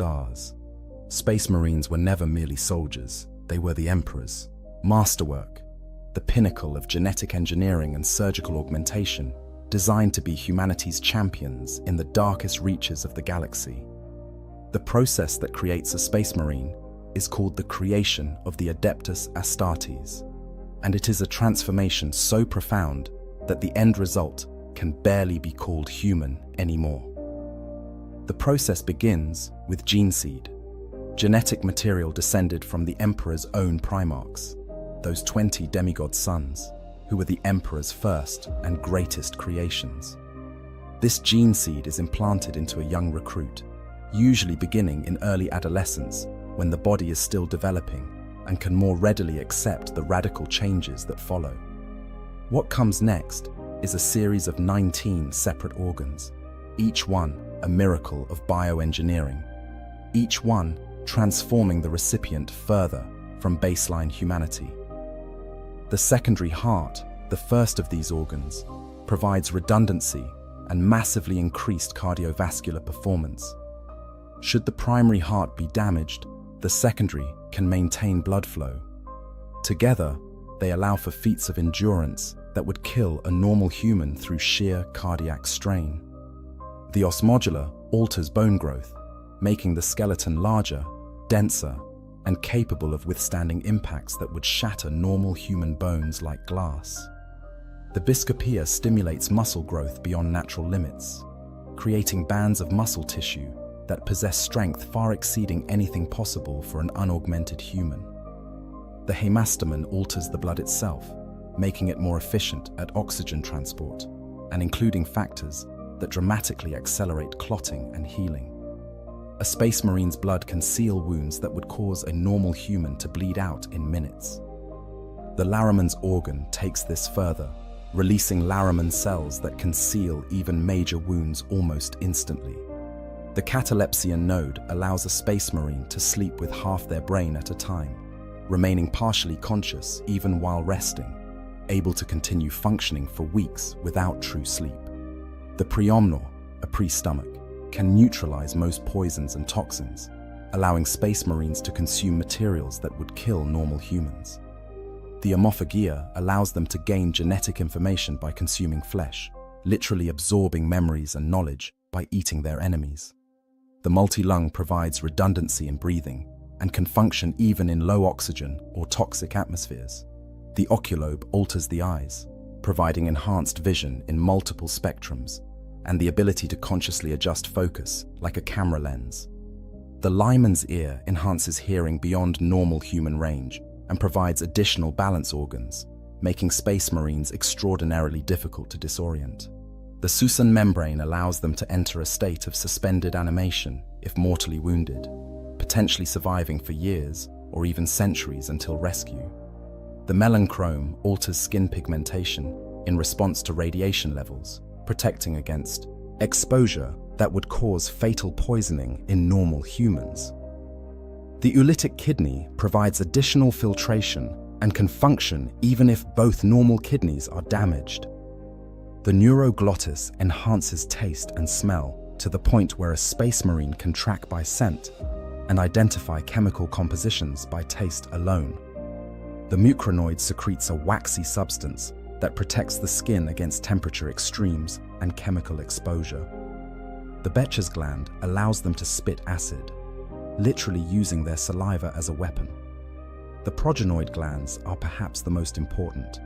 stars. Space Marines were never merely soldiers, they were the emperors. Masterwork, the pinnacle of genetic engineering and surgical augmentation, designed to be humanity's champions in the darkest reaches of the galaxy. The process that creates a Space Marine is called the creation of the Adeptus Astartes, and it is a transformation so profound that the end result can barely be called human anymore. The process begins with gene seed, genetic material descended from the Emperor's own primarchs, those 20 demigod sons, who were the Emperor's first and greatest creations. This gene seed is implanted into a young recruit, usually beginning in early adolescence when the body is still developing and can more readily accept the radical changes that follow. What comes next is a series of 19 separate organs, each one a miracle of bioengineering, each one transforming the recipient further from baseline humanity. The secondary heart, the first of these organs, provides redundancy and massively increased cardiovascular performance. Should the primary heart be damaged, the secondary can maintain blood flow. Together, they allow for feats of endurance that would kill a normal human through sheer cardiac strain. The os modular alters bone growth, making the skeleton larger, denser, and capable of withstanding impacts that would shatter normal human bones like glass. The biscopia stimulates muscle growth beyond natural limits, creating bands of muscle tissue that possess strength far exceeding anything possible for an unaugmented human. The hemastomen alters the blood itself, making it more efficient at oxygen transport, and including factors that dramatically accelerate clotting and healing. A Space Marine's blood can seal wounds that would cause a normal human to bleed out in minutes. The Larraman's organ takes this further, releasing Larraman cells that can seal even major wounds almost instantly. The catalepsian node allows a Space Marine to sleep with half their brain at a time, remaining partially conscious even while resting, able to continue functioning for weeks without true sleep. The preomnor, a pre-stomach, can neutralize most poisons and toxins, allowing Space Marines to consume materials that would kill normal humans. The omophagia allows them to gain genetic information by consuming flesh, literally absorbing memories and knowledge by eating their enemies. The multi-lung provides redundancy in breathing and can function even in low oxygen or toxic atmospheres. The oculobe alters the eyes, providing enhanced vision in multiple spectrums and the ability to consciously adjust focus like a camera lens. The Lyman's ear enhances hearing beyond normal human range and provides additional balance organs, making Space Marines extraordinarily difficult to disorient. The Susan membrane allows them to enter a state of suspended animation if mortally wounded, potentially surviving for years or even centuries until rescue. The melanchrome alters skin pigmentation in response to radiation levels, protecting against exposure that would cause fatal poisoning in normal humans. The oolitic kidney provides additional filtration and can function even if both normal kidneys are damaged. The neuroglottis enhances taste and smell to the point where a Space Marine can track by scent and identify chemical compositions by taste alone. The mucranoid secretes a waxy substance that protects the skin against temperature extremes and chemical exposure. The Betcher's gland allows them to spit acid, literally using their saliva as a weapon. The progenoid glands are perhaps the most important,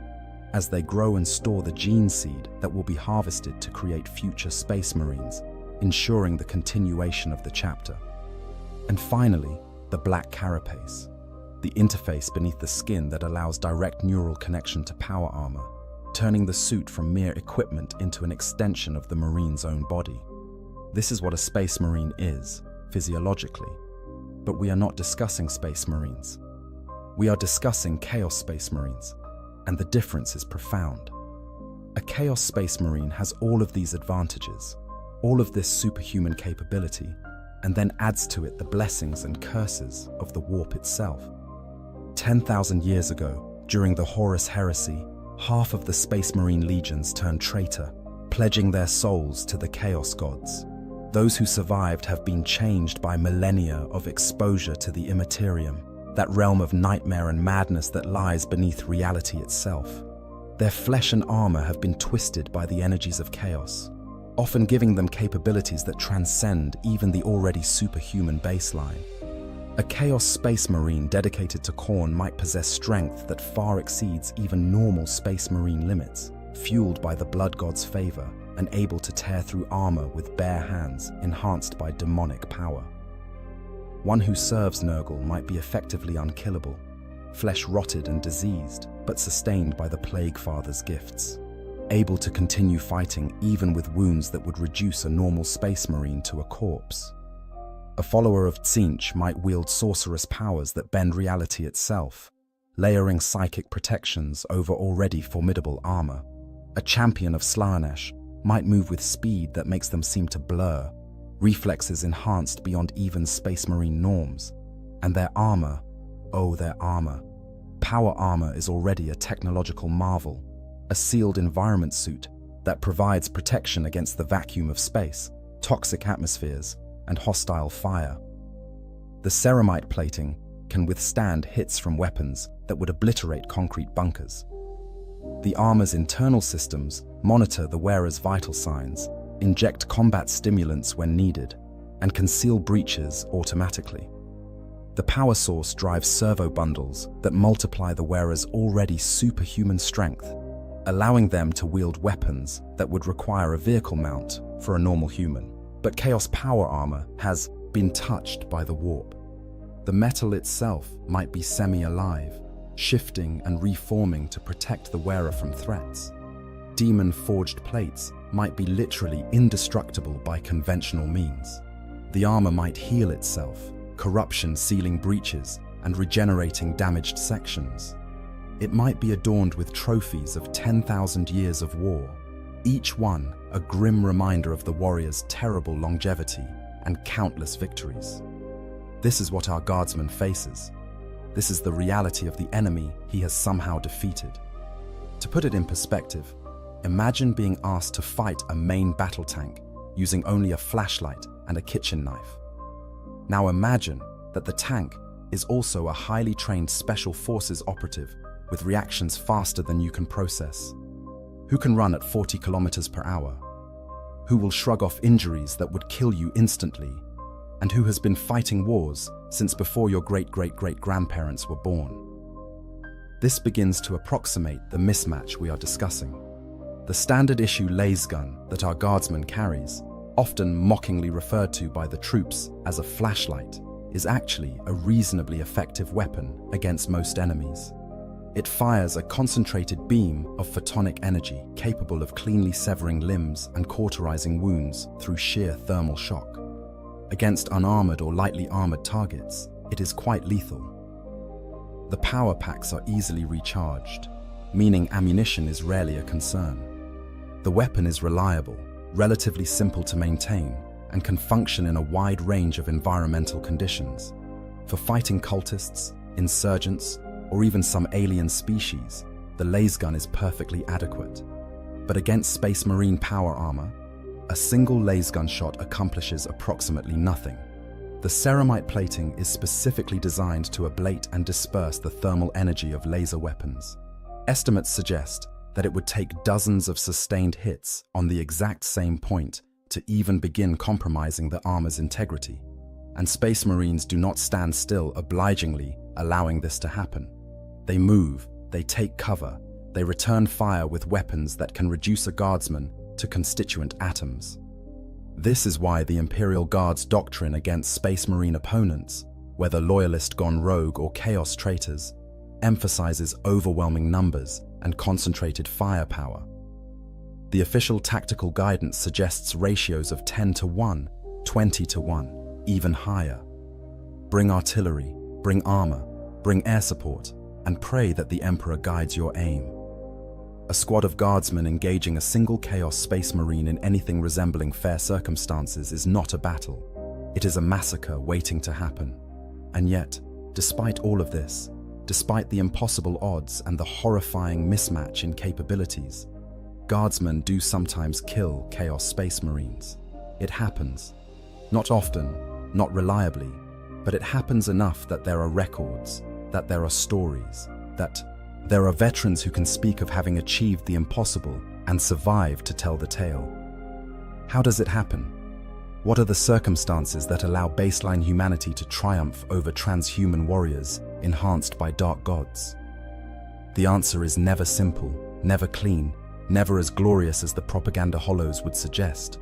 as they grow and store the gene seed that will be harvested to create future Space Marines, ensuring the continuation of the chapter. And finally, the black carapace, the interface beneath the skin that allows direct neural connection to power armor, turning the suit from mere equipment into an extension of the Marine's own body. This is what a Space Marine is, physiologically. But we are not discussing Space Marines. We are discussing Chaos Space Marines, and the difference is profound. A Chaos Space Marine has all of these advantages, all of this superhuman capability, and then adds to it the blessings and curses of the warp itself. 10,000 years ago, during the Horus Heresy, half of the Space Marine legions turned traitor, pledging their souls to the Chaos Gods. Those who survived have been changed by millennia of exposure to the immaterium, that realm of nightmare and madness that lies beneath reality itself. Their flesh and armor have been twisted by the energies of chaos, often giving them capabilities that transcend even the already superhuman baseline. A Chaos Space Marine dedicated to Khorne might possess strength that far exceeds even normal Space Marine limits, fueled by the Blood God's favor and able to tear through armor with bare hands, enhanced by demonic power. One who serves Nurgle might be effectively unkillable, flesh rotted and diseased, but sustained by the Plague Father's gifts, able to continue fighting even with wounds that would reduce a normal Space Marine to a corpse. A follower of Tzeentch might wield sorcerous powers that bend reality itself, layering psychic protections over already formidable armor. A champion of Slaanesh might move with speed that makes them seem to blur, reflexes enhanced beyond even Space Marine norms. And their armor, oh their armor. Power armor is already a technological marvel, a sealed environment suit that provides protection against the vacuum of space, toxic atmospheres, and hostile fire. The ceramite plating can withstand hits from weapons that would obliterate concrete bunkers. The armor's internal systems monitor the wearer's vital signs, inject combat stimulants when needed, and conceal breaches automatically. The power source drives servo bundles that multiply the wearer's already superhuman strength, allowing them to wield weapons that would require a vehicle mount for a normal human. But Chaos power armor has been touched by the warp. The metal itself might be semi-alive, shifting and reforming to protect the wearer from threats. Demon-forged plates might be literally indestructible by conventional means. The armor might heal itself, corruption sealing breaches and regenerating damaged sections. It might be adorned with trophies of 10,000 years of war, each one a grim reminder of the warrior's terrible longevity and countless victories. This is what our guardsman faces. This is the reality of the enemy he has somehow defeated. To put it in perspective, imagine being asked to fight a main battle tank using only a flashlight and a kitchen knife. Now imagine that the tank is also a highly trained special forces operative with reactions faster than you can process. Who can run at 40 kilometers per hour? Who will shrug off injuries that would kill you instantly? And who has been fighting wars since before your great-great-great-grandparents were born? This begins to approximate the mismatch we are discussing. The standard issue lasgun that our guardsman carries, often mockingly referred to by the troops as a flashlight, is actually a reasonably effective weapon against most enemies. It fires a concentrated beam of photonic energy capable of cleanly severing limbs and cauterizing wounds through sheer thermal shock. Against unarmored or lightly armored targets, it is quite lethal. The power packs are easily recharged, meaning ammunition is rarely a concern. The weapon is reliable, relatively simple to maintain, and can function in a wide range of environmental conditions. For fighting cultists, insurgents, or even some alien species, the lasgun is perfectly adequate. But against Space Marine power armor, a single lasgun shot accomplishes approximately nothing. The ceramite plating is specifically designed to ablate and disperse the thermal energy of laser weapons. Estimates suggest that it would take dozens of sustained hits on the exact same point to even begin compromising the armor's integrity. And Space Marines do not stand still, obligingly allowing this to happen. They move, they take cover, they return fire with weapons that can reduce a guardsman to constituent atoms. This is why the Imperial Guard's doctrine against Space Marine opponents, whether loyalist gone rogue or chaos traitors, emphasizes overwhelming numbers and concentrated firepower. The official tactical guidance suggests ratios of 10 to 1, 20 to 1, even higher. Bring artillery, bring armor, bring air support, and pray that the Emperor guides your aim. A squad of guardsmen engaging a single Chaos Space Marine in anything resembling fair circumstances is not a battle. It is a massacre waiting to happen. And yet, despite all of this, despite the impossible odds and the horrifying mismatch in capabilities, guardsmen do sometimes kill Chaos Space Marines. It happens. Not often, not reliably, but it happens enough that there are records, that there are stories, that there are veterans who can speak of having achieved the impossible and survived to tell the tale. How does it happen? What are the circumstances that allow baseline humanity to triumph over transhuman warriors enhanced by dark gods? The answer is never simple, never clean, never as glorious as the propaganda hollows would suggest.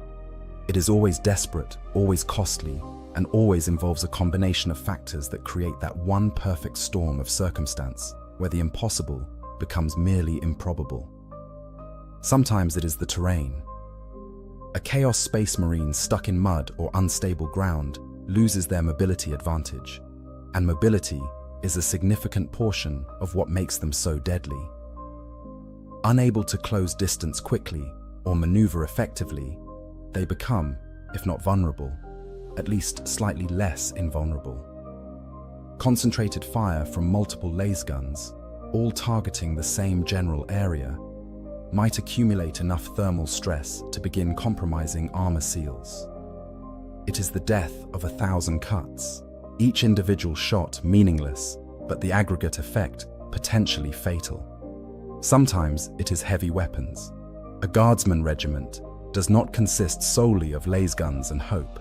It is always desperate, always costly, and always involves a combination of factors that create that one perfect storm of circumstance where the impossible becomes merely improbable. Sometimes it is the terrain. A Chaos Space Marine stuck in mud or unstable ground loses their mobility advantage, and mobility is a significant portion of what makes them so deadly. Unable to close distance quickly or maneuver effectively, they become, if not vulnerable, at least slightly less invulnerable. Concentrated fire from multiple laser guns, all targeting the same general area, might accumulate enough thermal stress to begin compromising armor seals. It is the death of 1,000 cuts, each individual shot meaningless, but the aggregate effect potentially fatal. Sometimes it is heavy weapons. A guardsman regiment does not consist solely of lasguns and hope.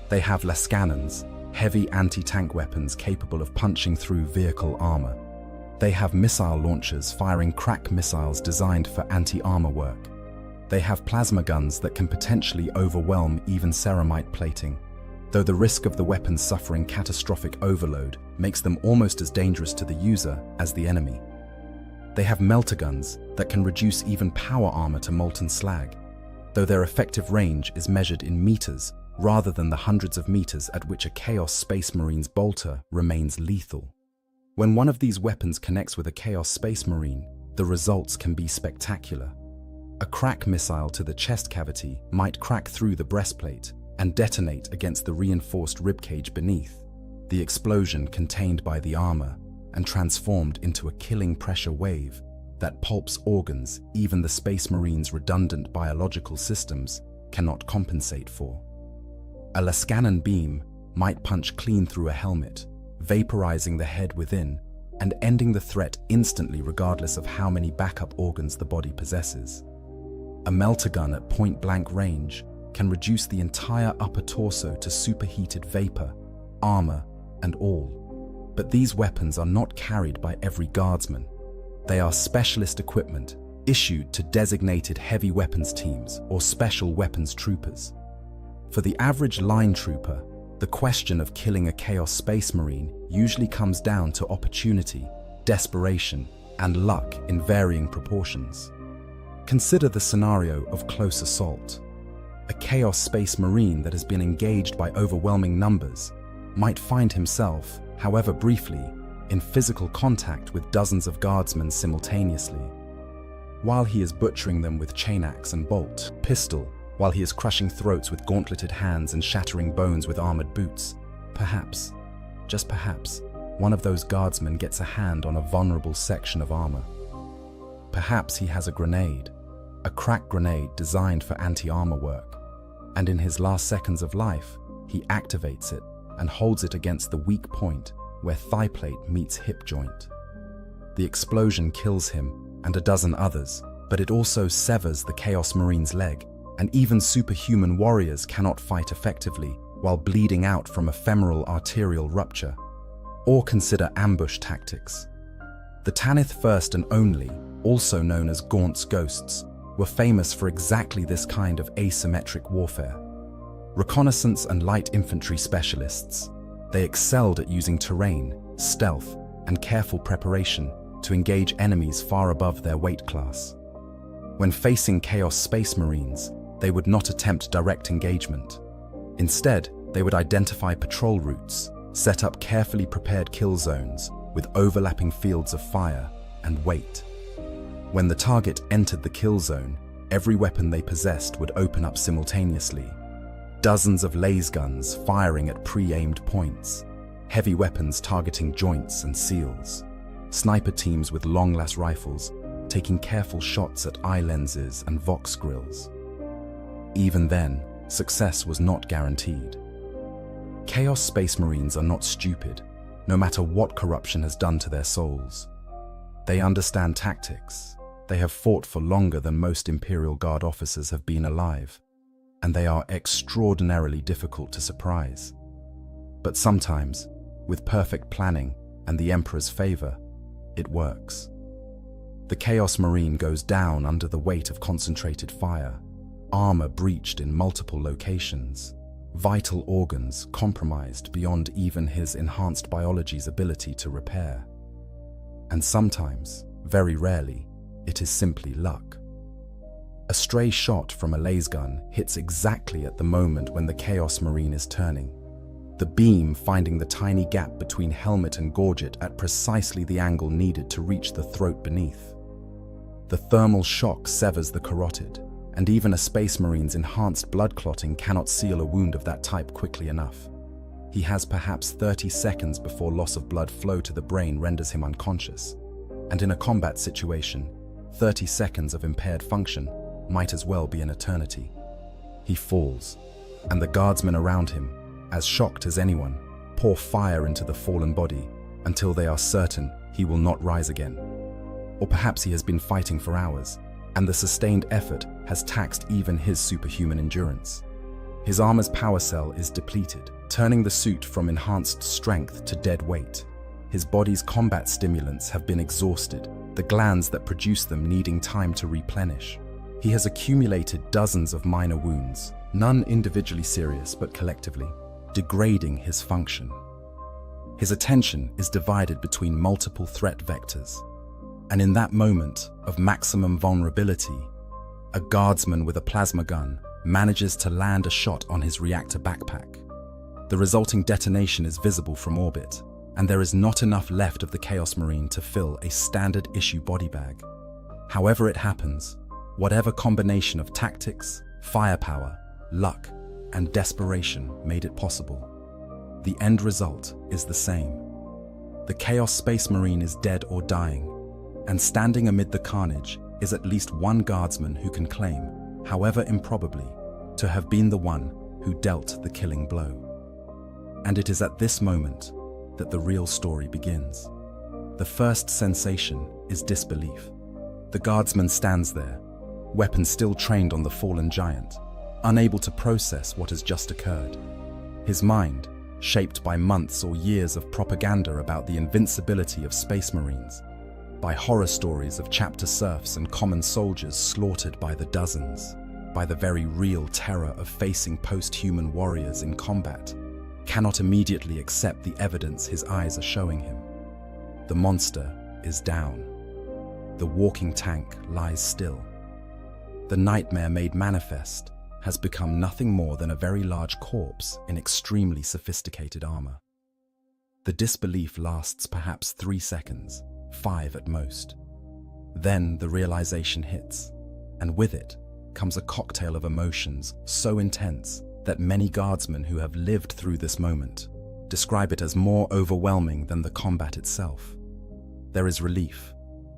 They have lascannons, heavy anti-tank weapons capable of punching through vehicle armor. They have missile launchers firing crack missiles designed for anti-armor work. They have plasma guns that can potentially overwhelm even ceramite plating, though the risk of the weapons suffering catastrophic overload makes them almost as dangerous to the user as the enemy. They have melter guns that can reduce even power armor to molten slag, though their effective range is measured in meters rather than the hundreds of meters at which a Chaos Space Marine's bolter remains lethal. When one of these weapons connects with a Chaos Space Marine, the results can be spectacular. A crack missile to the chest cavity might crack through the breastplate and detonate against the reinforced ribcage beneath, the explosion contained by the armor and transformed into a killing pressure wave that pulps organs even the Space Marine's redundant biological systems cannot compensate for. A lascannon beam might punch clean through a helmet, vaporizing the head within and ending the threat instantly regardless of how many backup organs the body possesses. A melter gun at point-blank range can reduce the entire upper torso to superheated vapor, armor, and all. But these weapons are not carried by every guardsman. They are specialist equipment issued to designated heavy weapons teams or special weapons troopers. For the average line trooper, the question of killing a Chaos Space Marine usually comes down to opportunity, desperation, and luck in varying proportions. Consider the scenario of close assault. A Chaos Space Marine that has been engaged by overwhelming numbers might find himself, however briefly, in physical contact with dozens of guardsmen simultaneously. While he is butchering them with chain axe and bolt, pistol, while he is crushing throats with gauntleted hands and shattering bones with armored boots, perhaps, just perhaps, one of those guardsmen gets a hand on a vulnerable section of armor. Perhaps he has a grenade, a crack grenade designed for anti-armor work, and in his last seconds of life, he activates it and holds it against the weak point where thigh plate meets hip joint. The explosion kills him and a dozen others, but it also severs the Chaos Marine's leg, and even superhuman warriors cannot fight effectively while bleeding out from ephemeral arterial rupture. Or consider ambush tactics. The Tanith First and Only, also known as Gaunt's Ghosts, were famous for exactly this kind of asymmetric warfare. Reconnaissance and light infantry specialists, they excelled at using terrain, stealth, and careful preparation to engage enemies far above their weight class. When facing Chaos Space Marines, they would not attempt direct engagement. Instead, they would identify patrol routes, set up carefully prepared kill zones with overlapping fields of fire, and wait. When the target entered the kill zone, every weapon they possessed would open up simultaneously. Dozens of lasguns firing at pre-aimed points, heavy weapons targeting joints and seals, sniper teams with long-last rifles taking careful shots at eye lenses and vox grills. Even then, success was not guaranteed. Chaos Space Marines are not stupid, no matter what corruption has done to their souls. They understand tactics. They have fought for longer than most Imperial Guard officers have been alive, and they are extraordinarily difficult to surprise. But sometimes, with perfect planning and the Emperor's favor, it works. The Chaos Marine goes down under the weight of concentrated fire, armor breached in multiple locations, vital organs compromised beyond even his enhanced biology's ability to repair. And sometimes, very rarely, it is simply luck. A stray shot from a lasgun hits exactly at the moment when the Chaos Marine is turning, the beam finding the tiny gap between helmet and gorget at precisely the angle needed to reach the throat beneath. The thermal shock severs the carotid, and even a Space Marine's enhanced blood clotting cannot seal a wound of that type quickly enough. He has perhaps 30 seconds before loss of blood flow to the brain renders him unconscious, and in a combat situation, 30 seconds of impaired function might as well be an eternity. He falls, and the guardsmen around him, as shocked as anyone, pour fire into the fallen body until they are certain he will not rise again. Or perhaps he has been fighting for hours, and the sustained effort has taxed even his superhuman endurance. His armor's power cell is depleted, turning the suit from enhanced strength to dead weight. His body's combat stimulants have been exhausted, the glands that produce them needing time to replenish. He has accumulated dozens of minor wounds, none individually serious but collectively, degrading his function. His attention is divided between multiple threat vectors, and in that moment of maximum vulnerability, a guardsman with a plasma gun manages to land a shot on his reactor backpack. The resulting detonation is visible from orbit, and there is not enough left of the Chaos Marine to fill a standard issue body bag. However it happens, whatever combination of tactics, firepower, luck, and desperation made it possible, the end result is the same. The Chaos Space Marine is dead or dying, and standing amid the carnage is at least one guardsman who can claim, however improbably, to have been the one who dealt the killing blow. And it is at this moment that the real story begins. The first sensation is disbelief. The guardsman stands there, weapon still trained on the fallen giant, unable to process what has just occurred. His mind, shaped by months or years of propaganda about the invincibility of Space Marines, by horror stories of chapter serfs and common soldiers slaughtered by the dozens, by the very real terror of facing post-human warriors in combat, cannot immediately accept the evidence his eyes are showing him. The monster is down. The walking tank lies still. The nightmare made manifest has become nothing more than a very large corpse in extremely sophisticated armor. The disbelief lasts perhaps 3 seconds, 5 at most. Then the realization hits, and with it comes a cocktail of emotions so intense that many guardsmen who have lived through this moment describe it as more overwhelming than the combat itself. There is relief,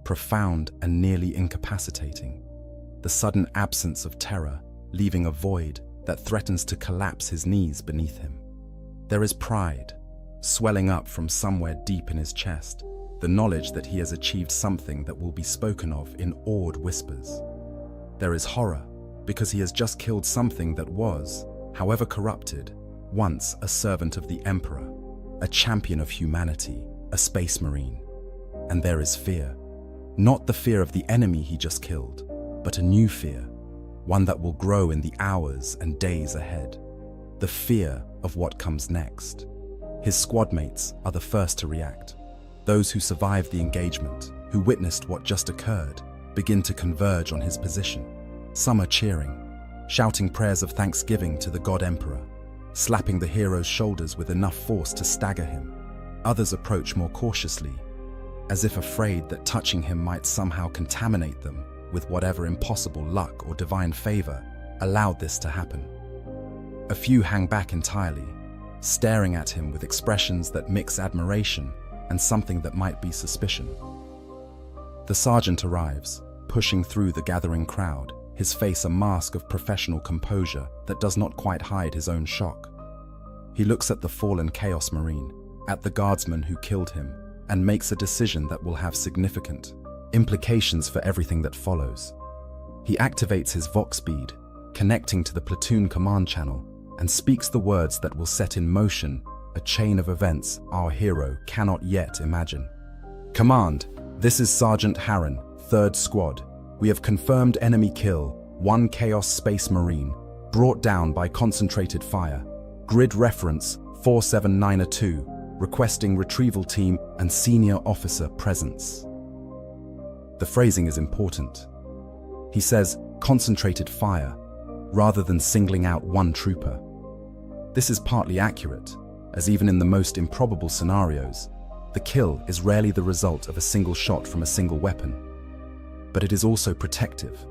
profound and nearly incapacitating, the sudden absence of terror leaving a void that threatens to collapse his knees beneath him. There is pride, swelling up from somewhere deep in his chest, the knowledge that he has achieved something that will be spoken of in awed whispers. There is horror, because he has just killed something that was, however corrupted, once a servant of the Emperor, a champion of humanity, a Space Marine. And there is fear. Not the fear of the enemy he just killed, but a new fear, one that will grow in the hours and days ahead. The fear of what comes next. His squad mates are the first to react. Those who survived the engagement, who witnessed what just occurred, begin to converge on his position. Some are cheering, shouting prayers of thanksgiving to the God Emperor, slapping the hero's shoulders with enough force to stagger him. Others approach more cautiously, as if afraid that touching him might somehow contaminate them with whatever impossible luck or divine favor allowed this to happen. A few hang back entirely, staring at him with expressions that mix admiration and something that might be suspicion. The sergeant arrives, pushing through the gathering crowd, his face a mask of professional composure that does not quite hide his own shock. He looks at the fallen Chaos Marine, at the guardsman who killed him, and makes a decision that will have significant implications for everything that follows. He activates his Vox bead, connecting to the platoon command channel, and speaks the words that will set in motion a chain of events our hero cannot yet imagine. Command, this is Sergeant Harron, 3rd Squad. We have confirmed enemy kill, 1 Chaos Space Marine, brought down by concentrated fire. Grid reference 47902, requesting retrieval team and senior officer presence. The phrasing is important. He says concentrated fire, rather than singling out one trooper. This is partly accurate, as even in the most improbable scenarios, the kill is rarely the result of a single shot from a single weapon. But it is also protective,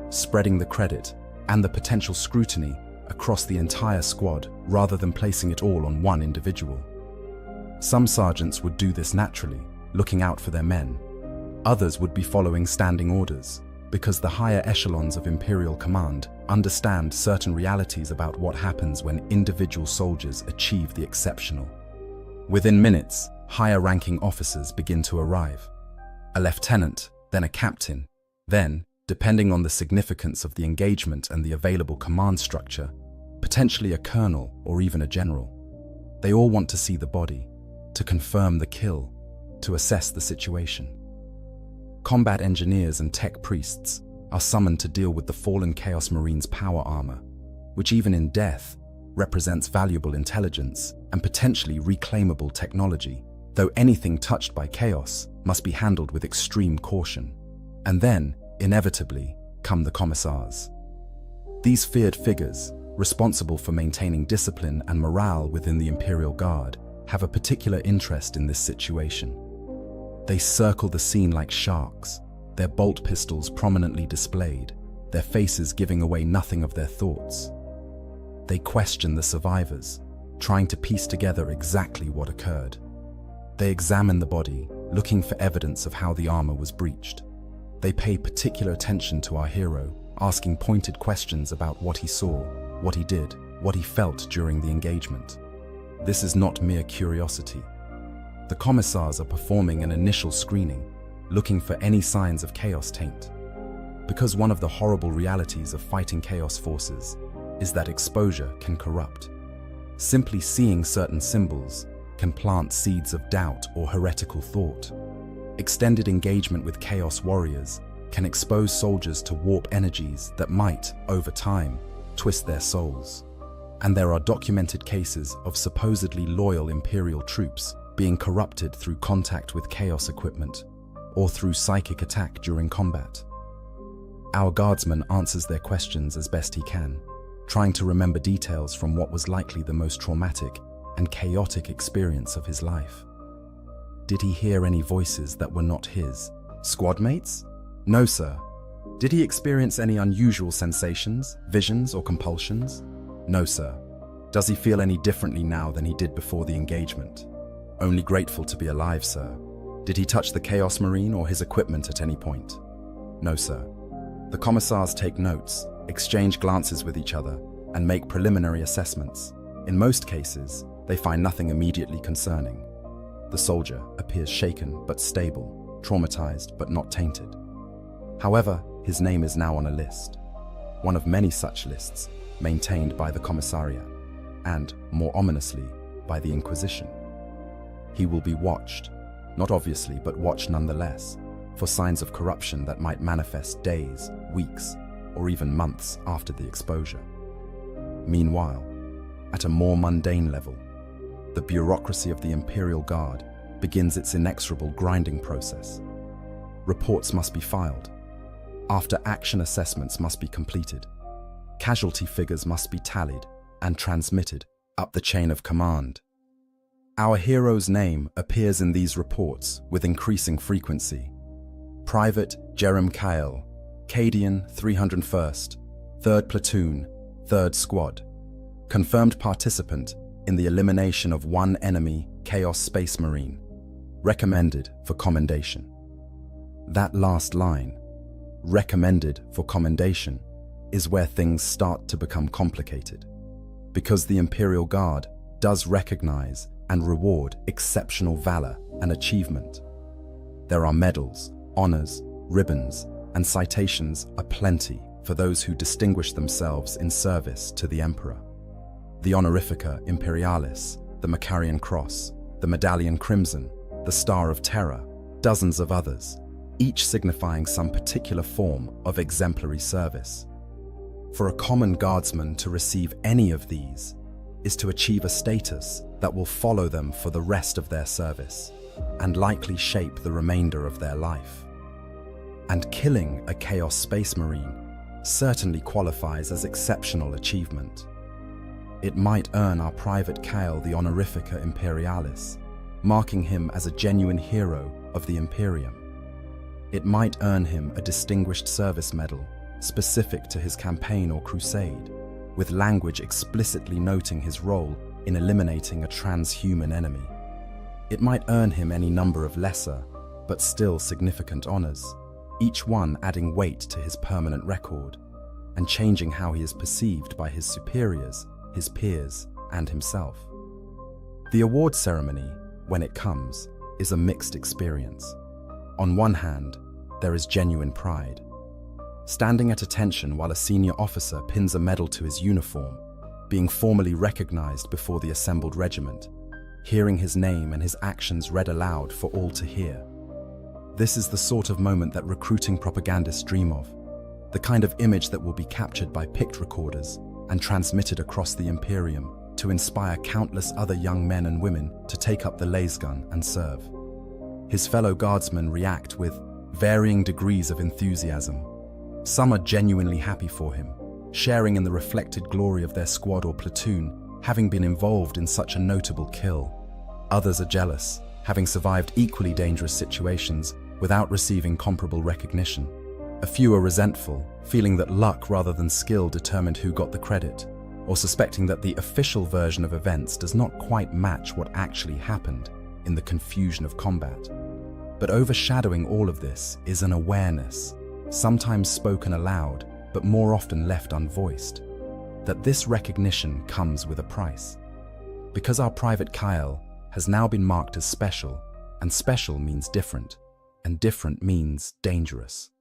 spreading the credit and the potential scrutiny across the entire squad rather than placing it all on one individual. Some sergeants would do this naturally, looking out for their men. Others would be following standing orders, because the higher echelons of Imperial Command understand certain realities about what happens when individual soldiers achieve the exceptional. Within minutes, higher-ranking officers begin to arrive. A lieutenant, then a captain, then, depending on the significance of the engagement and the available command structure, potentially a colonel or even a general. They all want to see the body, to confirm the kill, to assess the situation. Combat engineers and tech priests are summoned to deal with the fallen Chaos Marine's power armor, which even in death represents valuable intelligence and potentially reclaimable technology, though anything touched by Chaos must be handled with extreme caution. And then, inevitably, come the commissars. These feared figures, responsible for maintaining discipline and morale within the Imperial Guard, have a particular interest in this situation. They circle the scene like sharks, their bolt pistols prominently displayed, their faces giving away nothing of their thoughts. They question the survivors, trying to piece together exactly what occurred. They examine the body, looking for evidence of how the armor was breached. They pay particular attention to our hero, asking pointed questions about what he saw, what he did, what he felt during the engagement. This is not mere curiosity. The commissars are performing an initial screening, looking for any signs of Chaos taint. Because one of the horrible realities of fighting Chaos forces is that exposure can corrupt. Simply seeing certain symbols can plant seeds of doubt or heretical thought. Extended engagement with Chaos warriors can expose soldiers to warp energies that might, over time, twist their souls. And there are documented cases of supposedly loyal Imperial troops being corrupted through contact with Chaos equipment or through psychic attack during combat. Our guardsman answers their questions as best he can, trying to remember details from what was likely the most traumatic and chaotic experience of his life. Did he hear any voices that were not his? Squad mates? No, sir. Did he experience any unusual sensations, visions, or compulsions? No, sir. Does he feel any differently now than he did before the engagement? Only grateful to be alive, sir. Did he touch the Chaos Marine or his equipment at any point? No, sir. The commissars take notes, exchange glances with each other, and make preliminary assessments. In most cases, they find nothing immediately concerning. The soldier appears shaken but stable, traumatized but not tainted. However, his name is now on a list, one of many such lists maintained by the Commissariat and, more ominously, by the Inquisition. He will be watched, not obviously but watched nonetheless, for signs of corruption that might manifest days, weeks, or even months after the exposure. Meanwhile, at a more mundane level, the bureaucracy of the Imperial Guard begins its inexorable grinding process. Reports must be filed. After-action assessments must be completed. Casualty figures must be tallied and transmitted up the chain of command. Our hero's name appears in these reports with increasing frequency. Private Jerem Kyle, Cadian 301st, 3rd Platoon, 3rd Squad. Confirmed participant in the elimination of one enemy Chaos Space Marine. Recommended for commendation. That last line, recommended for commendation, is where things start to become complicated. Because the Imperial Guard does recognize and reward exceptional valor and achievement. There are medals, honors, ribbons, and citations aplenty for those who distinguish themselves in service to the Emperor. The Honorifica Imperialis, the Macarian Cross, the Medallion Crimson, the Star of Terror, dozens of others, each signifying some particular form of exemplary service. For a common guardsman to receive any of these is to achieve a status that will follow them for the rest of their service and likely shape the remainder of their life. And killing a Chaos Space Marine certainly qualifies as exceptional achievement. It might earn our Private Kyle the Honorifica Imperialis, marking him as a genuine hero of the Imperium. It might earn him a Distinguished Service Medal specific to his campaign or crusade, with language explicitly noting his role in eliminating a transhuman enemy. It might earn him any number of lesser, but still significant honors, each one adding weight to his permanent record and changing how he is perceived by his superiors, his peers, and himself. The award ceremony, when it comes, is a mixed experience. On one hand, there is genuine pride. Standing at attention while a senior officer pins a medal to his uniform, being formally recognized before the assembled regiment, hearing his name and his actions read aloud for all to hear. This is the sort of moment that recruiting propagandists dream of, the kind of image that will be captured by pict recorders and transmitted across the Imperium to inspire countless other young men and women to take up the lasgun and serve. His fellow guardsmen react with varying degrees of enthusiasm. Some are genuinely happy for him, sharing in the reflected glory of their squad or platoon, having been involved in such a notable kill. Others are jealous, having survived equally dangerous situations without receiving comparable recognition. A few are resentful, feeling that luck rather than skill determined who got the credit, or suspecting that the official version of events does not quite match what actually happened in the confusion of combat. But overshadowing all of this is an awareness, sometimes spoken aloud, but more often left unvoiced, that this recognition comes with a price. Because our Private Kyle has now been marked as special, and special means different, and different means dangerous.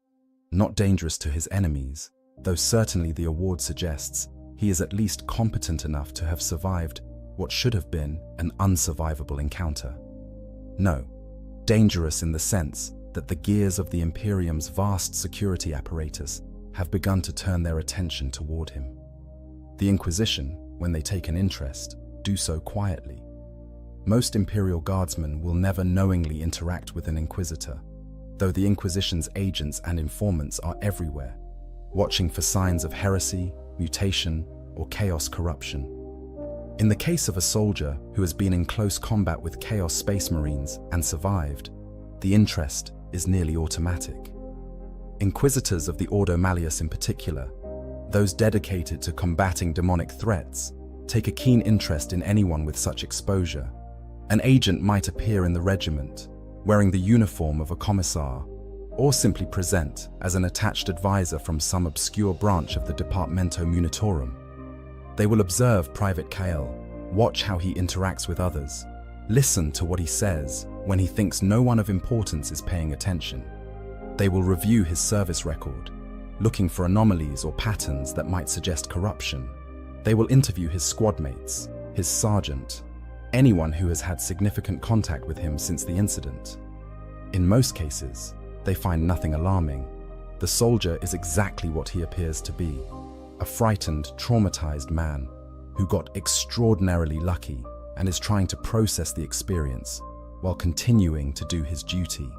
Not dangerous to his enemies, though certainly the award suggests he is at least competent enough to have survived what should have been an unsurvivable encounter. No, dangerous in the sense that the gears of the Imperium's vast security apparatus have begun to turn their attention toward him. The Inquisition, when they take an interest, do so quietly. Most Imperial Guardsmen will never knowingly interact with an Inquisitor, though the Inquisition's agents and informants are everywhere, watching for signs of heresy, mutation, or Chaos corruption. In the case of a soldier who has been in close combat with Chaos Space Marines and survived, the interest is nearly automatic. Inquisitors of the Ordo Malleus in particular, those dedicated to combating demonic threats, take a keen interest in anyone with such exposure. An agent might appear in the regiment, wearing the uniform of a commissar, or simply present as an attached advisor from some obscure branch of the Departamento Munitorum. They will observe Private Kyle, watch how he interacts with others, listen to what he says when he thinks no one of importance is paying attention. They will review his service record, looking for anomalies or patterns that might suggest corruption. They will interview his squad mates, his sergeant, anyone who has had significant contact with him since the incident. In most cases, they find nothing alarming. The soldier is exactly what he appears to be, a frightened, traumatized man who got extraordinarily lucky and is trying to process the experience while continuing to do his duty.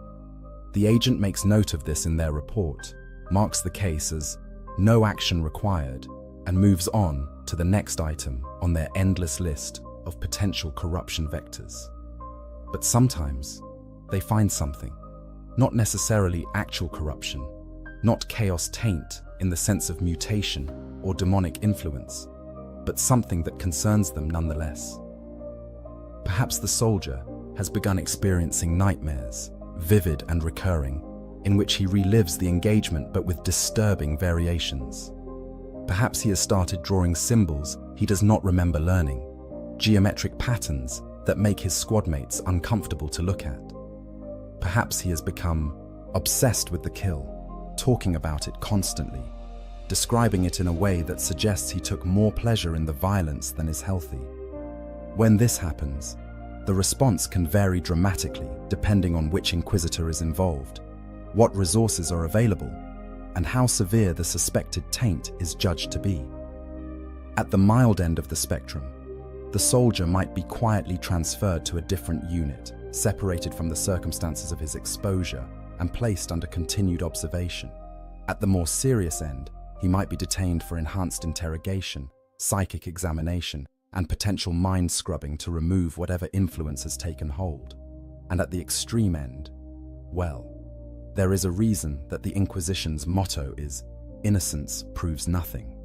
The agent makes note of this in their report, marks the case as no action required, and moves on to the next item on their endless list of potential corruption vectors. But sometimes they find something, not necessarily actual corruption, not chaos taint in the sense of mutation or demonic influence, but something that concerns them nonetheless. Perhaps the soldier has begun experiencing nightmares, vivid and recurring, in which he relives the engagement but with disturbing variations. Perhaps he has started drawing symbols he does not remember learning, geometric patterns that make his squadmates uncomfortable to look at. Perhaps he has become obsessed with the kill, talking about it constantly, describing it in a way that suggests he took more pleasure in the violence than is healthy. When this happens, the response can vary dramatically depending on which inquisitor is involved, what resources are available, and how severe the suspected taint is judged to be. At the mild end of the spectrum, the soldier might be quietly transferred to a different unit, separated from the circumstances of his exposure and placed under continued observation. At the more serious end, he might be detained for enhanced interrogation, psychic examination, and potential mind scrubbing to remove whatever influence has taken hold. And at the extreme end, well, there is a reason that the Inquisition's motto is, "Innocence proves nothing."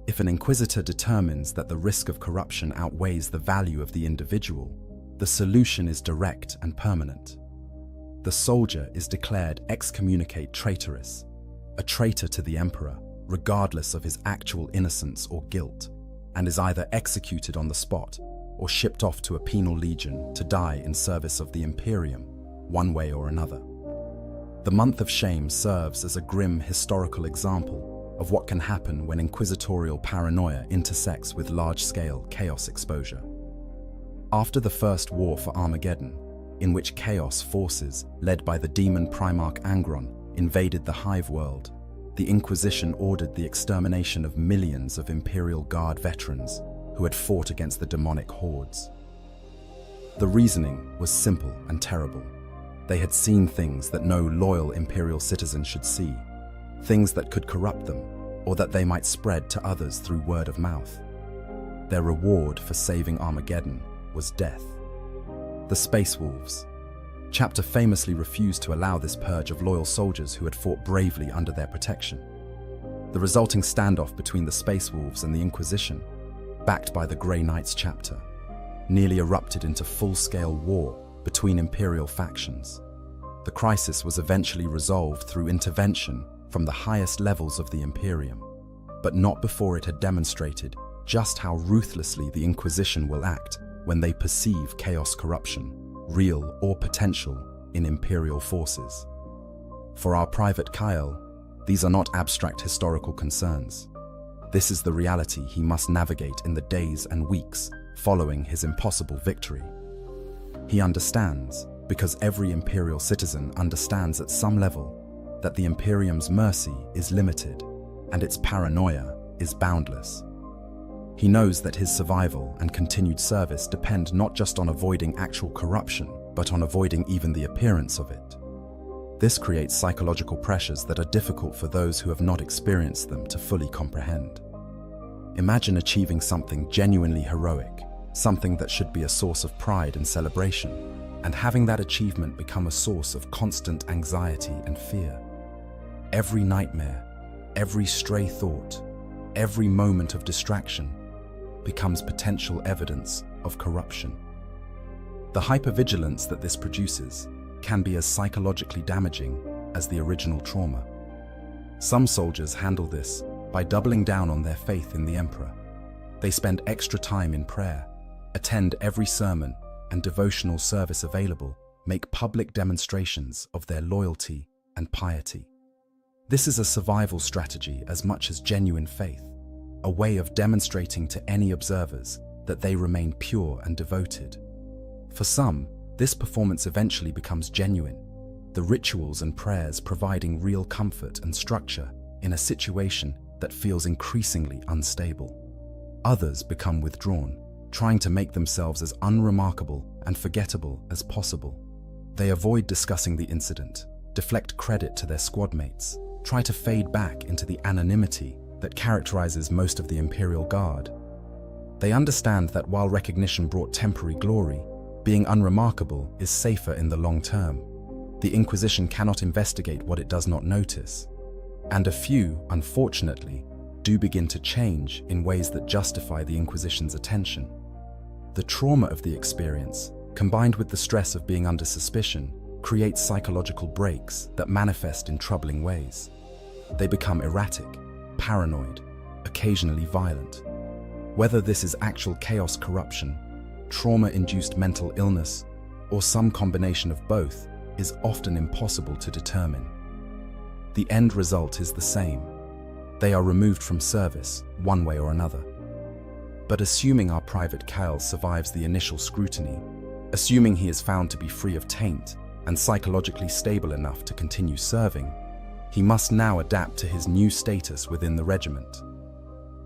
If an inquisitor determines that the risk of corruption outweighs the value of the individual, the solution is direct and permanent. The soldier is declared excommunicate traitorous, a traitor to the emperor, regardless of his actual innocence or guilt, and is either executed on the spot or shipped off to a penal legion to die in service of the Imperium, one way or another. The Month of Shame serves as a grim historical example of what can happen when inquisitorial paranoia intersects with large-scale chaos exposure. After the First War for Armageddon, in which chaos forces, led by the demon Primarch Angron, invaded the Hive world, the Inquisition ordered the extermination of millions of Imperial Guard veterans who had fought against the demonic hordes. The reasoning was simple and terrible. They had seen things that no loyal Imperial citizen should see, things that could corrupt them, or that they might spread to others through word of mouth. Their reward for saving Armageddon was death. The Space Wolves. Chapter famously refused to allow this purge of loyal soldiers who had fought bravely under their protection. The resulting standoff between the Space Wolves and the Inquisition, backed by the Grey Knights chapter, nearly erupted into full-scale war between Imperial factions. The crisis was eventually resolved through intervention from the highest levels of the Imperium, but not before it had demonstrated just how ruthlessly the Inquisition will act when they perceive chaos corruption, real or potential, in Imperial forces. For our Private Kyle, these are not abstract historical concerns. This is the reality he must navigate in the days and weeks following his impossible victory. He understands, because every Imperial citizen understands at some level, that the Imperium's mercy is limited and its paranoia is boundless. He knows that his survival and continued service depend not just on avoiding actual corruption, but on avoiding even the appearance of it. This creates psychological pressures that are difficult for those who have not experienced them to fully comprehend. Imagine achieving something genuinely heroic, something that should be a source of pride and celebration, and having that achievement become a source of constant anxiety and fear. Every nightmare, every stray thought, every moment of distraction becomes potential evidence of corruption. The hypervigilance that this produces can be as psychologically damaging as the original trauma. Some soldiers handle this by doubling down on their faith in the Emperor. They spend extra time in prayer, attend every sermon and devotional service available, make public demonstrations of their loyalty and piety. This is a survival strategy as much as genuine faith, a way of demonstrating to any observers that they remain pure and devoted. For some, this performance eventually becomes genuine, the rituals and prayers providing real comfort and structure in a situation that feels increasingly unstable. Others become withdrawn, trying to make themselves as unremarkable and forgettable as possible. They avoid discussing the incident, deflect credit to their squadmates, try to fade back into the anonymity that characterizes most of the Imperial Guard. They understand that while recognition brought temporary glory, being unremarkable is safer in the long term. The Inquisition cannot investigate what it does not notice. And a few, unfortunately, do begin to change in ways that justify the Inquisition's attention. The trauma of the experience, combined with the stress of being under suspicion, creates psychological breaks that manifest in troubling ways. They become erratic, paranoid, occasionally violent. Whether this is actual chaos corruption, trauma-induced mental illness, or some combination of both is often impossible to determine. The end result is the same. They are removed from service, one way or another. But assuming our Private Kyle survives the initial scrutiny, assuming he is found to be free of taint and psychologically stable enough to continue serving, he must now adapt to his new status within the regiment.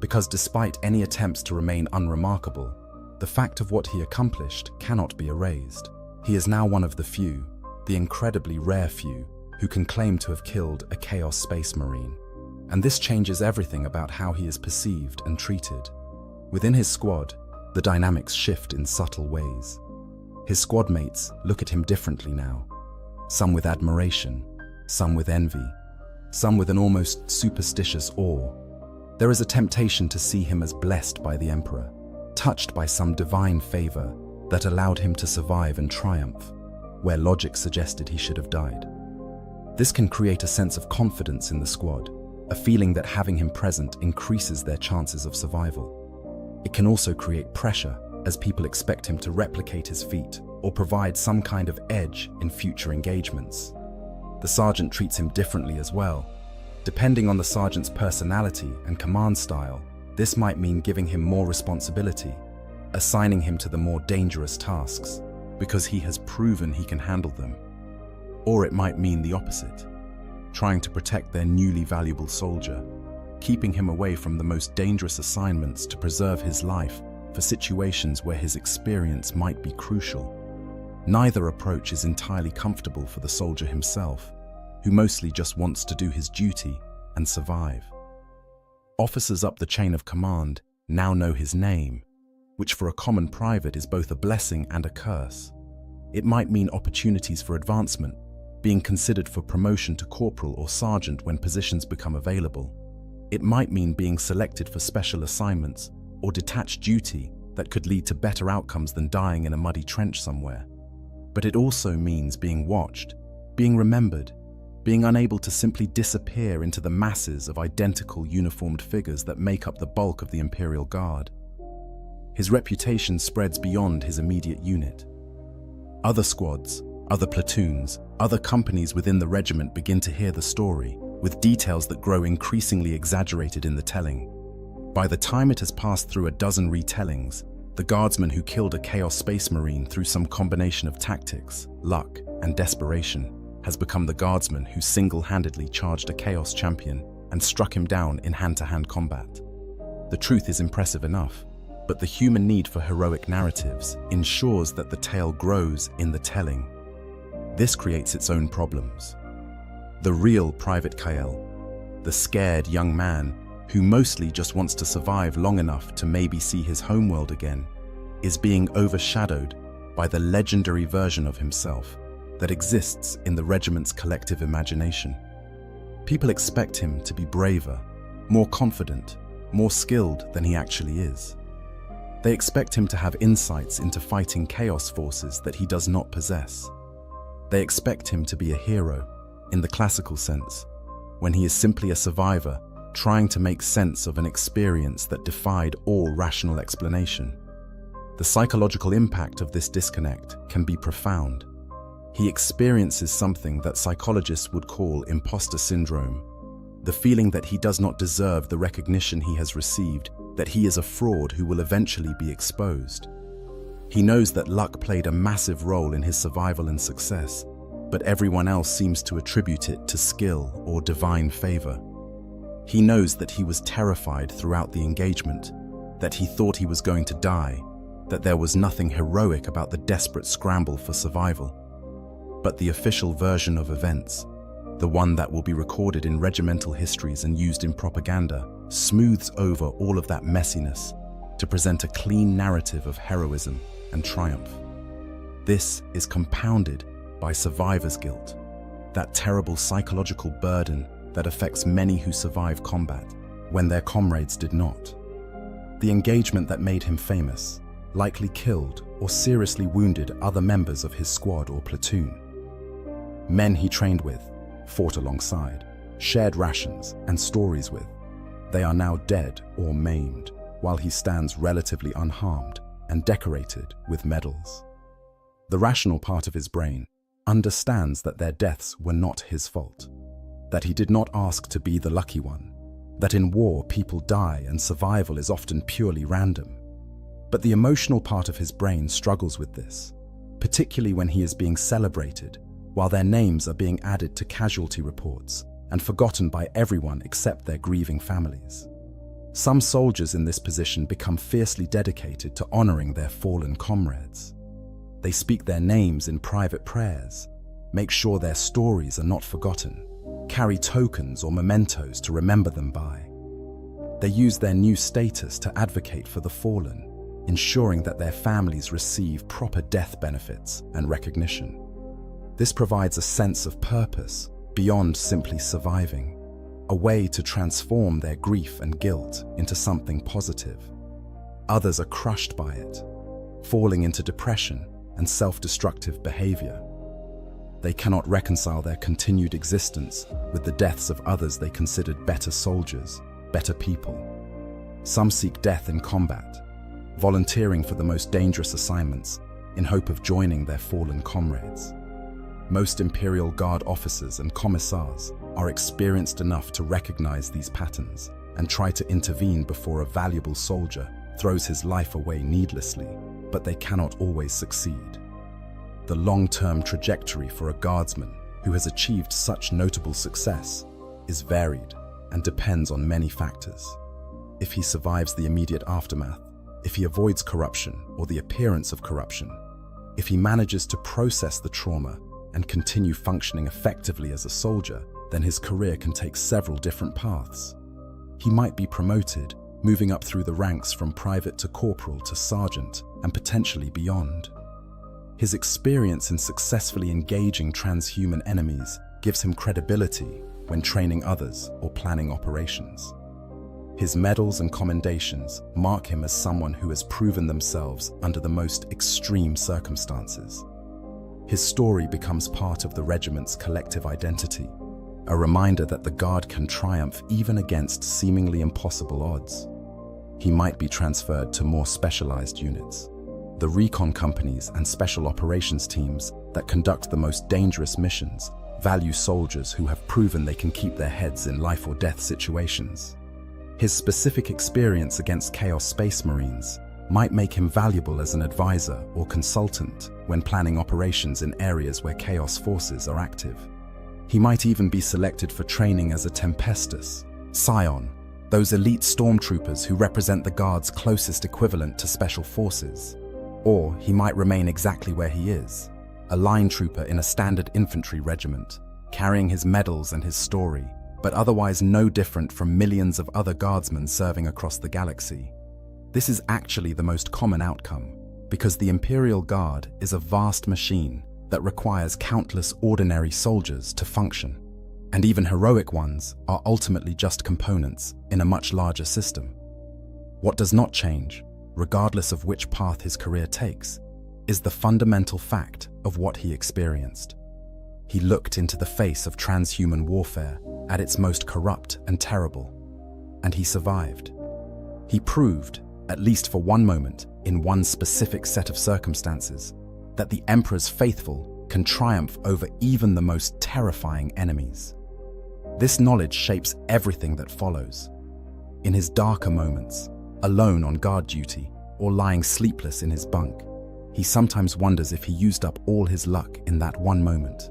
Because despite any attempts to remain unremarkable, the fact of what he accomplished cannot be erased. He is now one of the few, the incredibly rare few, who can claim to have killed a Chaos Space Marine. And this changes everything about how he is perceived and treated. Within his squad, the dynamics shift in subtle ways. His squad mates look at him differently now. Some with admiration, some with envy, some with an almost superstitious awe. There is a temptation to see him as blessed by the Emperor, touched by some divine favor that allowed him to survive and triumph, where logic suggested he should have died. This can create a sense of confidence in the squad, a feeling that having him present increases their chances of survival. It can also create pressure, as people expect him to replicate his feat or provide some kind of edge in future engagements. The sergeant treats him differently as well. Depending on the sergeant's personality and command style, this might mean giving him more responsibility, assigning him to the more dangerous tasks, because he has proven he can handle them. Or it might mean the opposite, trying to protect their newly valuable soldier, keeping him away from the most dangerous assignments to preserve his life for situations where his experience might be crucial. Neither approach is entirely comfortable for the soldier himself, who mostly just wants to do his duty and survive. Officers up the chain of command now know his name, which for a common private is both a blessing and a curse. It might mean opportunities for advancement, being considered for promotion to corporal or sergeant when positions become available. It might mean being selected for special assignments or detached duty that could lead to better outcomes than dying in a muddy trench somewhere. But it also means being watched, being remembered, being unable to simply disappear into the masses of identical uniformed figures that make up the bulk of the Imperial Guard. His reputation spreads beyond his immediate unit. Other squads, other platoons, other companies within the regiment begin to hear the story, with details that grow increasingly exaggerated in the telling. By the time it has passed through a dozen retellings, the guardsman who killed a Chaos Space Marine through some combination of tactics, luck, and desperation has become the guardsman who single-handedly charged a Chaos champion and struck him down in hand-to-hand combat. The truth is impressive enough, but the human need for heroic narratives ensures that the tale grows in the telling. This creates its own problems. The real Private Kyle, the scared young man who mostly just wants to survive long enough to maybe see his homeworld again, is being overshadowed by the legendary version of himself that exists in the regiment's collective imagination. People expect him to be braver, more confident, more skilled than he actually is. They expect him to have insights into fighting chaos forces that he does not possess. They expect him to be a hero, in the classical sense, when he is simply a survivor trying to make sense of an experience that defied all rational explanation. The psychological impact of this disconnect can be profound. He experiences something that psychologists would call imposter syndrome, the feeling that he does not deserve the recognition he has received, that he is a fraud who will eventually be exposed. He knows that luck played a massive role in his survival and success, but everyone else seems to attribute it to skill or divine favor. He knows that he was terrified throughout the engagement, that he thought he was going to die, that there was nothing heroic about the desperate scramble for survival. But the official version of events, the one that will be recorded in regimental histories and used in propaganda, smooths over all of that messiness to present a clean narrative of heroism and triumph. This is compounded by survivor's guilt, that terrible psychological burden that affects many who survive combat when their comrades did not. The engagement that made him famous likely killed or seriously wounded other members of his squad or platoon. Men he trained with, fought alongside, shared rations and stories with. They are now dead or maimed, while he stands relatively unharmed and decorated with medals. The rational part of his brain understands that their deaths were not his fault, that he did not ask to be the lucky one, that in war people die and survival is often purely random. But the emotional part of his brain struggles with this, particularly when he is being celebrated, while their names are being added to casualty reports and forgotten by everyone except their grieving families. Some soldiers in this position become fiercely dedicated to honoring their fallen comrades. They speak their names in private prayers, make sure their stories are not forgotten, carry tokens or mementos to remember them by. They use their new status to advocate for the fallen, ensuring that their families receive proper death benefits and recognition. This provides a sense of purpose beyond simply surviving, a way to transform their grief and guilt into something positive. Others are crushed by it, falling into depression and self-destructive behavior. They cannot reconcile their continued existence with the deaths of others they considered better soldiers, better people. Some seek death in combat, volunteering for the most dangerous assignments in hope of joining their fallen comrades. Most Imperial Guard officers and commissars are experienced enough to recognize these patterns and try to intervene before a valuable soldier throws his life away needlessly, but they cannot always succeed. The long-term trajectory for a guardsman who has achieved such notable success is varied and depends on many factors. If he survives the immediate aftermath, if he avoids corruption or the appearance of corruption, if he manages to process the trauma and continue functioning effectively as a soldier, then his career can take several different paths. He might be promoted, moving up through the ranks from private to corporal to sergeant, and potentially beyond. His experience in successfully engaging transhuman enemies gives him credibility when training others or planning operations. His medals and commendations mark him as someone who has proven themselves under the most extreme circumstances. His story becomes part of the regiment's collective identity, a reminder that the Guard can triumph even against seemingly impossible odds. He might be transferred to more specialized units, the recon companies and special operations teams that conduct the most dangerous missions value soldiers who have proven they can keep their heads in life or death situations. His specific experience against Chaos Space Marines might make him valuable as an advisor or consultant when planning operations in areas where Chaos forces are active. He might even be selected for training as a Tempestus, Scion, those elite stormtroopers who represent the Guard's closest equivalent to special forces. Or he might remain exactly where he is, a line trooper in a standard infantry regiment, carrying his medals and his story, but otherwise no different from millions of other guardsmen serving across the galaxy. This is actually the most common outcome, because the Imperial Guard is a vast machine that requires countless ordinary soldiers to function, and even heroic ones are ultimately just components in a much larger system. What does not change, regardless of which path his career takes, is the fundamental fact of what he experienced. He looked into the face of transhuman warfare at its most corrupt and terrible, and he survived. He proved, at least for one moment, in one specific set of circumstances, that the Emperor's faithful can triumph over even the most terrifying enemies. This knowledge shapes everything that follows. In his darker moments, alone on guard duty or lying sleepless in his bunk, he sometimes wonders if he used up all his luck in that one moment.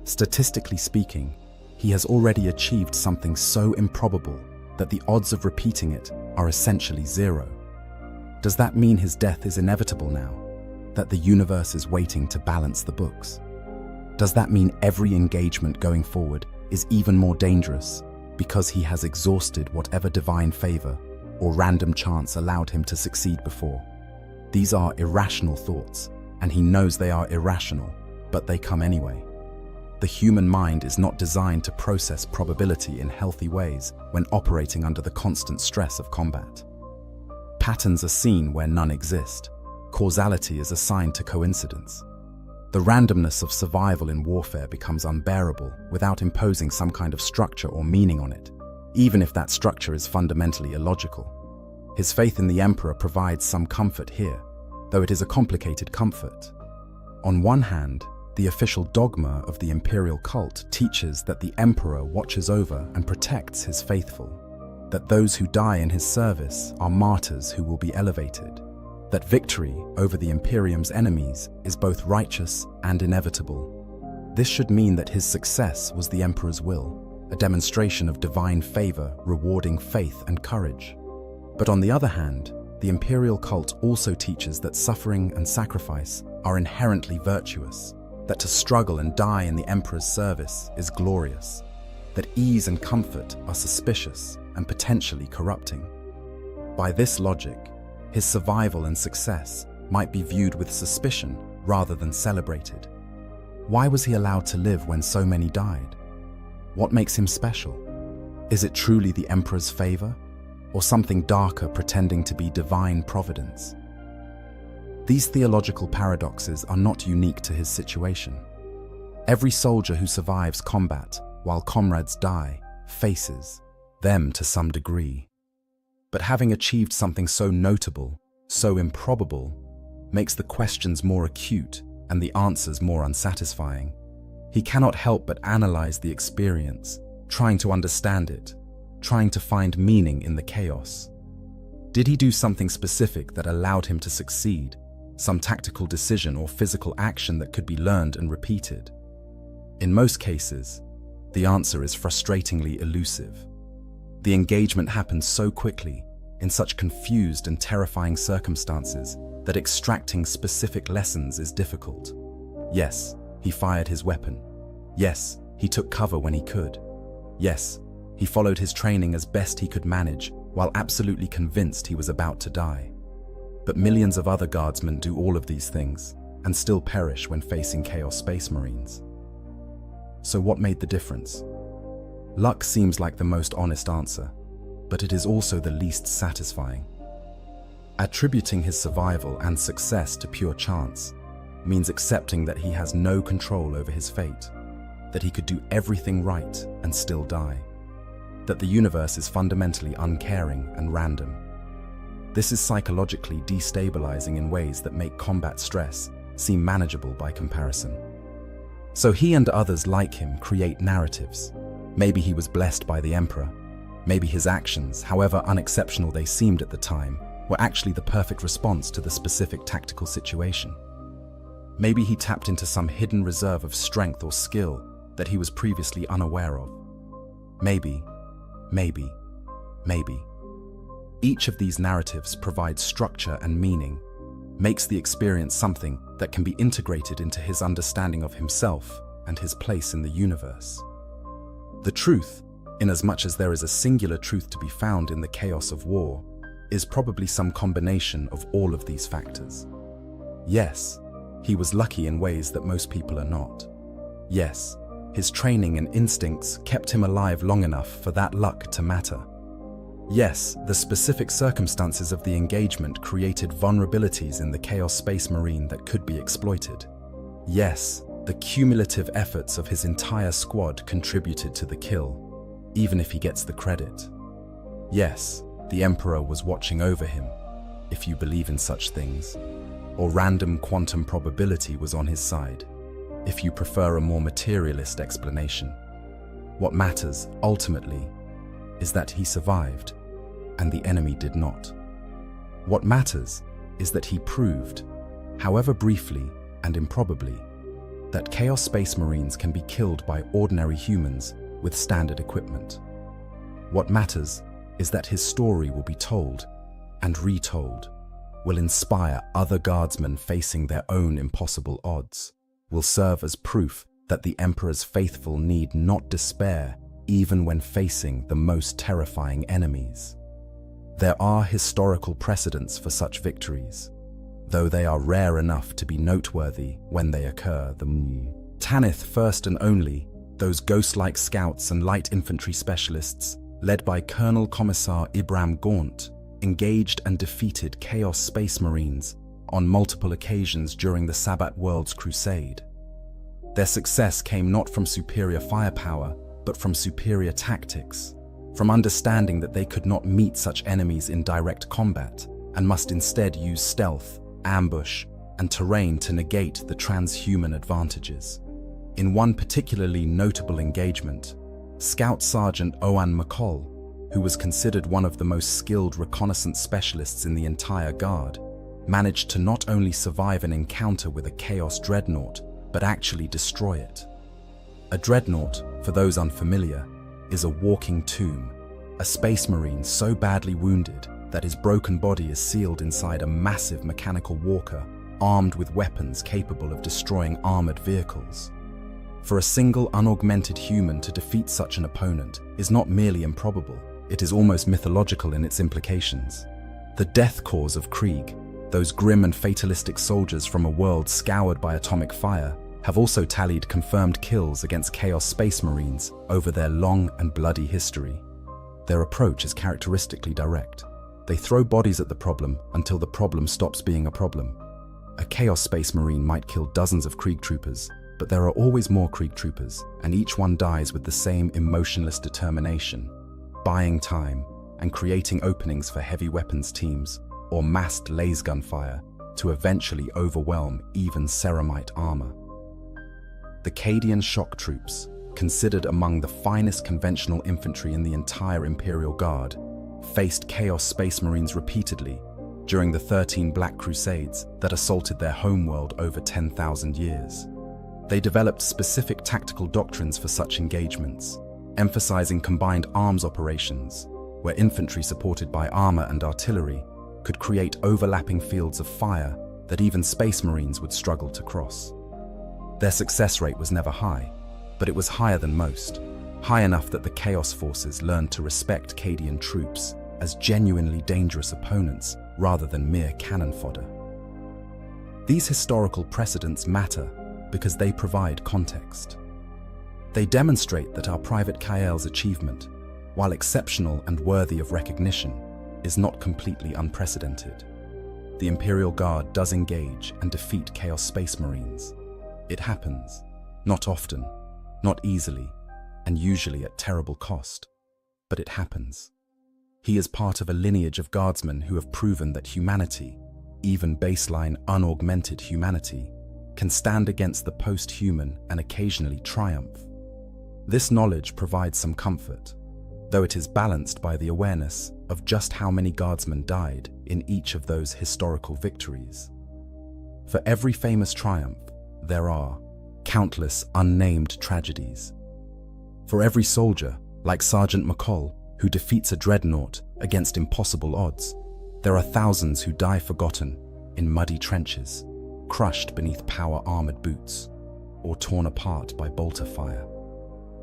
Statistically speaking, he has already achieved something so improbable that the odds of repeating it are essentially zero. Does that mean his death is inevitable now? That the universe is waiting to balance the books? Does that mean every engagement going forward is even more dangerous because he has exhausted whatever divine favor or random chance allowed him to succeed before? These are irrational thoughts, and he knows they are irrational, but they come anyway. The human mind is not designed to process probability in healthy ways when operating under the constant stress of combat. Patterns are seen where none exist. Causality is assigned to coincidence. The randomness of survival in warfare becomes unbearable without imposing some kind of structure or meaning on it. even if that structure is fundamentally illogical. His faith in the Emperor provides some comfort here, though it is a complicated comfort. On one hand, the official dogma of the imperial cult teaches that the Emperor watches over and protects his faithful, that those who die in his service are martyrs who will be elevated, that victory over the Imperium's enemies is both righteous and inevitable. This should mean that his success was the Emperor's will, a demonstration of divine favor rewarding faith and courage. But on the other hand, the imperial cult also teaches that suffering and sacrifice are inherently virtuous, that to struggle and die in the Emperor's service is glorious, that ease and comfort are suspicious and potentially corrupting. By this logic, his survival and success might be viewed with suspicion rather than celebrated. Why was he allowed to live when so many died? What makes him special? Is it truly the Emperor's favor, or something darker pretending to be divine providence? These theological paradoxes are not unique to his situation. Every soldier who survives combat while comrades die faces them to some degree. But having achieved something so notable, so improbable, makes the questions more acute and the answers more unsatisfying. He cannot help but analyze the experience, trying to understand it, trying to find meaning in the chaos. Did he do something specific that allowed him to succeed? Some tactical decision or physical action that could be learned and repeated? In most cases, the answer is frustratingly elusive. The engagement happened so quickly, in such confused and terrifying circumstances, that extracting specific lessons is difficult. Yes, he fired his weapon. Yes, he took cover when he could. Yes, he followed his training as best he could manage, while absolutely convinced he was about to die. But millions of other guardsmen do all of these things, and still perish when facing Chaos Space Marines. So what made the difference? Luck seems like the most honest answer, but it is also the least satisfying. Attributing his survival and success to pure chance means accepting that he has no control over his fate, that he could do everything right and still die, that the universe is fundamentally uncaring and random. This is psychologically destabilizing in ways that make combat stress seem manageable by comparison. So he and others like him create narratives. Maybe he was blessed by the Emperor. Maybe his actions, however unexceptional they seemed at the time, were actually the perfect response to the specific tactical situation. Maybe he tapped into some hidden reserve of strength or skill that he was previously unaware of. Maybe. Each of these narratives provides structure and meaning, makes the experience something that can be integrated into his understanding of himself and his place in the universe. The truth, inasmuch as there is a singular truth to be found in the chaos of war, is probably some combination of all of these factors. Yes, he was lucky in ways that most people are not. Yes, his training and instincts kept him alive long enough for that luck to matter. Yes, the specific circumstances of the engagement created vulnerabilities in the Chaos Space Marine that could be exploited. Yes, the cumulative efforts of his entire squad contributed to the kill, even if he gets the credit. Yes, the Emperor was watching over him, if you believe in such things, or random quantum probability was on his side, if you prefer a more materialist explanation. What matters, ultimately, is that he survived, and the enemy did not. What matters is that he proved, however briefly and improbably, that Chaos Space Marines can be killed by ordinary humans with standard equipment. What matters is that his story will be told and retold, will inspire other guardsmen facing their own impossible odds, will serve as proof that the Emperor's faithful need not despair even when facing the most terrifying enemies. There are historical precedents for such victories, though they are rare enough to be noteworthy when they occur. Tanith first and only, those ghost-like scouts and light infantry specialists, led by Colonel Commissar Ibram Gaunt, engaged and defeated Chaos Space Marines on multiple occasions during the Sabbat Worlds Crusade. Their success came not from superior firepower, but from superior tactics, from understanding that they could not meet such enemies in direct combat and must instead use stealth, ambush, and terrain to negate the transhuman advantages. In one particularly notable engagement, Scout Sergeant Owen McCall, who was considered one of the most skilled reconnaissance specialists in the entire Guard, managed to not only survive an encounter with a Chaos Dreadnought, but actually destroy it. A Dreadnought, for those unfamiliar, is a walking tomb, a Space Marine so badly wounded that his broken body is sealed inside a massive mechanical walker armed with weapons capable of destroying armored vehicles. For a single unaugmented human to defeat such an opponent is not merely improbable, it is almost mythological in its implications. The death cause of Krieg, those grim and fatalistic soldiers from a world scoured by atomic fire, have also tallied confirmed kills against Chaos Space Marines over their long and bloody history. Their approach is characteristically direct. They throw bodies at the problem until the problem stops being a problem. A Chaos Space Marine might kill dozens of Krieg troopers, but there are always more Krieg troopers, and each one dies with the same emotionless determination, buying time and creating openings for heavy weapons teams or massed laser fire to eventually overwhelm even ceramite armor. The Cadian shock troops, considered among the finest conventional infantry in the entire Imperial Guard, faced Chaos Space Marines repeatedly during the 13 Black Crusades that assaulted their homeworld over 10,000 years. They developed specific tactical doctrines for such engagements, emphasizing combined arms operations, where infantry supported by armor and artillery could create overlapping fields of fire that even Space Marines would struggle to cross. Their success rate was never high, but it was higher than most, high enough that the Chaos Forces learned to respect Cadian troops as genuinely dangerous opponents rather than mere cannon fodder. These historical precedents matter because they provide context. They demonstrate that our Private Kael's achievement, while exceptional and worthy of recognition, is not completely unprecedented. The Imperial Guard does engage and defeat Chaos Space Marines. It happens, not often, not easily, and usually at terrible cost, but it happens. He is part of a lineage of guardsmen who have proven that humanity, even baseline unaugmented humanity, can stand against the post-human and occasionally triumph. This knowledge provides some comfort, though it is balanced by the awareness of just how many guardsmen died in each of those historical victories. For every famous triumph, there are countless unnamed tragedies. For every soldier, like Sergeant McCall, who defeats a dreadnought against impossible odds, there are thousands who die forgotten in muddy trenches, crushed beneath power-armored boots, or torn apart by bolter fire.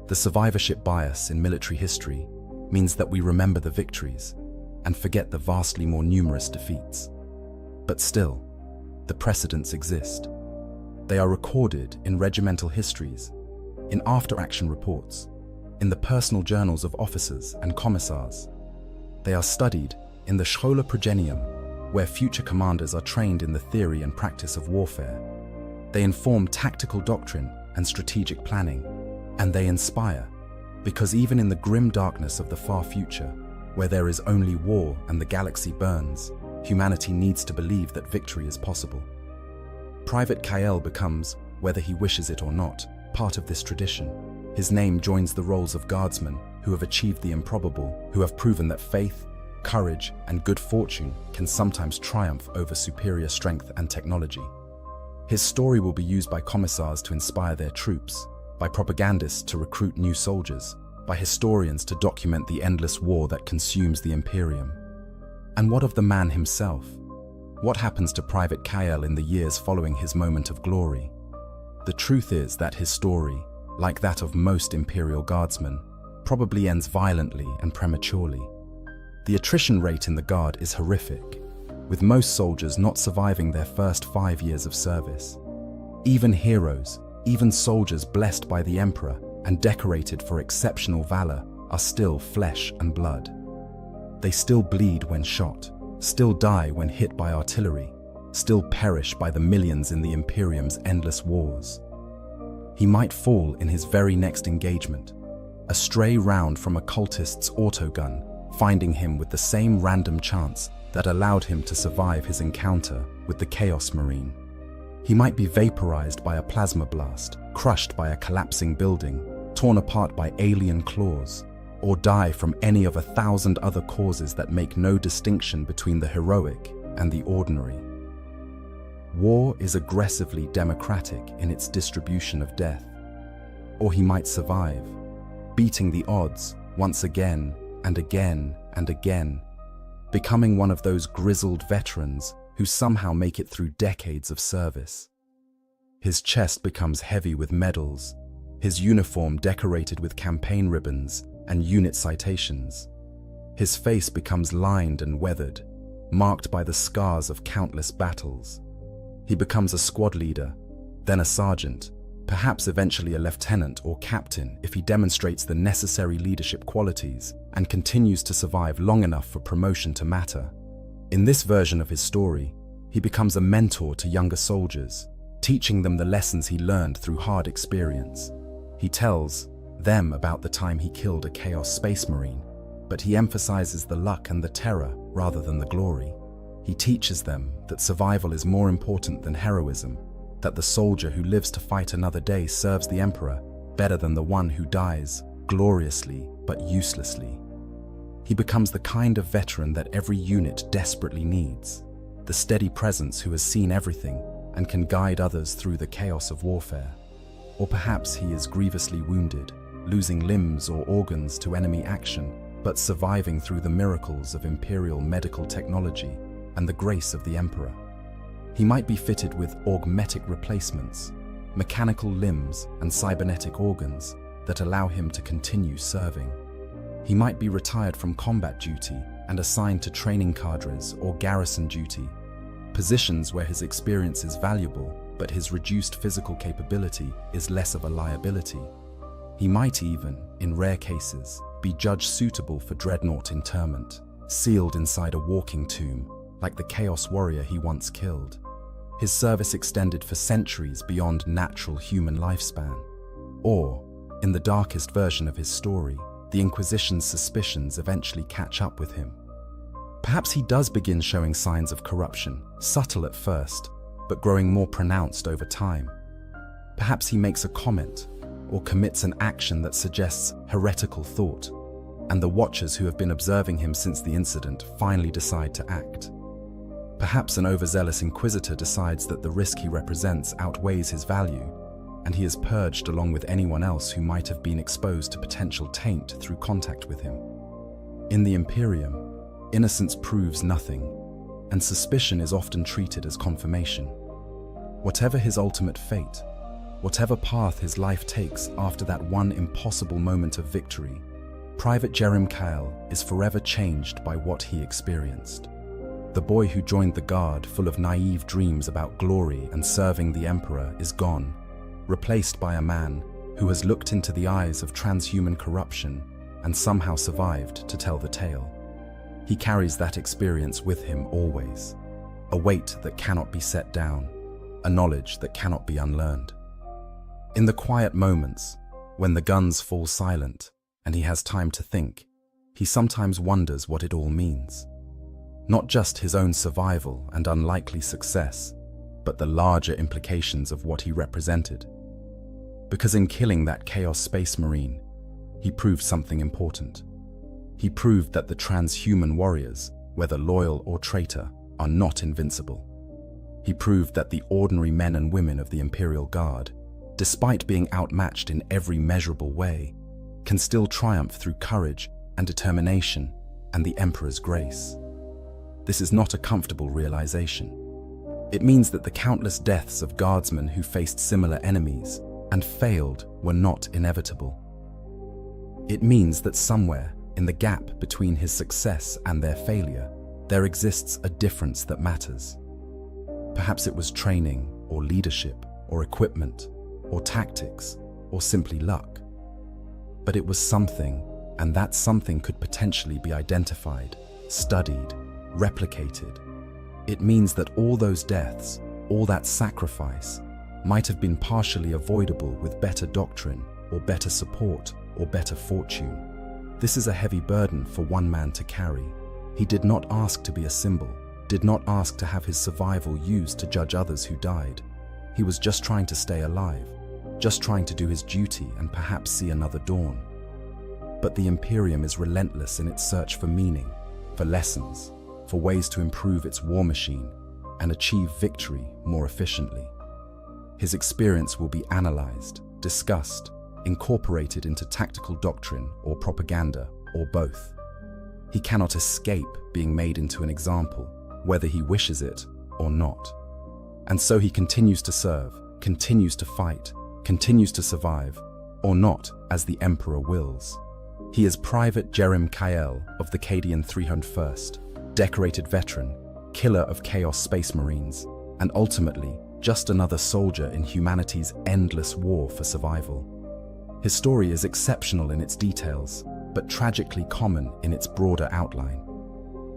The survivorship bias in military history means that we remember the victories and forget the vastly more numerous defeats. But still, the precedents exist. They are recorded in regimental histories, in after-action reports, in the personal journals of officers and commissars. They are studied in the Schola Progenium, where future commanders are trained in the theory and practice of warfare. They inform tactical doctrine and strategic planning, and they inspire, because even in the grim darkness of the far future, where there is only war and the galaxy burns, humanity needs to believe that victory is possible. Private Kael becomes, whether he wishes it or not, part of this tradition. His name joins the rolls of guardsmen who have achieved the improbable, who have proven that faith, courage, and good fortune can sometimes triumph over superior strength and technology. His story will be used by commissars to inspire their troops, by propagandists to recruit new soldiers, by historians to document the endless war that consumes the Imperium. And what of the man himself? What happens to Private Kael in the years following his moment of glory? The truth is that his story, like that of most Imperial Guardsmen, probably ends violently and prematurely. The attrition rate in the Guard is horrific, with most soldiers not surviving their first 5 years of service. Even heroes, even soldiers blessed by the Emperor and decorated for exceptional valor, are still flesh and blood. They still bleed when shot, still die when hit by artillery, still perish by the millions in the Imperium's endless wars. He might fall in his very next engagement, a stray round from a cultist's autogun, finding him with the same random chance that allowed him to survive his encounter with the Chaos Marine. He might be vaporized by a plasma blast, crushed by a collapsing building, torn apart by alien claws, or die from any of 1,000 other causes that make no distinction between the heroic and the ordinary. War is aggressively democratic in its distribution of death. Or he might survive, beating the odds once again and again and again, becoming one of those grizzled veterans who somehow make it through decades of service. His chest becomes heavy with medals, his uniform decorated with campaign ribbons and unit citations. His face becomes lined and weathered, marked by the scars of countless battles. He becomes a squad leader, then a sergeant, perhaps eventually a lieutenant or captain if he demonstrates the necessary leadership qualities and continues to survive long enough for promotion to matter. In this version of his story, he becomes a mentor to younger soldiers, teaching them the lessons he learned through hard experience. He tells them about the time he killed a Chaos Space Marine, but he emphasizes the luck and the terror rather than the glory. He teaches them that survival is more important than heroism, that the soldier who lives to fight another day serves the Emperor better than the one who dies gloriously but uselessly. He becomes the kind of veteran that every unit desperately needs, the steady presence who has seen everything and can guide others through the chaos of warfare. Or perhaps he is grievously wounded, losing limbs or organs to enemy action, but surviving through the miracles of imperial medical technology and the grace of the Emperor. He might be fitted with augmetic replacements, mechanical limbs and cybernetic organs that allow him to continue serving. He might be retired from combat duty and assigned to training cadres or garrison duty, positions where his experience is valuable but his reduced physical capability is less of a liability. He might even, in rare cases, be judged suitable for dreadnought interment, sealed inside a walking tomb, like the Chaos Warrior he once killed. His service extended for centuries beyond natural human lifespan. Or, in the darkest version of his story, the Inquisition's suspicions eventually catch up with him. Perhaps he does begin showing signs of corruption, subtle at first, but growing more pronounced over time. Perhaps he makes a comment or commits an action that suggests heretical thought, and the Watchers who have been observing him since the incident finally decide to act. Perhaps an overzealous Inquisitor decides that the risk he represents outweighs his value, and he is purged along with anyone else who might have been exposed to potential taint through contact with him. In the Imperium, innocence proves nothing, and suspicion is often treated as confirmation. Whatever his ultimate fate, whatever path his life takes after that one impossible moment of victory, Private Jerem Kyle is forever changed by what he experienced. The boy who joined the Guard full of naive dreams about glory and serving the Emperor is gone, replaced by a man who has looked into the eyes of transhuman corruption and somehow survived to tell the tale. He carries that experience with him always, a weight that cannot be set down, a knowledge that cannot be unlearned. In the quiet moments, when the guns fall silent and he has time to think, he sometimes wonders what it all means. Not just his own survival and unlikely success, but the larger implications of what he represented. Because in killing that Chaos Space Marine, he proved something important. He proved that the transhuman warriors, whether loyal or traitor, are not invincible. He proved that the ordinary men and women of the Imperial Guard, despite being outmatched in every measurable way, can still triumph through courage and determination and the Emperor's grace. This is not a comfortable realization. It means that the countless deaths of guardsmen who faced similar enemies and failed were not inevitable. It means that somewhere in the gap between his success and their failure, there exists a difference that matters. Perhaps it was training, or leadership, or equipment, or tactics, or simply luck. But it was something, and that something could potentially be identified, studied, replicated. It means that all those deaths, all that sacrifice, might have been partially avoidable with better doctrine, or better support, or better fortune. This is a heavy burden for one man to carry. He did not ask to be a symbol, did not ask to have his survival used to judge others who died. He was just trying to stay alive, just trying to do his duty and perhaps see another dawn. But the Imperium is relentless in its search for meaning, for lessons, for ways to improve its war machine and achieve victory more efficiently. His experience will be analyzed, discussed, incorporated into tactical doctrine or propaganda, or both. He cannot escape being made into an example, whether he wishes it or not. And so he continues to serve, continues to fight, continues to survive, or not, as the Emperor wills. He is Private Jerem Kael of the Cadian 301st, decorated veteran, killer of Chaos Space Marines, and ultimately just another soldier in humanity's endless war for survival. His story is exceptional in its details, but tragically common in its broader outline.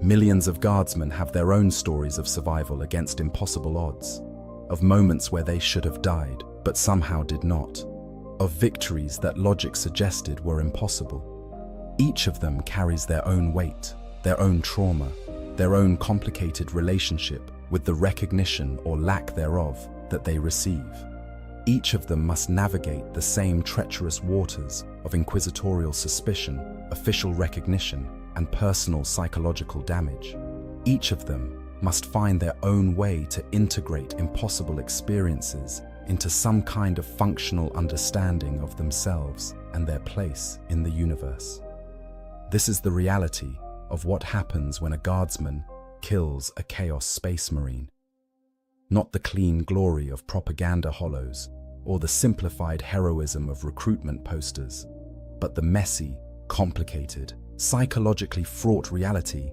Millions of guardsmen have their own stories of survival against impossible odds, of moments where they should have died, but somehow did not, of victories that logic suggested were impossible. Each of them carries their own weight, their own trauma, their own complicated relationship with the recognition or lack thereof that they receive. Each of them must navigate the same treacherous waters of inquisitorial suspicion, official recognition, and personal psychological damage. Each of them must find their own way to integrate impossible experiences into some kind of functional understanding of themselves and their place in the universe. This is the reality of what happens when a guardsman kills a Chaos Space Marine. Not the clean glory of propaganda hollows or the simplified heroism of recruitment posters, but the messy, complicated, psychologically fraught reality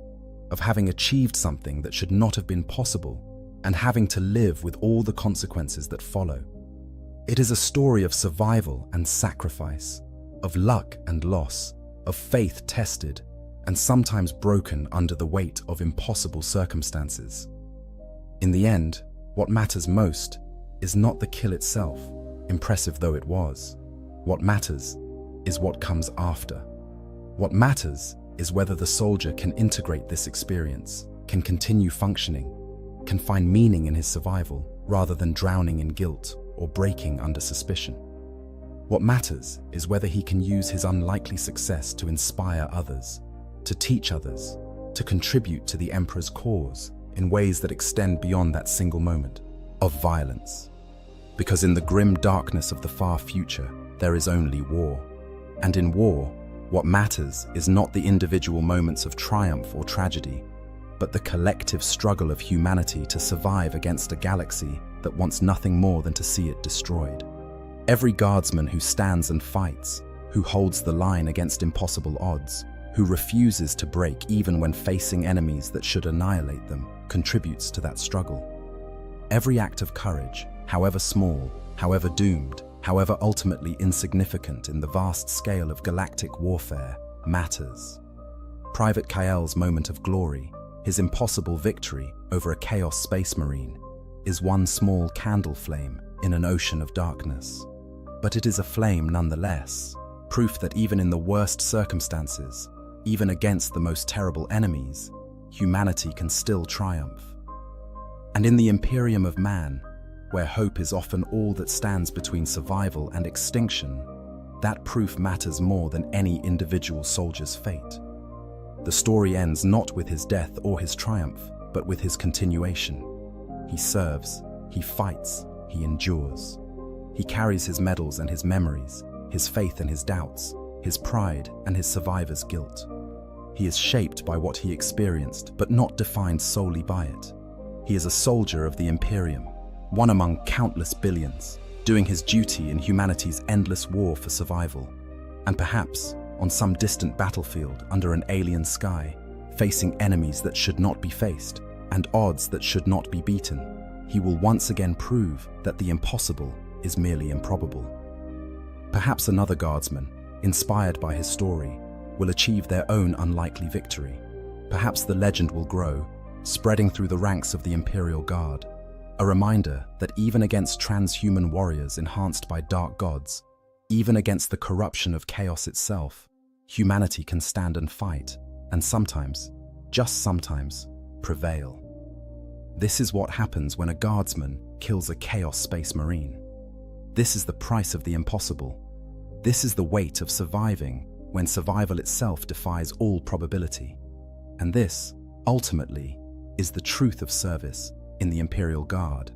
of having achieved something that should not have been possible and having to live with all the consequences that follow. It is a story of survival and sacrifice, of luck and loss, of faith tested and sometimes broken under the weight of impossible circumstances. In the end, what matters most is not the kill itself, impressive though it was. What matters is what comes after. What matters is whether the soldier can integrate this experience, can continue functioning, can find meaning in his survival rather than drowning in guilt or breaking under suspicion. What matters is whether he can use his unlikely success to inspire others, to teach others, to contribute to the Emperor's cause in ways that extend beyond that single moment of violence. Because in the grim darkness of the far future, there is only war. And in war, what matters is not the individual moments of triumph or tragedy, but the collective struggle of humanity to survive against a galaxy that wants nothing more than to see it destroyed. Every guardsman who stands and fights, who holds the line against impossible odds, who refuses to break even when facing enemies that should annihilate them, contributes to that struggle. Every act of courage, however small, however doomed, however ultimately insignificant in the vast scale of galactic warfare, matters. Private Kael's moment of glory, his impossible victory over a Chaos Space Marine, is one small candle flame in an ocean of darkness. But it is a flame nonetheless, proof that even in the worst circumstances, even against the most terrible enemies, humanity can still triumph. And in the Imperium of man, where hope is often all that stands between survival and extinction, that proof matters more than any individual soldier's fate. The story ends not with his death or his triumph, but with his continuation. He serves, he fights, he endures. He carries his medals and his memories, his faith and his doubts, his pride and his survivor's guilt. He is shaped by what he experienced, but not defined solely by it. He is a soldier of the Imperium, one among countless billions, doing his duty in humanity's endless war for survival. And perhaps, on some distant battlefield under an alien sky, facing enemies that should not be faced and odds that should not be beaten, he will once again prove that the impossible is merely improbable. Perhaps another guardsman, inspired by his story, will achieve their own unlikely victory. Perhaps the legend will grow, spreading through the ranks of the Imperial Guard, a reminder that even against transhuman warriors enhanced by dark gods, Even against the corruption of chaos itself, humanity can stand and fight, and sometimes, just sometimes, prevail. This is what happens when a guardsman kills a Chaos Space Marine. This is the price of the impossible. This is the weight of surviving when survival itself defies all probability. And this, ultimately, is the truth of service in the Imperial Guard.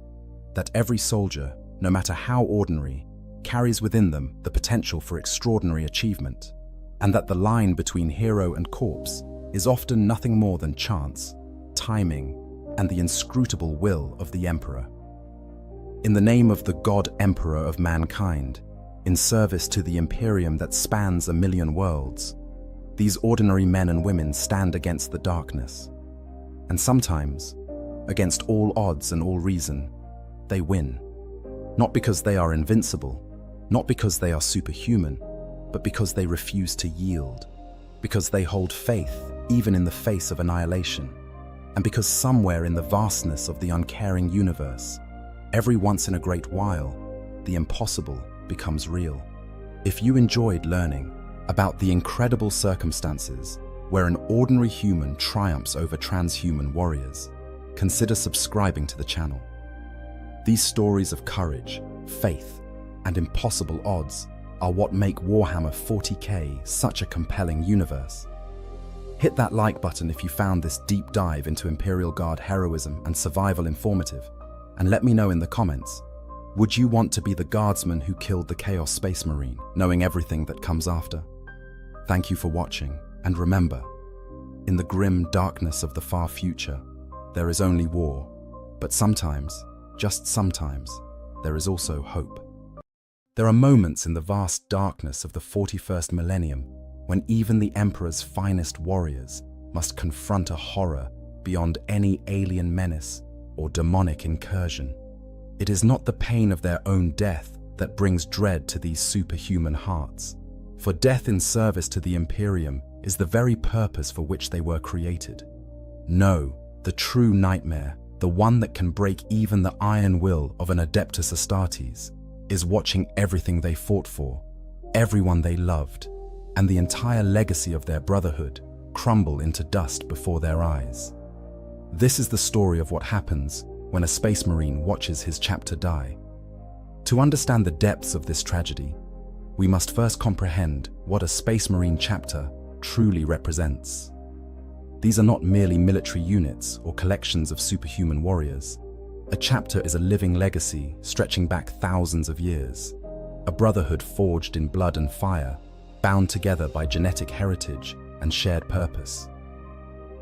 That every soldier, no matter how ordinary, carries within them the potential for extraordinary achievement, and that the line between hero and corpse is often nothing more than chance, timing, and the inscrutable will of the Emperor. In the name of the God Emperor of mankind, in service to the Imperium that spans 1,000,000 worlds, these ordinary men and women stand against the darkness. And sometimes, against all odds and all reason, they win. Not because they are invincible, not because they are superhuman, but because they refuse to yield, because they hold faith even in the face of annihilation, and because somewhere in the vastness of the uncaring universe, every once in a great while, the impossible becomes real. If you enjoyed learning about the incredible circumstances where an ordinary human triumphs over transhuman warriors, consider subscribing to the channel. These stories of courage, faith, and impossible odds are what make Warhammer 40K such a compelling universe. Hit that like button if you found this deep dive into Imperial Guard heroism and survival informative, and let me know in the comments, would you want to be the guardsman who killed the Chaos Space Marine, knowing everything that comes after? Thank you for watching, and remember, in the grim darkness of the far future, there is only war, but sometimes, just sometimes, there is also hope. There are moments in the vast darkness of the 41st millennium when even the Emperor's finest warriors must confront a horror beyond any alien menace or demonic incursion. It is not the pain of their own death that brings dread to these superhuman hearts, for death in service to the Imperium is the very purpose for which they were created. No, the true nightmare, the one that can break even the iron will of an Adeptus Astartes, is watching everything they fought for, everyone they loved, and the entire legacy of their brotherhood crumble into dust before their eyes. This is the story of what happens when a Space Marine watches his chapter die. To understand the depths of this tragedy, we must first comprehend what a Space Marine chapter truly represents. These are not merely military units or collections of superhuman warriors. A chapter is a living legacy stretching back thousands of years, a brotherhood forged in blood and fire, bound together by genetic heritage and shared purpose.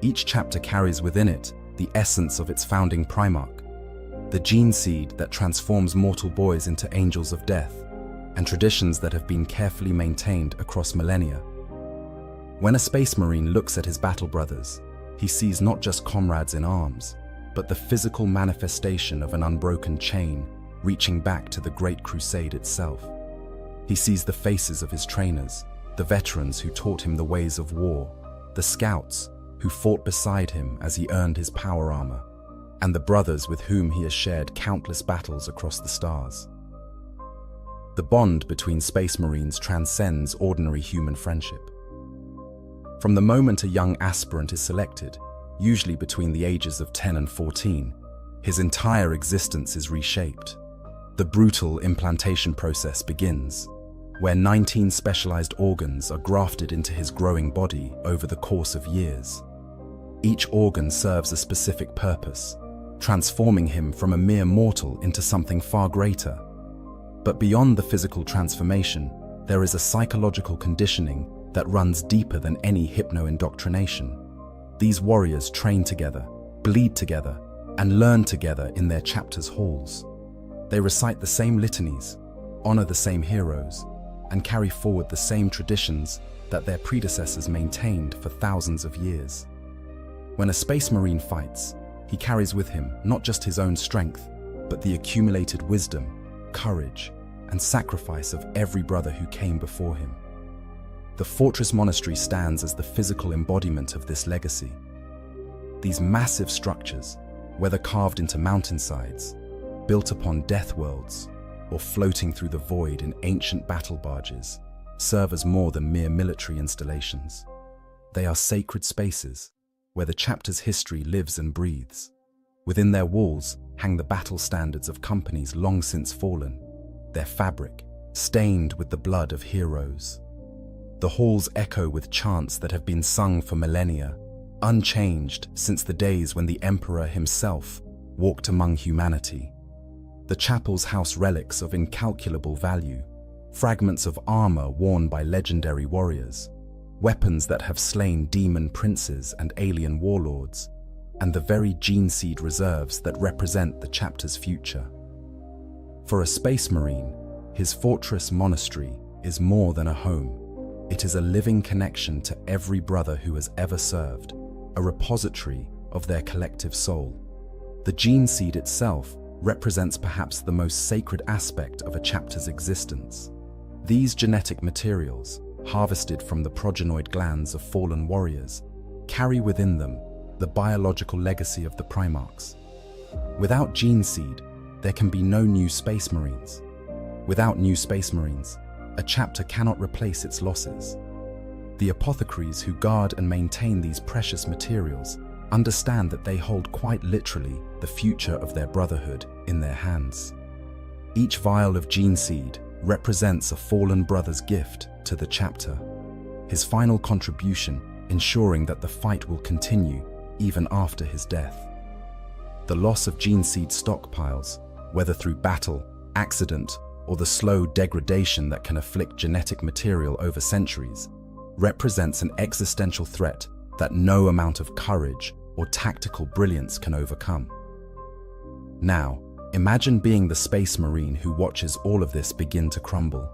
Each chapter carries within it the essence of its founding Primarch, the gene seed that transforms mortal boys into angels of death, and traditions that have been carefully maintained across millennia. When a Space Marine looks at his battle brothers, he sees not just comrades in arms, but the physical manifestation of an unbroken chain reaching back to the Great Crusade itself. He sees the faces of his trainers, the veterans who taught him the ways of war, the scouts who fought beside him as he earned his power armor, and the brothers with whom he has shared countless battles across the stars. The bond between Space Marines transcends ordinary human friendship. From the moment a young aspirant is selected, usually between the ages of 10 and 14, his entire existence is reshaped. The brutal implantation process begins, where 19 specialized organs are grafted into his growing body over the course of years. Each organ serves a specific purpose, transforming him from a mere mortal into something far greater. But beyond the physical transformation, there is a psychological conditioning that runs deeper than any hypno-indoctrination. These warriors train together, bleed together, and learn together in their chapters' halls. They recite the same litanies, honor the same heroes, and carry forward the same traditions that their predecessors maintained for thousands of years. When a Space Marine fights, he carries with him not just his own strength, but the accumulated wisdom, courage, and sacrifice of every brother who came before him. The Fortress Monastery stands as the physical embodiment of this legacy. These massive structures, whether carved into mountainsides, built upon death worlds, or floating through the void in ancient battle barges, serve as more than mere military installations. They are sacred spaces where the chapter's history lives and breathes. Within their walls hang the battle standards of companies long since fallen, their fabric stained with the blood of heroes. The halls echo with chants that have been sung for millennia, unchanged since the days when the Emperor himself walked among humanity. The chapels house relics of incalculable value, fragments of armor worn by legendary warriors, weapons that have slain demon princes and alien warlords, and the very gene seed reserves that represent the chapter's future. For a space marine, his fortress monastery is more than a home. It is a living connection to every brother who has ever served, a repository of their collective soul. The gene seed itself represents perhaps the most sacred aspect of a chapter's existence. These genetic materials, harvested from the progenoid glands of fallen warriors, carry within them the biological legacy of the Primarchs. Without gene seed, there can be no new Space Marines. Without new Space Marines, a chapter cannot replace its losses. The apothecaries who guard and maintain these precious materials understand that they hold quite literally the future of their brotherhood in their hands. Each vial of gene seed represents a fallen brother's gift to the chapter, his final contribution ensuring that the fight will continue even after his death. The loss of gene seed stockpiles, whether through battle, accident, or the slow degradation that can afflict genetic material over centuries, represents an existential threat that no amount of courage or tactical brilliance can overcome. Now, imagine being the Space Marine who watches all of this begin to crumble.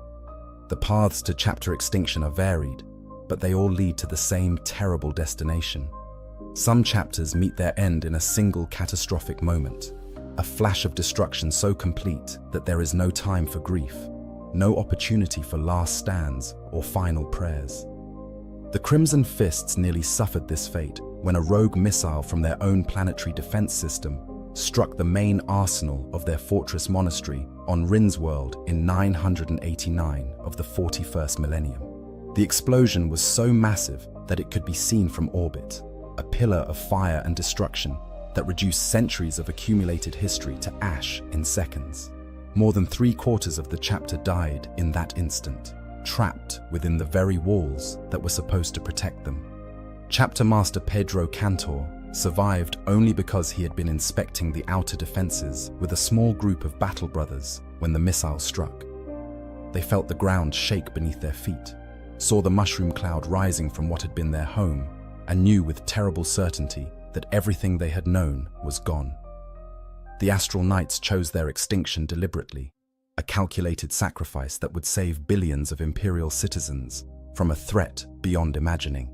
The paths to chapter extinction are varied, but they all lead to the same terrible destination. Some chapters meet their end in a single catastrophic moment, a flash of destruction so complete that there is no time for grief, no opportunity for last stands or final prayers. The Crimson Fists nearly suffered this fate when a rogue missile from their own planetary defense system struck the main arsenal of their fortress monastery on Rin's world in 989 of the 41st millennium. The explosion was so massive that it could be seen from orbit, a pillar of fire and destruction that reduced centuries of accumulated history to ash in seconds. More than 3/4 of the chapter died in that instant, trapped within the very walls that were supposed to protect them. Chapter Master Pedro Cantor survived only because he had been inspecting the outer defenses with a small group of battle brothers when the missile struck. They felt the ground shake beneath their feet, saw the mushroom cloud rising from what had been their home, and knew with terrible certainty that everything they had known was gone. The Astral Knights chose their extinction deliberately, a calculated sacrifice that would save billions of Imperial citizens from a threat beyond imagining.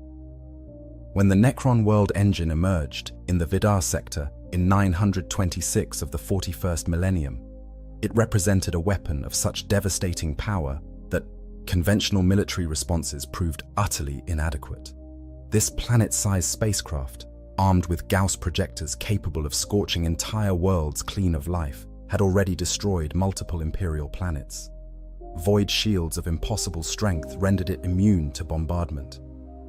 When the Necron world engine emerged in the Vidar sector in 926 of the 41st millennium, it represented a weapon of such devastating power that conventional military responses proved utterly inadequate. This planet-sized spacecraft, armed with Gauss projectors capable of scorching entire worlds clean of life, had already destroyed multiple Imperial planets. Void shields of impossible strength rendered it immune to bombardment,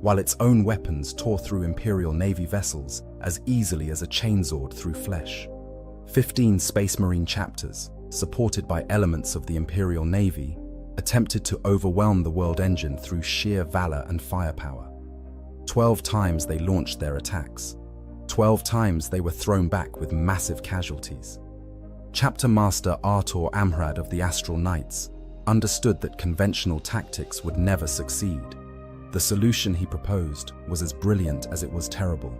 while its own weapons tore through Imperial Navy vessels as easily as a chainsword through flesh. 15 Space Marine chapters, supported by elements of the Imperial Navy, attempted to overwhelm the world engine through sheer valor and firepower. 12 times they launched their attacks. 12 times they were thrown back with massive casualties. Chapter Master Artur Amhrad of the Astral Knights understood that conventional tactics would never succeed. The solution he proposed was as brilliant as it was terrible.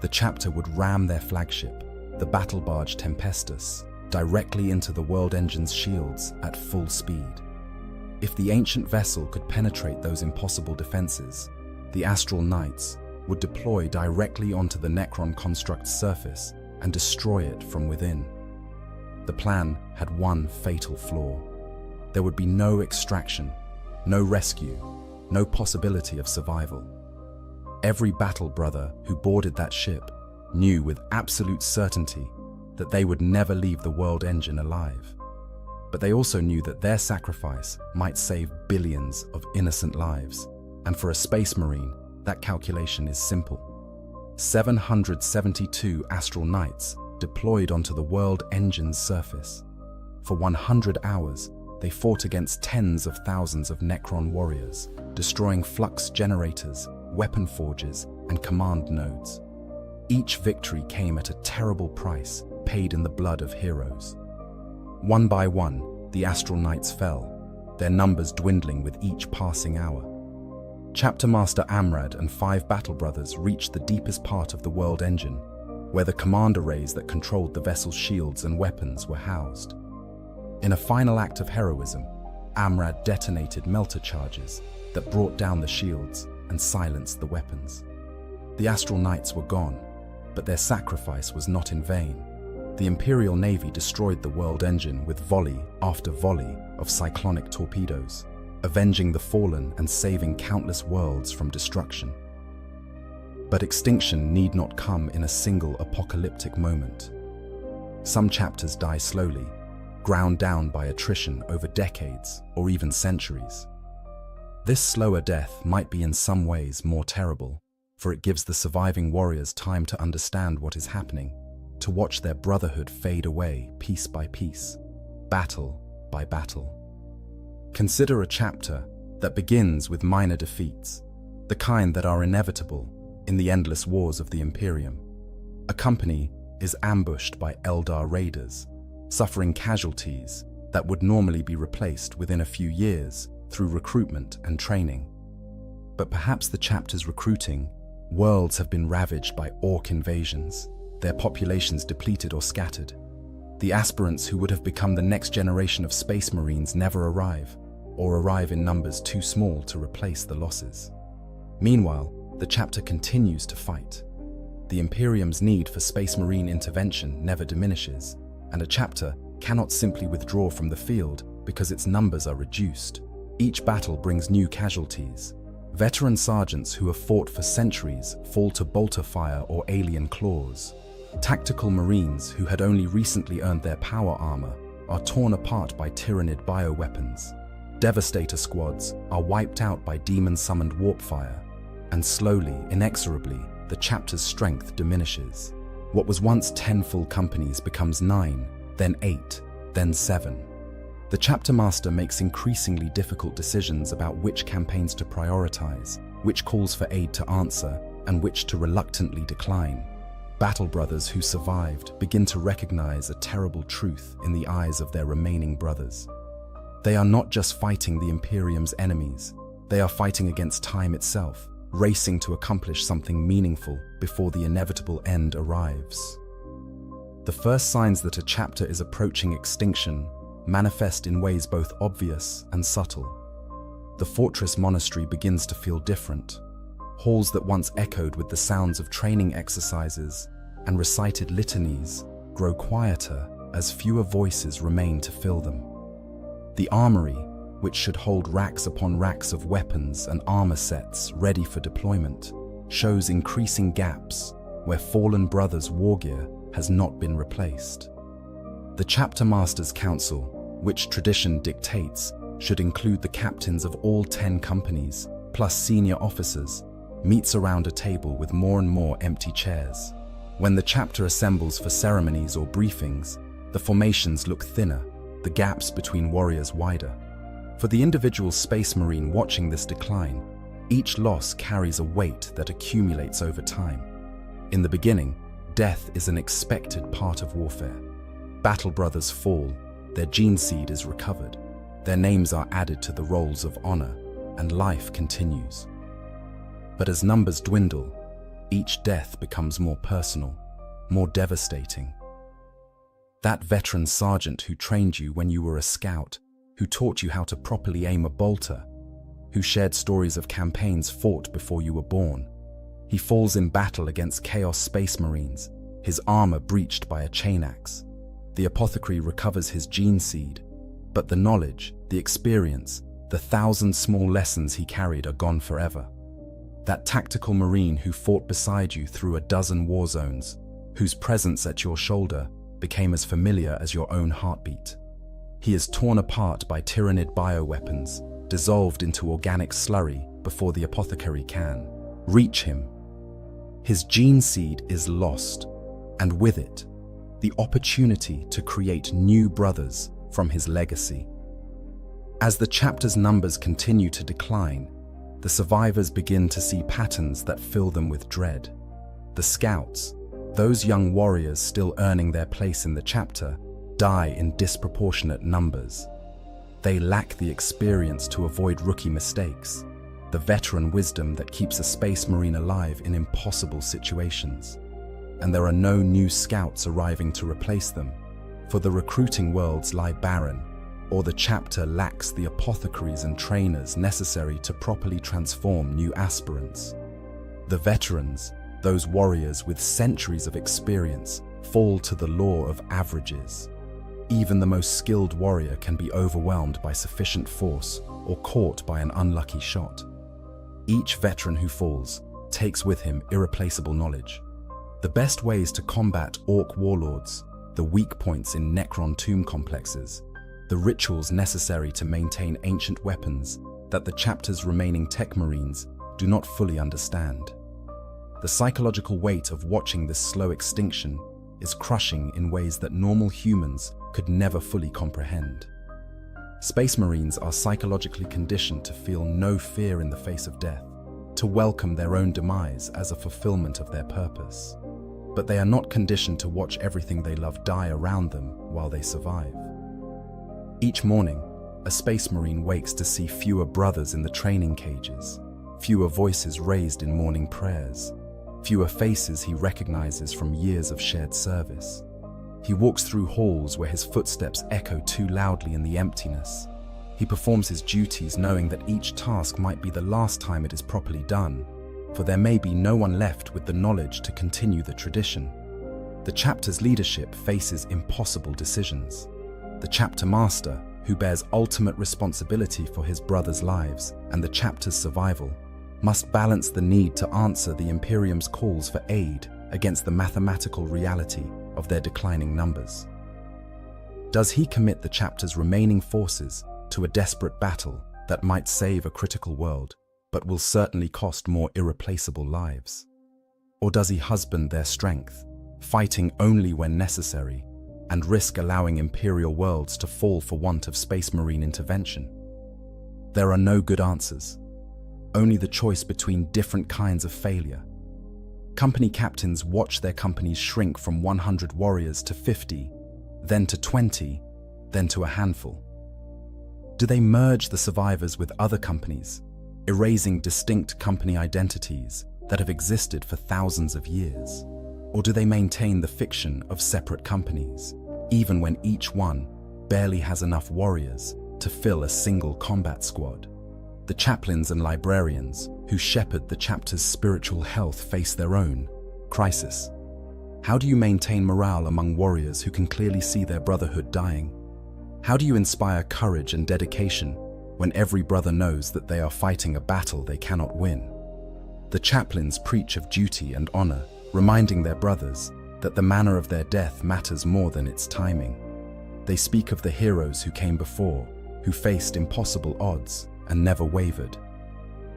The chapter would ram their flagship, the battle barge Tempestus, directly into the world engine's shields at full speed. If the ancient vessel could penetrate those impossible defenses, the Astral Knights would deploy directly onto the Necron construct's surface and destroy it from within. The plan had one fatal flaw. There would be no extraction, no rescue, no possibility of survival. Every battle brother who boarded that ship knew with absolute certainty that they would never leave the world engine alive. But they also knew that their sacrifice might save billions of innocent lives. And for a space marine, that calculation is simple. 772 astral knights deployed onto the world engine's surface. For 100 hours, they fought against tens of thousands of Necron warriors, destroying flux generators, weapon forges, and command nodes. Each victory came at a terrible price, paid in the blood of heroes. One by one, the astral knights fell, their numbers dwindling with each passing hour. Chapter Master Amrad and 5 battle brothers reached the deepest part of the world engine, where the command arrays that controlled the vessel's shields and weapons were housed. In a final act of heroism, Amrad detonated melter charges that brought down the shields and silenced the weapons. The astral knights were gone, but their sacrifice was not in vain. The Imperial Navy destroyed the world engine with volley after volley of cyclonic torpedoes, avenging the fallen and saving countless worlds from destruction. But extinction need not come in a single apocalyptic moment. Some chapters die slowly, ground down by attrition over decades or even centuries. This slower death might be in some ways more terrible, for it gives the surviving warriors time to understand what is happening, to watch their brotherhood fade away piece by piece, battle by battle. Consider a chapter that begins with minor defeats, the kind that are inevitable in the endless wars of the Imperium. A company is ambushed by Eldar raiders, suffering casualties that would normally be replaced within a few years through recruitment and training. But perhaps the chapter's recruiting, worlds have been ravaged by orc invasions, their populations depleted or scattered. The aspirants who would have become the next generation of space marines never arrive, or arrive in numbers too small to replace the losses. Meanwhile, the chapter continues to fight. The Imperium's need for space marine intervention never diminishes, and a chapter cannot simply withdraw from the field because its numbers are reduced. Each battle brings new casualties. Veteran sergeants who have fought for centuries fall to bolter fire or alien claws. Tactical marines who had only recently earned their power armor are torn apart by tyrannid bioweapons. Devastator squads are wiped out by demon-summoned warp fire. And slowly, inexorably, the chapter's strength diminishes. What was once 10 full companies becomes 9, then 8, then 7. The chapter master makes increasingly difficult decisions about which campaigns to prioritize, which calls for aid to answer, and which to reluctantly decline. Battle brothers who survived begin to recognize a terrible truth in the eyes of their remaining brothers. They are not just fighting the Imperium's enemies, they are fighting against time itself, racing to accomplish something meaningful before the inevitable end arrives. The first signs that a chapter is approaching extinction manifest in ways both obvious and subtle. The fortress monastery begins to feel different. Halls that once echoed with the sounds of training exercises and recited litanies grow quieter as fewer voices remain to fill them. The armory, which should hold racks upon racks of weapons and armor sets ready for deployment, shows increasing gaps where fallen brothers' wargear has not been replaced. The Chapter Masters' Council, which tradition dictates should include the captains of all 10 companies, plus senior officers, meets around a table with more and more empty chairs. When the chapter assembles for ceremonies or briefings, the formations look thinner, the gaps between warriors wider. For the individual space marine watching this decline, each loss carries a weight that accumulates over time. In the beginning, death is an expected part of warfare. Battle brothers fall, their gene seed is recovered, their names are added to the rolls of honor, and life continues. But as numbers dwindle, each death becomes more personal, more devastating. That veteran sergeant who trained you when you were a scout, who taught you how to properly aim a bolter, who shared stories of campaigns fought before you were born. He falls in battle against Chaos Space Marines, his armor breached by a chain axe. The apothecary recovers his gene seed, but the knowledge, the experience, the 1,000 small lessons he carried are gone forever. That tactical marine who fought beside you through a dozen war zones, whose presence at your shoulder became as familiar as your own heartbeat. He is torn apart by tyrannid bioweapons, dissolved into organic slurry before the apothecary can reach him. His gene seed is lost, and with it, the opportunity to create new brothers from his legacy. As the chapter's numbers continue to decline, the survivors begin to see patterns that fill them with dread. The scouts, those young warriors still earning their place in the chapter, die in disproportionate numbers. They lack the experience to avoid rookie mistakes, the veteran wisdom that keeps a space marine alive in impossible situations. And there are no new scouts arriving to replace them, for the recruiting worlds lie barren, or the chapter lacks the apothecaries and trainers necessary to properly transform new aspirants. The veterans, those warriors with centuries of experience, fall to the law of averages. Even the most skilled warrior can be overwhelmed by sufficient force or caught by an unlucky shot. Each veteran who falls takes with him irreplaceable knowledge. The best ways to combat orc warlords, the weak points in Necron tomb complexes, the rituals necessary to maintain ancient weapons that the chapter's remaining tech marines do not fully understand. The psychological weight of watching this slow extinction is crushing in ways that normal humans could never fully comprehend. Space Marines are psychologically conditioned to feel no fear in the face of death, to welcome their own demise as a fulfillment of their purpose. But they are not conditioned to watch everything they love die around them while they survive. Each morning, a Space Marine wakes to see fewer brothers in the training cages, fewer voices raised in morning prayers, fewer faces he recognizes from years of shared service. He walks through halls where his footsteps echo too loudly in the emptiness. He performs his duties knowing that each task might be the last time it is properly done, for there may be no one left with the knowledge to continue the tradition. The chapter's leadership faces impossible decisions. The chapter master, who bears ultimate responsibility for his brothers' lives and the chapter's survival, must balance the need to answer the Imperium's calls for aid against the mathematical reality of their declining numbers. Does he commit the chapter's remaining forces to a desperate battle that might save a critical world, but will certainly cost more irreplaceable lives? Or does he husband their strength, fighting only when necessary, and risk allowing Imperial worlds to fall for want of Space Marine intervention? There are no good answers, only the choice between different kinds of failure. Company captains watch their companies shrink from 100 warriors to 50, then to 20, then to a handful. Do they merge the survivors with other companies, erasing distinct company identities that have existed for thousands of years? Or do they maintain the fiction of separate companies, even when each one barely has enough warriors to fill a single combat squad? The chaplains and librarians who shepherd the chapter's spiritual health face their own crisis. How do you maintain morale among warriors who can clearly see their brotherhood dying? How do you inspire courage and dedication when every brother knows that they are fighting a battle they cannot win? The chaplains preach of duty and honor, reminding their brothers that the manner of their death matters more than its timing. They speak of the heroes who came before, who faced impossible odds and never wavered.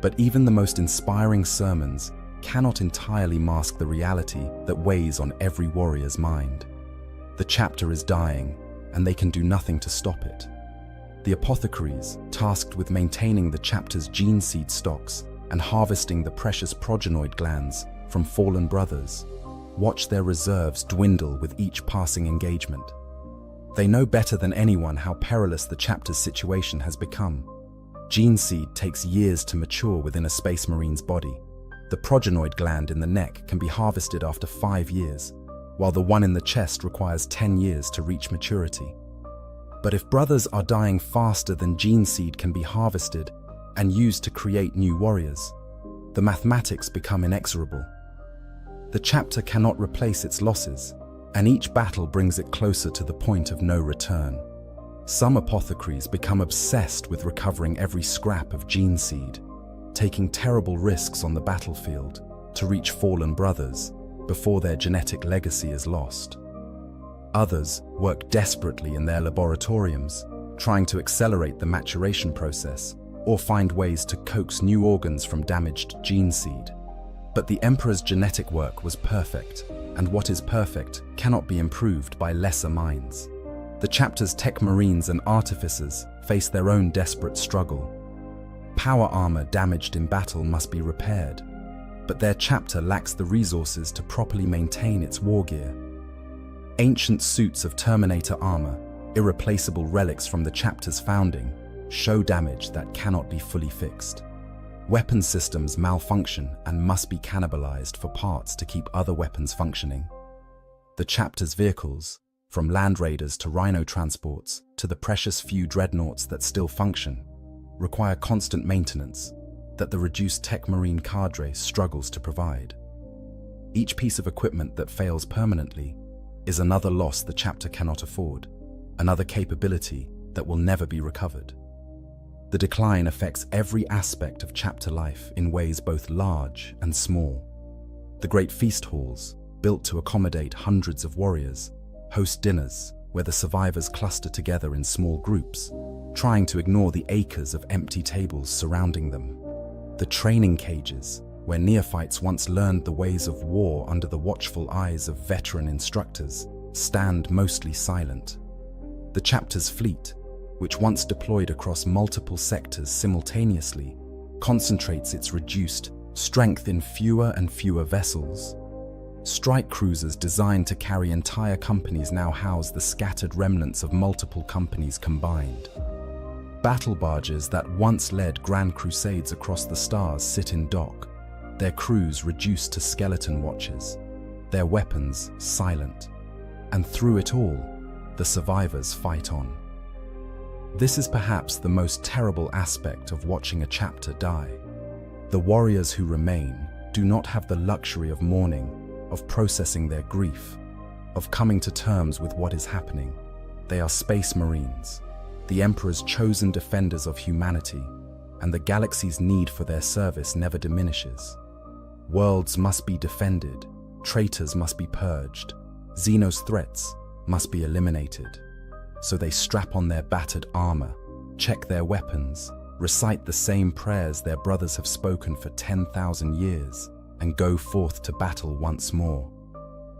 But even the most inspiring sermons cannot entirely mask the reality that weighs on every warrior's mind. The chapter is dying, and they can do nothing to stop it. The apothecaries, tasked with maintaining the chapter's gene seed stocks and harvesting the precious progenoid glands from fallen brothers, watch their reserves dwindle with each passing engagement. They know better than anyone how perilous the chapter's situation has become. Gene seed takes years to mature within a Space Marine's body. The progenoid gland in the neck can be harvested after 5 years, while the one in the chest requires 10 years to reach maturity. But if brothers are dying faster than gene seed can be harvested and used to create new warriors, the mathematics become inexorable. The chapter cannot replace its losses, and each battle brings it closer to the point of no return. Some apothecaries become obsessed with recovering every scrap of gene seed, taking terrible risks on the battlefield to reach fallen brothers before their genetic legacy is lost. Others work desperately in their laboratoriums, trying to accelerate the maturation process or find ways to coax new organs from damaged gene seed. But the Emperor's genetic work was perfect, and what is perfect cannot be improved by lesser minds. The chapter's tech marines and artificers face their own desperate struggle. Power armor damaged in battle must be repaired, but their chapter lacks the resources to properly maintain its war gear. Ancient suits of Terminator armor, irreplaceable relics from the chapter's founding, show damage that cannot be fully fixed. Weapon systems malfunction and must be cannibalized for parts to keep other weapons functioning. The chapter's vehicles, from Land Raiders to Rhino transports to the precious few dreadnoughts that still function, require constant maintenance that the reduced tech marine cadre struggles to provide. Each piece of equipment that fails permanently is another loss the chapter cannot afford, another capability that will never be recovered. The decline affects every aspect of chapter life in ways both large and small. The great feast halls, built to accommodate hundreds of warriors, host dinners where the survivors cluster together in small groups, trying to ignore the acres of empty tables surrounding them. The training cages, where neophytes once learned the ways of war under the watchful eyes of veteran instructors, stand mostly silent. The chapter's fleet, which once deployed across multiple sectors simultaneously, concentrates its reduced strength in fewer and fewer vessels. Strike cruisers designed to carry entire companies now house the scattered remnants of multiple companies combined. Battle barges that once led grand crusades across the stars sit in dock, their crews reduced to skeleton watchers, their weapons silent. And through it all, the survivors fight on. This is perhaps the most terrible aspect of watching a chapter die. The warriors who remain do not have the luxury of mourning, of processing their grief, of coming to terms with what is happening. They are Space Marines, the Emperor's chosen defenders of humanity, and the galaxy's need for their service never diminishes. Worlds must be defended, traitors must be purged, Xenos threats must be eliminated. So they strap on their battered armor, check their weapons, recite the same prayers their brothers have spoken for 10,000 years, and go forth to battle once more.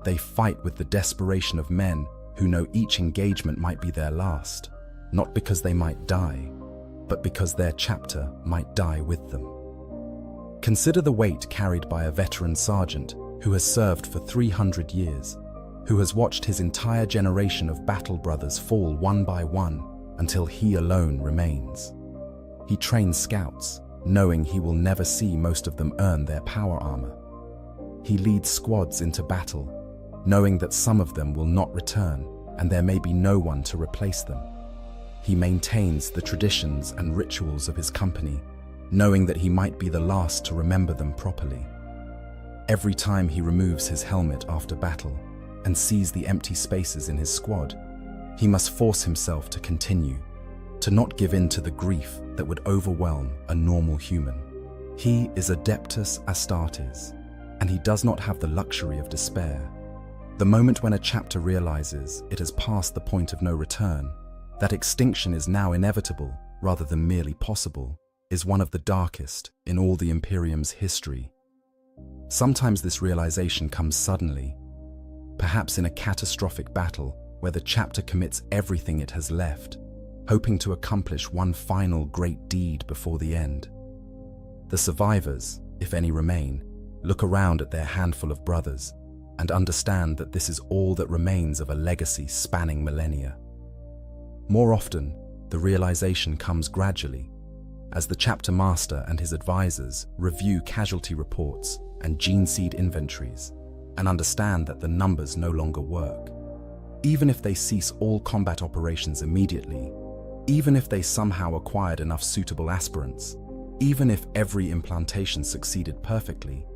They fight with the desperation of men who know each engagement might be their last, not because they might die, but because their chapter might die with them. Consider the weight carried by a veteran sergeant who has served for 300 years, who has watched his entire generation of battle brothers fall one by one until he alone remains. He trains scouts, knowing he will never see most of them earn their power armor. He leads squads into battle, knowing that some of them will not return and there may be no one to replace them. He maintains the traditions and rituals of his company, knowing that he might be the last to remember them properly. Every time he removes his helmet after battle and sees the empty spaces in his squad, he must force himself to continue, to not give in to the grief that would overwhelm a normal human. He is Adeptus Astartes, and he does not have the luxury of despair. The moment when a chapter realizes it has passed the point of no return, that extinction is now inevitable rather than merely possible, is one of the darkest in all the Imperium's history. Sometimes this realization comes suddenly, perhaps in a catastrophic battle where the chapter commits everything it has left, hoping to accomplish one final great deed before the end. The survivors, if any remain, look around at their handful of brothers and understand that this is all that remains of a legacy spanning millennia. More often, the realization comes gradually, as the chapter master and his advisors review casualty reports and gene seed inventories and understand that the numbers no longer work. Even if they cease all combat operations immediately, even if they somehow acquired enough suitable aspirants, even if every implantation succeeded perfectly,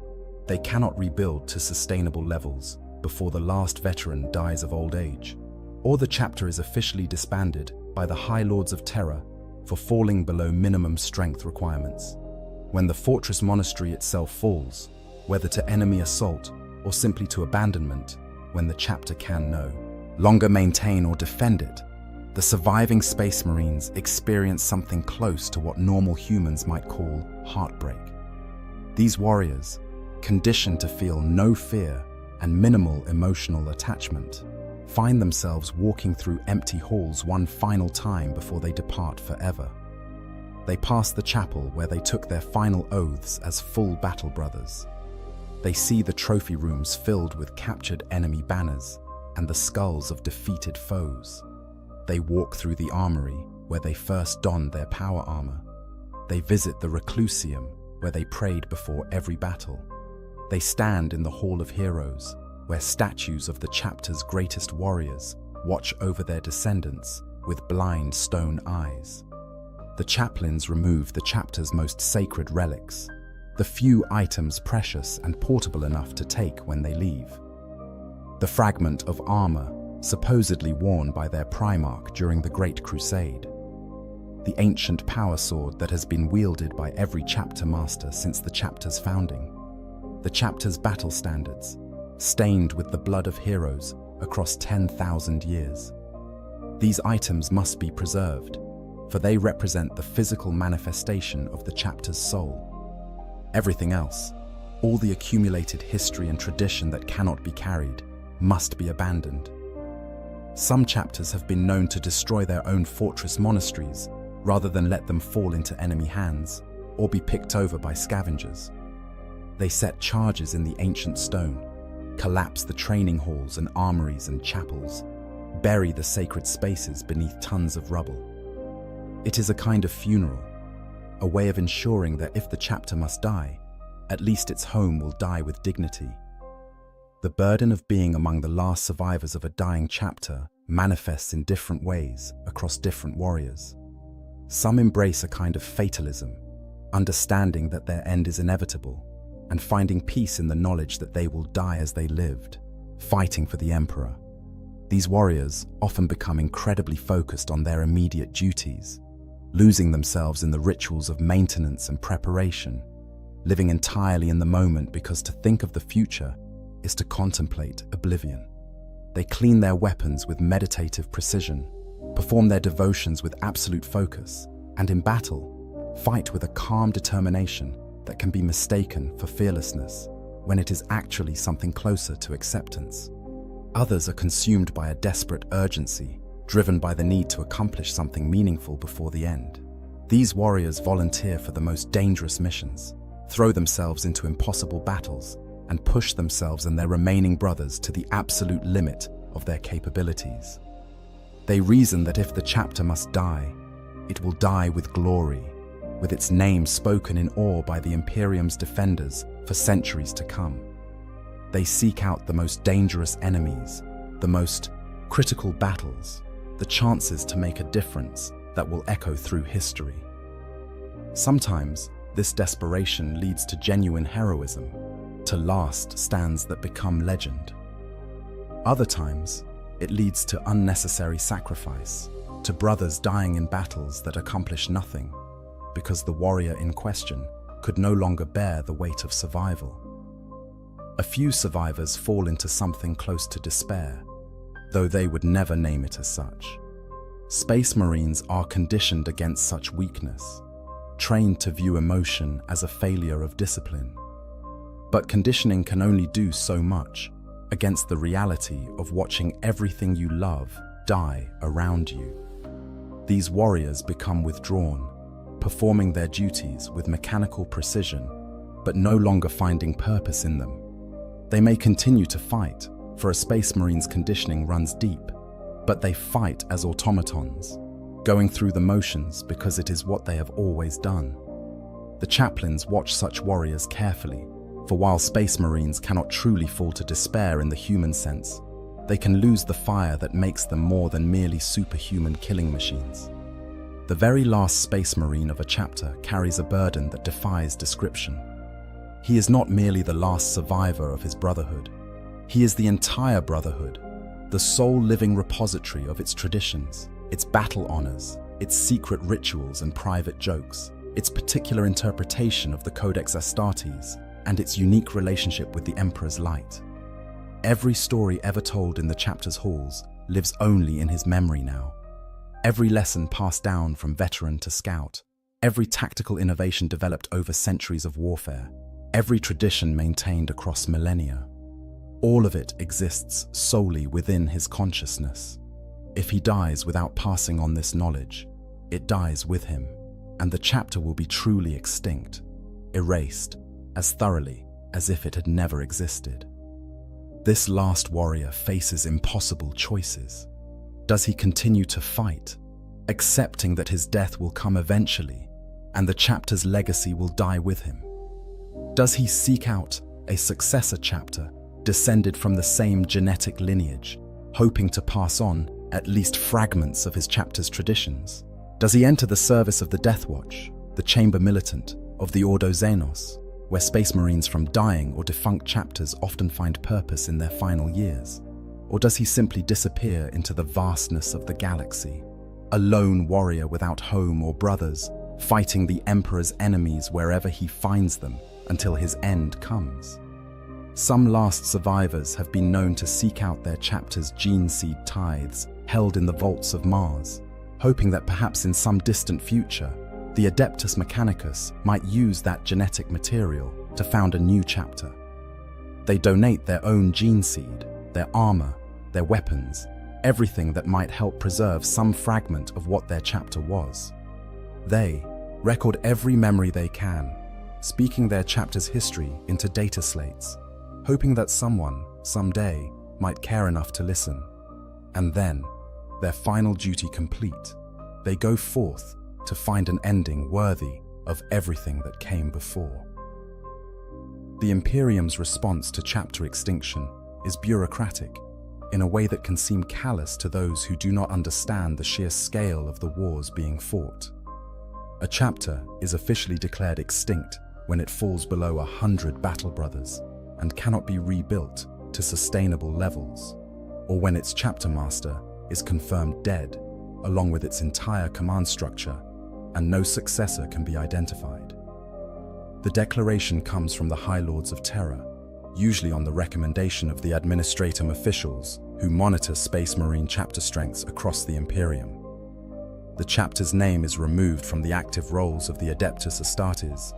they cannot rebuild to sustainable levels before the last veteran dies of old age, or the chapter is officially disbanded by the High Lords of Terror for falling below minimum strength requirements. When the fortress monastery itself falls, whether to enemy assault or simply to abandonment, when the chapter can no longer maintain or defend it, The surviving Space Marines experience something close to what normal humans might call heartbreak. These warriors, conditioned to feel no fear and minimal emotional attachment, find themselves walking through empty halls one final time before they depart forever. They pass the chapel where they took their final oaths as full battle brothers. They see the trophy rooms filled with captured enemy banners and the skulls of defeated foes. They walk through the armory where they first donned their power armor. They visit the Reclusium where they prayed before every battle. They stand in the Hall of Heroes where statues of the chapter's greatest warriors watch over their descendants with blind stone eyes. The chaplains remove the chapter's most sacred relics, the few items precious and portable enough to take when they leave. The fragment of armor supposedly worn by their Primarch during the Great Crusade. The ancient power sword that has been wielded by every chapter master since the chapter's founding. The chapter's battle standards, stained with the blood of heroes across 10,000 years. These items must be preserved, for they represent the physical manifestation of the chapter's soul. Everything else, all the accumulated history and tradition that cannot be carried, must be abandoned. Some chapters have been known to destroy their own fortress monasteries rather than let them fall into enemy hands or be picked over by scavengers. They set charges in the ancient stone, collapse the training halls and armories and chapels, bury the sacred spaces beneath tons of rubble. It is a kind of funeral, a way of ensuring that if the chapter must die, at least its home will die with dignity. The burden of being among the last survivors of a dying chapter manifests in different ways across different warriors. Some embrace a kind of fatalism, understanding that their end is inevitable, and finding peace in the knowledge that they will die as they lived, fighting for the Emperor. These warriors often become incredibly focused on their immediate duties, losing themselves in the rituals of maintenance and preparation, living entirely in the moment because to think of the future is to contemplate oblivion. They clean their weapons with meditative precision, perform their devotions with absolute focus, and in battle, fight with a calm determination that can be mistaken for fearlessness when it is actually something closer to acceptance. Others are consumed by a desperate urgency, driven by the need to accomplish something meaningful before the end. These warriors volunteer for the most dangerous missions, throw themselves into impossible battles, and push themselves and their remaining brothers to the absolute limit of their capabilities. They reason that if the chapter must die, it will die with glory, with its name spoken in awe by the Imperium's defenders for centuries to come. They seek out the most dangerous enemies, the most critical battles, the chances to make a difference that will echo through history. Sometimes, this desperation leads to genuine heroism, to last stands that become legend. Other times, it leads to unnecessary sacrifice, to brothers dying in battles that accomplish nothing, because the warrior in question could no longer bear the weight of survival. A few survivors fall into something close to despair, though they would never name it as such. Space Marines are conditioned against such weakness, trained to view emotion as a failure of discipline. But conditioning can only do so much against the reality of watching everything you love die around you. These warriors become withdrawn, performing their duties with mechanical precision, but no longer finding purpose in them. They may continue to fight, for a Space Marine's conditioning runs deep, but they fight as automatons, going through the motions because it is what they have always done. The chaplains watch such warriors carefully, for while Space Marines cannot truly fall to despair in the human sense, they can lose the fire that makes them more than merely superhuman killing machines. The very last Space Marine of a chapter carries a burden that defies description. He is not merely the last survivor of his brotherhood. He is the entire brotherhood, the sole living repository of its traditions, its battle honors, its secret rituals and private jokes, its particular interpretation of the Codex Astartes, and its unique relationship with the Emperor's light. Every story ever told in the chapter's halls lives only in his memory now. Every lesson passed down from veteran to scout, every tactical innovation developed over centuries of warfare, every tradition maintained across millennia. All of it exists solely within his consciousness. If he dies without passing on this knowledge, it dies with him, and the chapter will be truly extinct, erased as thoroughly as if it had never existed. This last warrior faces impossible choices. Does he continue to fight, accepting that his death will come eventually and the chapter's legacy will die with him? Does he seek out a successor chapter descended from the same genetic lineage, hoping to pass on at least fragments of his chapter's traditions? Does he enter the service of the Death Watch, the chamber militant of the Ordo Xenos, where Space Marines from dying or defunct chapters often find purpose in their final years? Or does he simply disappear into the vastness of the galaxy, a lone warrior without home or brothers, fighting the Emperor's enemies wherever he finds them until his end comes? Some last survivors have been known to seek out their chapter's gene seed tithes held in the vaults of Mars, hoping that perhaps in some distant future, the Adeptus Mechanicus might use that genetic material to found a new chapter. They donate their own gene seed, their armor, their weapons, everything that might help preserve some fragment of what their chapter was. They record every memory they can, speaking their chapter's history into data slates, hoping that someone, someday, might care enough to listen. And then, their final duty complete, they go forth to find an ending worthy of everything that came before. The Imperium's response to chapter extinction is bureaucratic, in a way that can seem callous to those who do not understand the sheer scale of the wars being fought. A chapter is officially declared extinct when it falls below 100 battle brothers and cannot be rebuilt to sustainable levels, or when its chapter master is confirmed dead, along with its entire command structure, and no successor can be identified. The declaration comes from the High Lords of Terra, usually on the recommendation of the Administratum officials who monitor Space Marine chapter strengths across the Imperium. The chapter's name is removed from the active rolls of the Adeptus Astartes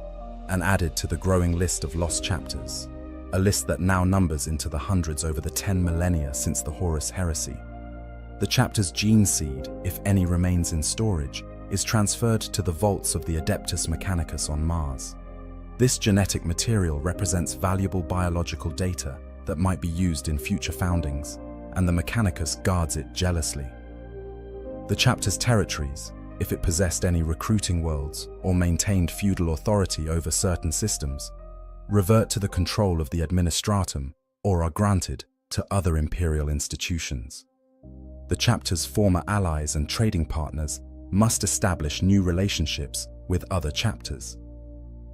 and added to the growing list of lost chapters, a list that now numbers into the hundreds over the 10 millennia since the Horus Heresy. The chapter's gene seed, if any remains in storage, is transferred to the vaults of the Adeptus Mechanicus on Mars. This genetic material represents valuable biological data that might be used in future foundings, and the Mechanicus guards it jealously. The chapter's territories, if it possessed any recruiting worlds or maintained feudal authority over certain systems, revert to the control of the Administratum or are granted to other imperial institutions. The chapter's former allies and trading partners must establish new relationships with other chapters.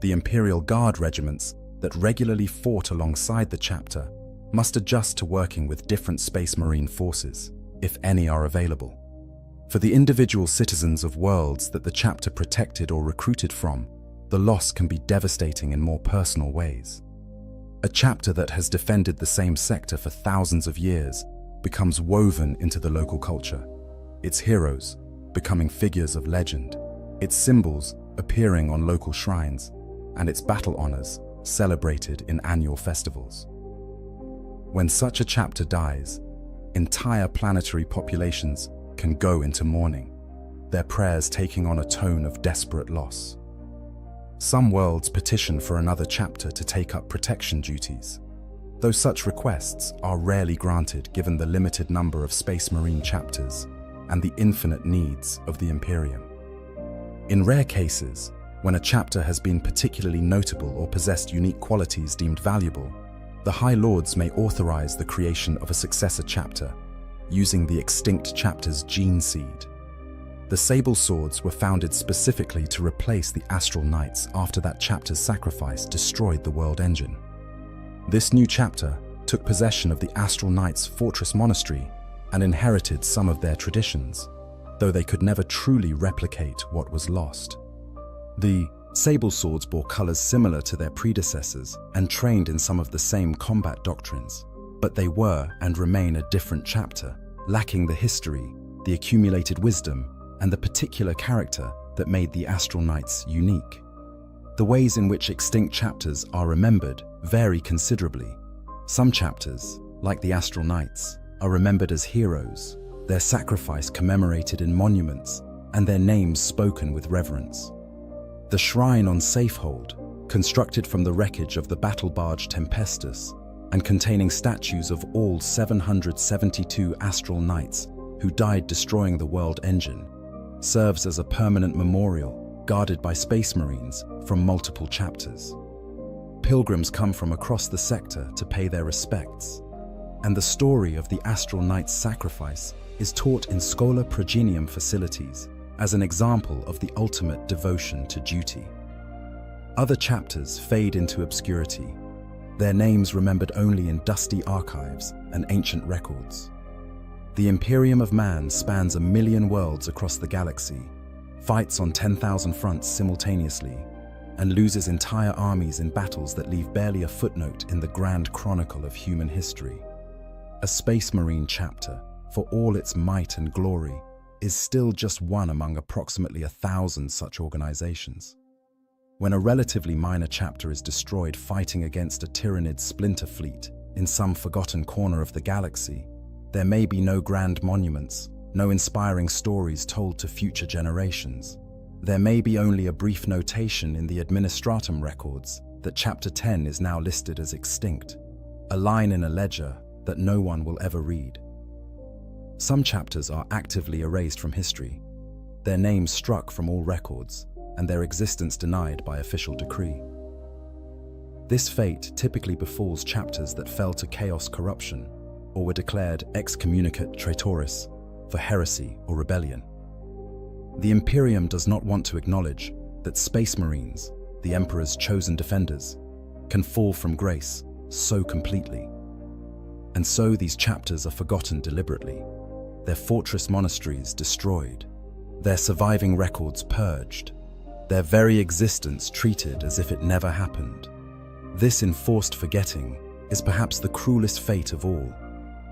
The Imperial Guard regiments that regularly fought alongside the chapter must adjust to working with different Space Marine forces, if any are available. For the individual citizens of worlds that the chapter protected or recruited from, the loss can be devastating in more personal ways. A chapter that has defended the same sector for thousands of years becomes woven into the local culture, its heroes becoming figures of legend, its symbols appearing on local shrines, and its battle honors celebrated in annual festivals. When such a chapter dies, entire planetary populations can go into mourning, their prayers taking on a tone of desperate loss. Some worlds petition for another chapter to take up protection duties, though such requests are rarely granted given the limited number of Space Marine chapters and the infinite needs of the Imperium. In rare cases, when a chapter has been particularly notable or possessed unique qualities deemed valuable, the High Lords may authorize the creation of a successor chapter, using the extinct chapter's gene seed. The Sable Swords were founded specifically to replace the Astral Knights after that chapter's sacrifice destroyed the world engine. This new chapter took possession of the Astral Knights' fortress monastery and inherited some of their traditions, though they could never truly replicate what was lost. The Sable Swords bore colors similar to their predecessors and trained in some of the same combat doctrines, but they were and remain a different chapter, lacking the history, the accumulated wisdom, and the particular character that made the Astral Knights unique. The ways in which extinct chapters are remembered vary considerably. Some chapters, like the Astral Knights, are remembered as heroes, their sacrifice commemorated in monuments, and their names spoken with reverence. The shrine on Safehold, constructed from the wreckage of the battle barge Tempestus, and containing statues of all 772 Astral Knights who died destroying the world engine, serves as a permanent memorial guarded by Space Marines from multiple chapters. Pilgrims come from across the sector to pay their respects, and the story of the Astral Knight's sacrifice is taught in Schola Progenium facilities as an example of the ultimate devotion to duty. Other chapters fade into obscurity, their names remembered only in dusty archives and ancient records. The Imperium of Man spans 1,000,000 worlds across the galaxy, fights on 10,000 fronts simultaneously, and loses entire armies in battles that leave barely a footnote in the grand chronicle of human history. A Space Marine chapter, for all its might and glory, is still just one among approximately 1,000 such organizations. When a relatively minor chapter is destroyed fighting against a Tyranid splinter fleet in some forgotten corner of the galaxy, there may be no grand monuments, no inspiring stories told to future generations. There may be only a brief notation in the Administratum records that Chapter 10 is now listed as extinct, a line in a ledger that no one will ever read. Some chapters are actively erased from history, their names struck from all records, and their existence denied by official decree. This fate typically befalls chapters that fell to chaos corruption or were declared excommunicate traitoris for heresy or rebellion. The Imperium does not want to acknowledge that Space Marines, the Emperor's chosen defenders, can fall from grace so completely. And so these chapters are forgotten deliberately, their fortress monasteries destroyed, their surviving records purged, their very existence treated as if it never happened. This enforced forgetting is perhaps the cruelest fate of all,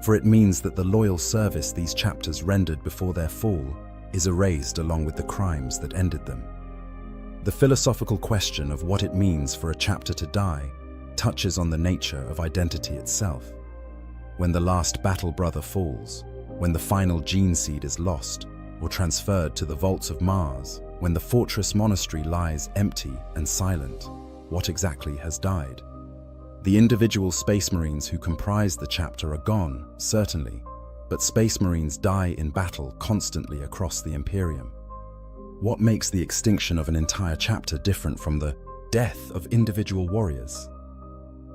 for it means that the loyal service these chapters rendered before their fall is erased along with the crimes that ended them. The philosophical question of what it means for a chapter to die touches on the nature of identity itself. When the last battle brother falls, when the final gene seed is lost or transferred to the vaults of Mars, when the fortress monastery lies empty and silent, what exactly has died? The individual Space Marines who comprise the chapter are gone, certainly, but Space Marines die in battle constantly across the Imperium. What makes the extinction of an entire chapter different from the death of individual warriors?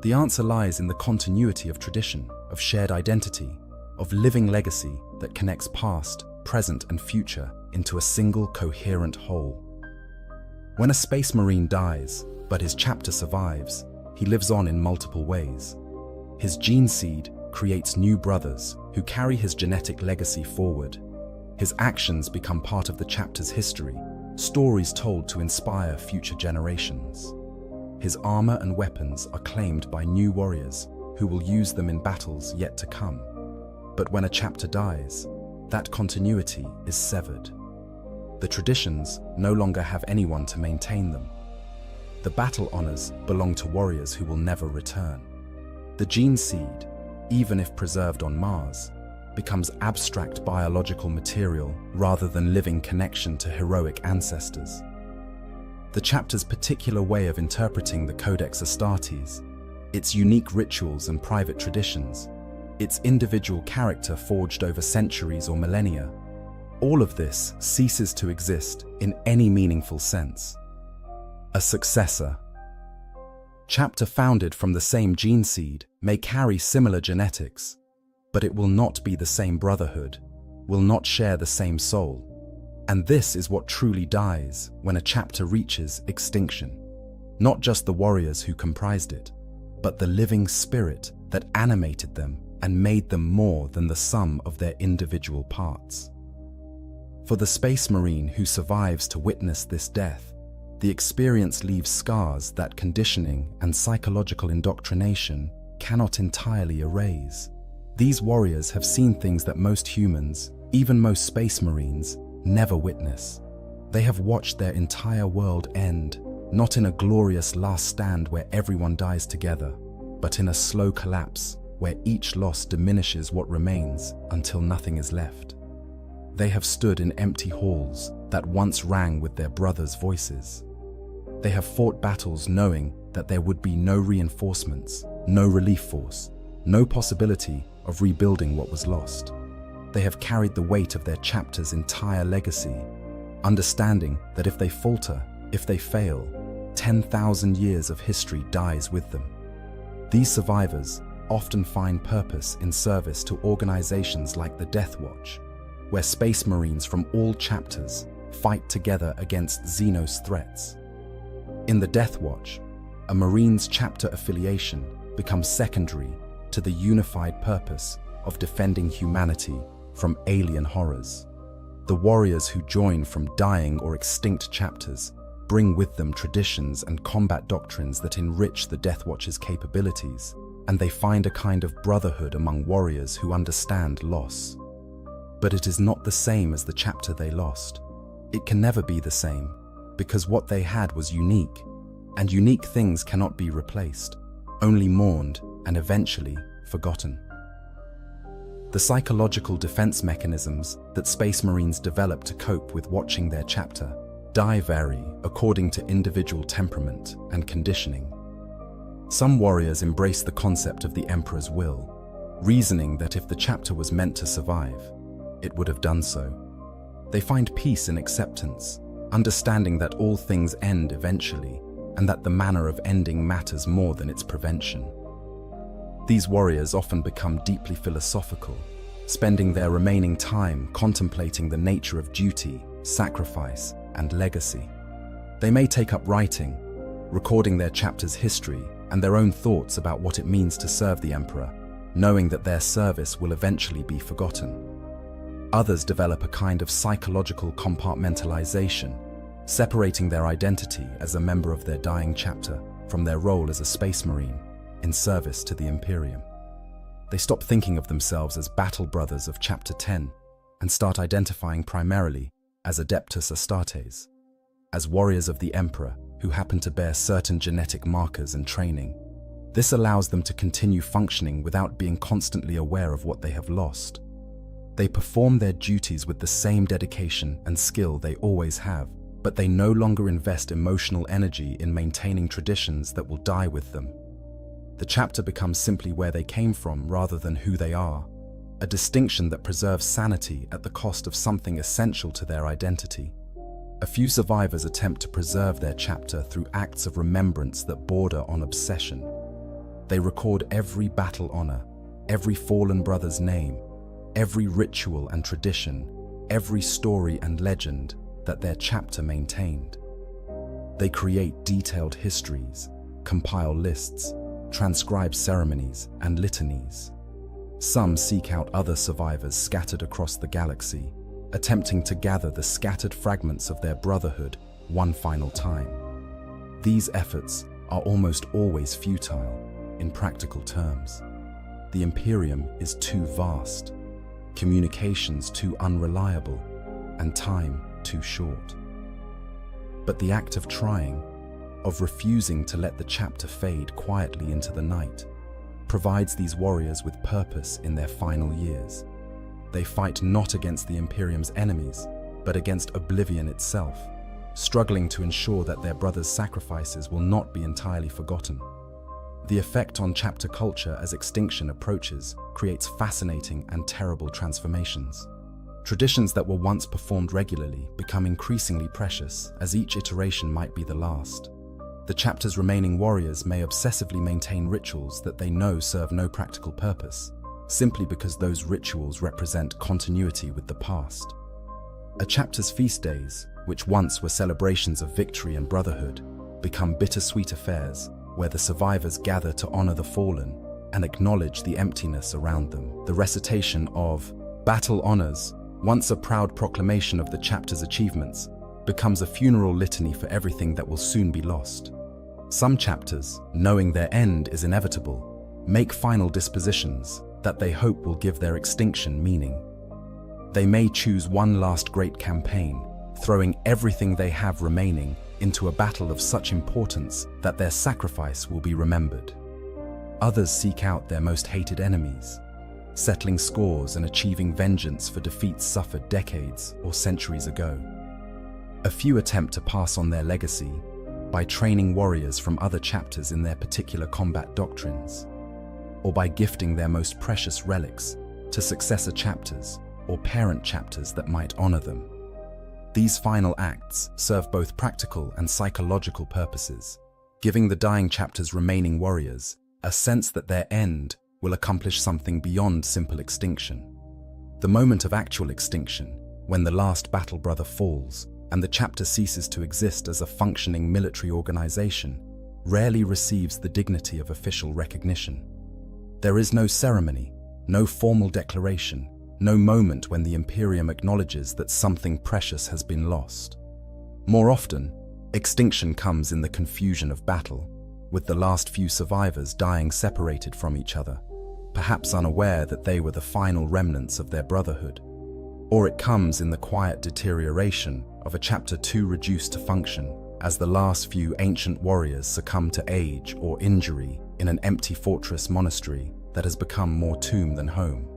The answer lies in the continuity of tradition, of shared identity, of living legacy that connects past, present, and future into a single coherent whole. When a Space Marine dies, but his chapter survives, he lives on in multiple ways. His gene seed creates new brothers who carry his genetic legacy forward. His actions become part of the chapter's history, stories told to inspire future generations. His armor and weapons are claimed by new warriors who will use them in battles yet to come. But when a chapter dies, that continuity is severed. The traditions no longer have anyone to maintain them. The battle honors belong to warriors who will never return. The gene seed, even if preserved on Mars, becomes abstract biological material rather than living connection to heroic ancestors. The chapter's particular way of interpreting the Codex Astartes, its unique rituals and private traditions, its individual character forged over centuries or millennia, all of this ceases to exist in any meaningful sense. A successor. Chapter founded from the same gene seed may carry similar genetics, but it will not be the same brotherhood, will not share the same soul. And this is what truly dies when a chapter reaches extinction. Not just the warriors who comprised it, but the living spirit that animated them and made them more than the sum of their individual parts. For the Space Marine who survives to witness this death, the experience leaves scars that conditioning and psychological indoctrination cannot entirely erase. These warriors have seen things that most humans, even most Space Marines, never witness. They have watched their entire world end, not in a glorious last stand where everyone dies together, but in a slow collapse where each loss diminishes what remains until nothing is left. They have stood in empty halls that once rang with their brothers' voices. They have fought battles knowing that there would be no reinforcements, no relief force, no possibility of rebuilding what was lost. They have carried the weight of their chapter's entire legacy, understanding that if they falter, if they fail, 10,000 years of history dies with them. These survivors often find purpose in service to organizations like the Death Watch, where space marines from all chapters fight together against Xenos threats. In the Death Watch, a Marines chapter affiliation becomes secondary to the unified purpose of defending humanity from alien horrors. The warriors who join from dying or extinct chapters bring with them traditions and combat doctrines that enrich the Death Watch's capabilities, and they find a kind of brotherhood among warriors who understand loss. But it is not the same as the chapter they lost. It can never be the same, because what they had was unique, and unique things cannot be replaced, only mourned and eventually forgotten. The psychological defense mechanisms that Space Marines develop to cope with watching their chapter vary according to individual temperament and conditioning. Some warriors embrace the concept of the Emperor's will, reasoning that if the chapter was meant to survive, it would have done so. They find peace in acceptance, understanding that all things end eventually, and that the manner of ending matters more than its prevention. These warriors often become deeply philosophical, spending their remaining time contemplating the nature of duty, sacrifice, and legacy. They may take up writing, recording their chapter's history and their own thoughts about what it means to serve the Emperor, knowing that their service will eventually be forgotten. Others develop a kind of psychological compartmentalization, separating their identity as a member of their dying chapter from their role as a Space Marine in service to the Imperium. They stop thinking of themselves as battle brothers of Chapter 10 and start identifying primarily as Adeptus Astartes, as warriors of the Emperor who happen to bear certain genetic markers and training. This allows them to continue functioning without being constantly aware of what they have lost. They perform their duties with the same dedication and skill they always have, but they no longer invest emotional energy in maintaining traditions that will die with them. The chapter becomes simply where they came from rather than who they are, a distinction that preserves sanity at the cost of something essential to their identity. A few survivors attempt to preserve their chapter through acts of remembrance that border on obsession. They record every battle honor, every fallen brother's name, every ritual and tradition, every story and legend that their chapter maintained. They create detailed histories, compile lists, transcribe ceremonies and litanies. Some seek out other survivors scattered across the galaxy, attempting to gather the scattered fragments of their brotherhood one final time. These efforts are almost always futile in practical terms. The Imperium is too vast, communications too unreliable, and time too short. But the act of trying, of refusing to let the chapter fade quietly into the night, provides these warriors with purpose in their final years. They fight not against the Imperium's enemies, but against oblivion itself, struggling to ensure that their brothers' sacrifices will not be entirely forgotten. The effect on chapter culture as extinction approaches creates fascinating and terrible transformations. Traditions that were once performed regularly become increasingly precious as each iteration might be the last. The chapter's remaining warriors may obsessively maintain rituals that they know serve no practical purpose, simply because those rituals represent continuity with the past. A chapter's feast days, which once were celebrations of victory and brotherhood, become bittersweet affairs where the survivors gather to honor the fallen and acknowledge the emptiness around them. The recitation of battle honors, once a proud proclamation of the chapter's achievements, becomes a funeral litany for everything that will soon be lost. Some chapters, knowing their end is inevitable, make final dispositions that they hope will give their extinction meaning. They may choose one last great campaign, throwing everything they have remaining into a battle of such importance that their sacrifice will be remembered. Others seek out their most hated enemies, settling scores and achieving vengeance for defeats suffered decades or centuries ago. A few attempt to pass on their legacy by training warriors from other chapters in their particular combat doctrines, or by gifting their most precious relics to successor chapters or parent chapters that might honor them. These final acts serve both practical and psychological purposes, giving the dying chapter's remaining warriors a sense that their end will accomplish something beyond simple extinction. The moment of actual extinction, when the last battle brother falls and the chapter ceases to exist as a functioning military organization, rarely receives the dignity of official recognition. There is no ceremony, no formal declaration, no moment when the Imperium acknowledges that something precious has been lost. More often, extinction comes in the confusion of battle, with the last few survivors dying separated from each other, perhaps unaware that they were the final remnants of their brotherhood. Or it comes in the quiet deterioration of a chapter too reduced to function, as the last few ancient warriors succumb to age or injury in an empty fortress monastery that has become more tomb than home.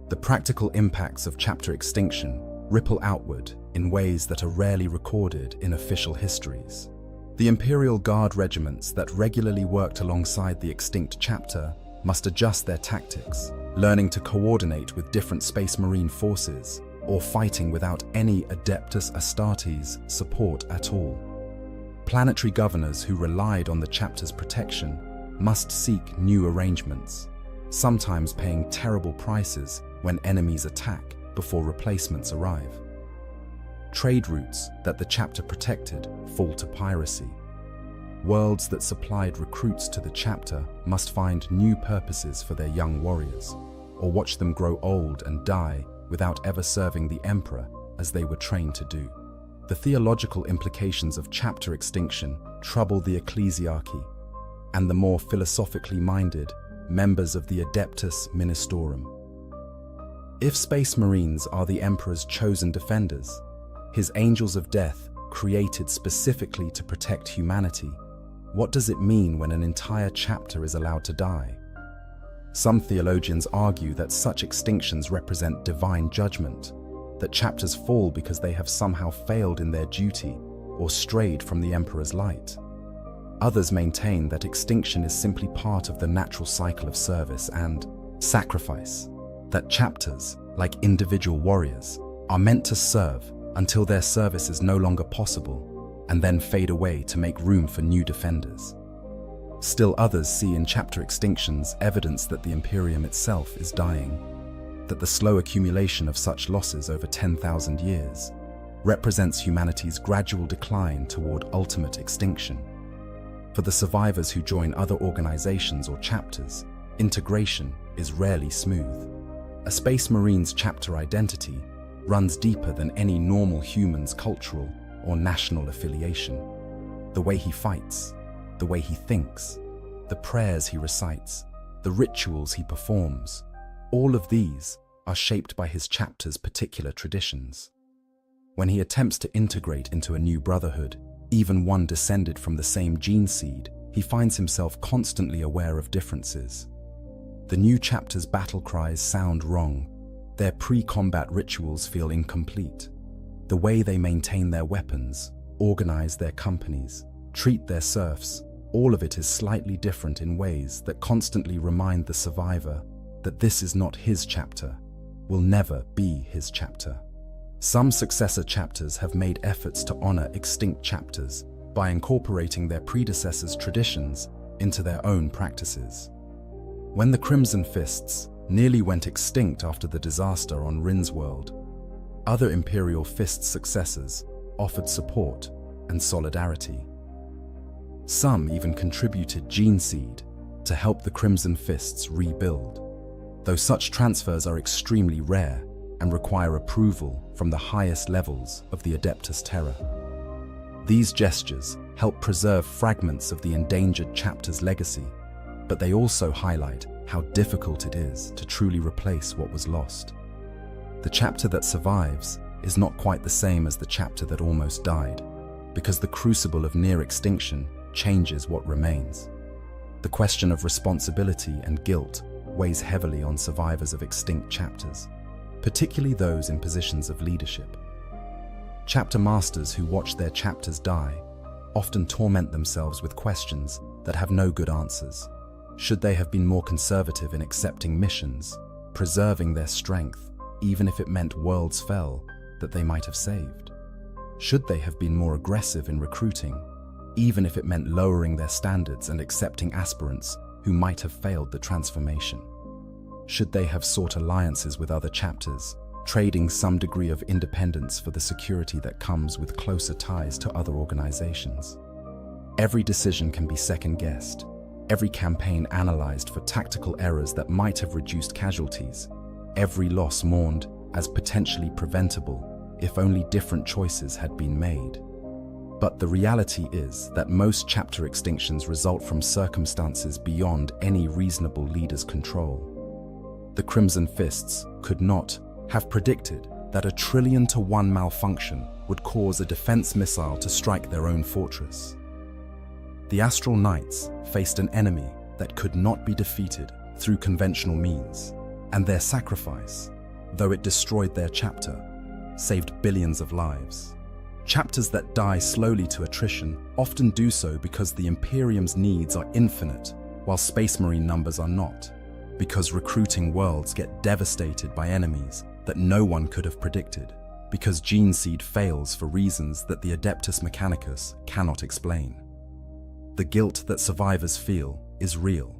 The practical impacts of chapter extinction ripple outward in ways that are rarely recorded in official histories. The Imperial Guard regiments that regularly worked alongside the extinct chapter must adjust their tactics, learning to coordinate with different Space Marine forces or fighting without any Adeptus Astartes support at all. Planetary governors who relied on the chapter's protection must seek new arrangements, sometimes paying terrible prices when enemies attack before replacements arrive. Trade routes that the chapter protected fall to piracy. Worlds that supplied recruits to the chapter must find new purposes for their young warriors, or watch them grow old and die without ever serving the Emperor as they were trained to do. The theological implications of chapter extinction trouble the ecclesiarchy and the more philosophically minded members of the Adeptus Ministorum. If Space Marines are the Emperor's chosen defenders, his angels of death created specifically to protect humanity, what does it mean when an entire chapter is allowed to die? Some theologians argue that such extinctions represent divine judgment, that chapters fall because they have somehow failed in their duty or strayed from the Emperor's light. Others maintain that extinction is simply part of the natural cycle of service and sacrifice, that chapters, like individual warriors, are meant to serve until their service is no longer possible and then fade away to make room for new defenders. Still others see in chapter extinctions evidence that the Imperium itself is dying, that the slow accumulation of such losses over 10,000 years represents humanity's gradual decline toward ultimate extinction. For the survivors who join other organizations or chapters, integration is rarely smooth. A Space Marine's chapter identity runs deeper than any normal human's cultural or national affiliation. The way he fights, the way he thinks, the prayers he recites, the rituals he performs, all of these are shaped by his chapter's particular traditions. When he attempts to integrate into a new brotherhood, even one descended from the same gene seed, he finds himself constantly aware of differences. The new chapter's battle cries sound wrong. Their pre-combat rituals feel incomplete. The way they maintain their weapons, organize their companies, treat their serfs, all of it is slightly different in ways that constantly remind the survivor that this is not his chapter, will never be his chapter. Some successor chapters have made efforts to honor extinct chapters by incorporating their predecessors' traditions into their own practices. When the Crimson Fists nearly went extinct after the disaster on Rin's world, other Imperial Fist successors offered support and solidarity. Some even contributed gene seed to help the Crimson Fists rebuild, though such transfers are extremely rare and require approval from the highest levels of the Adeptus Terra. These gestures help preserve fragments of the endangered chapter's legacy, but they also highlight how difficult it is to truly replace what was lost. The chapter that survives is not quite the same as the chapter that almost died, because the crucible of near extinction changes what remains. The question of responsibility and guilt weighs heavily on survivors of extinct chapters, particularly those in positions of leadership. Chapter masters who watch their chapters die often torment themselves with questions that have no good answers. Should they have been more conservative in accepting missions, preserving their strength, even if it meant worlds fell that they might have saved? Should they have been more aggressive in recruiting, even if it meant lowering their standards and accepting aspirants who might have failed the transformation? Should they have sought alliances with other chapters, trading some degree of independence for the security that comes with closer ties to other organizations? Every decision can be second-guessed, every campaign analyzed for tactical errors that might have reduced casualties, every loss mourned as potentially preventable if only different choices had been made. But the reality is that most chapter extinctions result from circumstances beyond any reasonable leader's control. The Crimson Fists could not have predicted that a 1,000,000,000,000 malfunction would cause a defense missile to strike their own fortress. The Astral Knights faced an enemy that could not be defeated through conventional means, and their sacrifice, though it destroyed their chapter, saved billions of lives. Chapters that die slowly to attrition often do so because the Imperium's needs are infinite, while Space Marine numbers are not, because recruiting worlds get devastated by enemies that no one could have predicted, because Gene Seed fails for reasons that the Adeptus Mechanicus cannot explain. The guilt that survivors feel is real,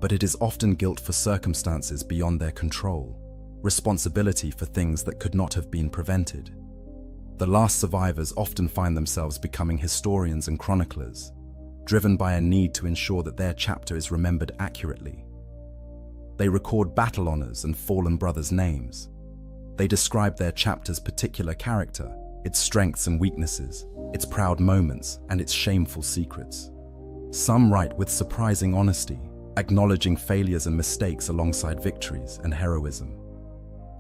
but it is often guilt for circumstances beyond their control, responsibility for things that could not have been prevented. The last survivors often find themselves becoming historians and chroniclers, driven by a need to ensure that their chapter is remembered accurately. They record battle honors and fallen brothers' names. They describe their chapter's particular character, its strengths and weaknesses, its proud moments and its shameful secrets. Some write with surprising honesty, acknowledging failures and mistakes alongside victories and heroism.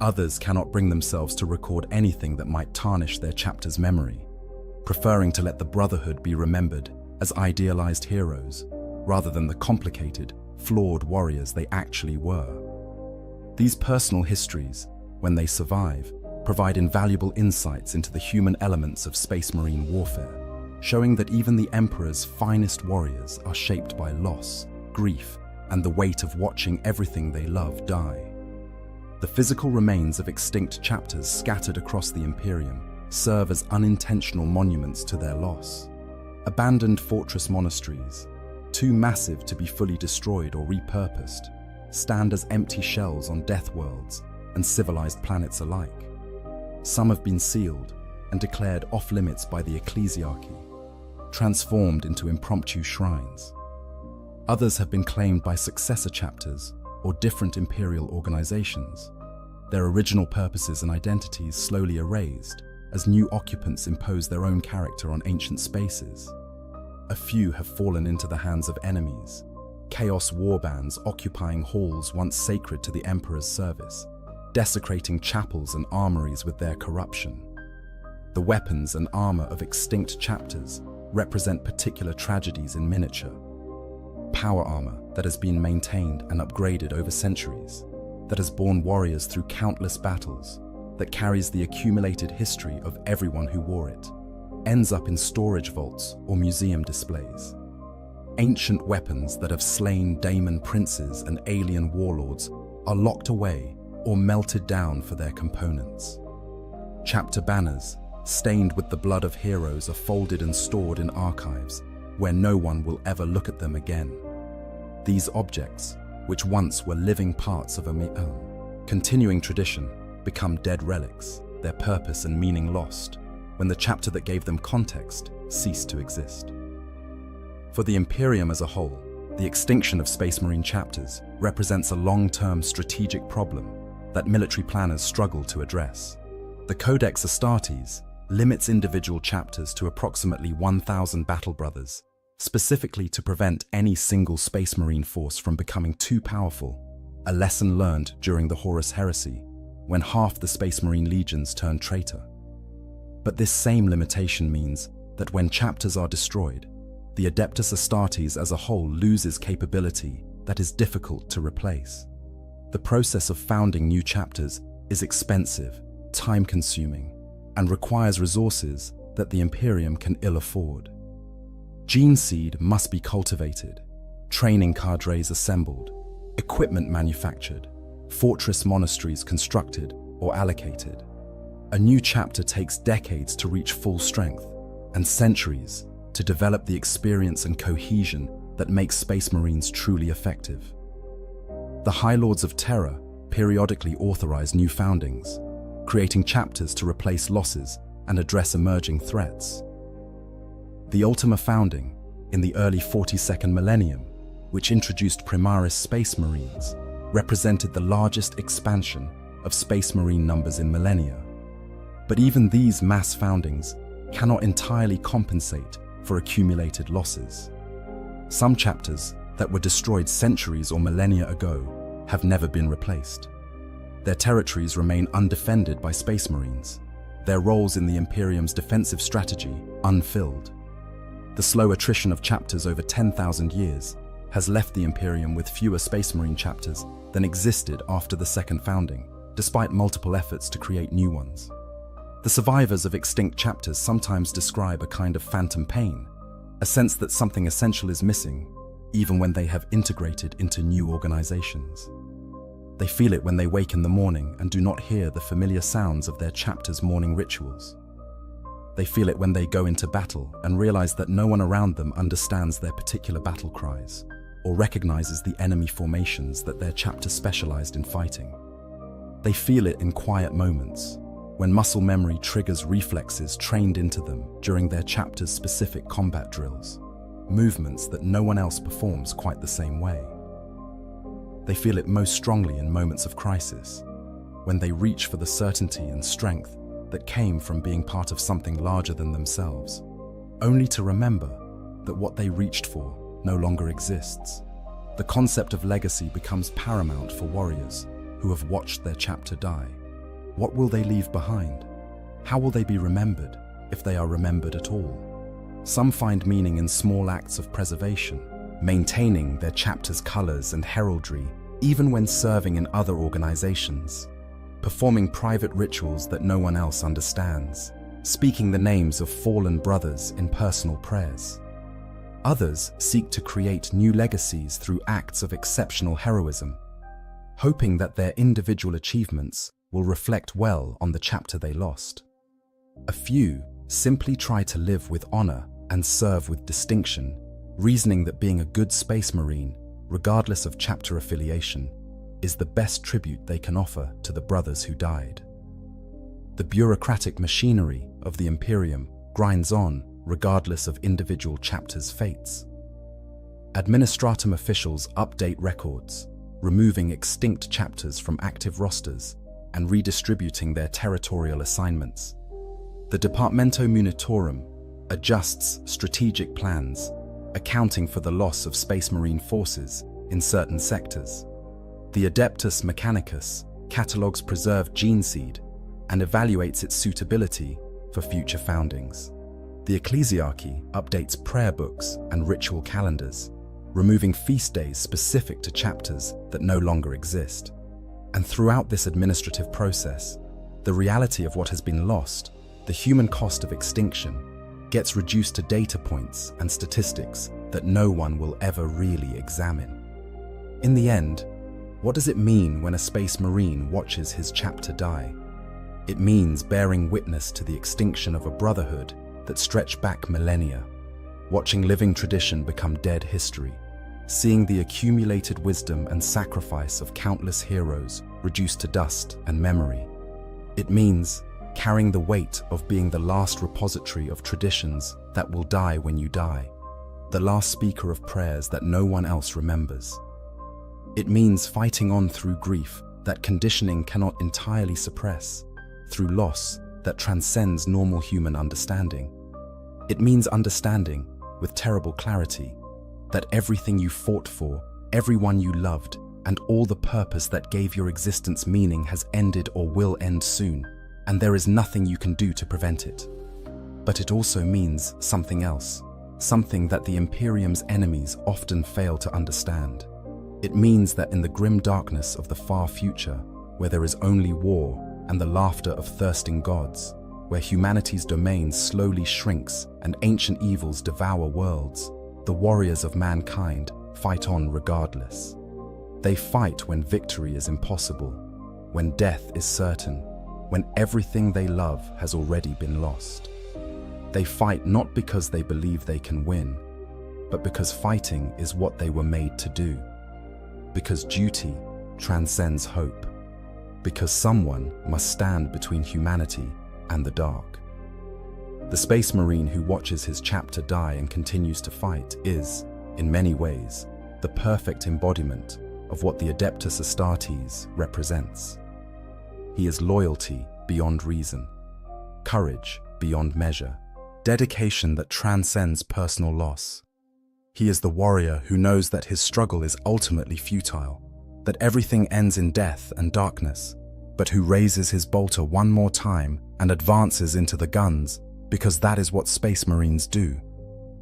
Others cannot bring themselves to record anything that might tarnish their chapter's memory, preferring to let the Brotherhood be remembered as idealized heroes, rather than the complicated, flawed warriors they actually were. These personal histories, when they survive, provide invaluable insights into the human elements of Space Marine warfare, showing that even the Emperor's finest warriors are shaped by loss, grief, and the weight of watching everything they love die. The physical remains of extinct chapters scattered across the Imperium serve as unintentional monuments to their loss. Abandoned fortress monasteries, too massive to be fully destroyed or repurposed, stand as empty shells on death worlds and civilized planets alike. Some have been sealed and declared off-limits by the ecclesiarchy, transformed into impromptu shrines. Others have been claimed by successor chapters or different imperial organizations, their original purposes and identities slowly erased as new occupants impose their own character on ancient spaces. A few have fallen into the hands of enemies, chaos warbands occupying halls once sacred to the Emperor's service, desecrating chapels and armories with their corruption. The weapons and armor of extinct chapters represent particular tragedies in miniature. Power armor that has been maintained and upgraded over centuries, that has borne warriors through countless battles, that carries the accumulated history of everyone who wore it, ends up in storage vaults or museum displays. Ancient weapons that have slain daemon princes and alien warlords are locked away or melted down for their components. Chapter banners, stained with the blood of heroes, are folded and stored in archives where no one will ever look at them again. These objects, which once were living parts of a continuing tradition, become dead relics, their purpose and meaning lost, when the chapter that gave them context ceased to exist. For the Imperium as a whole, the extinction of Space Marine chapters represents a long-term strategic problem that military planners struggle to address. The Codex Astartes limits individual chapters to approximately 1,000 battle brothers, specifically to prevent any single Space Marine force from becoming too powerful, a lesson learned during the Horus Heresy, when half the Space Marine legions turn traitor. But this same limitation means that when chapters are destroyed, the Adeptus Astartes as a whole loses capability that is difficult to replace. The process of founding new chapters is expensive, time-consuming, and requires resources that the Imperium can ill afford. Gene seed must be cultivated, training cadres assembled, equipment manufactured, fortress monasteries constructed or allocated. A new chapter takes decades to reach full strength and centuries to develop the experience and cohesion that makes Space Marines truly effective. The High Lords of Terror periodically authorize new foundings, creating chapters to replace losses and address emerging threats. The Ultima founding, in the early 42nd millennium, which introduced Primaris Space Marines, represented the largest expansion of Space Marine numbers in millennia. But even these mass foundings cannot entirely compensate for accumulated losses. Some chapters that were destroyed centuries or millennia ago have never been replaced. Their territories remain undefended by Space Marines, their roles in the Imperium's defensive strategy unfilled. The slow attrition of chapters over 10,000 years has left the Imperium with fewer Space Marine chapters than existed after the second founding, despite multiple efforts to create new ones. The survivors of extinct chapters sometimes describe a kind of phantom pain, a sense that something essential is missing, even when they have integrated into new organizations. They feel it when they wake in the morning and do not hear the familiar sounds of their chapter's morning rituals. They feel it when they go into battle and realize that no one around them understands their particular battle cries or recognizes the enemy formations that their chapter specialized in fighting. They feel it in quiet moments, when muscle memory triggers reflexes trained into them during their chapter's specific combat drills, movements that no one else performs quite the same way. They feel it most strongly in moments of crisis, when they reach for the certainty and strength that came from being part of something larger than themselves, only to remember that what they reached for no longer exists. The concept of legacy becomes paramount for warriors who have watched their chapter die. What will they leave behind? How will they be remembered, if they are remembered at all? Some find meaning in small acts of preservation, maintaining their chapter's colors and heraldry, even when serving in other organizations, performing private rituals that no one else understands, speaking the names of fallen brothers in personal prayers. Others seek to create new legacies through acts of exceptional heroism, hoping that their individual achievements will reflect well on the chapter they lost. A few simply try to live with honor and serve with distinction, reasoning that being a good Space Marine, regardless of chapter affiliation, is the best tribute they can offer to the brothers who died. The bureaucratic machinery of the Imperium grinds on regardless of individual chapters' fates. Administratum officials update records, removing extinct chapters from active rosters and redistributing their territorial assignments. The Departamento Munitorum adjusts strategic plans, accounting for the loss of Space Marine forces in certain sectors. The Adeptus Mechanicus catalogues preserved gene seed and evaluates its suitability for future foundings. The Ecclesiarchy updates prayer books and ritual calendars, removing feast days specific to chapters that no longer exist. And throughout this administrative process, the reality of what has been lost, the human cost of extinction, gets reduced to data points and statistics that no one will ever really examine. In the end, what does it mean when a Space Marine watches his chapter die? It means bearing witness to the extinction of a brotherhood that stretched back millennia, watching living tradition become dead history, seeing the accumulated wisdom and sacrifice of countless heroes reduced to dust and memory. It means carrying the weight of being the last repository of traditions that will die when you die, the last speaker of prayers that no one else remembers. It means fighting on through grief that conditioning cannot entirely suppress, through loss that transcends normal human understanding. It means understanding, with terrible clarity, that everything you fought for, everyone you loved, and all the purpose that gave your existence meaning has ended or will end soon, and there is nothing you can do to prevent it. But it also means something else, something that the Imperium's enemies often fail to understand. It means that in the grim darkness of the far future, where there is only war and the laughter of thirsting gods, where humanity's domain slowly shrinks and ancient evils devour worlds, the warriors of mankind fight on regardless. They fight when victory is impossible, when death is certain, when everything they love has already been lost. They fight not because they believe they can win, but because fighting is what they were made to do. Because duty transcends hope. Because someone must stand between humanity and the dark. The Space Marine who watches his chapter die and continues to fight is, in many ways, the perfect embodiment of what the Adeptus Astartes represents. He is loyalty beyond reason, courage beyond measure, dedication that transcends personal loss. He is the warrior who knows that his struggle is ultimately futile, that everything ends in death and darkness, but who raises his bolter one more time and advances into the guns because that is what Space Marines do.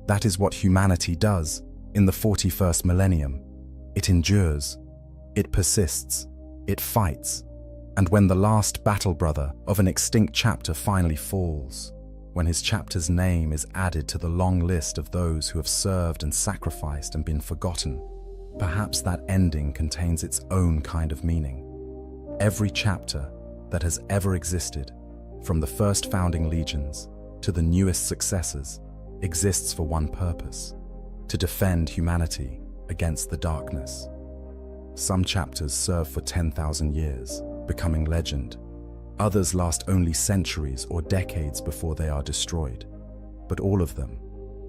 That is what humanity does in the 41st millennium. It endures, it persists, it fights, and when the last battle brother of an extinct chapter finally falls, when his chapter's name is added to the long list of those who have served and sacrificed and been forgotten, perhaps that ending contains its own kind of meaning. Every chapter that has ever existed, from the first founding legions to the newest successors, exists for one purpose: to defend humanity against the darkness. Some chapters serve for 10,000 years, becoming legend. Others last only centuries or decades before they are destroyed. But all of them,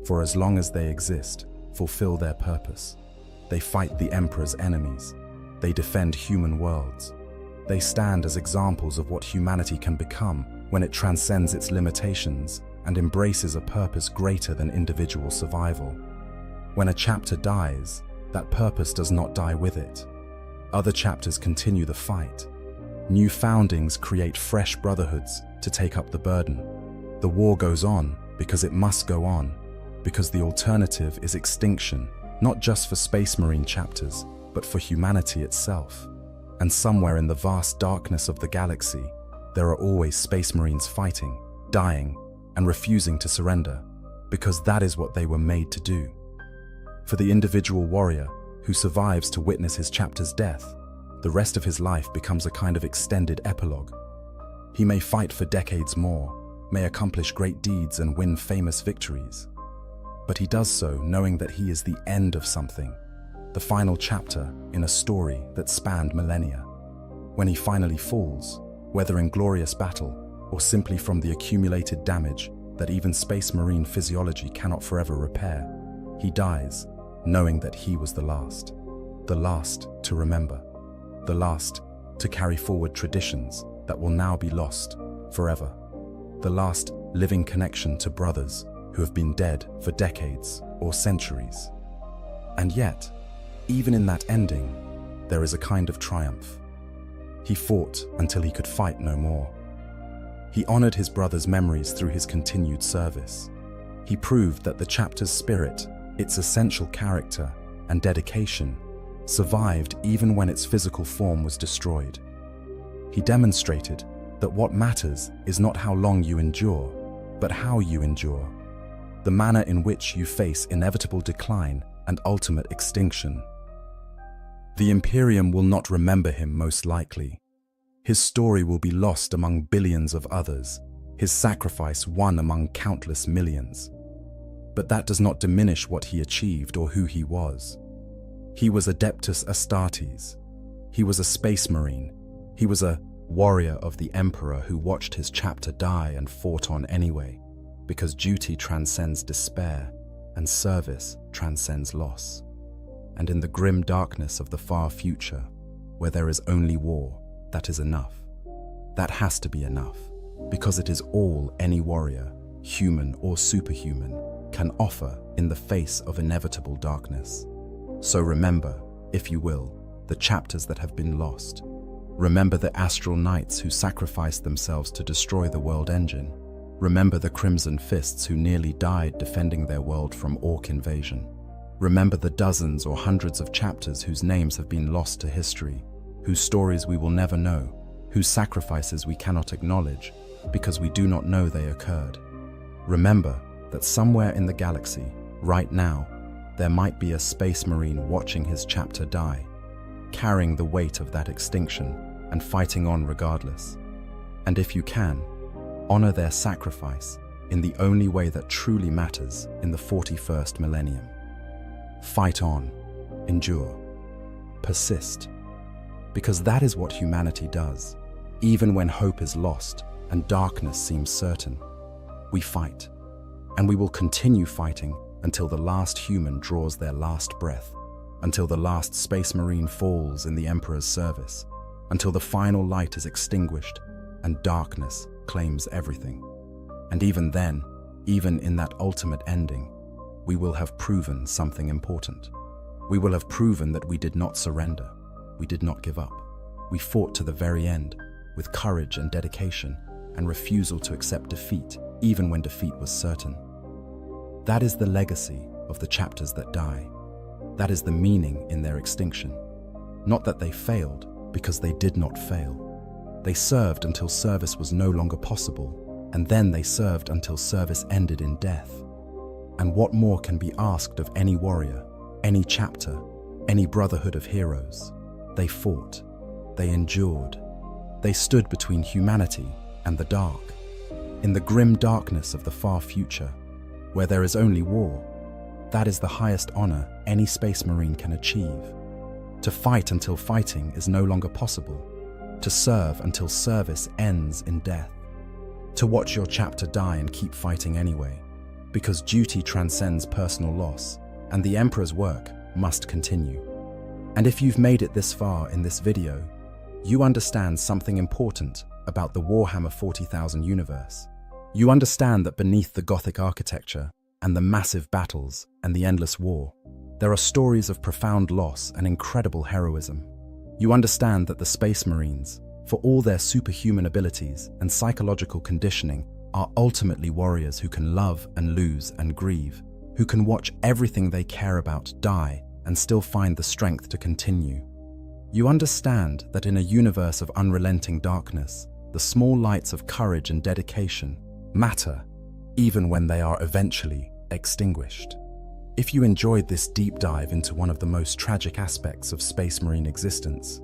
for as long as they exist, fulfill their purpose. They fight the Emperor's enemies. They defend human worlds. They stand as examples of what humanity can become when it transcends its limitations and embraces a purpose greater than individual survival. When a chapter dies, that purpose does not die with it. Other chapters continue the fight. New foundings create fresh brotherhoods to take up the burden. The war goes on because it must go on, because the alternative is extinction, not just for Space Marine chapters, but for humanity itself. And somewhere in the vast darkness of the galaxy, there are always Space Marines fighting, dying, and refusing to surrender, because that is what they were made to do. For the individual warrior who survives to witness his chapter's death, the rest of his life becomes a kind of extended epilogue. He may fight for decades more, may accomplish great deeds and win famous victories, but he does so knowing that he is the end of something, the final chapter in a story that spanned millennia. When he finally falls, whether in glorious battle or simply from the accumulated damage that even Space Marine physiology cannot forever repair, he dies knowing that he was the last to remember, the last to carry forward traditions that will now be lost forever, the last living connection to brothers who have been dead for decades or centuries. And yet, even in that ending, there is a kind of triumph. He fought until he could fight no more. He honored his brother's memories through his continued service. He proved that the chapter's spirit, its essential character and dedication, survived even when its physical form was destroyed. He demonstrated that what matters is not how long you endure, but how you endure, the manner in which you face inevitable decline and ultimate extinction. The Imperium will not remember him, most likely. His story will be lost among billions of others, his sacrifice one among countless millions. But that does not diminish what he achieved or who he was. He was Adeptus Astartes. He was a Space Marine. He was a warrior of the Emperor who watched his chapter die and fought on anyway, because duty transcends despair and service transcends loss. And in the grim darkness of the far future, where there is only war, that is enough. That has to be enough, because it is all any warrior, human or superhuman, can offer in the face of inevitable darkness. So remember, if you will, the chapters that have been lost. Remember the astral knights who sacrificed themselves to destroy the world engine. Remember the Crimson Fists who nearly died defending their world from orc invasion. Remember the dozens or hundreds of chapters whose names have been lost to history, whose stories we will never know, whose sacrifices we cannot acknowledge because we do not know they occurred. Remember that somewhere in the galaxy, right now, there might be a space marine watching his chapter die, carrying the weight of that extinction and fighting on regardless. And if you can, honor their sacrifice in the only way that truly matters in the 41st millennium. Fight on, endure, persist, because that is what humanity does. Even when hope is lost and darkness seems certain, we fight, and we will continue fighting until the last human draws their last breath, until the last space marine falls in the Emperor's service, until the final light is extinguished and darkness claims everything. And even then, even in that ultimate ending, we will have proven something important. We will have proven that we did not surrender, we did not give up. We fought to the very end, with courage and dedication, and refusal to accept defeat, even when defeat was certain. That is the legacy of the chapters that die. That is the meaning in their extinction. Not that they failed, because they did not fail. They served until service was no longer possible, and then they served until service ended in death. And what more can be asked of any warrior, any chapter, any brotherhood of heroes? They fought, they endured, they stood between humanity and the dark. In the grim darkness of the far future, where there is only war, that is the highest honor any space marine can achieve. To fight until fighting is no longer possible. To serve until service ends in death. To watch your chapter die and keep fighting anyway, because duty transcends personal loss, and the Emperor's work must continue. And if you've made it this far in this video, you understand something important about the Warhammer 40,000 universe. You understand that beneath the Gothic architecture and the massive battles and the endless war, there are stories of profound loss and incredible heroism. You understand that the Space Marines, for all their superhuman abilities and psychological conditioning, are ultimately warriors who can love and lose and grieve, who can watch everything they care about die and still find the strength to continue. You understand that in a universe of unrelenting darkness, the small lights of courage and dedication matter, even when they are eventually extinguished. If you enjoyed this deep dive into one of the most tragic aspects of Space Marine existence,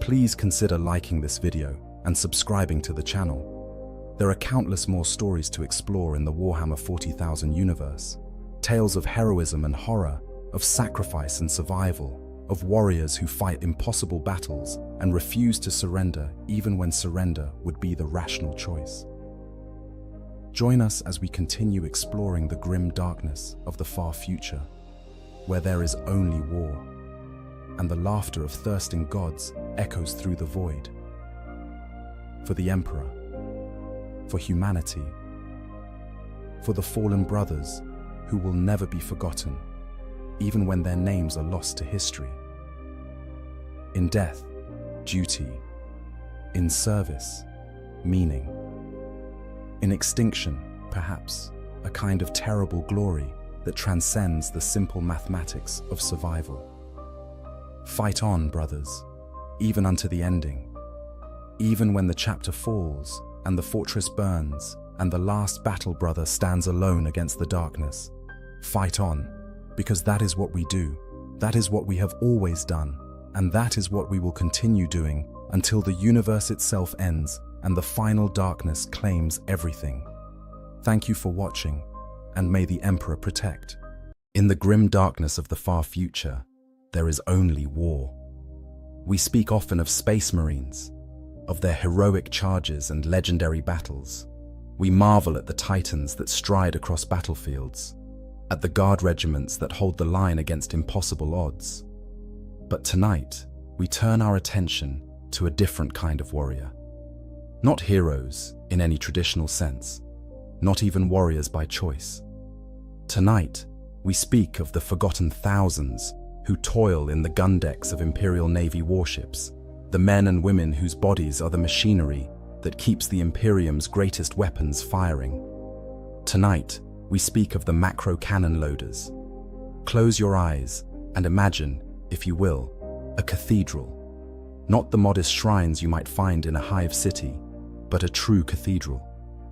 please consider liking this video and subscribing to the channel. There are countless more stories to explore in the Warhammer 40,000 universe. Tales of heroism and horror, of sacrifice and survival, of warriors who fight impossible battles and refuse to surrender even when surrender would be the rational choice. Join us as we continue exploring the grim darkness of the far future, where there is only war, and the laughter of thirsting gods echoes through the void. For the Emperor, for humanity, for the fallen brothers who will never be forgotten, even when their names are lost to history. In death, duty. In service, meaning. In extinction, perhaps, a kind of terrible glory that transcends the simple mathematics of survival. Fight on, brothers, even unto the ending. Even when the chapter falls, and the fortress burns, and the last battle brother stands alone against the darkness. Fight on, because that is what we do, that is what we have always done, and that is what we will continue doing until the universe itself ends and the final darkness claims everything. Thank you for watching, and may the Emperor protect. In the grim darkness of the far future, there is only war. We speak often of Space Marines, of their heroic charges and legendary battles. We marvel at the titans that stride across battlefields, at the guard regiments that hold the line against impossible odds. But tonight, we turn our attention to a different kind of warrior. Not heroes in any traditional sense, not even warriors by choice. Tonight, we speak of the forgotten thousands who toil in the gun decks of Imperial Navy warships, the men and women whose bodies are the machinery that keeps the Imperium's greatest weapons firing. Tonight, we speak of the macro cannon loaders. Close your eyes and imagine, if you will, a cathedral. Not the modest shrines you might find in a hive city, but a true cathedral,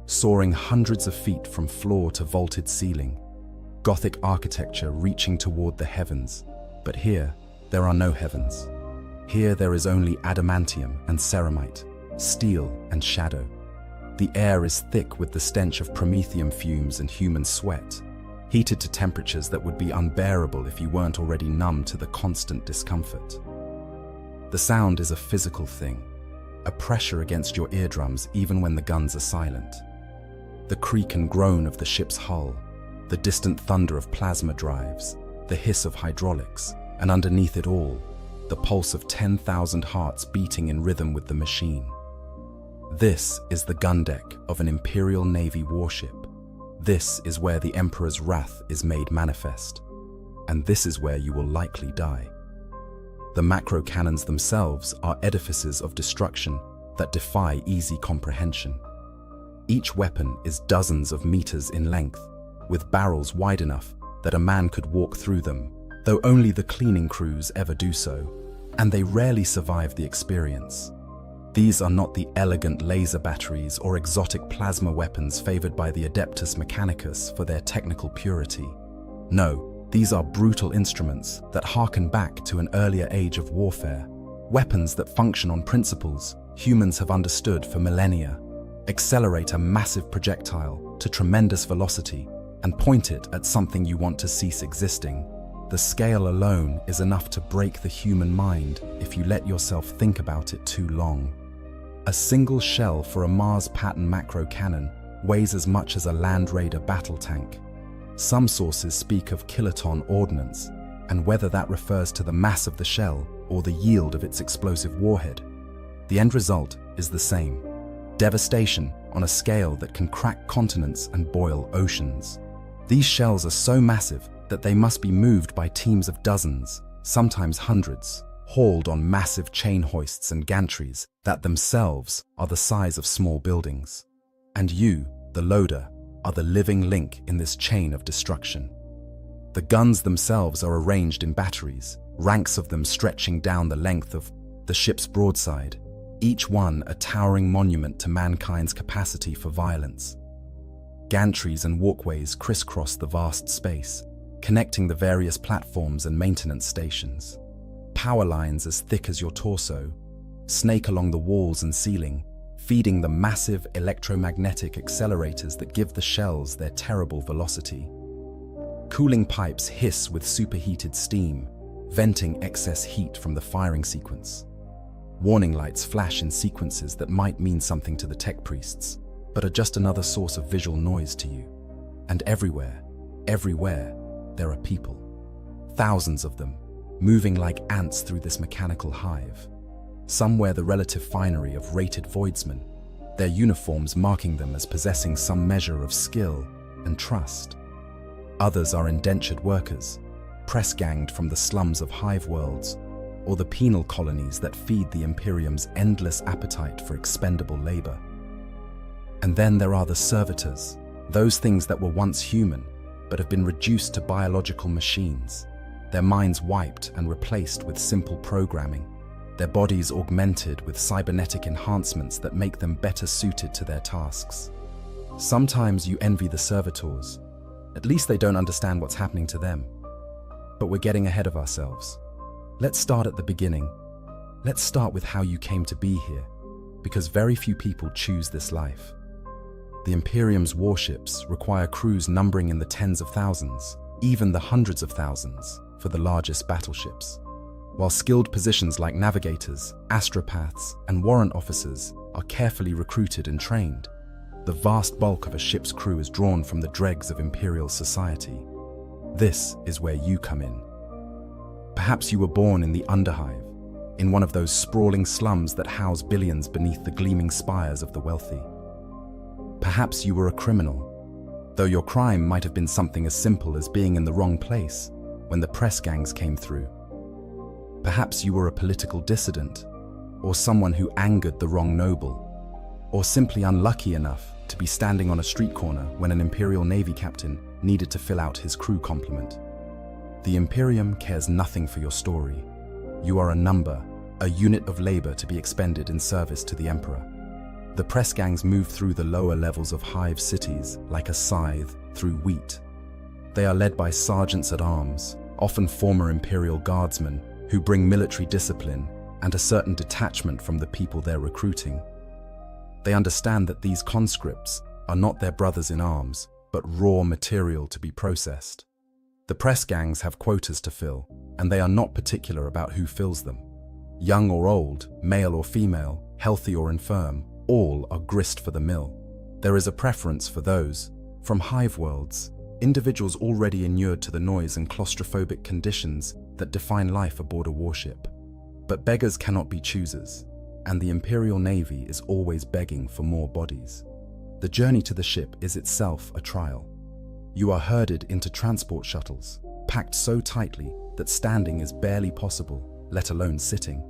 soaring hundreds of feet from floor to vaulted ceiling. Gothic architecture reaching toward the heavens, but here, there are no heavens. Here there is only adamantium and ceramite, steel and shadow. The air is thick with the stench of promethium fumes and human sweat, heated to temperatures that would be unbearable if you weren't already numb to the constant discomfort. The sound is a physical thing, a pressure against your eardrums even when the guns are silent. The creak and groan of the ship's hull, the distant thunder of plasma drives, the hiss of hydraulics, and underneath it all, the pulse of 10,000 hearts beating in rhythm with the machine. This is the gun deck of an Imperial Navy warship. This is where the Emperor's wrath is made manifest. And this is where you will likely die. The macro cannons themselves are edifices of destruction that defy easy comprehension. Each weapon is dozens of meters in length, with barrels wide enough that a man could walk through them, though only the cleaning crews ever do so, and they rarely survive the experience. These are not the elegant laser batteries or exotic plasma weapons favored by the Adeptus Mechanicus for their technical purity. No, these are brutal instruments that harken back to an earlier age of warfare, weapons that function on principles humans have understood for millennia, accelerate a massive projectile to tremendous velocity and point it at something you want to cease existing. The scale alone is enough to break the human mind if you let yourself think about it too long. A single shell for a Mars-pattern macro cannon weighs as much as a Land Raider battle tank. Some sources speak of kiloton ordnance, and whether that refers to the mass of the shell or the yield of its explosive warhead, the end result is the same: devastation on a scale that can crack continents and boil oceans. These shells are so massive that they must be moved by teams of dozens, sometimes hundreds, hauled on massive chain hoists and gantries that themselves are the size of small buildings. And you, the loader, are the living link in this chain of destruction. The guns themselves are arranged in batteries, ranks of them stretching down the length of the ship's broadside, each one a towering monument to mankind's capacity for violence. Gantries and walkways crisscross the vast space, connecting the various platforms and maintenance stations. Power lines as thick as your torso snake along the walls and ceiling, feeding the massive electromagnetic accelerators that give the shells their terrible velocity. Cooling pipes hiss with superheated steam, venting excess heat from the firing sequence. Warning lights flash in sequences that might mean something to the tech priests, but are just another source of visual noise to you. And everywhere, there are people. Thousands of them, moving like ants through this mechanical hive. Some wear the relative finery of rated voidsmen, their uniforms marking them as possessing some measure of skill and trust. Others are indentured workers, press-ganged from the slums of hive worlds, or the penal colonies that feed the Imperium's endless appetite for expendable labor. And then there are the servitors, those things that were once human, but have been reduced to biological machines, their minds wiped and replaced with simple programming, their bodies augmented with cybernetic enhancements that make them better suited to their tasks. Sometimes you envy the servitors. At least they don't understand what's happening to them. But we're getting ahead of ourselves. Let's start at the beginning. Let's start with how you came to be here, because very few people choose this life. The Imperium's warships require crews numbering in the tens of thousands, even the hundreds of thousands, for the largest battleships. While skilled positions like navigators, astropaths, and warrant officers are carefully recruited and trained, the vast bulk of a ship's crew is drawn from the dregs of Imperial society. This is where you come in. Perhaps you were born in the Underhive, in one of those sprawling slums that house billions beneath the gleaming spires of the wealthy. Perhaps you were a criminal, though your crime might have been something as simple as being in the wrong place when the press gangs came through. Perhaps you were a political dissident, or someone who angered the wrong noble, or simply unlucky enough to be standing on a street corner when an Imperial Navy captain needed to fill out his crew complement. The Imperium cares nothing for your story. You are a number, a unit of labor to be expended in service to the Emperor. The press gangs move through the lower levels of hive cities like a scythe through wheat. They are led by sergeants at arms, often former Imperial guardsmen, who bring military discipline and a certain detachment from the people they're recruiting. They understand that these conscripts are not their brothers in arms, but raw material to be processed. The press gangs have quotas to fill, and they are not particular about who fills them. Young or old, male or female, healthy or infirm, all are grist for the mill. There is a preference for those from hive worlds, individuals already inured to the noise and claustrophobic conditions that define life aboard a warship. But beggars cannot be choosers, and the Imperial Navy is always begging for more bodies. The journey to the ship is itself a trial. You are herded into transport shuttles, packed so tightly that standing is barely possible, let alone sitting.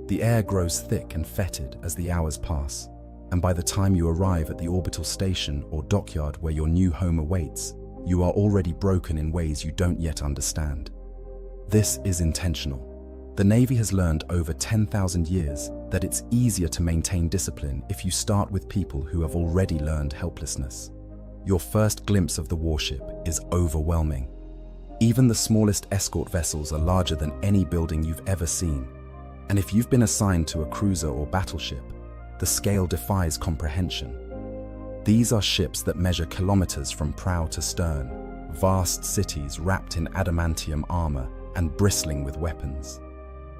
The air grows thick and fetid as the hours pass, and by the time you arrive at the orbital station or dockyard where your new home awaits, you are already broken in ways you don't yet understand. This is intentional. The Navy has learned over 10,000 years that it's easier to maintain discipline if you start with people who have already learned helplessness. Your first glimpse of the warship is overwhelming. Even the smallest escort vessels are larger than any building you've ever seen. And if you've been assigned to a cruiser or battleship, the scale defies comprehension. These are ships that measure kilometers from prow to stern, vast cities wrapped in adamantium armor and bristling with weapons.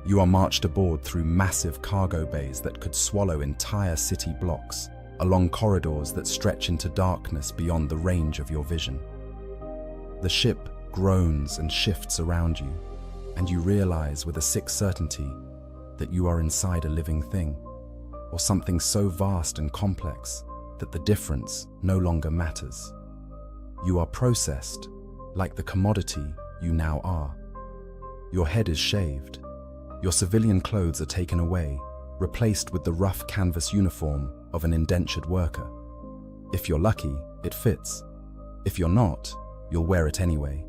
You are marched aboard through massive cargo bays that could swallow entire city blocks, along corridors that stretch into darkness beyond the range of your vision. The ship groans and shifts around you, and you realize with a sick certainty that you are inside a living thing, or something so vast and complex that the difference no longer matters. You are processed like the commodity you now are. Your head is shaved. Your civilian clothes are taken away, replaced with the rough canvas uniform of an indentured worker. If you're lucky, it fits. If you're not, you'll wear it anyway.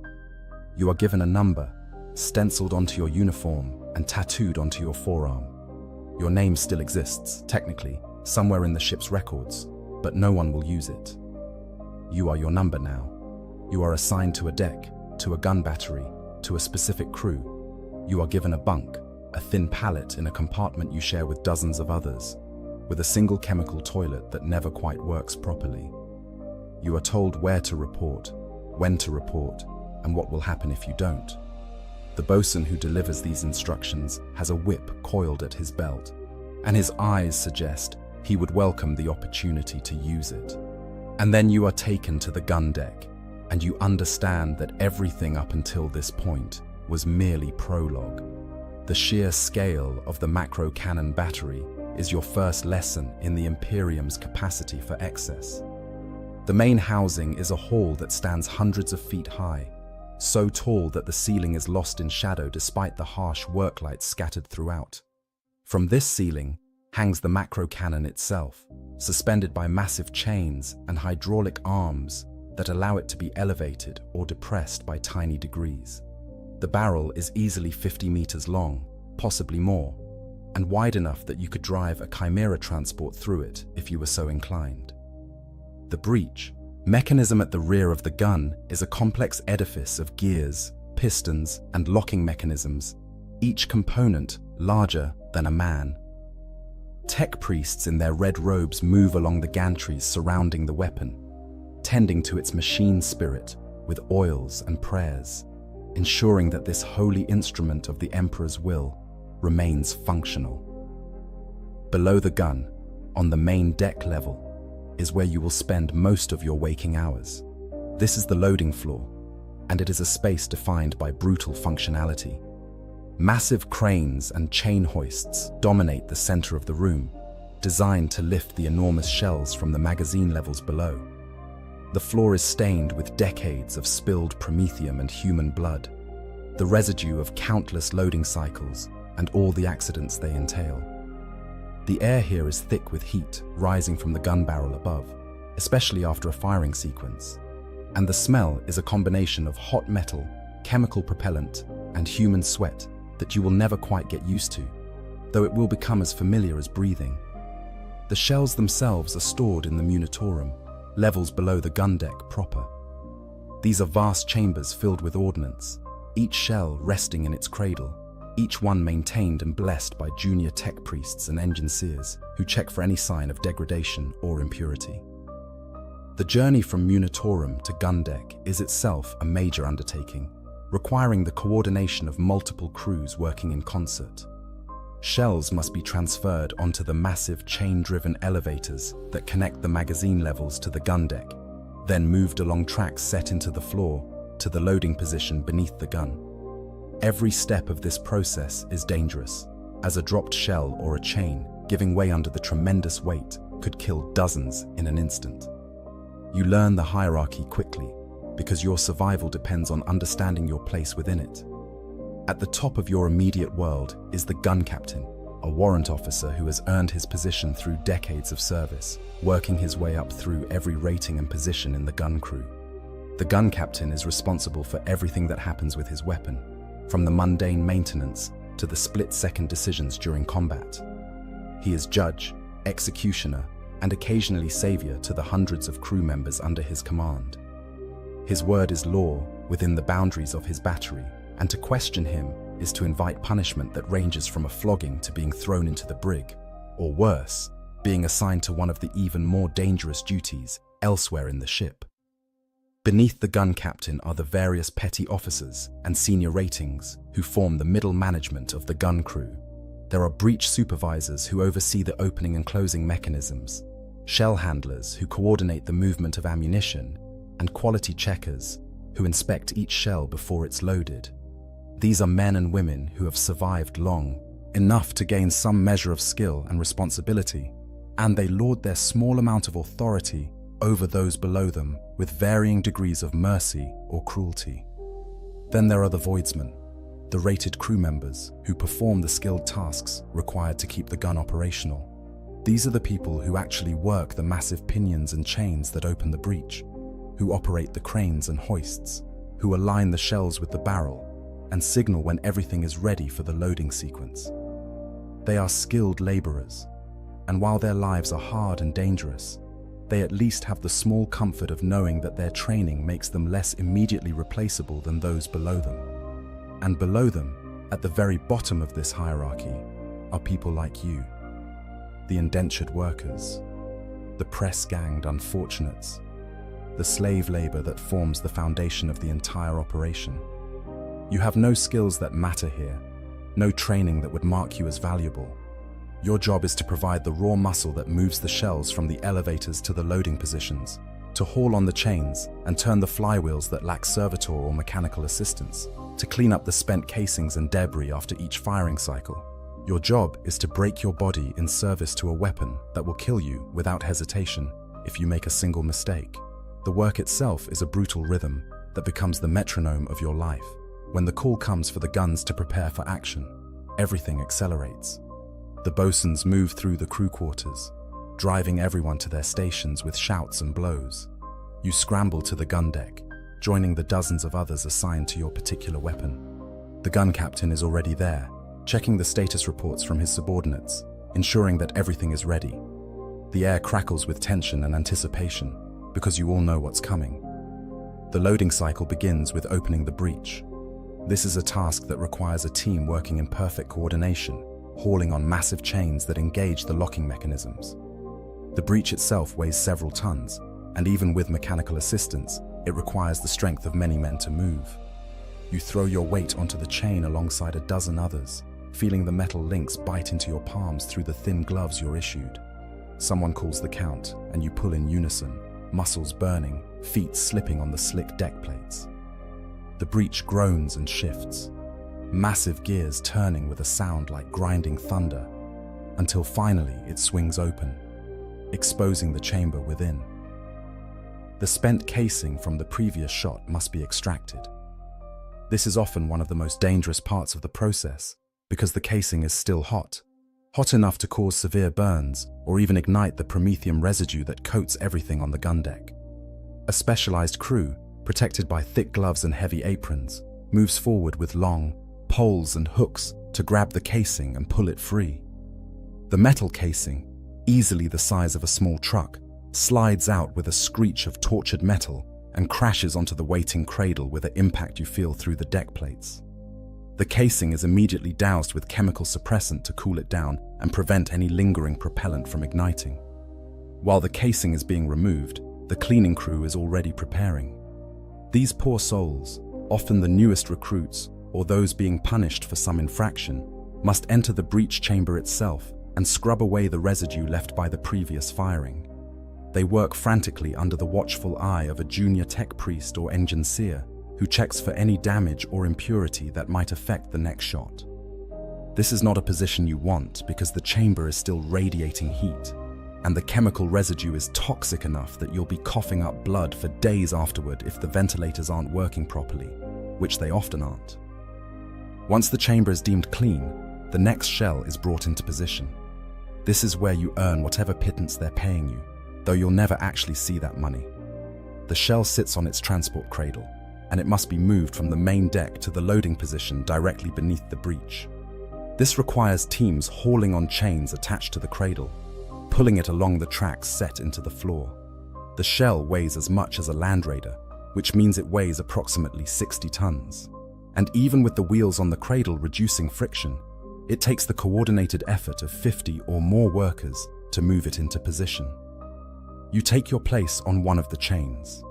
You are given a number, stenciled onto your uniform and tattooed onto your forearm. Your name still exists, technically, somewhere in the ship's records, but no one will use it. You are your number now. You are assigned to a deck, to a gun battery, to a specific crew. You are given a bunk, a thin pallet in a compartment you share with dozens of others, with a single chemical toilet that never quite works properly. You are told where to report, when to report, and what will happen if you don't. The bosun who delivers these instructions has a whip coiled at his belt, and his eyes suggest he would welcome the opportunity to use it. And then you are taken to the gun deck, and you understand that everything up until this point was merely prologue. The sheer scale of the macro cannon battery is your first lesson in the Imperium's capacity for excess. The main housing is a hall that stands hundreds of feet high, so tall that the ceiling is lost in shadow despite the harsh worklight scattered throughout. From this ceiling hangs the macro cannon itself, suspended by massive chains and hydraulic arms that allow it to be elevated or depressed by tiny degrees. The barrel is easily 50 meters long, possibly more, and wide enough that you could drive a Chimera transport through it if you were so inclined. The breech, mechanism at the rear of the gun, is a complex edifice of gears, pistons, and locking mechanisms, each component larger than a man. Tech priests in their red robes move along the gantries surrounding the weapon, tending to its machine spirit with oils and prayers, ensuring that this holy instrument of the Emperor's will remains functional. Below the gun, on the main deck level, is where you will spend most of your waking hours. This is the loading floor, and it is a space defined by brutal functionality. Massive cranes and chain hoists dominate the center of the room, designed to lift the enormous shells from the magazine levels below. The floor is stained with decades of spilled promethium and human blood. the residue of countless loading cycles and all the accidents they entail. The air here is thick with heat rising from the gun barrel above, especially after a firing sequence. And the smell is a combination of hot metal, chemical propellant, and human sweat that you will never quite get used to, though it will become as familiar as breathing. The shells themselves are stored in the munitorum, levels below the gun deck proper. These are vast chambers filled with ordnance, each shell resting in its cradle, each one maintained and blessed by junior tech priests and engineers who check for any sign of degradation or impurity. The journey from munitorum to gun deck is itself a major undertaking, requiring the coordination of multiple crews working in concert. Shells must be transferred onto the massive chain-driven elevators that connect the magazine levels to the gun deck, then moved along tracks set into the floor to the loading position beneath the gun. Every step of this process is dangerous, as a dropped shell or a chain giving way under the tremendous weight could kill dozens in an instant. You learn the hierarchy quickly, because your survival depends on understanding your place within it. At the top of your immediate world is the gun captain, a warrant officer who has earned his position through decades of service, working his way up through every rating and position in the gun crew. The gun captain is responsible for everything that happens with his weapon, from the mundane maintenance to the split-second decisions during combat. He is judge, executioner, and occasionally savior to the hundreds of crew members under his command. His word is law within the boundaries of his battery, and to question him is to invite punishment that ranges from a flogging to being thrown into the brig, or worse, being assigned to one of the even more dangerous duties elsewhere in the ship. Beneath the gun captain are the various petty officers and senior ratings who form the middle management of the gun crew. There are breach supervisors who oversee the opening and closing mechanisms, shell handlers who coordinate the movement of ammunition, and quality checkers who inspect each shell before it's loaded. These are men and women who have survived long, enough to gain some measure of skill and responsibility, and they lord their small amount of authority over those below them with varying degrees of mercy or cruelty. Then there are the voidsmen, the rated crew members who perform the skilled tasks required to keep the gun operational. These are the people who actually work the massive pinions and chains that open the breech, who operate the cranes and hoists, who align the shells with the barrel, and signal when everything is ready for the loading sequence. They are skilled laborers, and while their lives are hard and dangerous, they at least have the small comfort of knowing that their training makes them less immediately replaceable than those below them. And below them, at the very bottom of this hierarchy, are people like you, the indentured workers, the press-ganged unfortunates, the slave labor that forms the foundation of the entire operation. You have no skills that matter here, no training that would mark you as valuable. Your job is to provide the raw muscle that moves the shells from the elevators to the loading positions, to haul on the chains and turn the flywheels that lack servitor or mechanical assistance, to clean up the spent casings and debris after each firing cycle. Your job is to break your body in service to a weapon that will kill you without hesitation if you make a single mistake. The work itself is a brutal rhythm that becomes the metronome of your life. When the call comes for the guns to prepare for action, everything accelerates. The bosuns move through the crew quarters, driving everyone to their stations with shouts and blows. You scramble to the gun deck, joining the dozens of others assigned to your particular weapon. The gun captain is already there, checking the status reports from his subordinates, ensuring that everything is ready. The air crackles with tension and anticipation, because you all know what's coming. The loading cycle begins with opening the breech. This is a task that requires a team working in perfect coordination, hauling on massive chains that engage the locking mechanisms. The breech itself weighs several tons, and even with mechanical assistance, it requires the strength of many men to move. You throw your weight onto the chain alongside a dozen others, feeling the metal links bite into your palms through the thin gloves you're issued. Someone calls the count, and you pull in unison, muscles burning, feet slipping on the slick deck plates. The breech groans and shifts, massive gears turning with a sound like grinding thunder, until finally it swings open, exposing the chamber within. The spent casing from the previous shot must be extracted. This is often one of the most dangerous parts of the process because the casing is still hot enough to cause severe burns or even ignite the promethium residue that coats everything on the gun deck. A specialized crew, protected by thick gloves and heavy aprons, moves forward with long poles and hooks to grab the casing and pull it free. The metal casing, easily the size of a small truck, slides out with a screech of tortured metal and crashes onto the waiting cradle with an impact you feel through the deck plates. The casing is immediately doused with chemical suppressant to cool it down and prevent any lingering propellant from igniting. While the casing is being removed, the cleaning crew is already preparing. These poor souls, often the newest recruits or those being punished for some infraction, must enter the breech chamber itself and scrub away the residue left by the previous firing. They work frantically under the watchful eye of a junior tech priest or engineer who checks for any damage or impurity that might affect the next shot. This is not a position you want because the chamber is still radiating heat, and the chemical residue is toxic enough that you'll be coughing up blood for days afterward if the ventilators aren't working properly, which they often aren't. Once the chamber is deemed clean, the next shell is brought into position. This is where you earn whatever pittance they're paying you, though you'll never actually see that money. The shell sits on its transport cradle, and it must be moved from the main deck to the loading position directly beneath the breech. This requires teams hauling on chains attached to the cradle, pulling it along the tracks set into the floor. The shell weighs as much as a Land Raider, which means it weighs approximately 60 tons. And even with the wheels on the cradle reducing friction, it takes the coordinated effort of 50 or more workers to move it into position. You take your place on one of the chains.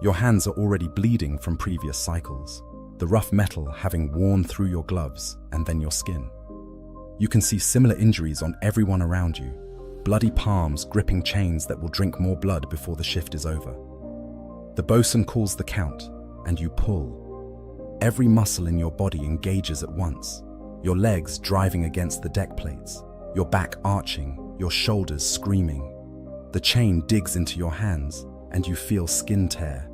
Your hands are already bleeding from previous cycles, the rough metal having worn through your gloves and then your skin. You can see similar injuries on everyone around you, bloody palms gripping chains that will drink more blood before the shift is over. The bosun calls the count, and you pull. Every muscle in your body engages at once, your legs driving against the deck plates, your back arching, your shoulders screaming. The chain digs into your hands, and you feel skin tear,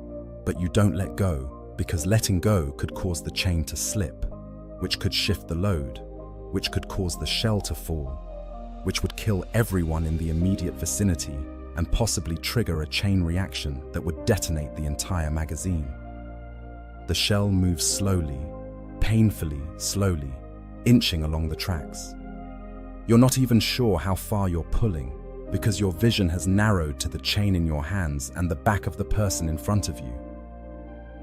but you don't let go because letting go could cause the chain to slip, which could shift the load, which could cause the shell to fall, which would kill everyone in the immediate vicinity and possibly trigger a chain reaction that would detonate the entire magazine. The shell moves slowly, painfully slowly, inching along the tracks. You're not even sure how far you're pulling because your vision has narrowed to the chain in your hands and the back of the person in front of you.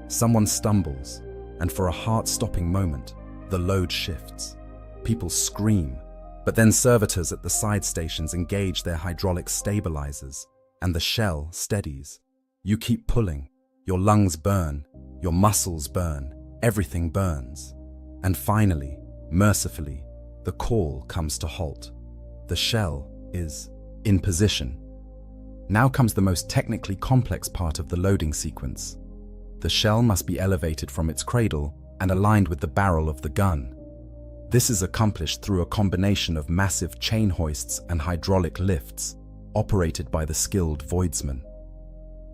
Someone stumbles, and for a heart-stopping moment, the load shifts. People scream, but then servitors at the side stations engage their hydraulic stabilizers, and the shell steadies. You keep pulling. Your lungs burn, your muscles burn, everything burns. And finally, mercifully, the call comes to halt. The shell is in position. Now comes the most technically complex part of the loading sequence. The shell must be elevated from its cradle and aligned with the barrel of the gun. This is accomplished through a combination of massive chain hoists and hydraulic lifts, operated by the skilled voidsman.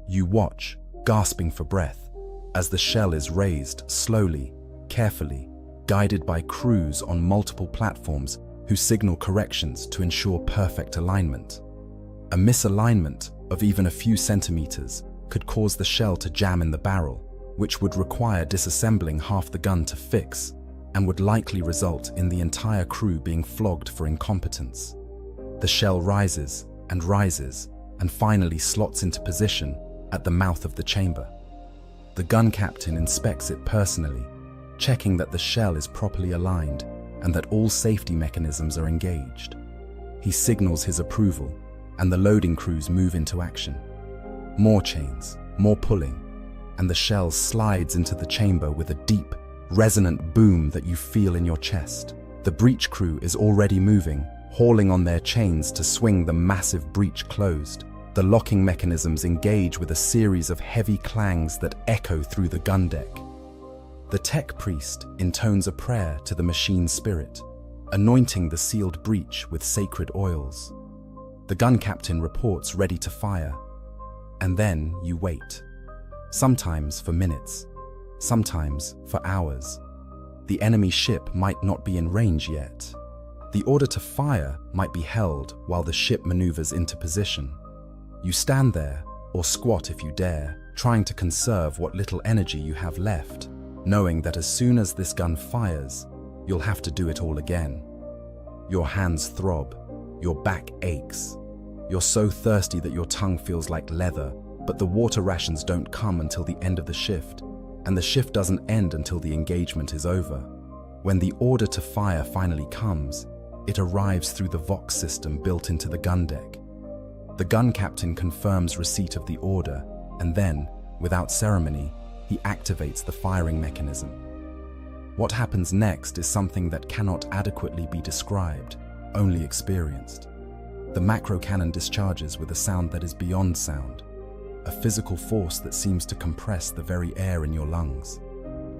You watch, gasping for breath, as the shell is raised slowly, carefully, guided by crews on multiple platforms who signal corrections to ensure perfect alignment. A misalignment of even a few centimeters could cause the shell to jam in the barrel, which would require disassembling half the gun to fix, and would likely result in the entire crew being flogged for incompetence. The shell rises and finally slots into position at the mouth of the chamber. The gun captain inspects it personally, checking that the shell is properly aligned and that all safety mechanisms are engaged. He signals his approval, and the loading crews move into action. More chains, more pulling, and the shell slides into the chamber with a deep, resonant boom that you feel in your chest. The breech crew is already moving, hauling on their chains to swing the massive breech closed. The locking mechanisms engage with a series of heavy clangs that echo through the gun deck. The tech priest intones a prayer to the machine spirit, anointing the sealed breech with sacred oils. The gun captain reports ready to fire, and then you wait. Sometimes for minutes, sometimes for hours. The enemy ship might not be in range yet. The order to fire might be held while the ship maneuvers into position. You stand there, or squat if you dare, trying to conserve what little energy you have left, knowing that as soon as this gun fires, you'll have to do it all again. Your hands throb, your back aches. You're so thirsty that your tongue feels like leather, but the water rations don't come until the end of the shift, and the shift doesn't end until the engagement is over. When the order to fire finally comes, it arrives through the Vox system built into the gun deck. The gun captain confirms receipt of the order, and then, without ceremony, he activates the firing mechanism. What happens next is something that cannot adequately be described, only experienced. The macro cannon discharges with a sound that is beyond sound, a physical force that seems to compress the very air in your lungs.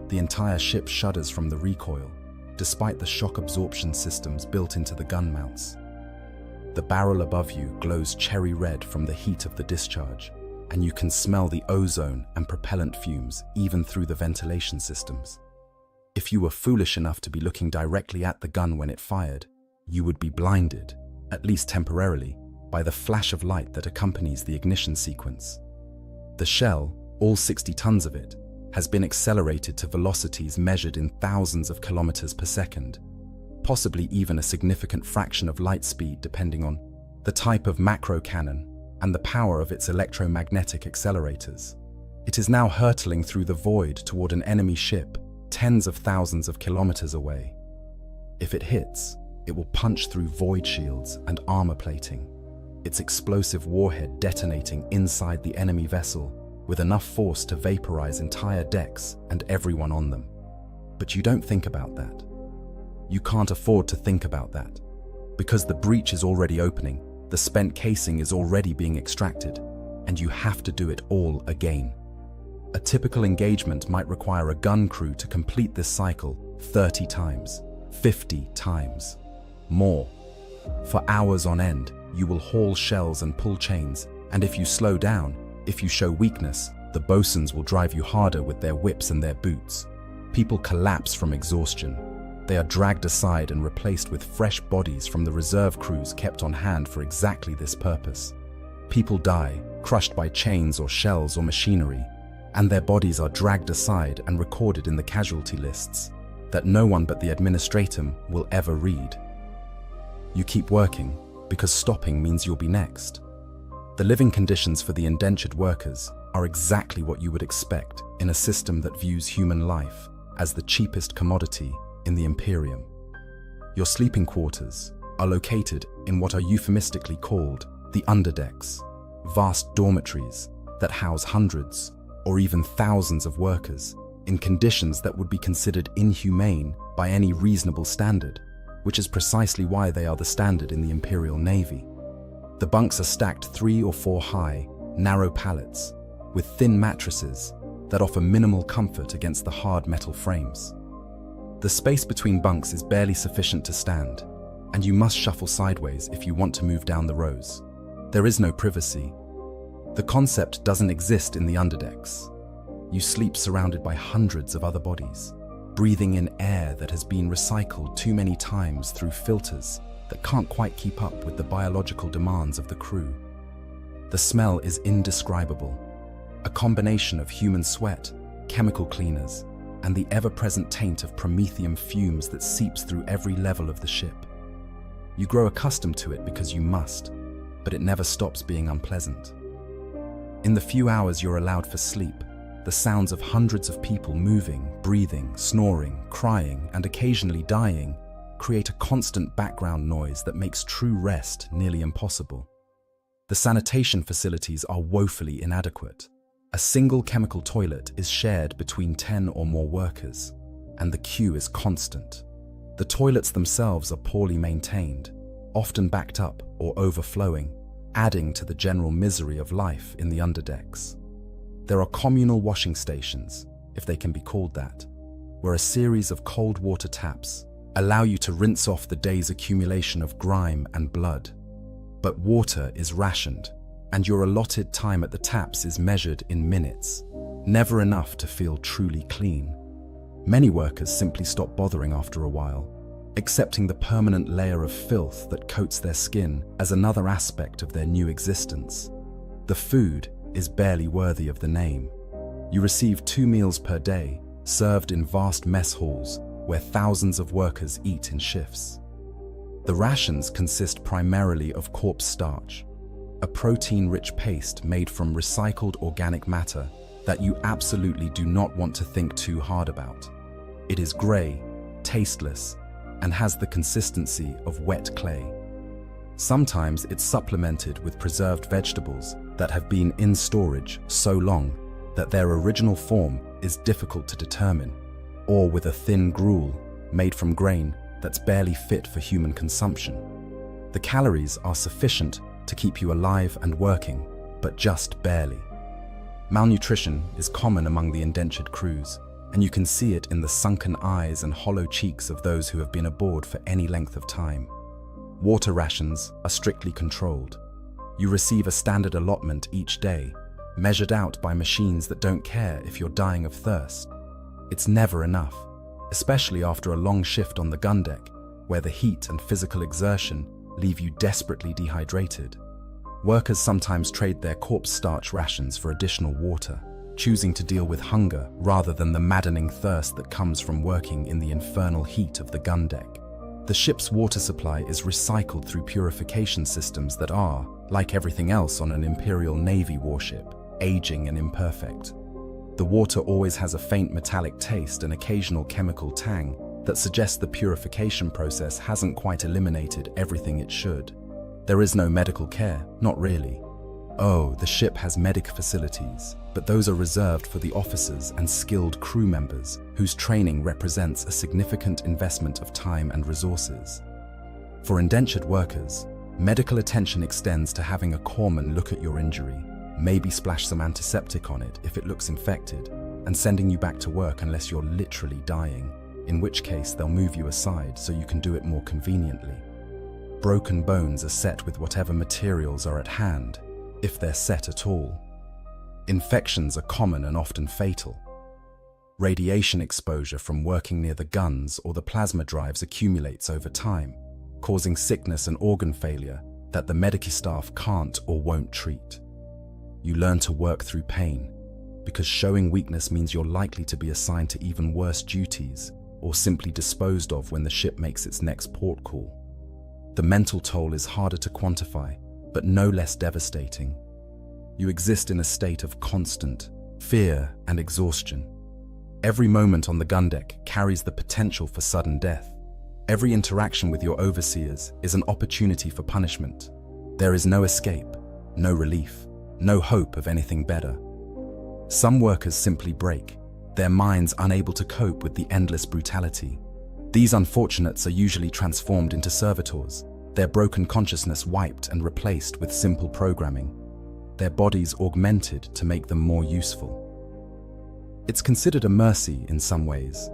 The entire ship shudders from the recoil, despite the shock absorption systems built into the gun mounts. The barrel above you glows cherry red from the heat of the discharge, and you can smell the ozone and propellant fumes even through the ventilation systems. If you were foolish enough to be looking directly at the gun when it fired, you would be blinded, at least temporarily, by the flash of light that accompanies the ignition sequence. The shell, all 60 tons of it, has been accelerated to velocities measured in thousands of kilometers per second, possibly even a significant fraction of light speed depending on the type of macro cannon and the power of its electromagnetic accelerators. It is now hurtling through the void toward an enemy ship tens of thousands of kilometers away. If it hits, it will punch through void shields and armor plating, its explosive warhead detonating inside the enemy vessel with enough force to vaporize entire decks and everyone on them. But you don't think about that. You can't afford to think about that. Because the breach is already opening, the spent casing is already being extracted, and you have to do it all again. A typical engagement might require a gun crew to complete this cycle 30 times, 50 times, more. For hours on end, you will haul shells and pull chains, and if you slow down, if you show weakness, the bosuns will drive you harder with their whips and their boots. People collapse from exhaustion. They are dragged aside and replaced with fresh bodies from the reserve crews kept on hand for exactly this purpose. People die, crushed by chains or shells or machinery, and their bodies are dragged aside and recorded in the casualty lists that no one but the administratum will ever read. You keep working because stopping means you'll be next. The living conditions for the indentured workers are exactly what you would expect in a system that views human life as the cheapest commodity in the Imperium. Your sleeping quarters are located in what are euphemistically called the underdecks, vast dormitories that house hundreds or even thousands of workers in conditions that would be considered inhumane by any reasonable standard, which is precisely why they are the standard in the Imperial Navy. The bunks are stacked 3 or 4 high, narrow pallets, with thin mattresses that offer minimal comfort against the hard metal frames. The space between bunks is barely sufficient to stand, and you must shuffle sideways if you want to move down the rows. There is no privacy. The concept doesn't exist in the underdecks. You sleep surrounded by hundreds of other bodies, breathing in air that has been recycled too many times through filters that can't quite keep up with the biological demands of the crew. The smell is indescribable, a combination of human sweat, chemical cleaners, and the ever-present taint of promethium fumes that seeps through every level of the ship. You grow accustomed to it because you must, but it never stops being unpleasant. In the few hours you're allowed for sleep, the sounds of hundreds of people moving, breathing, snoring, crying, and occasionally dying create a constant background noise that makes true rest nearly impossible. The sanitation facilities are woefully inadequate. A single chemical toilet is shared between 10 or more workers, and the queue is constant. The toilets themselves are poorly maintained, often backed up or overflowing, adding to the general misery of life in the underdecks. There are communal washing stations, if they can be called that, where a series of cold water taps allow you to rinse off the day's accumulation of grime and blood. But water is rationed, and your allotted time at the taps is measured in minutes. never enough to feel truly clean. Many workers simply stop bothering after a while, accepting the permanent layer of filth that coats their skin as another aspect of their new existence. The food is barely worthy of the name. You receive 2 meals per day, served in vast mess halls where thousands of workers eat in shifts. The rations consist primarily of corpse starch, a protein-rich paste made from recycled organic matter that you absolutely do not want to think too hard about. It is grey, tasteless, and has the consistency of wet clay. Sometimes it's supplemented with preserved vegetables that have been in storage so long that their original form is difficult to determine, or with a thin gruel made from grain that's barely fit for human consumption. The calories are sufficient to keep you alive and working, but just barely. Malnutrition is common among the indentured crews, and you can see it in the sunken eyes and hollow cheeks of those who have been aboard for any length of time. Water rations are strictly controlled. You receive a standard allotment each day, measured out by machines that don't care if you're dying of thirst. It's never enough, especially after a long shift on the gun deck, where the heat and physical exertion leave you desperately dehydrated. Workers sometimes trade their corpse starch rations for additional water, choosing to deal with hunger rather than the maddening thirst that comes from working in the infernal heat of the gun deck. The ship's water supply is recycled through purification systems that are, like everything else on an Imperial Navy warship, aging and imperfect. The water always has a faint metallic taste and occasional chemical tang that suggests the purification process hasn't quite eliminated everything it should. There is no medical care, not really. Oh, the ship has medic facilities, but those are reserved for the officers and skilled crew members whose training represents a significant investment of time and resources. For indentured workers, medical attention extends to having a corpsman look at your injury, maybe splash some antiseptic on it if it looks infected, and sending you back to work unless you're literally dying, in which case they'll move you aside so you can do it more conveniently. Broken bones are set with whatever materials are at hand, if they're set at all. Infections are common and often fatal. Radiation exposure from working near the guns or the plasma drives accumulates over time, causing sickness and organ failure that the medical staff can't or won't treat. You learn to work through pain, because showing weakness means you're likely to be assigned to even worse duties or simply disposed of when the ship makes its next port call. The mental toll is harder to quantify, but no less devastating. You exist in a state of constant fear and exhaustion. Every moment on the gun deck carries the potential for sudden death. Every interaction with your overseers is an opportunity for punishment. There is no escape, no relief, no hope of anything better. Some workers simply break, their minds unable to cope with the endless brutality. These unfortunates are usually transformed into servitors, their broken consciousness wiped and replaced with simple programming, their bodies augmented to make them more useful. It's considered a mercy in some ways,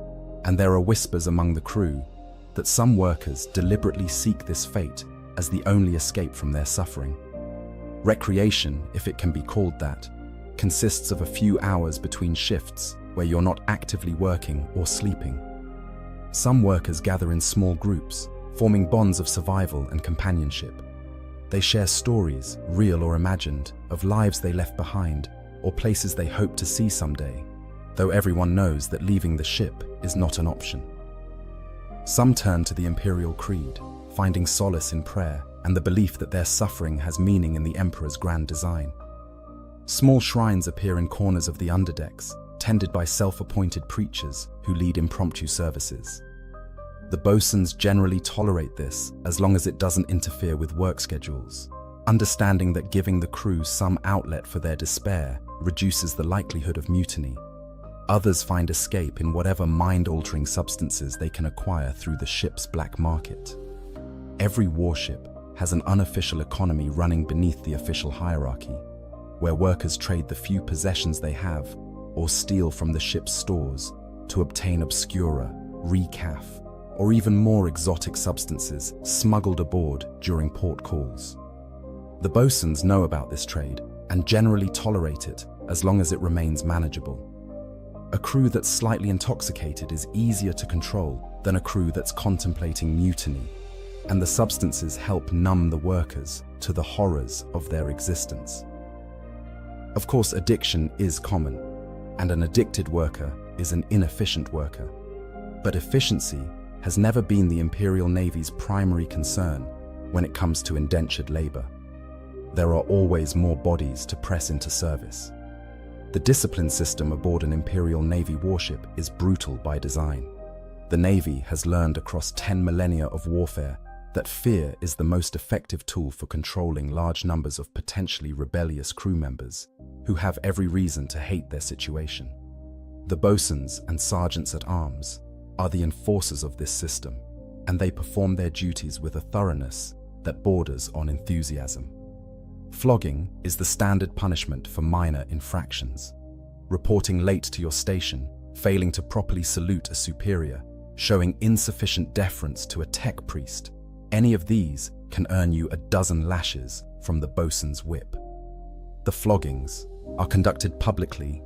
and there are whispers among the crew that some workers deliberately seek this fate as the only escape from their suffering. Recreation, if it can be called that, consists of a few hours between shifts where you're not actively working or sleeping. Some workers gather in small groups, forming bonds of survival and companionship. They share stories, real or imagined, of lives they left behind or places they hope to see someday, though everyone knows that leaving the ship is not an option. Some turn to the Imperial Creed, finding solace in prayer and the belief that their suffering has meaning in the Emperor's grand design. Small shrines appear in corners of the underdecks, tended by self-appointed preachers who lead impromptu services. The bosuns generally tolerate this as long as it doesn't interfere with work schedules, understanding that giving the crew some outlet for their despair reduces the likelihood of mutiny. Others find escape in whatever mind-altering substances they can acquire through the ship's black market. Every warship has an unofficial economy running beneath the official hierarchy, where workers trade the few possessions they have or steal from the ship's stores to obtain obscura, recaf, or even more exotic substances smuggled aboard during port calls. The bosuns know about this trade and generally tolerate it as long as it remains manageable. A crew that's slightly intoxicated is easier to control than a crew that's contemplating mutiny, and the substances help numb the workers to the horrors of their existence. Of course, addiction is common, and an addicted worker is an inefficient worker. But efficiency has never been the Imperial Navy's primary concern when it comes to indentured labor. There are always more bodies to press into service. The discipline system aboard an Imperial Navy warship is brutal by design. The Navy has learned across 10 millennia of warfare that fear is the most effective tool for controlling large numbers of potentially rebellious crew members who have every reason to hate their situation. The bosuns and sergeants-at-arms are the enforcers of this system, and they perform their duties with a thoroughness that borders on enthusiasm. Flogging is the standard punishment for minor infractions. Reporting late to your station, failing to properly salute a superior, showing insufficient deference to a tech priest, any of these can earn you a dozen lashes from the bosun's whip. The floggings are conducted publicly,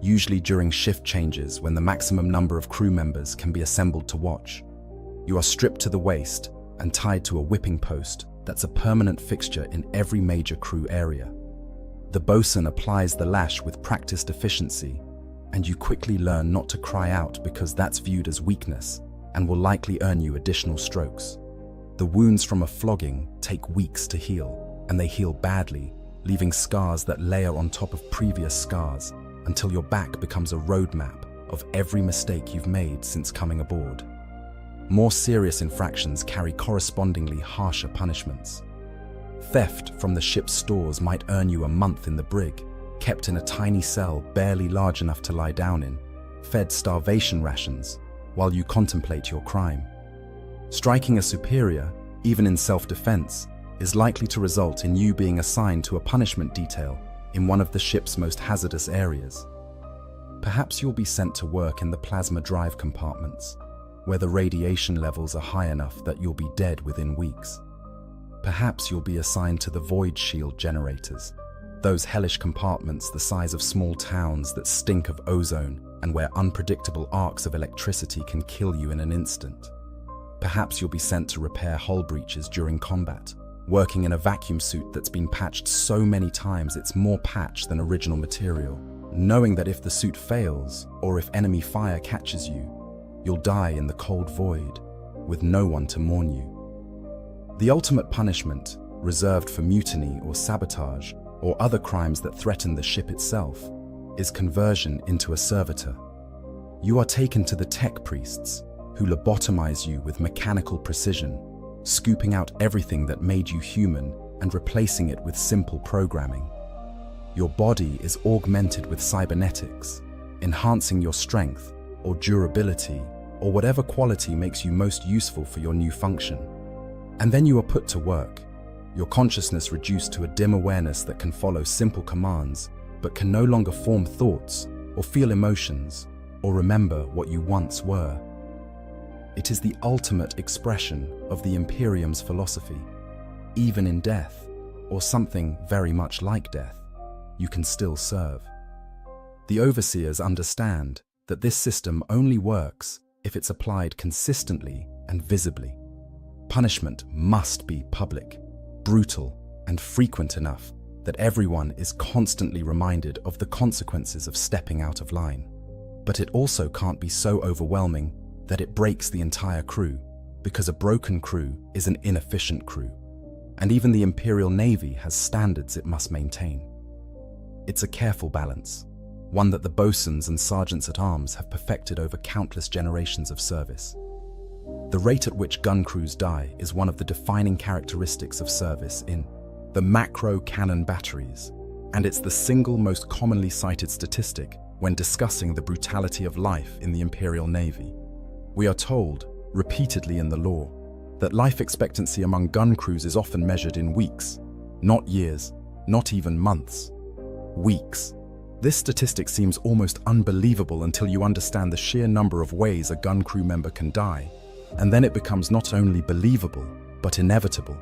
usually during shift changes when the maximum number of crew members can be assembled to watch. You are stripped to the waist and tied to a whipping post that's a permanent fixture in every major crew area. The bosun applies the lash with practiced efficiency, and you quickly learn not to cry out because that's viewed as weakness and will likely earn you additional strokes. The wounds from a flogging take weeks to heal, and they heal badly, leaving scars that layer on top of previous scars until your back becomes a roadmap of every mistake you've made since coming aboard. More serious infractions carry correspondingly harsher punishments. Theft from the ship's stores might earn you a month in the brig, kept in a tiny cell barely large enough to lie down in, fed starvation rations while you contemplate your crime. Striking a superior, even in self-defense, is likely to result in you being assigned to a punishment detail in one of the ship's most hazardous areas. Perhaps you'll be sent to work in the plasma drive compartments, where the radiation levels are high enough that you'll be dead within weeks. Perhaps you'll be assigned to the void shield generators, those hellish compartments the size of small towns that stink of ozone and where unpredictable arcs of electricity can kill you in an instant. Perhaps you'll be sent to repair hull breaches during combat, working in a vacuum suit that's been patched so many times it's more patch than original material, knowing that if the suit fails or if enemy fire catches you, you'll die in the cold void with no one to mourn you. The ultimate punishment, reserved for mutiny or sabotage or other crimes that threaten the ship itself, is conversion into a servitor. You are taken to the tech priests, who lobotomize you with mechanical precision, scooping out everything that made you human and replacing it with simple programming. Your body is augmented with cybernetics, enhancing your strength or durability or whatever quality makes you most useful for your new function. And then you are put to work, your consciousness reduced to a dim awareness that can follow simple commands but can no longer form thoughts or feel emotions or remember what you once were. It is the ultimate expression of the Imperium's philosophy. Even in death, or something very much like death, you can still serve. The overseers understand that this system only works if it's applied consistently and visibly. Punishment must be public, brutal, and frequent enough that everyone is constantly reminded of the consequences of stepping out of line. But it also can't be so overwhelming that it breaks the entire crew, because a broken crew is an inefficient crew, and even the Imperial Navy has standards it must maintain. It's a careful balance, one that the bosuns and sergeants-at-arms have perfected over countless generations of service. The rate at which gun crews die is one of the defining characteristics of service in the macro cannon batteries, and it's the single most commonly cited statistic when discussing the brutality of life in the Imperial Navy. We are told, repeatedly in the law, that life expectancy among gun crews is often measured in weeks, not years, not even months. Weeks. This statistic seems almost unbelievable until you understand the sheer number of ways a gun crew member can die, and then it becomes not only believable, but inevitable.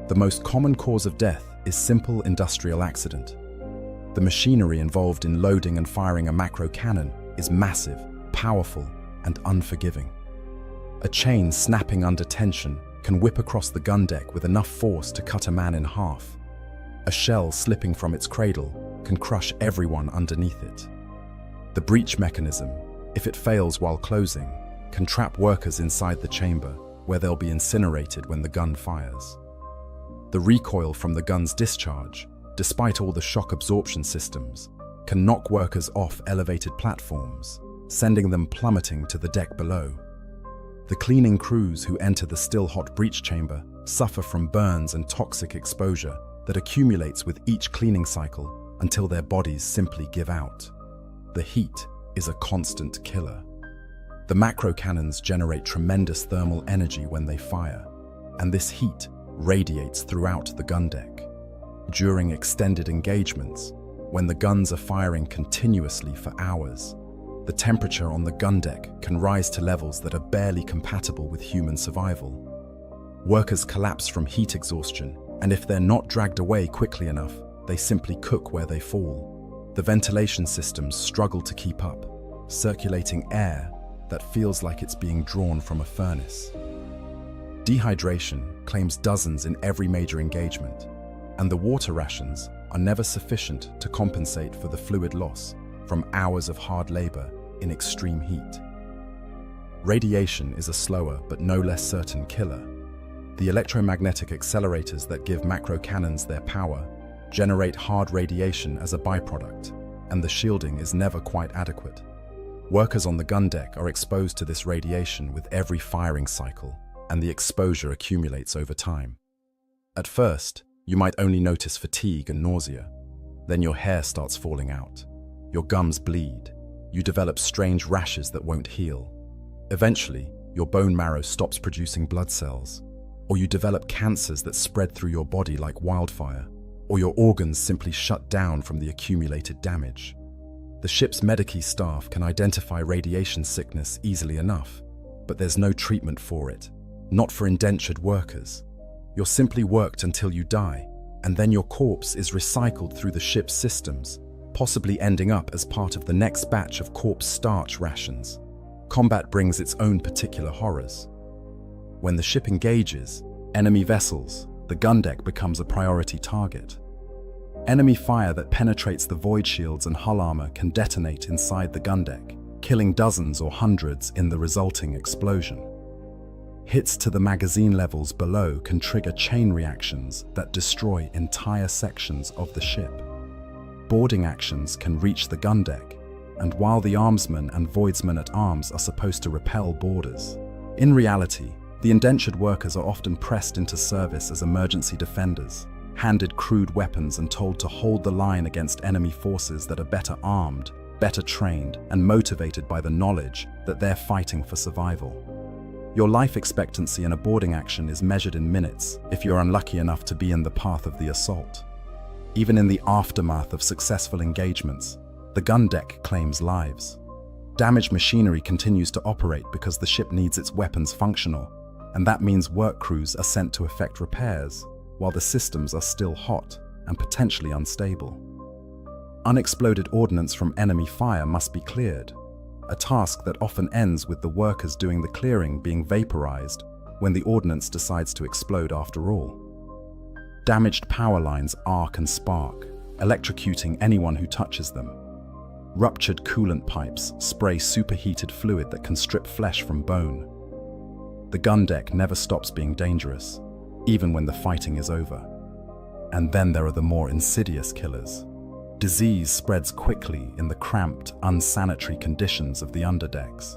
The most common cause of death is simple industrial accident. The machinery involved in loading and firing a macro cannon is massive, powerful, and unforgiving. A chain snapping under tension can whip across the gun deck with enough force to cut a man in half. A shell slipping from its cradle can crush everyone underneath it. The breach mechanism, if it fails while closing, can trap workers inside the chamber, where they'll be incinerated when the gun fires. The recoil from the gun's discharge, despite all the shock absorption systems, can knock workers off elevated platforms, sending them plummeting to the deck below. The cleaning crews who enter the still-hot breach chamber suffer from burns and toxic exposure that accumulates with each cleaning cycle until their bodies simply give out. The heat is a constant killer. The macro cannons generate tremendous thermal energy when they fire, and this heat radiates throughout the gun deck. During extended engagements, when the guns are firing continuously for hours, the temperature on the gun deck can rise to levels that are barely compatible with human survival. Workers collapse from heat exhaustion, and if they're not dragged away quickly enough, they simply cook where they fall. The ventilation systems struggle to keep up, circulating air that feels like it's being drawn from a furnace. Dehydration claims dozens in every major engagement, and the water rations are never sufficient to compensate for the fluid loss from hours of hard labor in extreme heat. Radiation is a slower but no less certain killer. The electromagnetic accelerators that give macro cannons their power generate hard radiation as a byproduct, and the shielding is never quite adequate. Workers on the gun deck are exposed to this radiation with every firing cycle, and the exposure accumulates over time. At first, you might only notice fatigue and nausea. Then your hair starts falling out. Your gums bleed. You develop strange rashes that won't heal. Eventually, your bone marrow stops producing blood cells, or you develop cancers that spread through your body like wildfire, or your organs simply shut down from the accumulated damage. The ship's medici staff can identify radiation sickness easily enough, but there's no treatment for it, not for indentured workers. You're simply worked until you die, and then your corpse is recycled through the ship's systems, possibly ending up as part of the next batch of corpse starch rations. Combat brings its own particular horrors. When the ship engages enemy vessels, the gun deck becomes a priority target. Enemy fire that penetrates the void shields and hull armor can detonate inside the gun deck, killing dozens or hundreds in the resulting explosion. Hits to the magazine levels below can trigger chain reactions that destroy entire sections of the ship. Boarding actions can reach the gun deck, and while the armsmen and voidsmen at arms are supposed to repel boarders, in reality, the indentured workers are often pressed into service as emergency defenders, handed crude weapons and told to hold the line against enemy forces that are better armed, better trained, and motivated by the knowledge that they're fighting for survival. Your life expectancy in a boarding action is measured in minutes if you're unlucky enough to be in the path of the assault. Even in the aftermath of successful engagements, the gun deck claims lives. Damaged machinery continues to operate because the ship needs its weapons functional, and that means work crews are sent to effect repairs while the systems are still hot and potentially unstable. Unexploded ordnance from enemy fire must be cleared, a task that often ends with the workers doing the clearing being vaporized when the ordnance decides to explode after all. Damaged power lines arc and spark, electrocuting anyone who touches them. Ruptured coolant pipes spray superheated fluid that can strip flesh from bone. The gun deck never stops being dangerous, even when the fighting is over. And then there are the more insidious killers. Disease spreads quickly in the cramped, unsanitary conditions of the underdecks.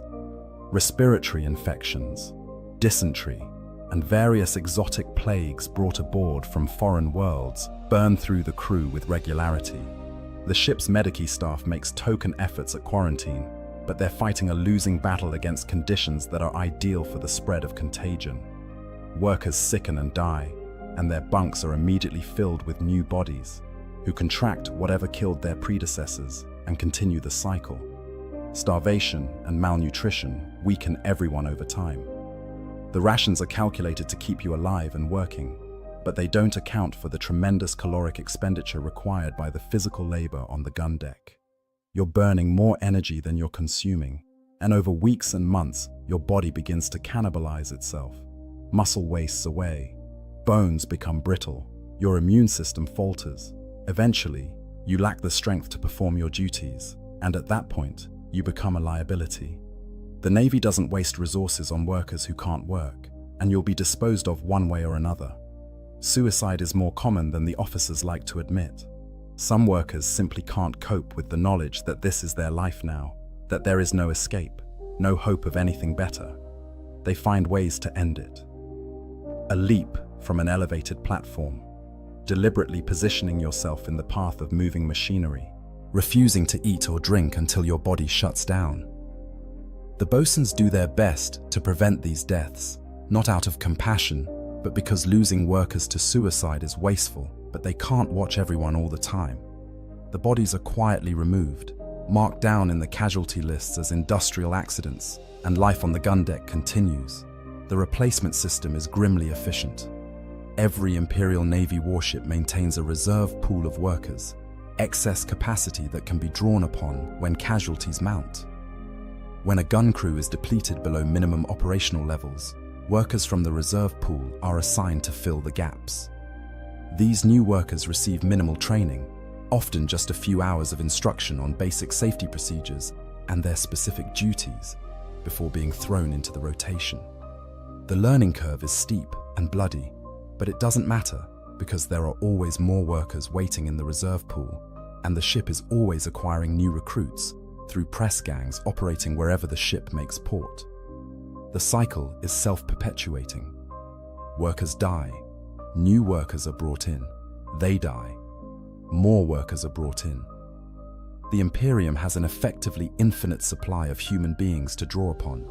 Respiratory infections, dysentery, and various exotic plagues brought aboard from foreign worlds burn through the crew with regularity. The ship's medici staff makes token efforts at quarantine, but they're fighting a losing battle against conditions that are ideal for the spread of contagion. Workers sicken and die, and their bunks are immediately filled with new bodies, who contract whatever killed their predecessors and continue the cycle. Starvation and malnutrition weaken everyone over time. The rations are calculated to keep you alive and working, but they don't account for the tremendous caloric expenditure required by the physical labor on the gun deck. You're burning more energy than you're consuming, and over weeks and months, your body begins to cannibalize itself. Muscle wastes away, bones become brittle, your immune system falters. Eventually, you lack the strength to perform your duties, and at that point, you become a liability. The Navy doesn't waste resources on workers who can't work, and you'll be disposed of one way or another. Suicide is more common than the officers like to admit. Some workers simply can't cope with the knowledge that this is their life now, that there is no escape, no hope of anything better. They find ways to end it. A leap from an elevated platform, deliberately positioning yourself in the path of moving machinery, refusing to eat or drink until your body shuts down. The bosuns do their best to prevent these deaths, not out of compassion, but because losing workers to suicide is wasteful, but they can't watch everyone all the time. The bodies are quietly removed, marked down in the casualty lists as industrial accidents, and life on the gun deck continues. The replacement system is grimly efficient. Every Imperial Navy warship maintains a reserve pool of workers, excess capacity that can be drawn upon when casualties mount. When a gun crew is depleted below minimum operational levels, workers from the reserve pool are assigned to fill the gaps. These new workers receive minimal training, often just a few hours of instruction on basic safety procedures and their specific duties, before being thrown into the rotation. The learning curve is steep and bloody, but it doesn't matter because there are always more workers waiting in the reserve pool, and the ship is always acquiring new recruits through press gangs operating wherever the ship makes port. The cycle is self-perpetuating. Workers die, new workers are brought in, they die, more workers are brought in. The Imperium has an effectively infinite supply of human beings to draw upon,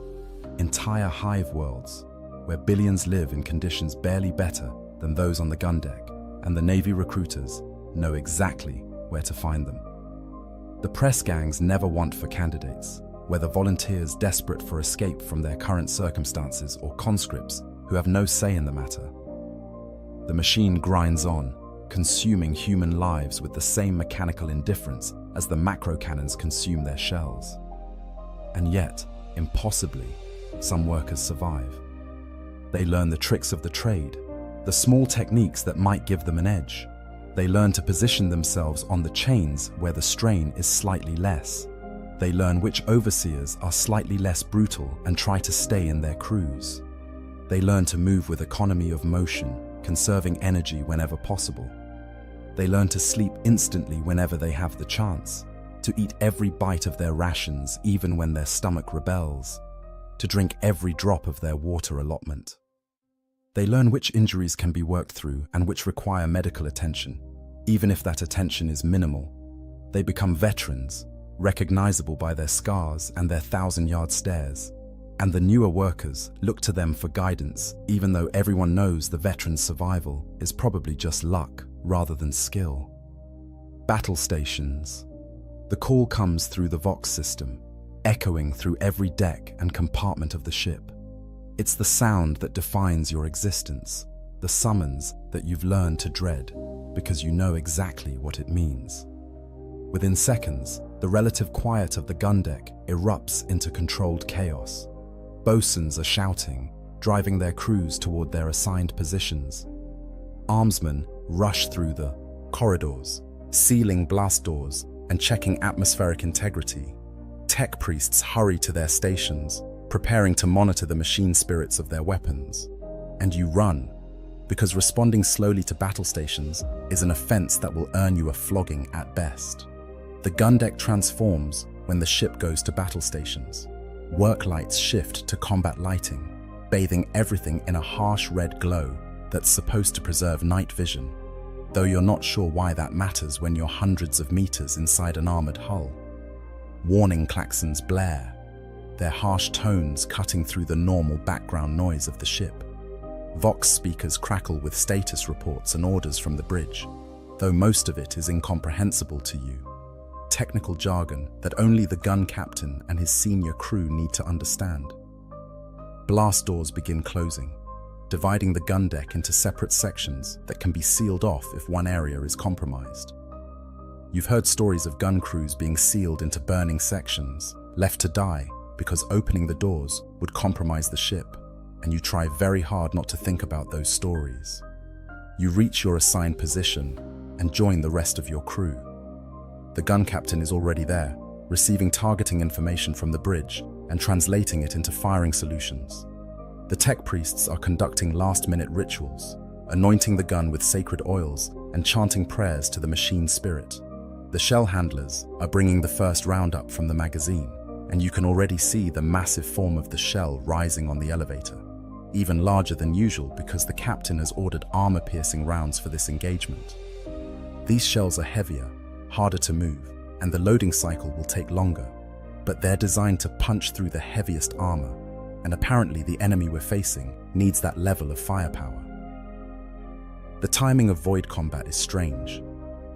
entire hive worlds, where billions live in conditions barely better than those on the gun deck, and the Navy recruiters know exactly where to find them. The press gangs never want for candidates, whether volunteers desperate for escape from their current circumstances or conscripts who have no say in the matter. The machine grinds on, consuming human lives with the same mechanical indifference as the macro cannons consume their shells. And yet, impossibly, some workers survive. They learn the tricks of the trade, the small techniques that might give them an edge. They learn to position themselves on the chains where the strain is slightly less. They learn which overseers are slightly less brutal and try to stay in their crews. They learn to move with economy of motion, conserving energy whenever possible. They learn to sleep instantly whenever they have the chance, to eat every bite of their rations even when their stomach rebels, to drink every drop of their water allotment. They learn which injuries can be worked through and which require medical attention, even if that attention is minimal. They become veterans, recognizable by their scars and their 1,000-yard stares. And the newer workers look to them for guidance, even though everyone knows the veteran's survival is probably just luck rather than skill. Battle stations. The call comes through the Vox system, echoing through every deck and compartment of the ship. It's the sound that defines your existence, the summons that you've learned to dread because you know exactly what it means. Within seconds, the relative quiet of the gun deck erupts into controlled chaos. Bosuns are shouting, driving their crews toward their assigned positions. Armsmen rush through the corridors, sealing blast doors and checking atmospheric integrity. Tech priests hurry to their stations, preparing to monitor the machine spirits of their weapons. And you run, because responding slowly to battle stations is an offense that will earn you a flogging at best. The gun deck transforms when the ship goes to battle stations. Work lights shift to combat lighting, bathing everything in a harsh red glow that's supposed to preserve night vision, though you're not sure why that matters when you're hundreds of meters inside an armored hull. Warning klaxons blare, their harsh tones cutting through the normal background noise of the ship. Vox speakers crackle with status reports and orders from the bridge, though most of it is incomprehensible to you. Technical jargon that only the gun captain and his senior crew need to understand. Blast doors begin closing. dividing the gun deck into separate sections that can be sealed off if one area is compromised. You've heard stories of gun crews being sealed into burning sections, left to die because opening the doors would compromise the ship, and you try very hard not to think about those stories. You reach your assigned position and join the rest of your crew. The gun captain is already there, receiving targeting information from the bridge and translating it into firing solutions. The tech priests are conducting last-minute rituals, anointing the gun with sacred oils and chanting prayers to the machine spirit. The shell handlers are bringing the first round up from the magazine, and you can already see the massive form of the shell rising on the elevator, even larger than usual because the captain has ordered armor-piercing rounds for this engagement. These shells are heavier, harder to move, and the loading cycle will take longer, but they're designed to punch through the heaviest armor, and apparently the enemy we're facing needs that level of firepower. The timing of void combat is strange.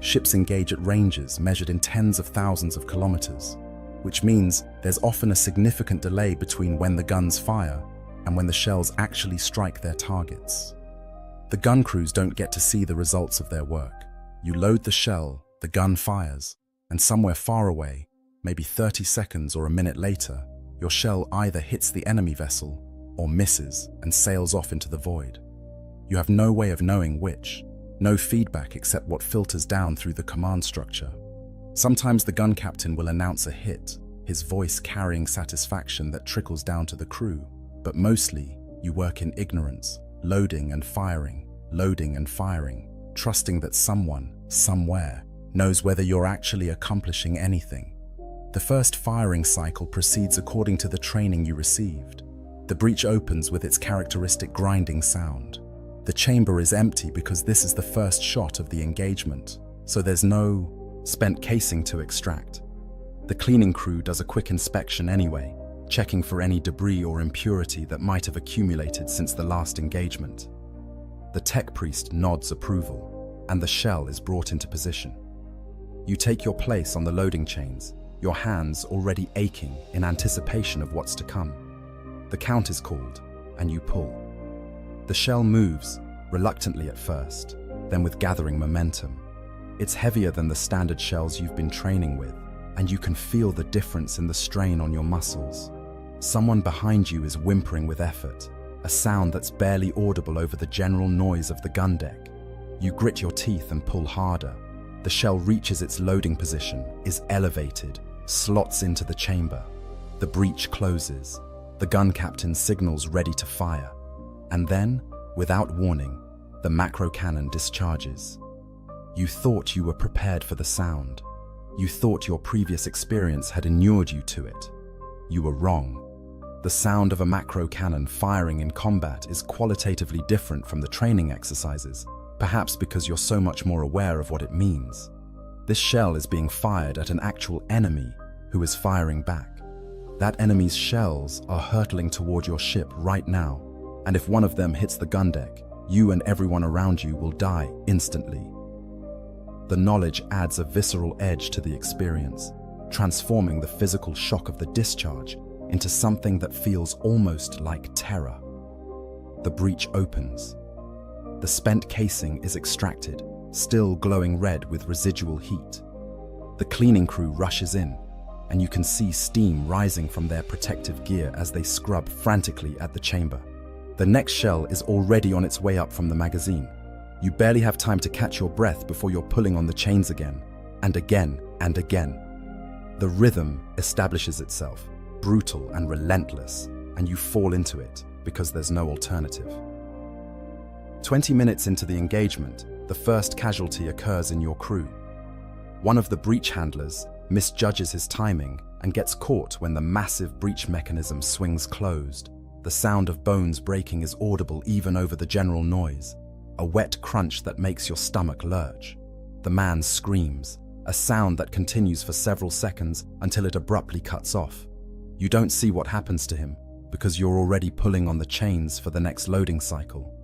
Ships engage at ranges measured in tens of thousands of kilometers, which means there's often a significant delay between when the guns fire and when the shells actually strike their targets. The gun crews don't get to see the results of their work. You load the shell, the gun fires, and somewhere far away, maybe 30 seconds or a minute later, your shell either hits the enemy vessel or misses and sails off into the void. You have no way of knowing which, no feedback except what filters down through the command structure. Sometimes the gun captain will announce a hit, his voice carrying satisfaction that trickles down to the crew, but mostly you work in ignorance, loading and firing, trusting that someone, somewhere, knows whether you're actually accomplishing anything. The first firing cycle proceeds according to the training you received. The breech opens with its characteristic grinding sound. The chamber is empty because this is the first shot of the engagement, so there's no spent casing to extract. The cleaning crew does a quick inspection anyway, checking for any debris or impurity that might have accumulated since the last engagement. The tech priest nods approval, and the shell is brought into position. You take your place on the loading chains, your hands already aching in anticipation of what's to come. The count is called, and you pull. The shell moves, reluctantly at first, then with gathering momentum. It's heavier than the standard shells you've been training with, and you can feel the difference in the strain on your muscles. Someone behind you is whimpering with effort, a sound that's barely audible over the general noise of the gun deck. You grit your teeth and pull harder. The shell reaches its loading position, is elevated, slots into the chamber. The breech closes. The gun captain signals ready to fire. And then, without warning, the macro cannon discharges. You thought you were prepared for the sound. You thought your previous experience had inured you to it. You were wrong. The sound of a macro cannon firing in combat is qualitatively different from the training exercises, perhaps because you're so much more aware of what it means. This shell is being fired at an actual enemy who is firing back. That enemy's shells are hurtling toward your ship right now, and if one of them hits the gun deck, you and everyone around you will die instantly. The knowledge adds a visceral edge to the experience, transforming the physical shock of the discharge into something that feels almost like terror. The breech opens. The spent casing is extracted, still glowing red with residual heat. The cleaning crew rushes in, and you can see steam rising from their protective gear as they scrub frantically at the chamber. The next shell is already on its way up from the magazine. You barely have time to catch your breath before you're pulling on the chains again, and again, and again. The rhythm establishes itself, brutal and relentless, and you fall into it because there's no alternative. 20 minutes into the engagement, the first casualty occurs in your crew. One of the breech handlers misjudges his timing and gets caught when the massive breech mechanism swings closed. The sound of bones breaking is audible even over the general noise, a wet crunch that makes your stomach lurch. The man screams, a sound that continues for several seconds until it abruptly cuts off. You don't see what happens to him because you're already pulling on the chains for the next loading cycle.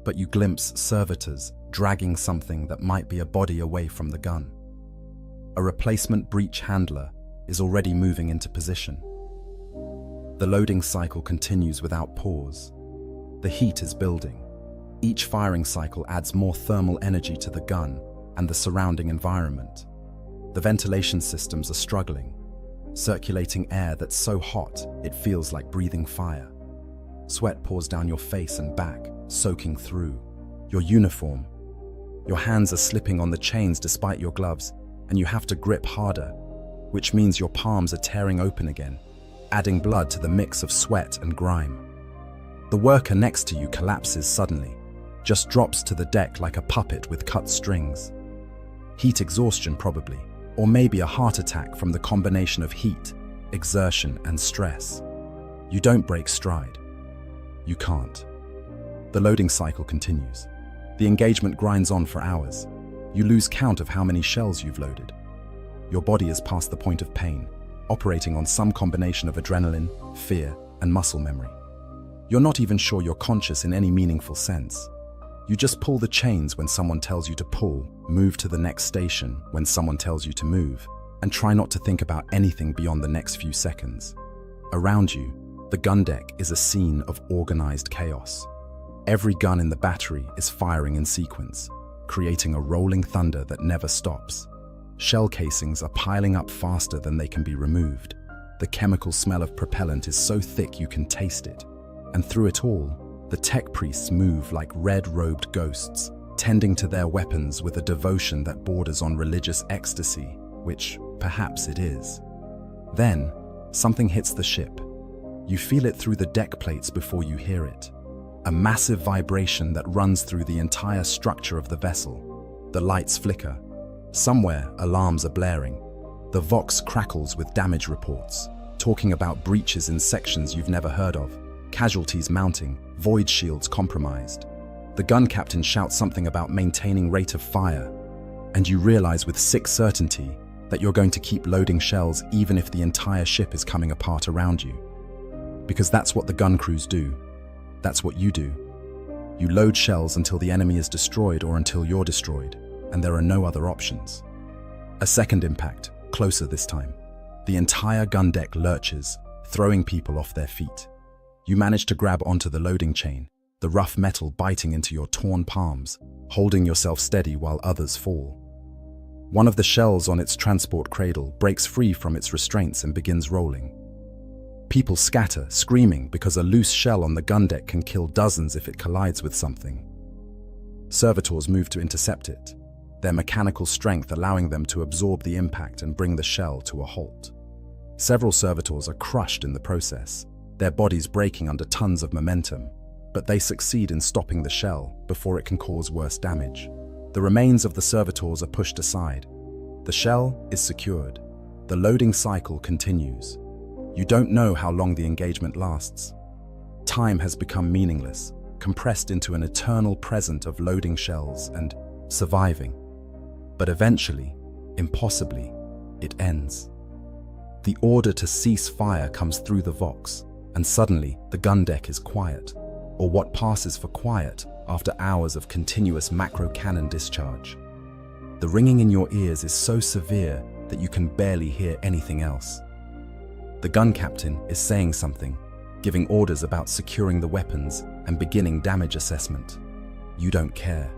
But you glimpse servitors dragging something that might be a body away from the gun. A replacement breech handler is already moving into position. The loading cycle continues without pause. The heat is building. Each firing cycle adds more thermal energy to the gun and the surrounding environment. The ventilation systems are struggling, circulating air that's so hot it feels like breathing fire. Sweat pours down your face and back, soaking through your uniform. Your hands are slipping on the chains despite your gloves, and you have to grip harder, which means your palms are tearing open again, adding blood to the mix of sweat and grime. The worker next to you collapses suddenly, just drops to the deck like a puppet with cut strings. Heat exhaustion probably, or maybe a heart attack from the combination of heat, exertion, and stress. You don't break stride. You can't. The loading cycle continues. The engagement grinds on for hours. You lose count of how many shells you've loaded. Your body is past the point of pain, operating on some combination of adrenaline, fear, and muscle memory. You're not even sure you're conscious in any meaningful sense. You just pull the chains when someone tells you to pull, move to the next station when someone tells you to move, and try not to think about anything beyond the next few seconds. Around you, the gun deck is a scene of organized chaos. Every gun in the battery is firing in sequence, creating a rolling thunder that never stops. Shell casings are piling up faster than they can be removed. The chemical smell of propellant is so thick you can taste it. And through it all, the tech priests move like red-robed ghosts, tending to their weapons with a devotion that borders on religious ecstasy, which perhaps it is. Then, something hits the ship. You feel it through the deck plates before you hear it. A massive vibration that runs through the entire structure of the vessel. The lights flicker. Somewhere, alarms are blaring. The Vox crackles with damage reports, talking about breaches in sections you've never heard of, casualties mounting, void shields compromised. The gun captain shouts something about maintaining rate of fire, and you realize with sick certainty that you're going to keep loading shells even if the entire ship is coming apart around you. Because that's what the gun crews do. That's what you do. You load shells until the enemy is destroyed or until you're destroyed, and there are no other options. A second impact, closer this time. The entire gun deck lurches, throwing people off their feet. You manage to grab onto the loading chain, the rough metal biting into your torn palms, holding yourself steady while others fall. One of the shells on its transport cradle breaks free from its restraints and begins rolling. People scatter, screaming, because a loose shell on the gun deck can kill dozens if it collides with something. Servitors move to intercept it, their mechanical strength allowing them to absorb the impact and bring the shell to a halt. Several servitors are crushed in the process, their bodies breaking under tons of momentum, but they succeed in stopping the shell before it can cause worse damage. The remains of the servitors are pushed aside. The shell is secured. The loading cycle continues. You don't know how long the engagement lasts. Time has become meaningless, compressed into an eternal present of loading shells and surviving. But eventually, impossibly, it ends. The order to cease fire comes through the Vox, and suddenly the gun deck is quiet, or what passes for quiet after hours of continuous macro-cannon discharge. The ringing in your ears is so severe that you can barely hear anything else. The gun captain is saying something, giving orders about securing the weapons and beginning damage assessment. You don't care.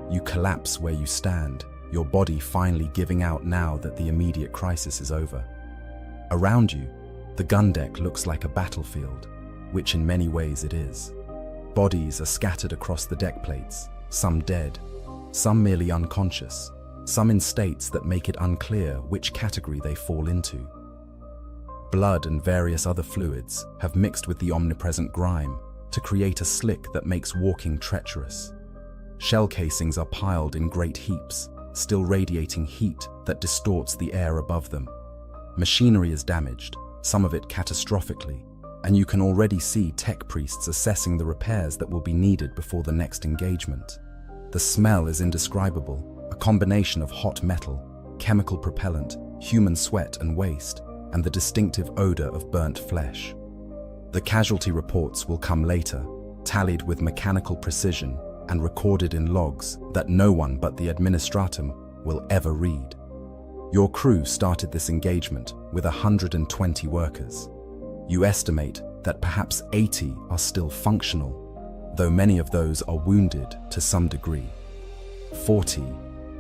You collapse where you stand, your body finally giving out now that the immediate crisis is over. Around you, the gun deck looks like a battlefield, which in many ways it is. Bodies are scattered across the deck plates, some dead, some merely unconscious, some in states that make it unclear which category they fall into. Blood and various other fluids have mixed with the omnipresent grime to create a slick that makes walking treacherous. Shell casings are piled in great heaps, still radiating heat that distorts the air above them. Machinery is damaged, some of it catastrophically, and you can already see tech priests assessing the repairs that will be needed before the next engagement. The smell is indescribable, a combination of hot metal, chemical propellant, human sweat and waste, and the distinctive odor of burnt flesh. The casualty reports will come later, tallied with mechanical precision and recorded in logs that no one but the administratum will ever read. Your crew started this engagement with 120 workers. You estimate that perhaps 80 are still functional, though many of those are wounded to some degree. 40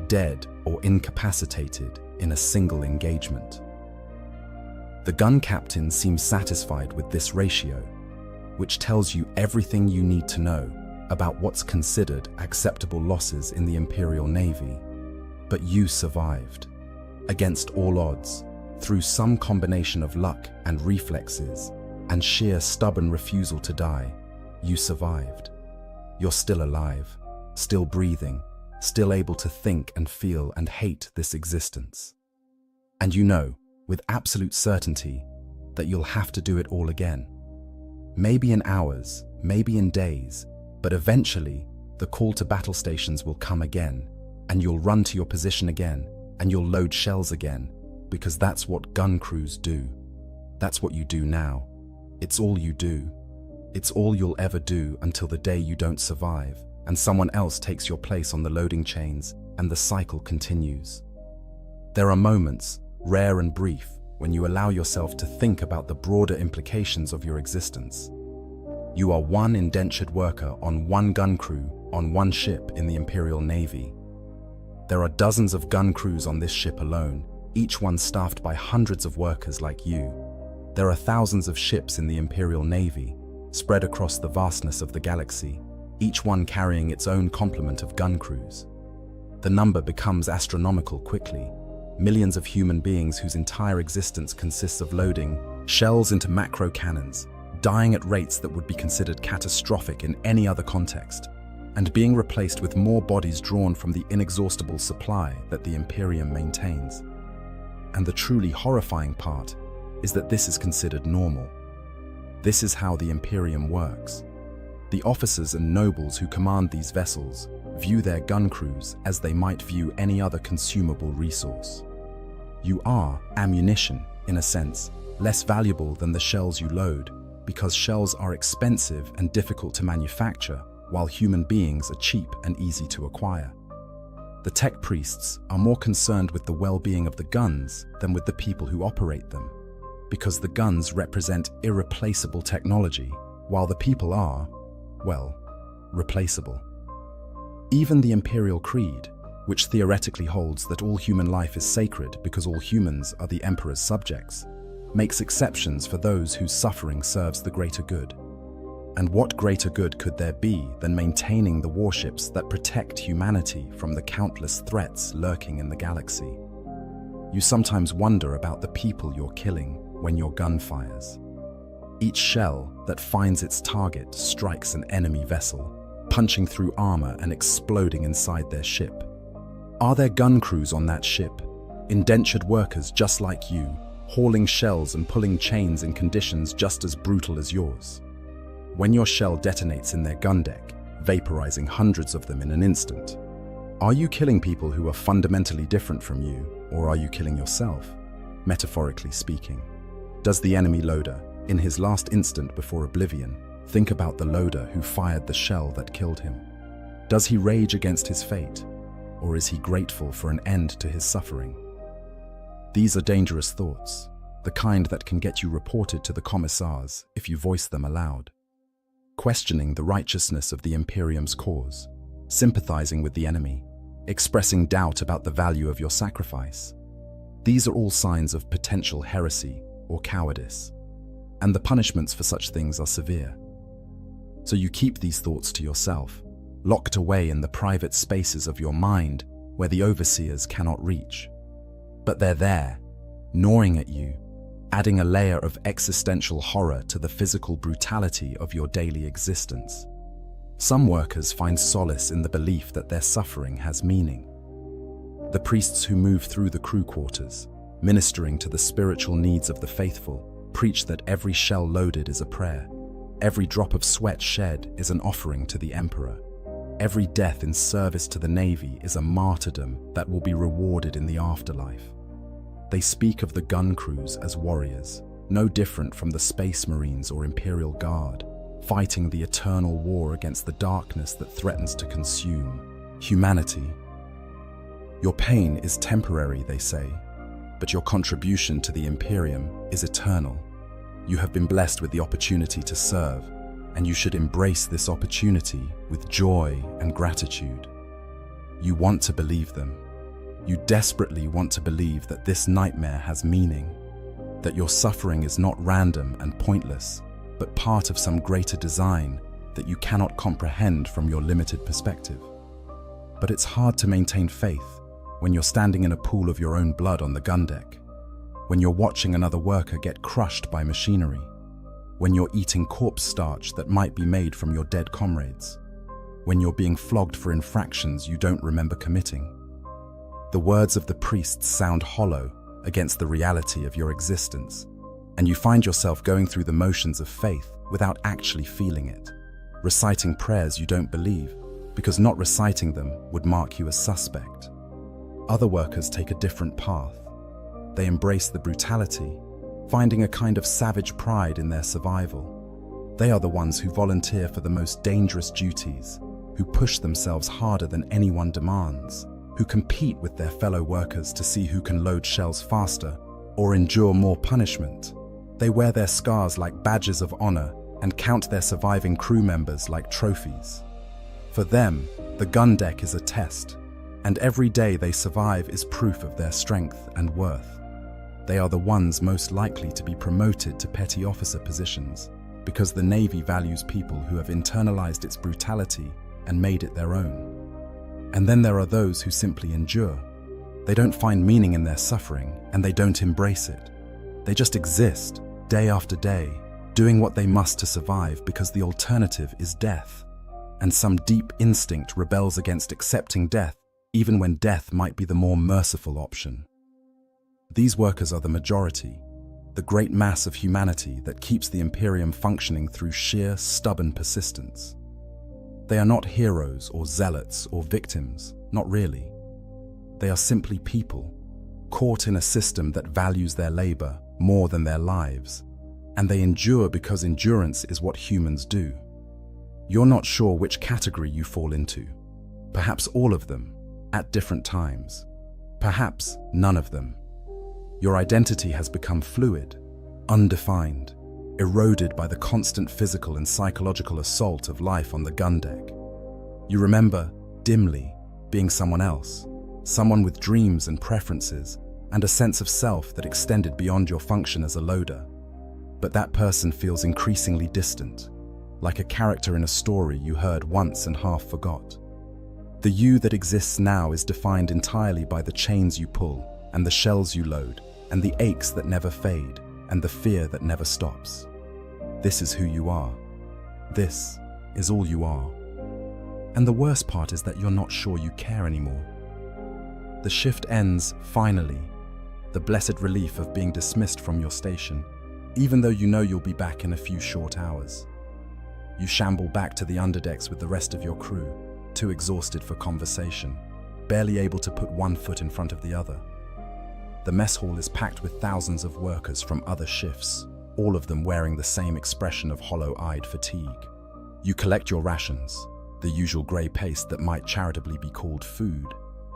dead or incapacitated in a single engagement. The gun captain seems satisfied with this ratio, which tells you everything you need to know about what's considered acceptable losses in the Imperial Navy. But you survived. Against all odds, through some combination of luck and reflexes and sheer stubborn refusal to die, you survived. You're still alive, still breathing, still able to think and feel and hate this existence. And you know, with absolute certainty, that you'll have to do it all again. Maybe in hours, maybe in days, but eventually the call to battle stations will come again, and you'll run to your position again, and you'll load shells again, because that's what gun crews do. That's what you do now. It's all you do. It's all you'll ever do until the day you don't survive, and someone else takes your place on the loading chains, and the cycle continues. There are moments, rare and brief, when you allow yourself to think about the broader implications of your existence. You are one indentured worker on one gun crew on one ship in the Imperial Navy. There are dozens of gun crews on this ship alone, each one staffed by hundreds of workers like you. There are thousands of ships in the Imperial Navy, spread across the vastness of the galaxy, each one carrying its own complement of gun crews. The number becomes astronomical quickly. Millions of human beings whose entire existence consists of loading shells into macro cannons, dying at rates that would be considered catastrophic in any other context, and being replaced with more bodies drawn from the inexhaustible supply that the Imperium maintains. And the truly horrifying part is that this is considered normal. This is how the Imperium works. The officers and nobles who command these vessels view their gun crews as they might view any other consumable resource. You are ammunition, in a sense, less valuable than the shells you load, because shells are expensive and difficult to manufacture, while human beings are cheap and easy to acquire. The tech priests are more concerned with the well-being of the guns than with the people who operate them, because the guns represent irreplaceable technology, while the people are, well, replaceable. Even the Imperial Creed, which theoretically holds that all human life is sacred because all humans are the Emperor's subjects, makes exceptions for those whose suffering serves the greater good. And what greater good could there be than maintaining the warships that protect humanity from the countless threats lurking in the galaxy? You sometimes wonder about the people you're killing when your gun fires. Each shell that finds its target strikes an enemy vessel, punching through armor and exploding inside their ship. Are there gun crews on that ship? Indentured workers just like you, hauling shells and pulling chains in conditions just as brutal as yours. When your shell detonates in their gun deck, vaporizing hundreds of them in an instant, are you killing people who are fundamentally different from you, or are you killing yourself, metaphorically speaking? Does the enemy loader, in his last instant before oblivion, think about the loader who fired the shell that killed him? Does he rage against his fate, or is he grateful for an end to his suffering? These are dangerous thoughts, the kind that can get you reported to the commissars if you voice them aloud. Questioning the righteousness of the Imperium's cause, sympathizing with the enemy, expressing doubt about the value of your sacrifice. These are all signs of potential heresy or cowardice, and the punishments for such things are severe. So you keep these thoughts to yourself, locked away in the private spaces of your mind where the overseers cannot reach. But they're there, gnawing at you, adding a layer of existential horror to the physical brutality of your daily existence. Some workers find solace in the belief that their suffering has meaning. The priests who move through the crew quarters, ministering to the spiritual needs of the faithful, preach that every shell loaded is a prayer. Every drop of sweat shed is an offering to the Emperor. Every death in service to the Navy is a martyrdom that will be rewarded in the afterlife. They speak of the gun crews as warriors, no different from the Space Marines or Imperial Guard, fighting the eternal war against the darkness that threatens to consume humanity. Your pain is temporary, they say, but your contribution to the Imperium is eternal. You have been blessed with the opportunity to serve, and you should embrace this opportunity with joy and gratitude. You want to believe them. You desperately want to believe that this nightmare has meaning, that your suffering is not random and pointless, but part of some greater design that you cannot comprehend from your limited perspective. But it's hard to maintain faith when you're standing in a pool of your own blood on the gun deck, when you're watching another worker get crushed by machinery, when you're eating corpse starch that might be made from your dead comrades, when you're being flogged for infractions you don't remember committing. The words of the priests sound hollow against the reality of your existence, and you find yourself going through the motions of faith without actually feeling it, reciting prayers you don't believe, because not reciting them would mark you as suspect. Other workers take a different path. They embrace the brutality, finding a kind of savage pride in their survival. They are the ones who volunteer for the most dangerous duties, who push themselves harder than anyone demands, who compete with their fellow workers to see who can load shells faster or endure more punishment. They wear their scars like badges of honor and count their surviving crew members like trophies. For them, the gun deck is a test, and every day they survive is proof of their strength and worth. They are the ones most likely to be promoted to petty officer positions, because the Navy values people who have internalized its brutality and made it their own. And then there are those who simply endure. They don't find meaning in their suffering, and they don't embrace it. They just exist, day after day, doing what they must to survive because the alternative is death. And some deep instinct rebels against accepting death, even when death might be the more merciful option. These workers are the majority, the great mass of humanity that keeps the Imperium functioning through sheer, stubborn persistence. They are not heroes or zealots or victims, not really. They are simply people, caught in a system that values their labor more than their lives, and they endure because endurance is what humans do. You're not sure which category you fall into. Perhaps all of them, at different times. Perhaps none of them. Your identity has become fluid, undefined, eroded by the constant physical and psychological assault of life on the gun deck. You remember, dimly, being someone else, someone with dreams and preferences, and a sense of self that extended beyond your function as a loader. But that person feels increasingly distant, like a character in a story you heard once and half forgot. The you that exists now is defined entirely by the chains you pull, and the shells you load, and the aches that never fade, and the fear that never stops. This is who you are. This is all you are. And the worst part is that you're not sure you care anymore. The shift ends, finally, the blessed relief of being dismissed from your station, even though you know you'll be back in a few short hours. You shamble back to the underdecks with the rest of your crew, too exhausted for conversation, barely able to put one foot in front of the other. The mess hall is packed with thousands of workers from other shifts, all of them wearing the same expression of hollow-eyed fatigue. You collect your rations, the usual grey paste that might charitably be called food,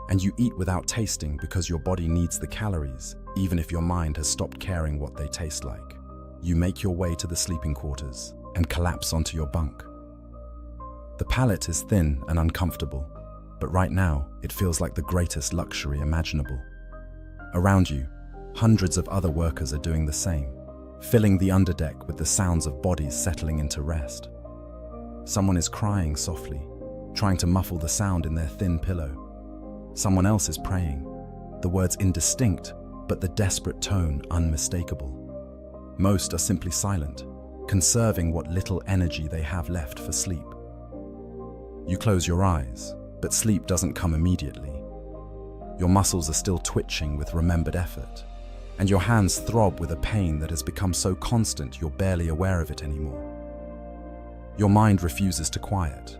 and you eat without tasting because your body needs the calories, even if your mind has stopped caring what they taste like. You make your way to the sleeping quarters and collapse onto your bunk. The pallet is thin and uncomfortable, but right now it feels like the greatest luxury imaginable. Around you, hundreds of other workers are doing the same, filling the underdeck with the sounds of bodies settling into rest. Someone is crying softly, trying to muffle the sound in their thin pillow. Someone else is praying, the words indistinct, but the desperate tone unmistakable. Most are simply silent, conserving what little energy they have left for sleep. You close your eyes, but sleep doesn't come immediately. Your muscles are still twitching with remembered effort, and your hands throb with a pain that has become so constant you're barely aware of it anymore. Your mind refuses to quiet,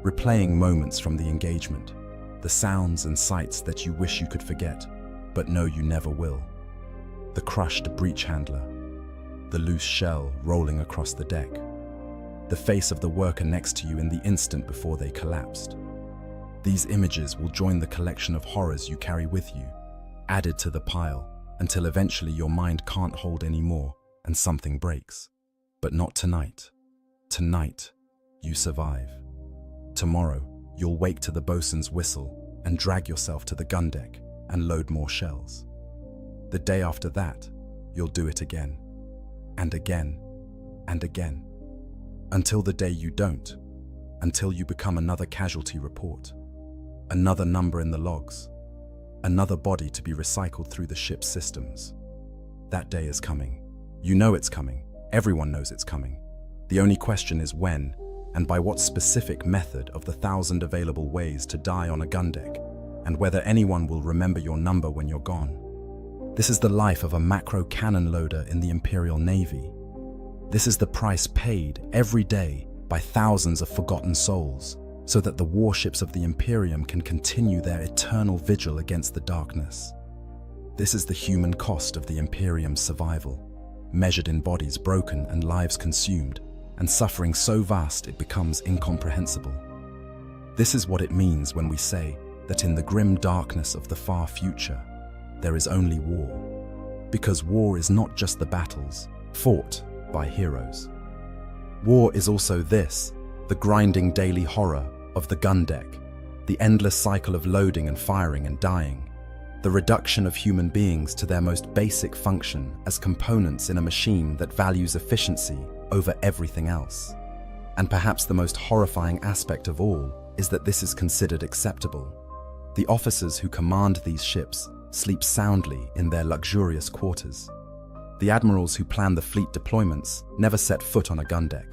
replaying moments from the engagement, the sounds and sights that you wish you could forget, but know you never will. The crushed breech handler, the loose shell rolling across the deck, the face of the worker next to you in the instant before they collapsed. These images will join the collection of horrors you carry with you, added to the pile, until eventually your mind can't hold any more and something breaks. But not tonight. Tonight, you survive. Tomorrow, you'll wake to the bosun's whistle and drag yourself to the gun deck and load more shells. The day after that, you'll do it again, and again, and again, until the day you don't, until you become another casualty report, another number in the logs, another body to be recycled through the ship's systems. That day is coming. You know it's coming. Everyone knows it's coming. The only question is when, and by what specific method of the 1,000 available ways to die on a gun deck, and whether anyone will remember your number when you're gone. This is the life of a macro cannon loader in the Imperial Navy. This is the price paid every day by thousands of forgotten souls, so that the warships of the Imperium can continue their eternal vigil against the darkness. This is the human cost of the Imperium's survival, measured in bodies broken and lives consumed, and suffering so vast it becomes incomprehensible. This is what it means when we say that in the grim darkness of the far future, there is only war. Because war is not just the battles fought by heroes. War is also this, the grinding daily horror of the gun deck, the endless cycle of loading and firing and dying, the reduction of human beings to their most basic function as components in a machine that values efficiency over everything else. And perhaps the most horrifying aspect of all is that this is considered acceptable. The officers who command these ships sleep soundly in their luxurious quarters. The admirals who plan the fleet deployments never set foot on a gun deck.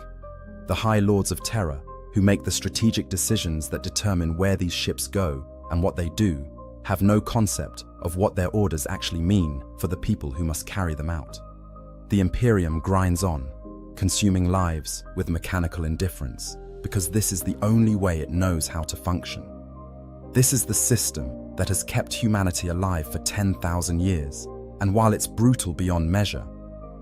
The high lords of terror who make the strategic decisions that determine where these ships go and what they do have no concept of what their orders actually mean for the people who must carry them out. The Imperium grinds on, consuming lives with mechanical indifference, because this is the only way it knows how to function. This is the system that has kept humanity alive for 10,000 years, and while it's brutal beyond measure,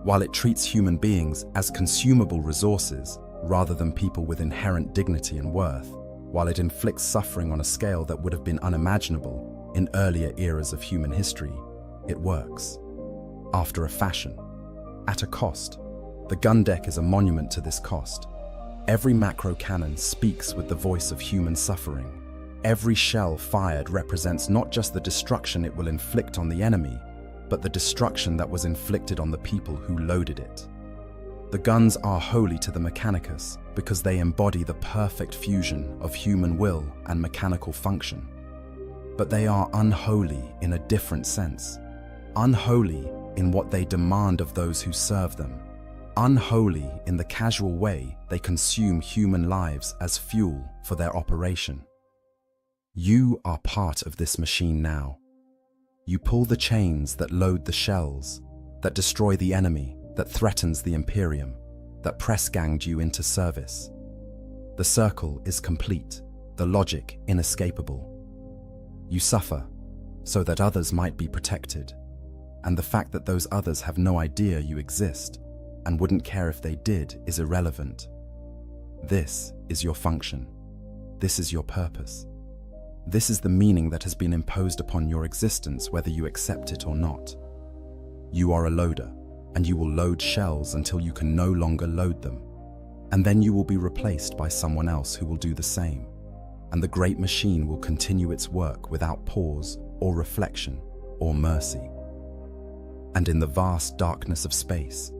while it treats human beings as consumable resources rather than people with inherent dignity and worth, while it inflicts suffering on a scale that would have been unimaginable in earlier eras of human history, it works. After a fashion, at a cost. The gun deck is a monument to this cost. Every macro cannon speaks with the voice of human suffering. Every shell fired represents not just the destruction it will inflict on the enemy, but the destruction that was inflicted on the people who loaded it. The guns are holy to the Mechanicus because they embody the perfect fusion of human will and mechanical function. But they are unholy in a different sense. Unholy in what they demand of those who serve them. Unholy in the casual way they consume human lives as fuel for their operation. You are part of this machine now. You pull the chains that load the shells, that destroy the enemy, that threatens the Imperium, that press-ganged you into service. The circle is complete, the logic inescapable. You suffer so that others might be protected, and the fact that those others have no idea you exist and wouldn't care if they did is irrelevant. This is your function. This is your purpose. This is the meaning that has been imposed upon your existence, whether you accept it or not. You are a loader, and you will load shells until you can no longer load them. And then you will be replaced by someone else who will do the same. And the great machine will continue its work without pause or reflection or mercy. And in the vast darkness of space,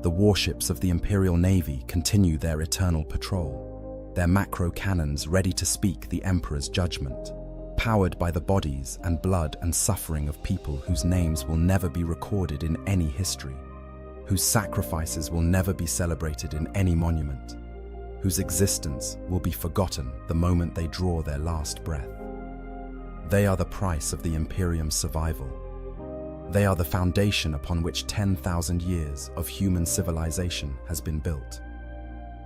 the warships of the Imperial Navy continue their eternal patrol, their macro cannons ready to speak the Emperor's judgment, powered by the bodies and blood and suffering of people whose names will never be recorded in any history, whose sacrifices will never be celebrated in any monument, whose existence will be forgotten the moment they draw their last breath. They are the price of the Imperium's survival. They are the foundation upon which 10,000 years of human civilization has been built.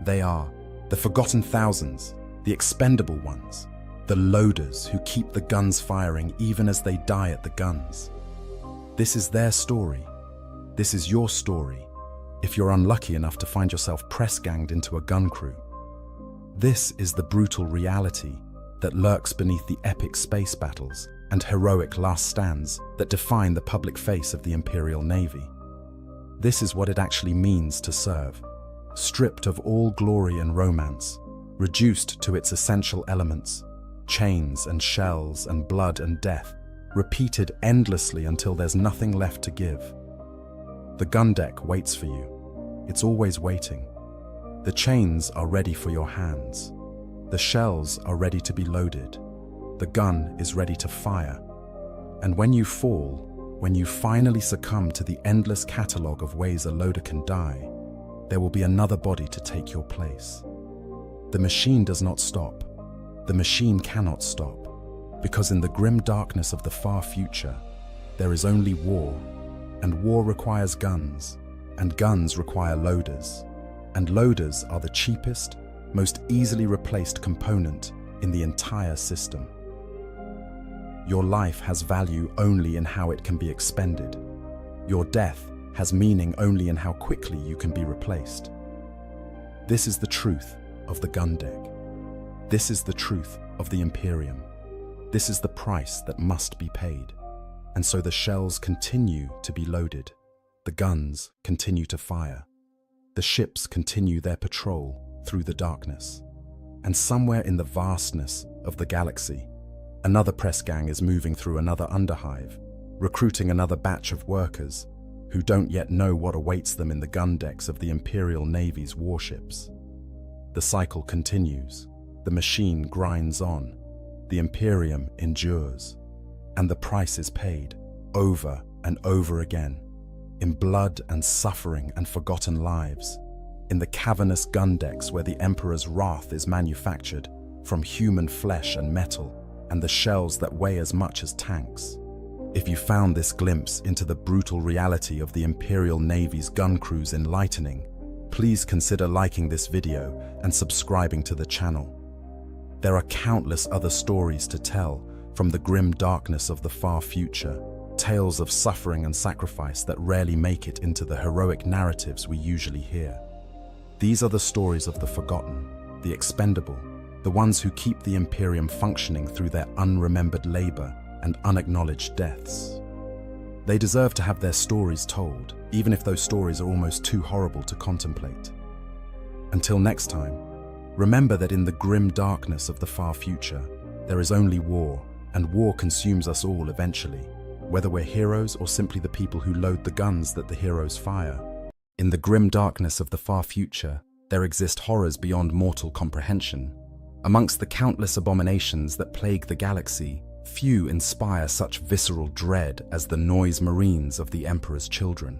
They are the forgotten thousands, the expendable ones, the loaders who keep the guns firing even as they die at the guns. This is their story. This is your story, if you're unlucky enough to find yourself press-ganged into a gun crew. This is the brutal reality that lurks beneath the epic space battles and heroic last stands that define the public face of the Imperial Navy. This is what it actually means to serve, stripped of all glory and romance, reduced to its essential elements, chains and shells and blood and death, repeated endlessly until there's nothing left to give. The gun deck waits for you. It's always waiting. The chains are ready for your hands. The shells are ready to be loaded. The gun is ready to fire. And when you fall, when you finally succumb to the endless catalogue of ways a loader can die, there will be another body to take your place. The machine does not stop. The machine cannot stop, because in the grim darkness of the far future, there is only war, and war requires guns, and guns require loaders, and loaders are the cheapest, most easily replaced component in the entire system. Your life has value only in how it can be expended. Your death has meaning only in how quickly you can be replaced. This is the truth of the gun deck. This is the truth of the Imperium. This is the price that must be paid. And so the shells continue to be loaded. The guns continue to fire. The ships continue their patrol through the darkness. And somewhere in the vastness of the galaxy, another press gang is moving through another underhive, recruiting another batch of workers who don't yet know what awaits them in the gun decks of the Imperial Navy's warships. The cycle continues. The machine grinds on. The Imperium endures. And the price is paid, over and over again, in blood and suffering and forgotten lives, in the cavernous gun decks where the Emperor's wrath is manufactured from human flesh and metal, and the shells that weigh as much as tanks. If you found this glimpse into the brutal reality of the Imperial Navy's gun crews enlightening, please consider liking this video and subscribing to the channel. There are countless other stories to tell from the grim darkness of the far future, tales of suffering and sacrifice that rarely make it into the heroic narratives we usually hear. These are the stories of the forgotten, the expendable, the ones who keep the Imperium functioning through their unremembered labor and unacknowledged deaths. They deserve to have their stories told, even if those stories are almost too horrible to contemplate. Until next time, remember that in the grim darkness of the far future, there is only war, and war consumes us all eventually, whether we're heroes or simply the people who load the guns that the heroes fire. In the grim darkness of the far future, there exist horrors beyond mortal comprehension. Amongst the countless abominations that plague the galaxy, few inspire such visceral dread as the noise marines of the Emperor's children.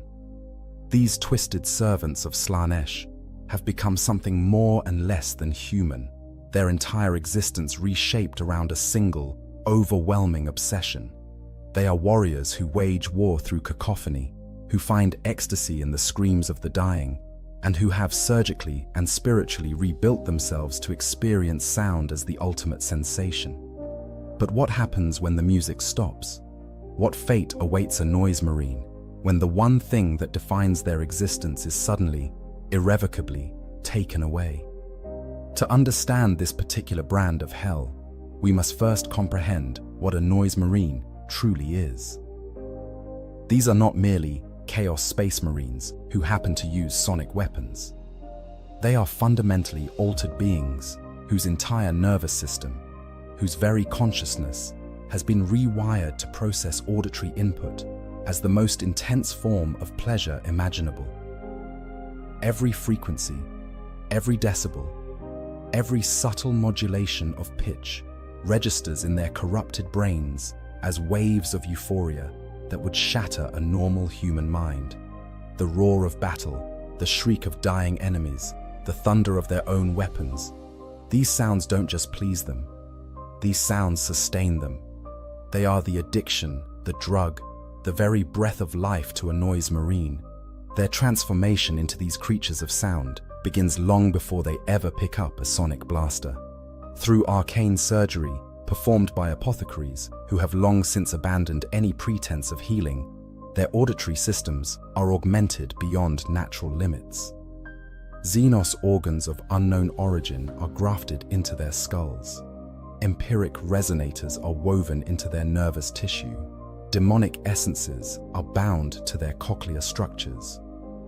These twisted servants of Slaanesh have become something more and less than human, their entire existence reshaped around a single, overwhelming obsession. They are warriors who wage war through cacophony, who find ecstasy in the screams of the dying, and who have surgically and spiritually rebuilt themselves to experience sound as the ultimate sensation. But what happens when the music stops? What fate awaits a noise marine when the one thing that defines their existence is suddenly, irrevocably taken away? To understand this particular brand of hell, we must first comprehend what a noise marine truly is. These are not merely Chaos Space Marines who happen to use sonic weapons. They are fundamentally altered beings whose entire nervous system, whose very consciousness, has been rewired to process auditory input as the most intense form of pleasure imaginable. Every frequency, every decibel, every subtle modulation of pitch registers in their corrupted brains as waves of euphoria that would shatter a normal human mind. The roar of battle, the shriek of dying enemies, the thunder of their own weapons. These sounds don't just please them. These sounds sustain them. They are the addiction, the drug, the very breath of life to a noise marine. Their transformation into these creatures of sound begins long before they ever pick up a sonic blaster. Through arcane surgery, performed by apothecaries who have long since abandoned any pretense of healing, their auditory systems are augmented beyond natural limits. Xenos organs of unknown origin are grafted into their skulls. Empiric resonators are woven into their nervous tissue. Demonic essences are bound to their cochlear structures.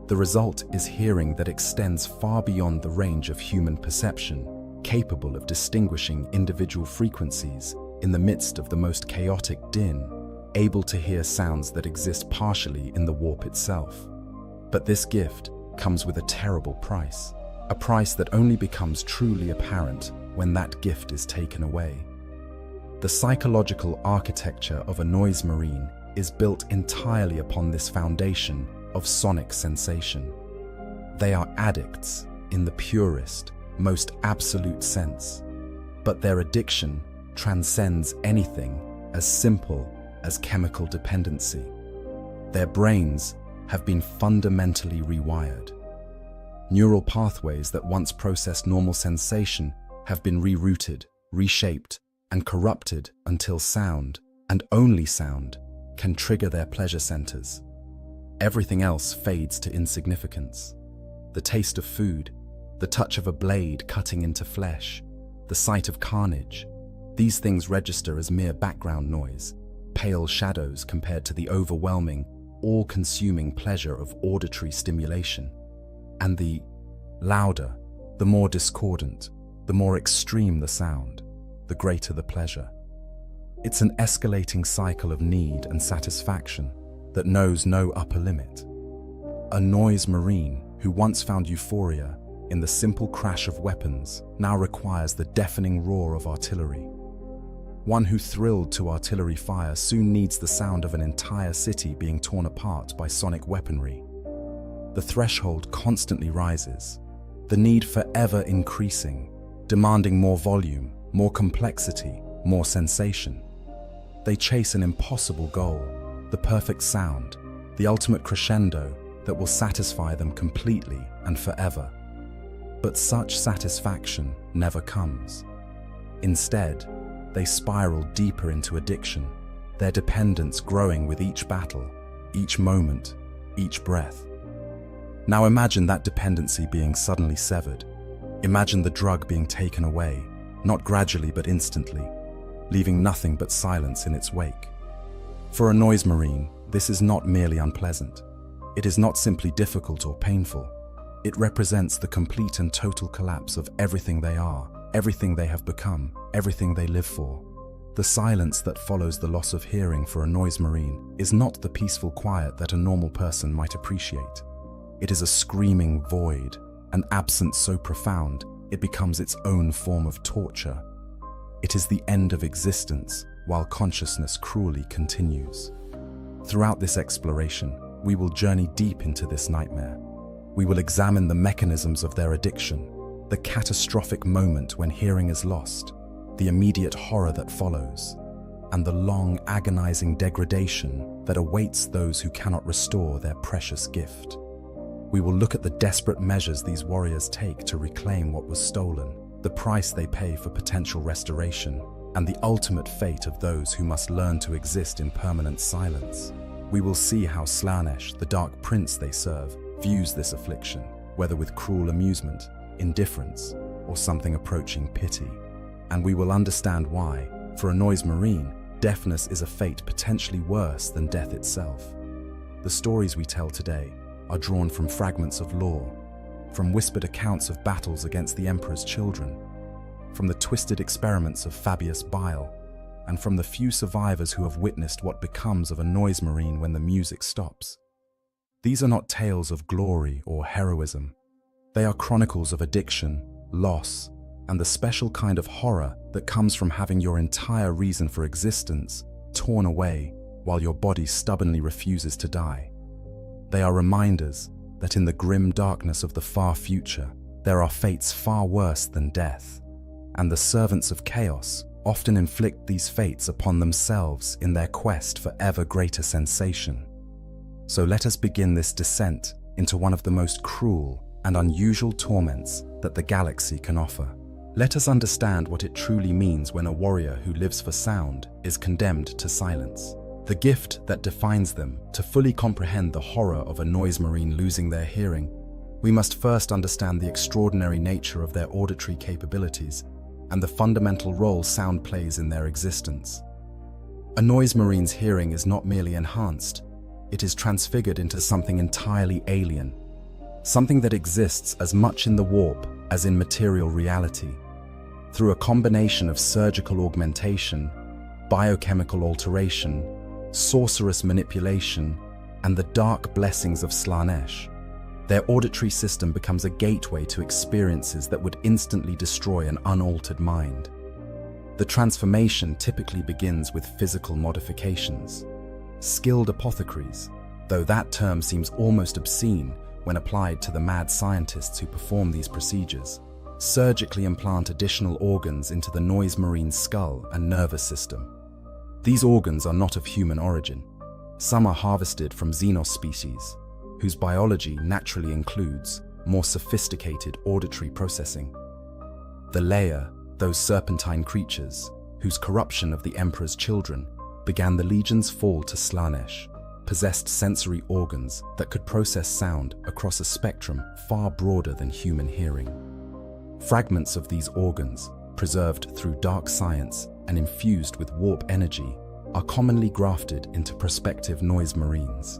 The result is hearing that extends far beyond the range of human perception, capable of distinguishing individual frequencies in the midst of the most chaotic din, able to hear sounds that exist partially in the warp itself. But this gift comes with a terrible price, a price that only becomes truly apparent when that gift is taken away. The psychological architecture of a noise marine is built entirely upon this foundation of sonic sensation. They are addicts in the purest, most absolute sense, but their addiction transcends anything as simple as chemical dependency. Their brains have been fundamentally rewired. Neural pathways that once processed normal sensation have been rerouted, reshaped, and corrupted until sound, and only sound, can trigger their pleasure centers. Everything else fades to insignificance. The taste of food, the touch of a blade cutting into flesh, the sight of carnage, these things register as mere background noise, pale shadows compared to the overwhelming, all-consuming pleasure of auditory stimulation. And the louder, the more discordant, the more extreme the sound, the greater the pleasure. It's an escalating cycle of need and satisfaction that knows no upper limit. A noise marine who once found euphoria in the simple crash of weapons now requires the deafening roar of artillery. One who thrilled to artillery fire soon needs the sound of an entire city being torn apart by sonic weaponry. The threshold constantly rises, the need forever increasing, demanding more volume, more complexity, more sensation. They chase an impossible goal, the perfect sound, the ultimate crescendo that will satisfy them completely and forever. But such satisfaction never comes. Instead, they spiral deeper into addiction, their dependence growing with each battle, each moment, each breath. Now imagine that dependency being suddenly severed. Imagine the drug being taken away, not gradually but instantly, leaving nothing but silence in its wake. For a noise marine, this is not merely unpleasant. It is not simply difficult or painful. It represents the complete and total collapse of everything they are, everything they have become, everything they live for. The silence that follows the loss of hearing for a noise marine is not the peaceful quiet that a normal person might appreciate. It is a screaming void, an absence so profound it becomes its own form of torture. It is the end of existence while consciousness cruelly continues. Throughout this exploration, we will journey deep into this nightmare. We will examine the mechanisms of their addiction, the catastrophic moment when hearing is lost, the immediate horror that follows, and the long, agonizing degradation that awaits those who cannot restore their precious gift. We will look at the desperate measures these warriors take to reclaim what was stolen, the price they pay for potential restoration, and the ultimate fate of those who must learn to exist in permanent silence. We will see how Slanesh, the dark prince they serve, views this affliction, whether with cruel amusement, indifference, or something approaching pity. And we will understand why, for a noise marine, deafness is a fate potentially worse than death itself. The stories we tell today are drawn from fragments of lore, from whispered accounts of battles against the Emperor's children, from the twisted experiments of Fabius Bile, and from the few survivors who have witnessed what becomes of a noise marine when the music stops. These are not tales of glory or heroism. They are chronicles of addiction, loss, and the special kind of horror that comes from having your entire reason for existence torn away while your body stubbornly refuses to die. They are reminders that in the grim darkness of the far future, there are fates far worse than death, and the servants of chaos often inflict these fates upon themselves in their quest for ever greater sensation. So let us begin this descent into one of the most cruel and unusual torments that the galaxy can offer. Let us understand what it truly means when a warrior who lives for sound is condemned to silence. The gift that defines them. To fully comprehend the horror of a noise marine losing their hearing, we must first understand the extraordinary nature of their auditory capabilities and the fundamental role sound plays in their existence. A noise marine's hearing is not merely enhanced, it is transfigured into something entirely alien, something that exists as much in the warp as in material reality. Through a combination of surgical augmentation, biochemical alteration, sorcerous manipulation, and the dark blessings of Slaanesh, their auditory system becomes a gateway to experiences that would instantly destroy an unaltered mind. The transformation typically begins with physical modifications. Skilled apothecaries, though that term seems almost obscene when applied to the mad scientists who perform these procedures, surgically implant additional organs into the noise marine's skull and nervous system. These organs are not of human origin. Some are harvested from xenos species, whose biology naturally includes more sophisticated auditory processing. The Leia, those serpentine creatures, whose corruption of the Emperor's children began the Legion's fall to Slaanesh, possessed sensory organs that could process sound across a spectrum far broader than human hearing. Fragments of these organs, preserved through dark science and infused with warp energy, are commonly grafted into prospective noise marines.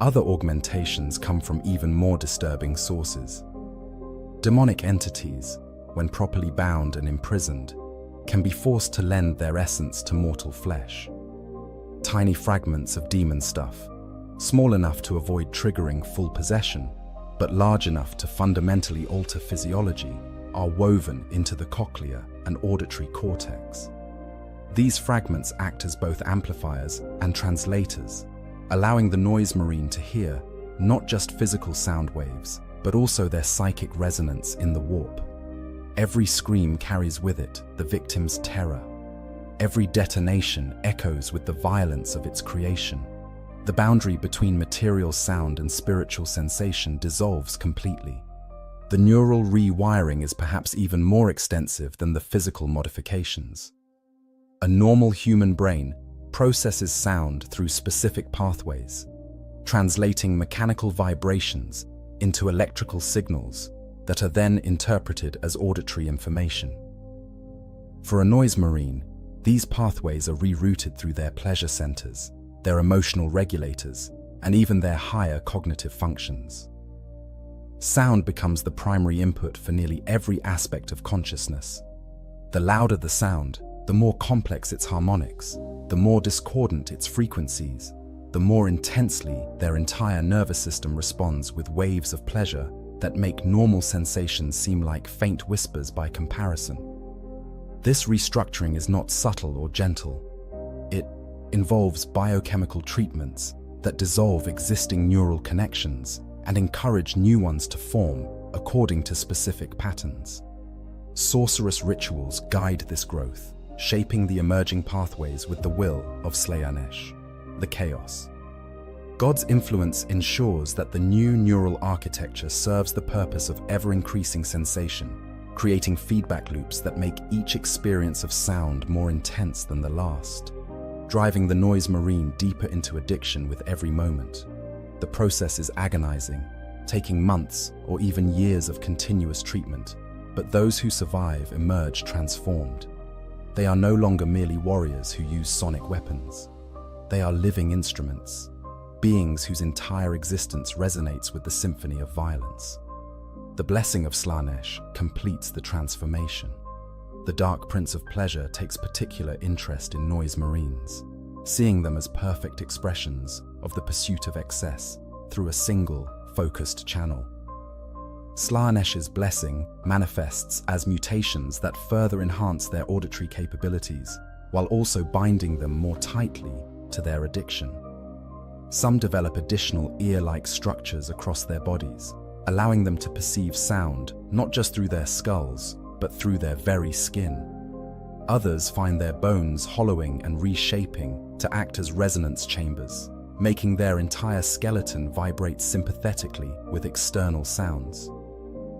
Other augmentations come from even more disturbing sources. Demonic entities, when properly bound and imprisoned, can be forced to lend their essence to mortal flesh. Tiny fragments of demon stuff, small enough to avoid triggering full possession, but large enough to fundamentally alter physiology, are woven into the cochlea and auditory cortex. These fragments act as both amplifiers and translators, allowing the noise marine to hear not just physical sound waves, but also their psychic resonance in the warp. Every scream carries with it the victim's terror. Every detonation echoes with the violence of its creation. The boundary between material sound and spiritual sensation dissolves completely. The neural rewiring is perhaps even more extensive than the physical modifications. A normal human brain processes sound through specific pathways, translating mechanical vibrations into electrical signals that are then interpreted as auditory information. For a noise marine, these pathways are rerouted through their pleasure centers, their emotional regulators, and even their higher cognitive functions. Sound becomes the primary input for nearly every aspect of consciousness. The louder the sound, the more complex its harmonics, the more discordant its frequencies, the more intensely their entire nervous system responds with waves of pleasure that make normal sensations seem like faint whispers by comparison. This restructuring is not subtle or gentle. It involves biochemical treatments that dissolve existing neural connections and encourage new ones to form according to specific patterns. Sorcerous rituals guide this growth, shaping the emerging pathways with the will of Slaanesh, the chaos. God's influence ensures that the new neural architecture serves the purpose of ever-increasing sensation, creating feedback loops that make each experience of sound more intense than the last, driving the noise marine deeper into addiction with every moment. The process is agonizing, taking months or even years of continuous treatment, but those who survive emerge transformed. They are no longer merely warriors who use sonic weapons. They are living instruments, beings whose entire existence resonates with the symphony of violence. The blessing of Slaanesh completes the transformation. The Dark Prince of Pleasure takes particular interest in noise marines, seeing them as perfect expressions of the pursuit of excess through a single, focused channel. Slaanesh's blessing manifests as mutations that further enhance their auditory capabilities, while also binding them more tightly to their addiction. Some develop additional ear-like structures across their bodies, allowing them to perceive sound not just through their skulls, but through their very skin. Others find their bones hollowing and reshaping to act as resonance chambers, making their entire skeleton vibrate sympathetically with external sounds.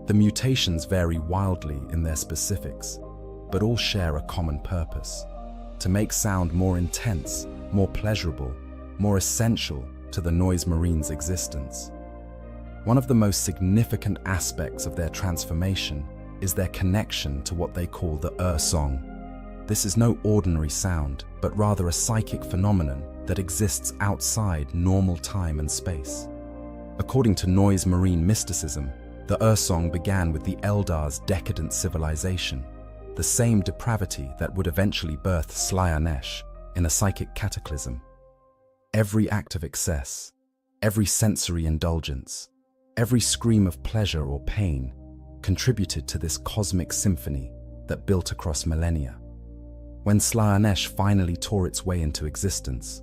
The mutations vary wildly in their specifics, but all share a common purpose: to make sound more intense, more pleasurable, more essential to the noise marine's existence. One of the most significant aspects of their transformation is their connection to what they call the song. This is no ordinary sound, but rather a psychic phenomenon that exists outside normal time and space. According to Noise Marine mysticism, the Ursong began with the Eldar's decadent civilization, the same depravity that would eventually birth Slaanesh in a psychic cataclysm. Every act of excess, every sensory indulgence, every scream of pleasure or pain contributed to this cosmic symphony that built across millennia. When Slaanesh finally tore its way into existence,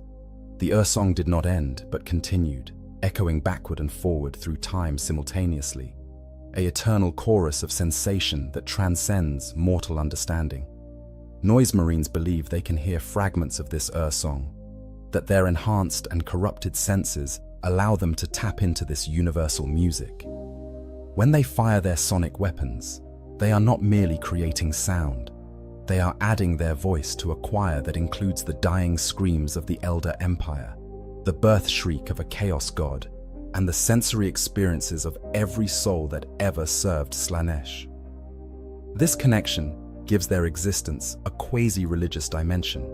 the Ursong did not end but continued, echoing backward and forward through time simultaneously, an eternal chorus of sensation that transcends mortal understanding. Noise Marines believe they can hear fragments of this Ursong, that their enhanced and corrupted senses allow them to tap into this universal music. When they fire their sonic weapons, they are not merely creating sound. They are adding their voice to a choir that includes the dying screams of the Elder Empire, the birth shriek of a chaos god, and the sensory experiences of every soul that ever served Slaanesh. This connection gives their existence a quasi-religious dimension.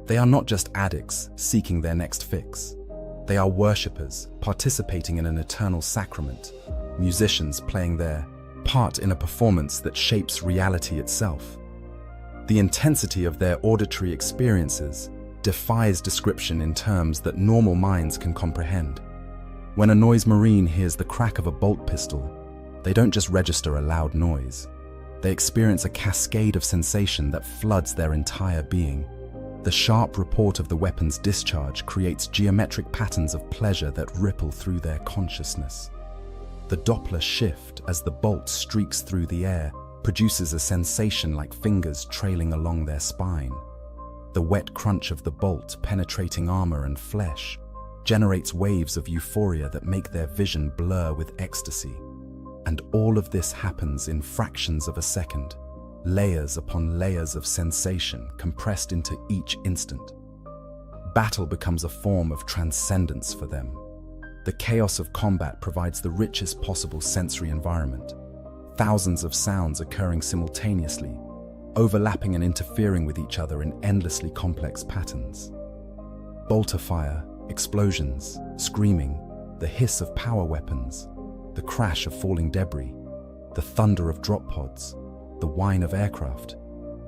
They are not just addicts seeking their next fix. They are worshippers participating in an eternal sacrament, musicians playing their part in a performance that shapes reality itself. The intensity of their auditory experiences defies description in terms that normal minds can comprehend. When a Noise Marine hears the crack of a bolt pistol, they don't just register a loud noise. They experience a cascade of sensation that floods their entire being. The sharp report of the weapon's discharge creates geometric patterns of pleasure that ripple through their consciousness. The Doppler shift as the bolt streaks through the air produces a sensation like fingers trailing along their spine. The wet crunch of the bolt penetrating armor and flesh generates waves of euphoria that make their vision blur with ecstasy. And all of this happens in fractions of a second, layers upon layers of sensation compressed into each instant. Battle becomes a form of transcendence for them. The chaos of combat provides the richest possible sensory environment. Thousands of sounds occurring simultaneously, overlapping and interfering with each other in endlessly complex patterns. Bolter fire, explosions, screaming, the hiss of power weapons, the crash of falling debris, the thunder of drop pods, the whine of aircraft,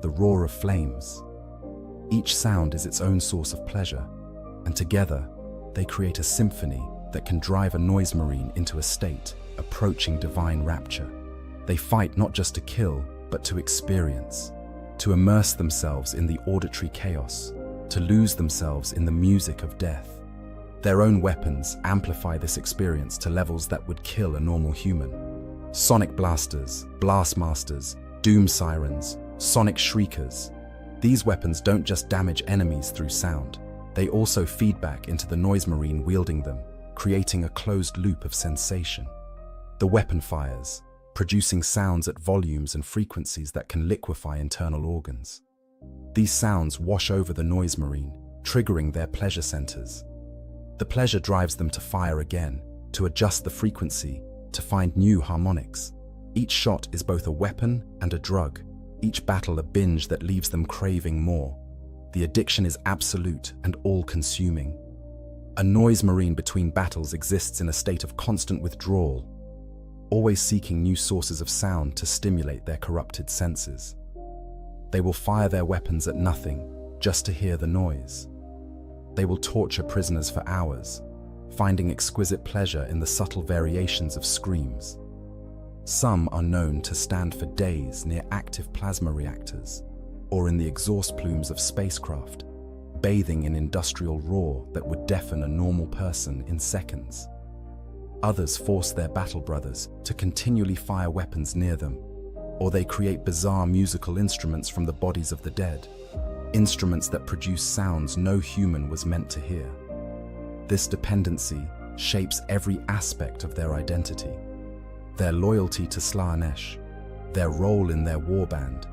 the roar of flames. Each sound is its own source of pleasure, and together they create a symphony that can drive a Noise Marine into a state approaching divine rapture. They fight not just to kill, but to experience, to immerse themselves in the auditory chaos, to lose themselves in the music of death. Their own weapons amplify this experience to levels that would kill a normal human. Sonic blasters, blast masters, doom sirens, sonic shriekers. These weapons don't just damage enemies through sound, they also feed back into the Noise Marine wielding them, creating a closed loop of sensation. The weapon fires, producing sounds at volumes and frequencies that can liquefy internal organs. These sounds wash over the Noise Marine, triggering their pleasure centers. The pleasure drives them to fire again, to adjust the frequency, to find new harmonics. Each shot is both a weapon and a drug, each battle a binge that leaves them craving more. The addiction is absolute and all-consuming. A Noise Marine between battles exists in a state of constant withdrawal, always seeking new sources of sound to stimulate their corrupted senses. They will fire their weapons at nothing, just to hear the noise. They will torture prisoners for hours, finding exquisite pleasure in the subtle variations of screams. Some are known to stand for days near active plasma reactors, or in the exhaust plumes of spacecraft, bathing in industrial roar that would deafen a normal person in seconds. Others force their battle brothers to continually fire weapons near them, or they create bizarre musical instruments from the bodies of the dead, instruments that produce sounds no human was meant to hear. This dependency shapes every aspect of their identity. Their loyalty to Slaanesh, their role in their warband,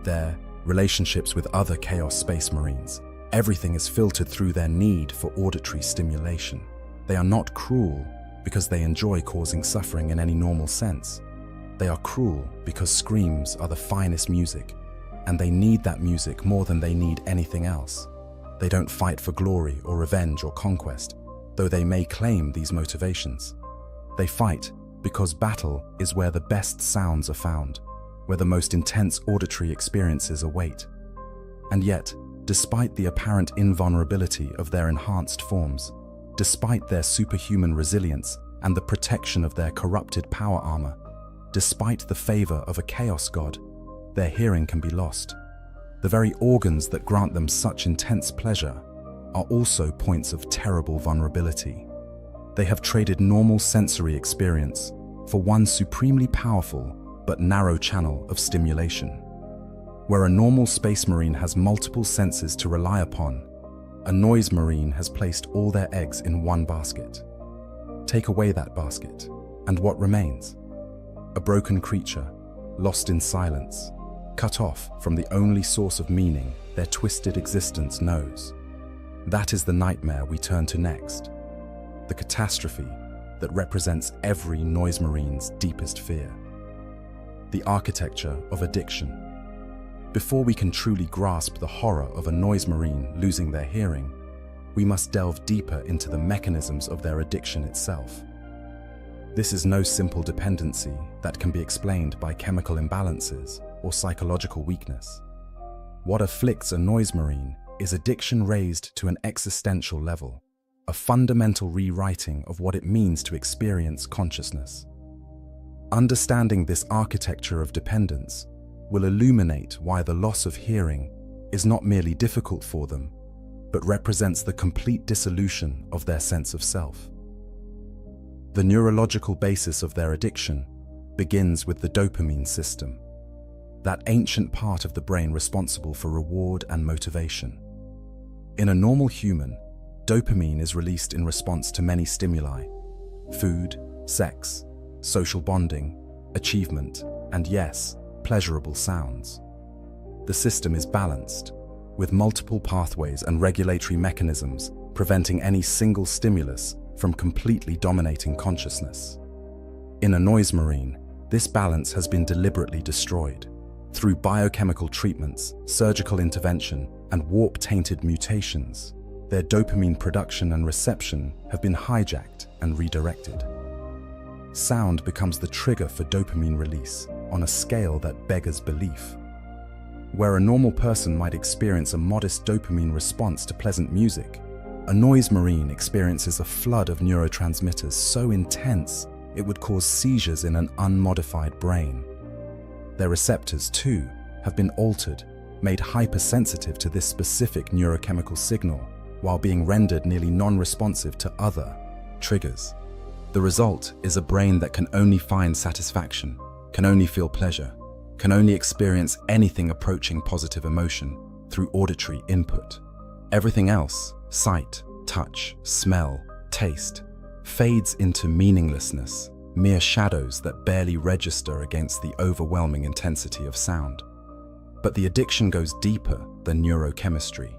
their relationships with other Chaos Space Marines. Everything is filtered through their need for auditory stimulation. They are not cruel because they enjoy causing suffering in any normal sense. They are cruel because screams are the finest music, and they need that music more than they need anything else. They don't fight for glory or revenge or conquest, though they may claim these motivations. They fight because battle is where the best sounds are found, where the most intense auditory experiences await. And yet, despite the apparent invulnerability of their enhanced forms, despite their superhuman resilience and the protection of their corrupted power armor, despite the favor of a chaos god, their hearing can be lost. The very organs that grant them such intense pleasure are also points of terrible vulnerability. They have traded normal sensory experience for one supremely powerful but narrow channel of stimulation. Where a normal space marine has multiple senses to rely upon, a noise marine has placed all their eggs in one basket. Take away that basket, and what remains? A broken creature, lost in silence, cut off from the only source of meaning their twisted existence knows. That is the nightmare we turn to next, the catastrophe that represents every noise marine's deepest fear. The architecture of addiction. Before we can truly grasp the horror of a noise marine losing their hearing, we must delve deeper into the mechanisms of their addiction itself. This is no simple dependency that can be explained by chemical imbalances or psychological weakness. What afflicts a noise marine is addiction raised to an existential level, a fundamental rewriting of what it means to experience consciousness. Understanding this architecture of dependence will illuminate why the loss of hearing is not merely difficult for them, but represents the complete dissolution of their sense of self. The neurological basis of their addiction begins with the dopamine system, that ancient part of the brain responsible for reward and motivation. In a normal human, dopamine is released in response to many stimuli: food, sex, social bonding, achievement, and yes, pleasurable sounds. The system is balanced, with multiple pathways and regulatory mechanisms preventing any single stimulus from completely dominating consciousness. In a noise marine, this balance has been deliberately destroyed. Through biochemical treatments, surgical intervention, and warp-tainted mutations, their dopamine production and reception have been hijacked and redirected. Sound becomes the trigger for dopamine release on a scale that beggars belief. Where a normal person might experience a modest dopamine response to pleasant music, a noise marine experiences a flood of neurotransmitters so intense it would cause seizures in an unmodified brain. Their receptors, too, have been altered, made hypersensitive to this specific neurochemical signal, while being rendered nearly non-responsive to other triggers. The result is a brain that can only find satisfaction, can only feel pleasure, can only experience anything approaching positive emotion through auditory input. Everything else, sight, touch, smell, taste, fades into meaninglessness, mere shadows that barely register against the overwhelming intensity of sound. But the addiction goes deeper than neurochemistry.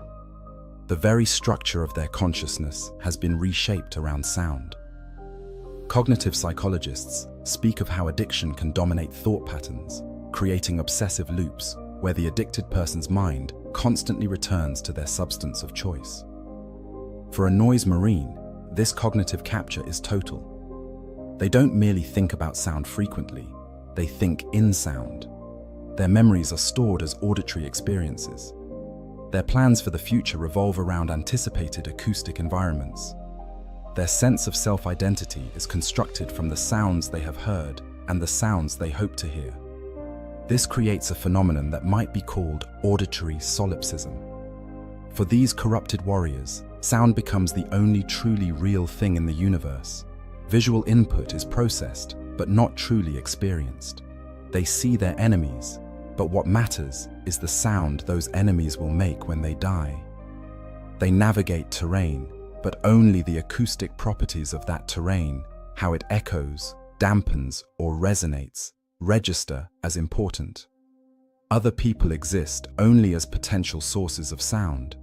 The very structure of their consciousness has been reshaped around sound. Cognitive psychologists speak of how addiction can dominate thought patterns, creating obsessive loops where the addicted person's mind constantly returns to their substance of choice. For a noise marine, this cognitive capture is total. They don't merely think about sound frequently, they think in sound. Their memories are stored as auditory experiences. Their plans for the future revolve around anticipated acoustic environments. Their sense of self-identity is constructed from the sounds they have heard and the sounds they hope to hear. This creates a phenomenon that might be called auditory solipsism. For these corrupted warriors, sound becomes the only truly real thing in the universe. Visual input is processed, but not truly experienced. They see their enemies, but what matters is the sound those enemies will make when they die. They navigate terrain, but only the acoustic properties of that terrain, how it echoes, dampens, or resonates, register as important. Other people exist only as potential sources of sound.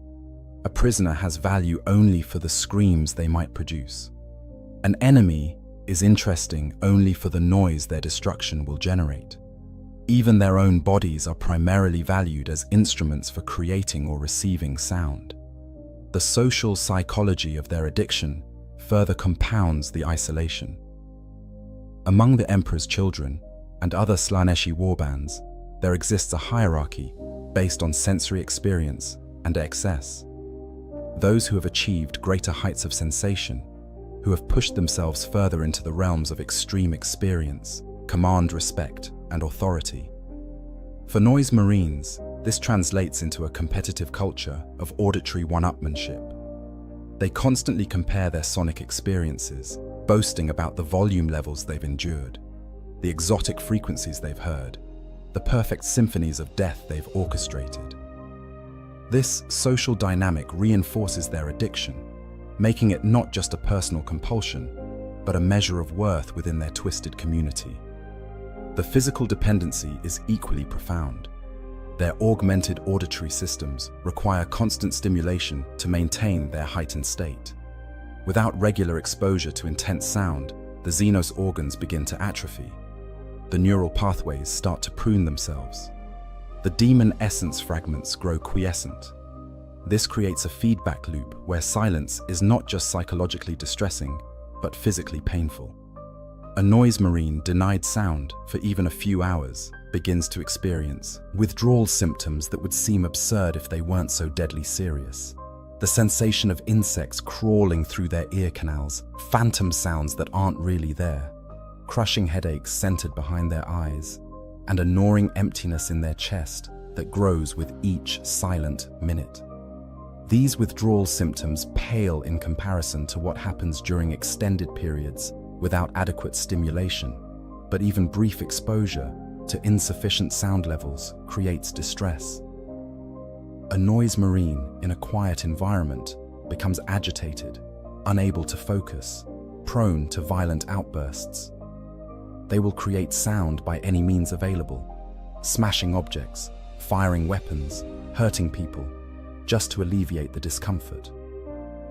A prisoner has value only for the screams they might produce. An enemy is interesting only for the noise their destruction will generate. Even their own bodies are primarily valued as instruments for creating or receiving sound. The social psychology of their addiction further compounds the isolation. Among the Emperor's children and other Slaaneshi warbands, there exists a hierarchy based on sensory experience and excess. Those who have achieved greater heights of sensation, who have pushed themselves further into the realms of extreme experience, command respect and authority. For Noise Marines, this translates into a competitive culture of auditory one-upmanship. They constantly compare their sonic experiences, boasting about the volume levels they've endured, the exotic frequencies they've heard, the perfect symphonies of death they've orchestrated. This social dynamic reinforces their addiction, making it not just a personal compulsion, but a measure of worth within their twisted community. The physical dependency is equally profound. Their augmented auditory systems require constant stimulation to maintain their heightened state. Without regular exposure to intense sound, the Xenos organs begin to atrophy. The neural pathways start to prune themselves. The demon essence fragments grow quiescent. This creates a feedback loop where silence is not just psychologically distressing, but physically painful. A Noise Marine denied sound for even a few hours begins to experience withdrawal symptoms that would seem absurd if they weren't so deadly serious. The sensation of insects crawling through their ear canals, phantom sounds that aren't really there, crushing headaches centered behind their eyes, and a gnawing emptiness in their chest that grows with each silent minute. These withdrawal symptoms pale in comparison to what happens during extended periods without adequate stimulation, but even brief exposure to insufficient sound levels creates distress. A Noise Marine in a quiet environment becomes agitated, unable to focus, prone to violent outbursts. They will create sound by any means available, smashing objects, firing weapons, hurting people, just to alleviate the discomfort.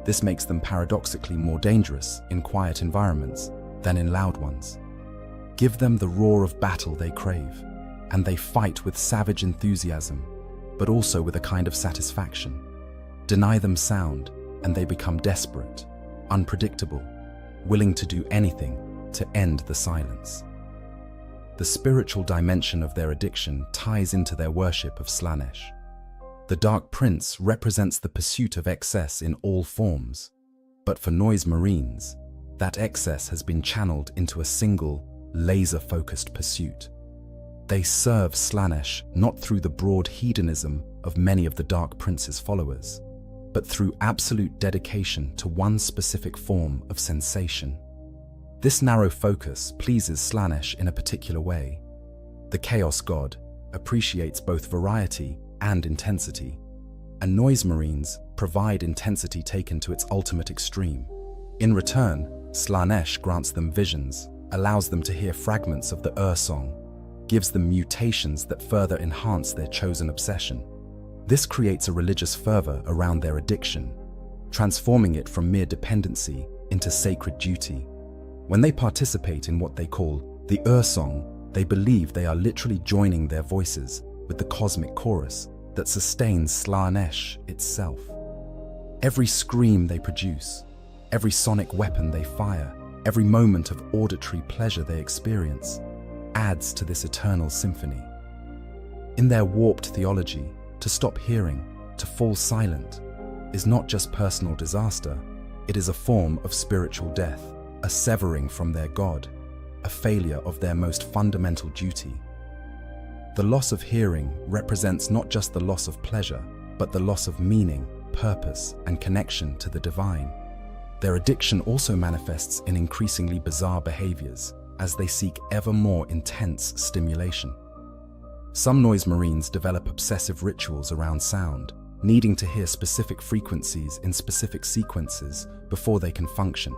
This makes them paradoxically more dangerous in quiet environments than in loud ones. Give them the roar of battle they crave, and they fight with savage enthusiasm, but also with a kind of satisfaction. Deny them sound, and they become desperate, unpredictable, willing to do anything to end the silence. The spiritual dimension of their addiction ties into their worship of Slaanesh. The Dark Prince represents the pursuit of excess in all forms, but for Noise Marines, that excess has been channeled into a single, laser-focused pursuit. They serve Slaanesh not through the broad hedonism of many of the Dark Prince's followers, but through absolute dedication to one specific form of sensation. This narrow focus pleases Slaanesh in a particular way. The Chaos God appreciates both variety and intensity, and Noise Marines provide intensity taken to its ultimate extreme. In return, Slaanesh grants them visions, allows them to hear fragments of the Song, gives them mutations that further enhance their chosen obsession. This creates a religious fervor around their addiction, transforming it from mere dependency into sacred duty. When they participate in what they call the Song, they believe they are literally joining their voices with the cosmic chorus that sustains Slaanesh itself. Every scream they produce, every sonic weapon they fire, every moment of auditory pleasure they experience, adds to this eternal symphony. In their warped theology, to stop hearing, to fall silent, is not just personal disaster, it is a form of spiritual death, a severing from their God, a failure of their most fundamental duty. The loss of hearing represents not just the loss of pleasure, but the loss of meaning, purpose, and connection to the divine. Their addiction also manifests in increasingly bizarre behaviors as they seek ever more intense stimulation. Some Noise Marines develop obsessive rituals around sound, needing to hear specific frequencies in specific sequences before they can function.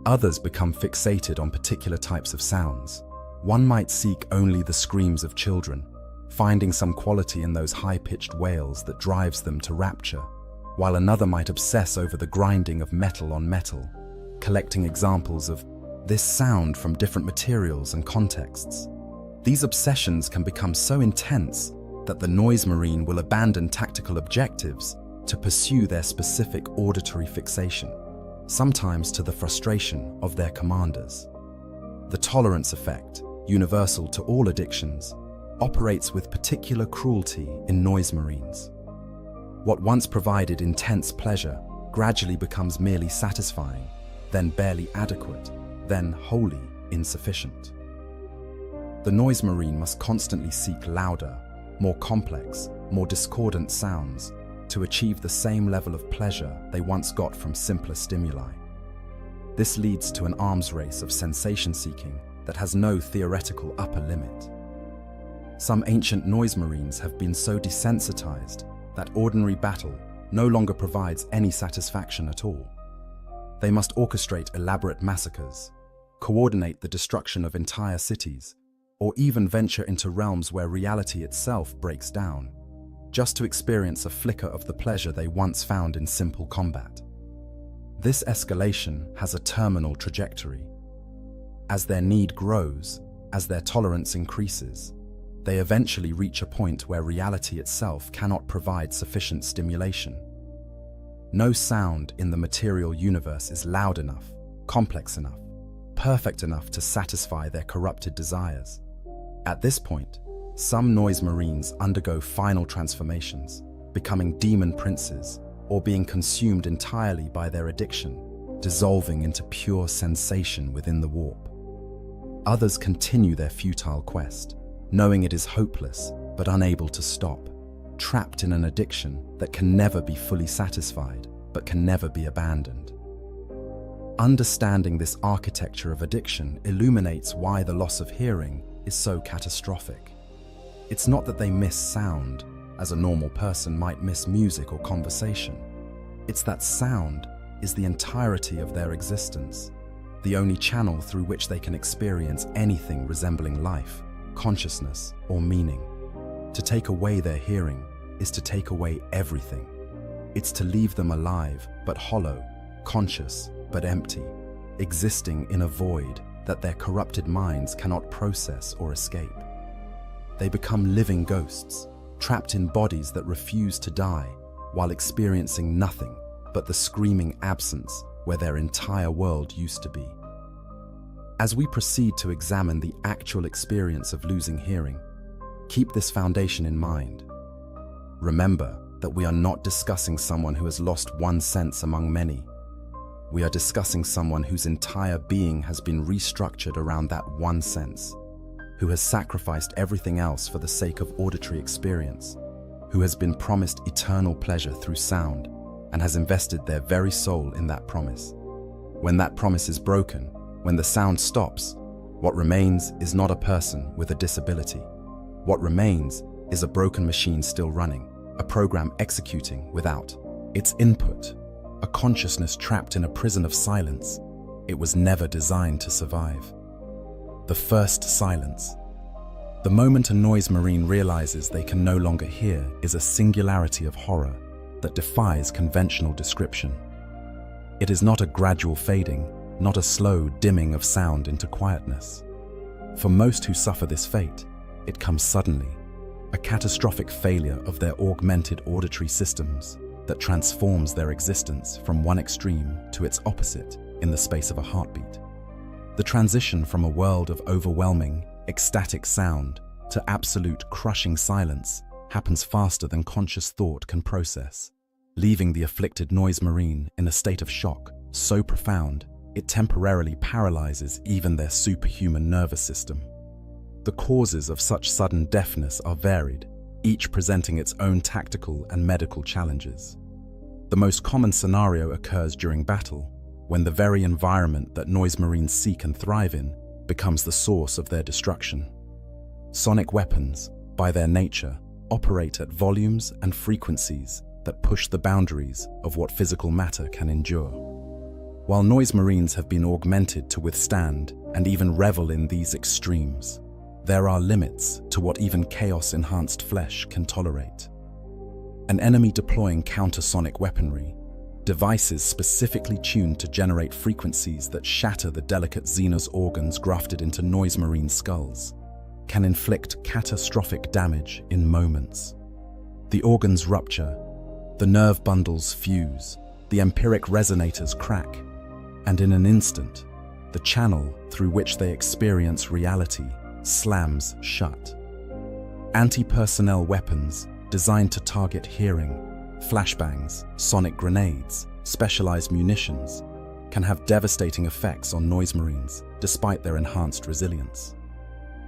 Others become fixated on particular types of sounds. One might seek only the screams of children, finding some quality in those high-pitched wails that drives them to rapture, while another might obsess over the grinding of metal on metal, collecting examples of this sound from different materials and contexts. These obsessions can become so intense that the Noise Marine will abandon tactical objectives to pursue their specific auditory fixation, sometimes to the frustration of their commanders. The tolerance effect, universal to all addictions, operates with particular cruelty in noise marines. What once provided intense pleasure gradually becomes merely satisfying, then barely adequate, then wholly insufficient. The noise marine must constantly seek louder, more complex, more discordant sounds to achieve the same level of pleasure they once got from simpler stimuli. This leads to an arms race of sensation seeking that has no theoretical upper limit. Some ancient noise marines have been so desensitized that ordinary battle no longer provides any satisfaction at all. They must orchestrate elaborate massacres, coordinate the destruction of entire cities, or even venture into realms where reality itself breaks down, just to experience a flicker of the pleasure they once found in simple combat. This escalation has a terminal trajectory. As their need grows, as their tolerance increases, they eventually reach a point where reality itself cannot provide sufficient stimulation. No sound in the material universe is loud enough, complex enough, perfect enough to satisfy their corrupted desires. At this point, some noise marines undergo final transformations, becoming demon princes or being consumed entirely by their addiction, dissolving into pure sensation within the warp. Others continue their futile quest, knowing it is hopeless but unable to stop, trapped in an addiction that can never be fully satisfied but can never be abandoned. Understanding this architecture of addiction illuminates why the loss of hearing is so catastrophic. It's not that they miss sound, as a normal person might miss music or conversation. It's that sound is the entirety of their existence, the only channel through which they can experience anything resembling life, consciousness, or meaning. To take away their hearing is to take away everything. It's to leave them alive but hollow, conscious but empty, existing in a void that their corrupted minds cannot process or escape. They become living ghosts, trapped in bodies that refuse to die while experiencing nothing but the screaming absence where their entire world used to be. As we proceed to examine the actual experience of losing hearing, keep this foundation in mind. Remember that we are not discussing someone who has lost one sense among many. We are discussing someone whose entire being has been restructured around that one sense, who has sacrificed everything else for the sake of auditory experience, who has been promised eternal pleasure through sound, and has invested their very soul in that promise. When that promise is broken, when the sound stops, what remains is not a person with a disability. What remains is a broken machine still running, a program executing without its input, a consciousness trapped in a prison of silence. It was never designed to survive. The first silence. The moment a noise marine realizes they can no longer hear is a singularity of horror that defies conventional description. It is not a gradual fading, not a slow dimming of sound into quietness. For most who suffer this fate, it comes suddenly, a catastrophic failure of their augmented auditory systems that transforms their existence from one extreme to its opposite in the space of a heartbeat. The transition from a world of overwhelming, ecstatic sound to absolute crushing silence happens faster than conscious thought can process, leaving the afflicted noise marine in a state of shock so profound it temporarily paralyzes even their superhuman nervous system. The causes of such sudden deafness are varied, each presenting its own tactical and medical challenges. The most common scenario occurs during battle, when the very environment that noise marines seek and thrive in becomes the source of their destruction. Sonic weapons, by their nature, operate at volumes and frequencies that push the boundaries of what physical matter can endure. While noise marines have been augmented to withstand and even revel in these extremes, there are limits to what even chaos-enhanced flesh can tolerate. An enemy deploying countersonic weaponry, devices specifically tuned to generate frequencies that shatter the delicate Xenos organs grafted into noise marine skulls, can inflict catastrophic damage in moments. The organs rupture, the nerve bundles fuse, the empiric resonators crack, and in an instant, The channel through which they experience reality slams shut. Anti-personnel weapons designed to target hearing, flashbangs, sonic grenades, specialized munitions, can have devastating effects on noise marines despite their enhanced resilience.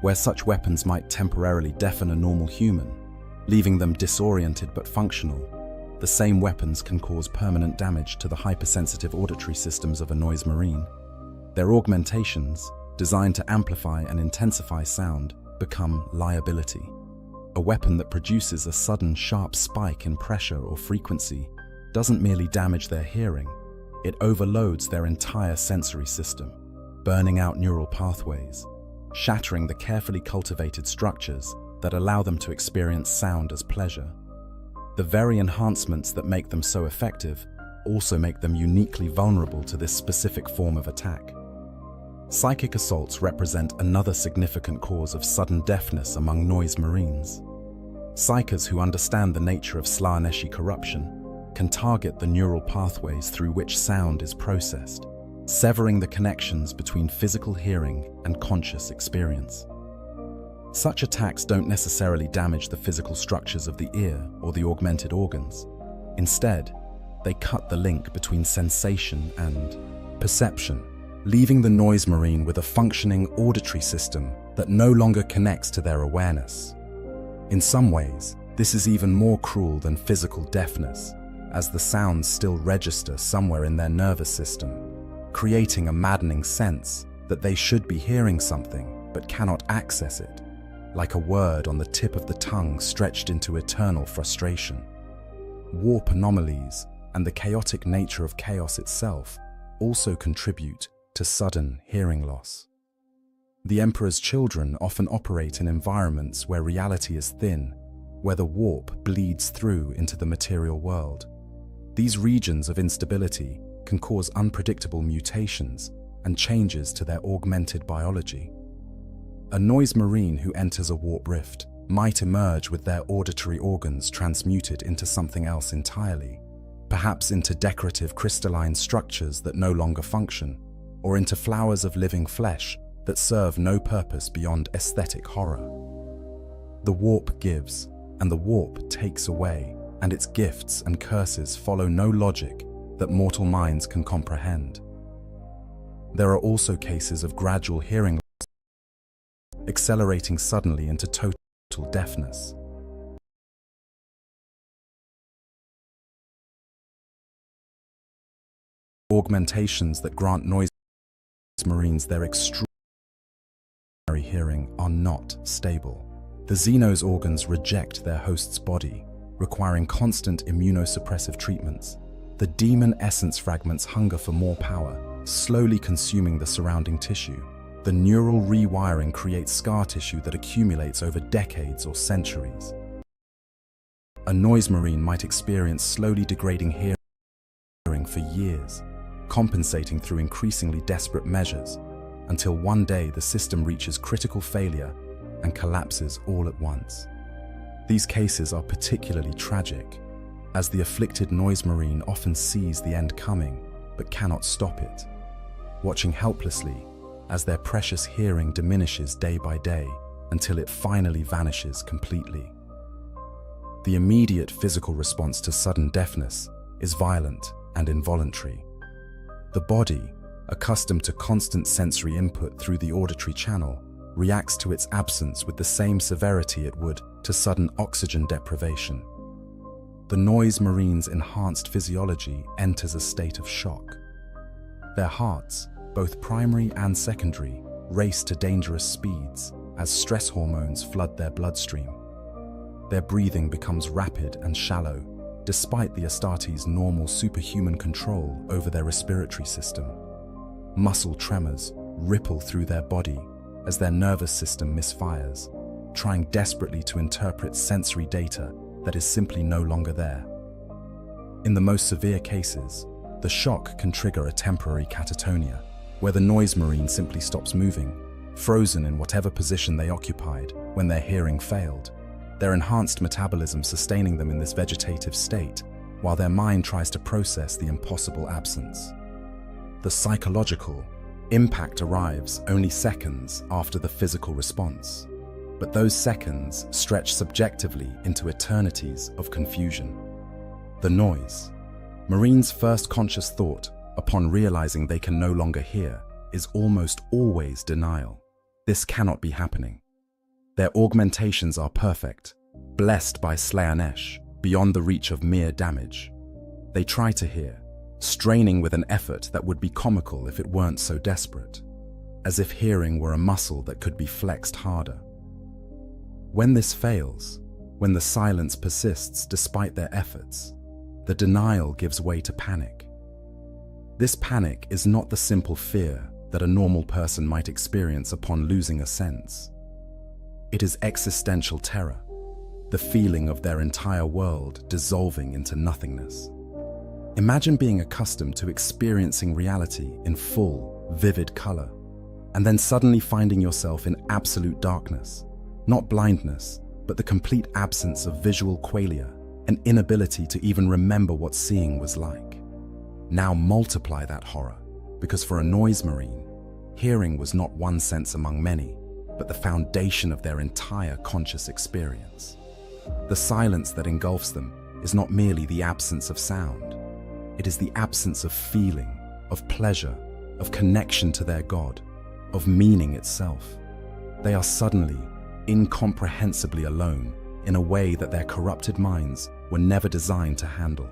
Where such weapons might temporarily deafen a normal human, leaving them disoriented but functional, the same weapons can cause permanent damage to the hypersensitive auditory systems of a noise marine. Their augmentations, designed to amplify and intensify sound, become liability. A weapon that produces a sudden sharp spike in pressure or frequency doesn't merely damage their hearing, it overloads their entire sensory system, burning out neural pathways, shattering the carefully cultivated structures that allow them to experience sound as pleasure. The very enhancements that make them so effective also make them uniquely vulnerable to this specific form of attack. Psychic assaults represent another significant cause of sudden deafness among noise marines. Psykers who understand the nature of Slaneshi corruption can target the neural pathways through which sound is processed, severing the connections between physical hearing and conscious experience. Such attacks don't necessarily damage the physical structures of the ear or the augmented organs. Instead, they cut the link between sensation and perception, leaving the noise marine with a functioning auditory system that no longer connects to their awareness. In some ways, this is even more cruel than physical deafness, as the sounds still register somewhere in their nervous system, creating a maddening sense that they should be hearing something but cannot access it, like a word on the tip of the tongue stretched into eternal frustration. Warp anomalies and the chaotic nature of chaos itself also contribute to sudden hearing loss. The Emperor's children often operate in environments where reality is thin, where the warp bleeds through into the material world. These regions of instability can cause unpredictable mutations and changes to their augmented biology. A noise marine who enters a warp rift might emerge with their auditory organs transmuted into something else entirely, perhaps into decorative crystalline structures that no longer function, or into flowers of living flesh that serve no purpose beyond aesthetic horror. The warp gives, and the warp takes away, and its gifts and curses follow no logic that mortal minds can comprehend. There are also cases of gradual hearing loss, accelerating suddenly into total deafness. Augmentations that grant noise marines their extraordinary hearing are not stable. The Xeno's organs reject their host's body, requiring constant immunosuppressive treatments. The demon essence fragments hunger for more power, slowly consuming the surrounding tissue. The neural rewiring creates scar tissue that accumulates over decades or centuries. A noise marine might experience slowly degrading hearing for years, compensating through increasingly desperate measures, until one day the system reaches critical failure and collapses all at once. These cases are particularly tragic, as the afflicted noise marine often sees the end coming but cannot stop it, watching helplessly as their precious hearing diminishes day by day until it finally vanishes completely. The immediate physical response to sudden deafness is violent and involuntary. The body, accustomed to constant sensory input through the auditory channel, reacts to its absence with the same severity it would to sudden oxygen deprivation. The noise marine's enhanced physiology enters a state of shock. Their hearts, both primary and secondary, race to dangerous speeds as stress hormones flood their bloodstream. Their breathing becomes rapid and shallow, despite the Astartes' normal superhuman control over their respiratory system. Muscle tremors ripple through their body as their nervous system misfires, trying desperately to interpret sensory data that is simply no longer there. In the most severe cases, the shock can trigger a temporary catatonia, where the noise marine simply stops moving, frozen in whatever position they occupied when their hearing failed, their enhanced metabolism sustaining them in this vegetative state, while their mind tries to process the impossible absence. The psychological, Impact arrives only seconds after the physical response, but those seconds stretch subjectively into eternities of confusion. The noise. Marines' first conscious thought, upon realizing they can no longer hear, is almost always denial. This cannot be happening. Their augmentations are perfect, blessed by Slaanesh, beyond the reach of mere damage. They try to hear, straining with an effort that would be comical if it weren't so desperate, as if hearing were a muscle that could be flexed harder. When this fails, when the silence persists despite their efforts, the denial gives way to panic. This panic is not the simple fear that a normal person might experience upon losing a sense. It is existential terror, the feeling of their entire world dissolving into nothingness. Imagine being accustomed to experiencing reality in full, vivid color, and then suddenly finding yourself in absolute darkness. Not blindness, but the complete absence of visual qualia, an inability to even remember what seeing was like. Now multiply that horror, because for a noise marine, hearing was not one sense among many, but the foundation of their entire conscious experience. The silence that engulfs them is not merely the absence of sound. It is the absence of feeling, of pleasure, of connection to their God, of meaning itself. They are suddenly, incomprehensibly alone in a way that their corrupted minds were never designed to handle.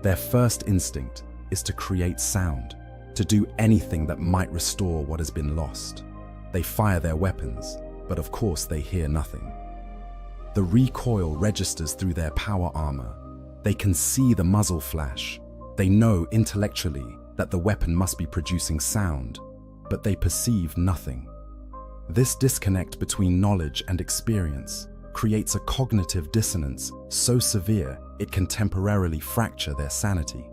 Their first instinct is to create sound, to do anything that might restore what has been lost. They fire their weapons, but of course they hear nothing. The recoil registers through their power armor. They can see the muzzle flash. They know intellectually that the weapon must be producing sound, but they perceive nothing. This disconnect between knowledge and experience creates a cognitive dissonance so severe it can temporarily fracture their sanity.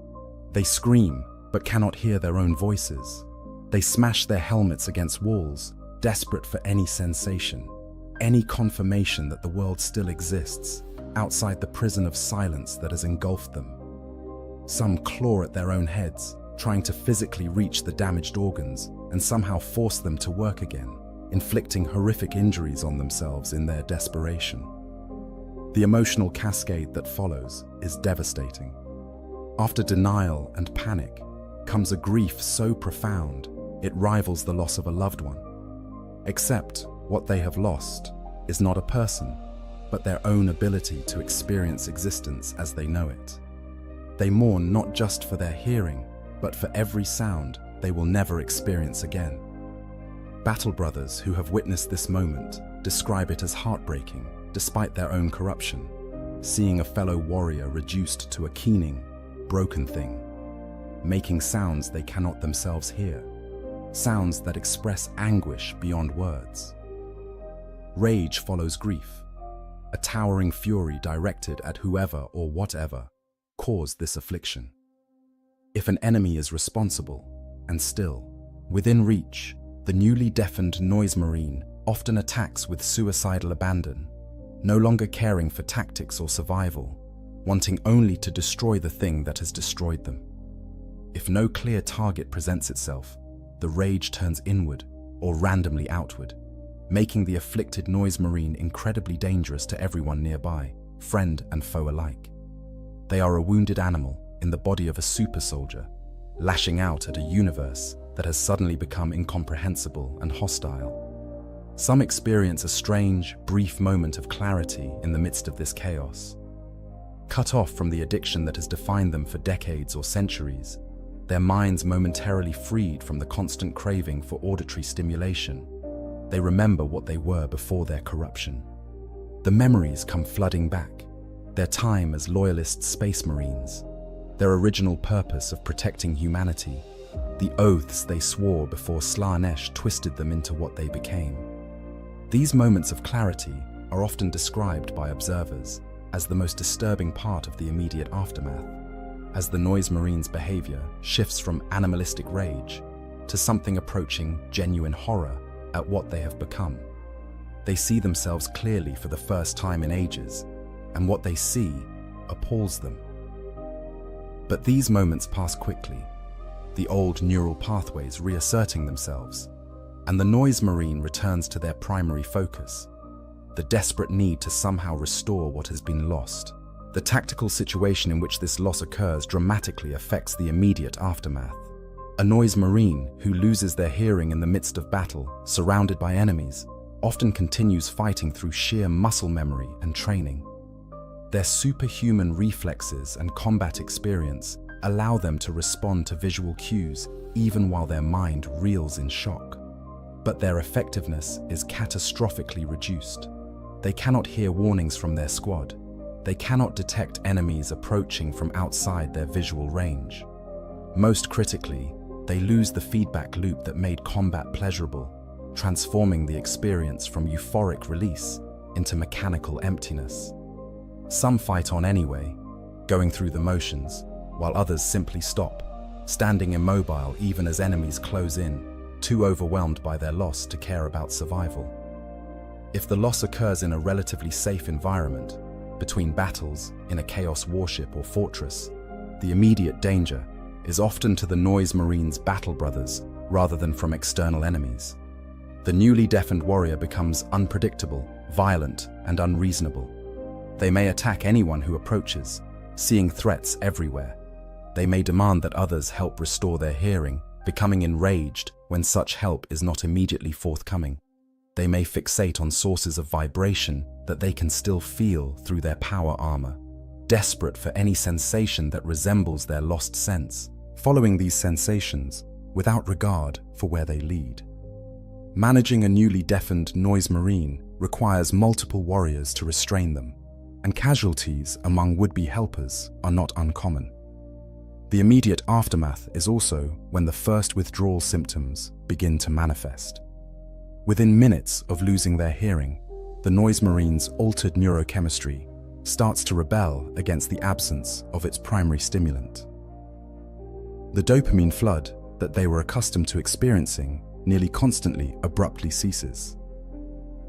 They scream, but cannot hear their own voices. They smash their helmets against walls, desperate for any sensation, any confirmation that the world still exists, outside the prison of silence that has engulfed them. Some claw at their own heads, trying to physically reach the damaged organs and somehow force them to work again, inflicting horrific injuries on themselves in their desperation. The emotional cascade that follows is devastating. After denial and panic comes a grief so profound it rivals the loss of a loved one. Except what they have lost is not a person, but their own ability to experience existence as they know it. They mourn not just for their hearing, but for every sound they will never experience again. Battle brothers who have witnessed this moment describe it as heartbreaking, despite their own corruption, seeing a fellow warrior reduced to a keening, broken thing, making sounds they cannot themselves hear, sounds that express anguish beyond words. Rage follows grief, a towering fury directed at whoever or whatever caused this affliction. If an enemy is responsible, and still, within reach, the newly deafened noise marine often attacks with suicidal abandon, no longer caring for tactics or survival, wanting only to destroy the thing that has destroyed them. If no clear target presents itself, the rage turns inward or randomly outward, making the afflicted noise marine incredibly dangerous to everyone nearby, friend and foe alike. They are a wounded animal in the body of a super soldier, lashing out at a universe that has suddenly become incomprehensible and hostile. Some experience a strange, brief moment of clarity in the midst of this chaos. Cut off from the addiction that has defined them for decades or centuries, their minds momentarily freed from the constant craving for auditory stimulation, they remember what they were before their corruption. The memories come flooding back, their time as loyalist space marines, their original purpose of protecting humanity, the oaths they swore before Slaanesh twisted them into what they became. These moments of clarity are often described by observers as the most disturbing part of the immediate aftermath, as the noise marine's behavior shifts from animalistic rage to something approaching genuine horror at what they have become. They see themselves clearly for the first time in ages, and what they see appalls them. But these moments pass quickly. the old neural pathways reasserting themselves, and the noise marine returns to their primary focus, the desperate need to somehow restore what has been lost. The tactical situation in which this loss occurs dramatically affects the immediate aftermath. A noise marine who loses their hearing in the midst of battle, surrounded by enemies, often continues fighting through sheer muscle memory and training. Their superhuman reflexes and combat experience allow them to respond to visual cues even while their mind reels in shock. But their effectiveness is catastrophically reduced. They cannot hear warnings from their squad. They cannot detect enemies approaching from outside their visual range. Most critically, they lose the feedback loop that made combat pleasurable, transforming the experience from euphoric release into mechanical emptiness. Some fight on anyway, going through the motions, while others simply stop, standing immobile even as enemies close in, too overwhelmed by their loss to care about survival. If the loss occurs in a relatively safe environment, between battles, in a chaos warship or fortress, the immediate danger is often to the noise marine's battle brothers rather than from external enemies. The newly deafened warrior becomes unpredictable, violent, and unreasonable. They may attack anyone who approaches, seeing threats everywhere. They may demand that others help restore their hearing, becoming enraged when such help is not immediately forthcoming. They may fixate on sources of vibration that they can still feel through their power armor, desperate for any sensation that resembles their lost sense, following these sensations without regard for where they lead. Managing a newly deafened noise marine requires multiple warriors to restrain them, and casualties among would-be helpers are not uncommon. The immediate aftermath is also when the first withdrawal symptoms begin to manifest. Within minutes of losing their hearing, the noise marine's altered neurochemistry starts to rebel against the absence of its primary stimulant. The dopamine flood that they were accustomed to experiencing nearly constantly abruptly ceases.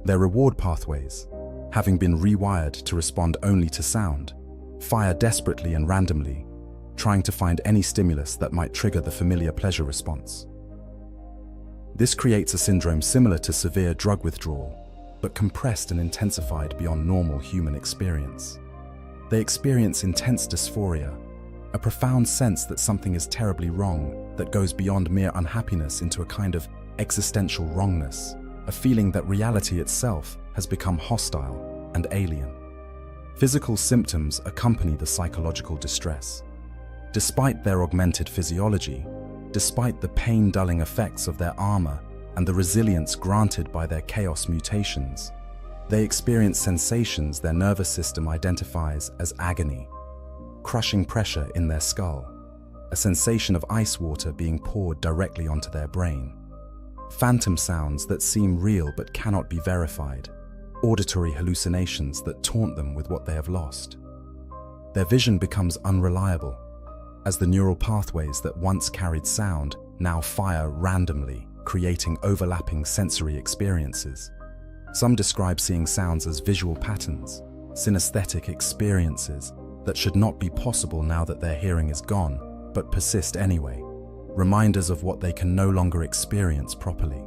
Their reward pathways, having been rewired to respond only to sound, fire desperately and randomly, trying to find any stimulus that might trigger the familiar pleasure response. This creates a syndrome similar to severe drug withdrawal, but compressed and intensified beyond normal human experience. They experience intense dysphoria, a profound sense that something is terribly wrong that goes beyond mere unhappiness into a kind of existential wrongness, a feeling that reality itself has become hostile and alien. Physical symptoms accompany the psychological distress. Despite their augmented physiology, despite the pain-dulling effects of their armor and the resilience granted by their chaos mutations, they experience sensations their nervous system identifies as agony, crushing pressure in their skull, a sensation of ice water being poured directly onto their brain, phantom sounds that seem real but cannot be verified, auditory hallucinations that taunt them with what they have lost. Their vision becomes unreliable, as the neural pathways that once carried sound now fire randomly, creating overlapping sensory experiences. Some describe seeing sounds as visual patterns, synesthetic experiences that should not be possible now that their hearing is gone, but persist anyway, reminders of what they can no longer experience properly.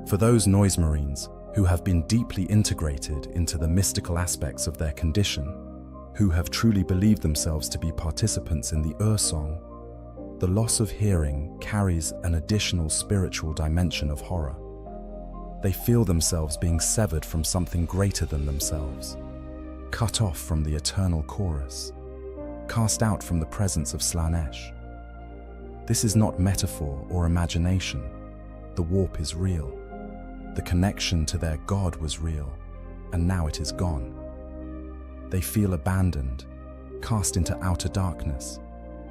For those noise marines who have been deeply integrated into the mystical aspects of their condition, who have truly believed themselves to be participants in the Ur-song, the loss of hearing carries an additional spiritual dimension of horror. They feel themselves being severed from something greater than themselves, cut off from the eternal chorus, cast out from the presence of Slanesh. This is not metaphor or imagination. The warp is real. The connection to their God was real, and now it is gone. They feel abandoned, cast into outer darkness,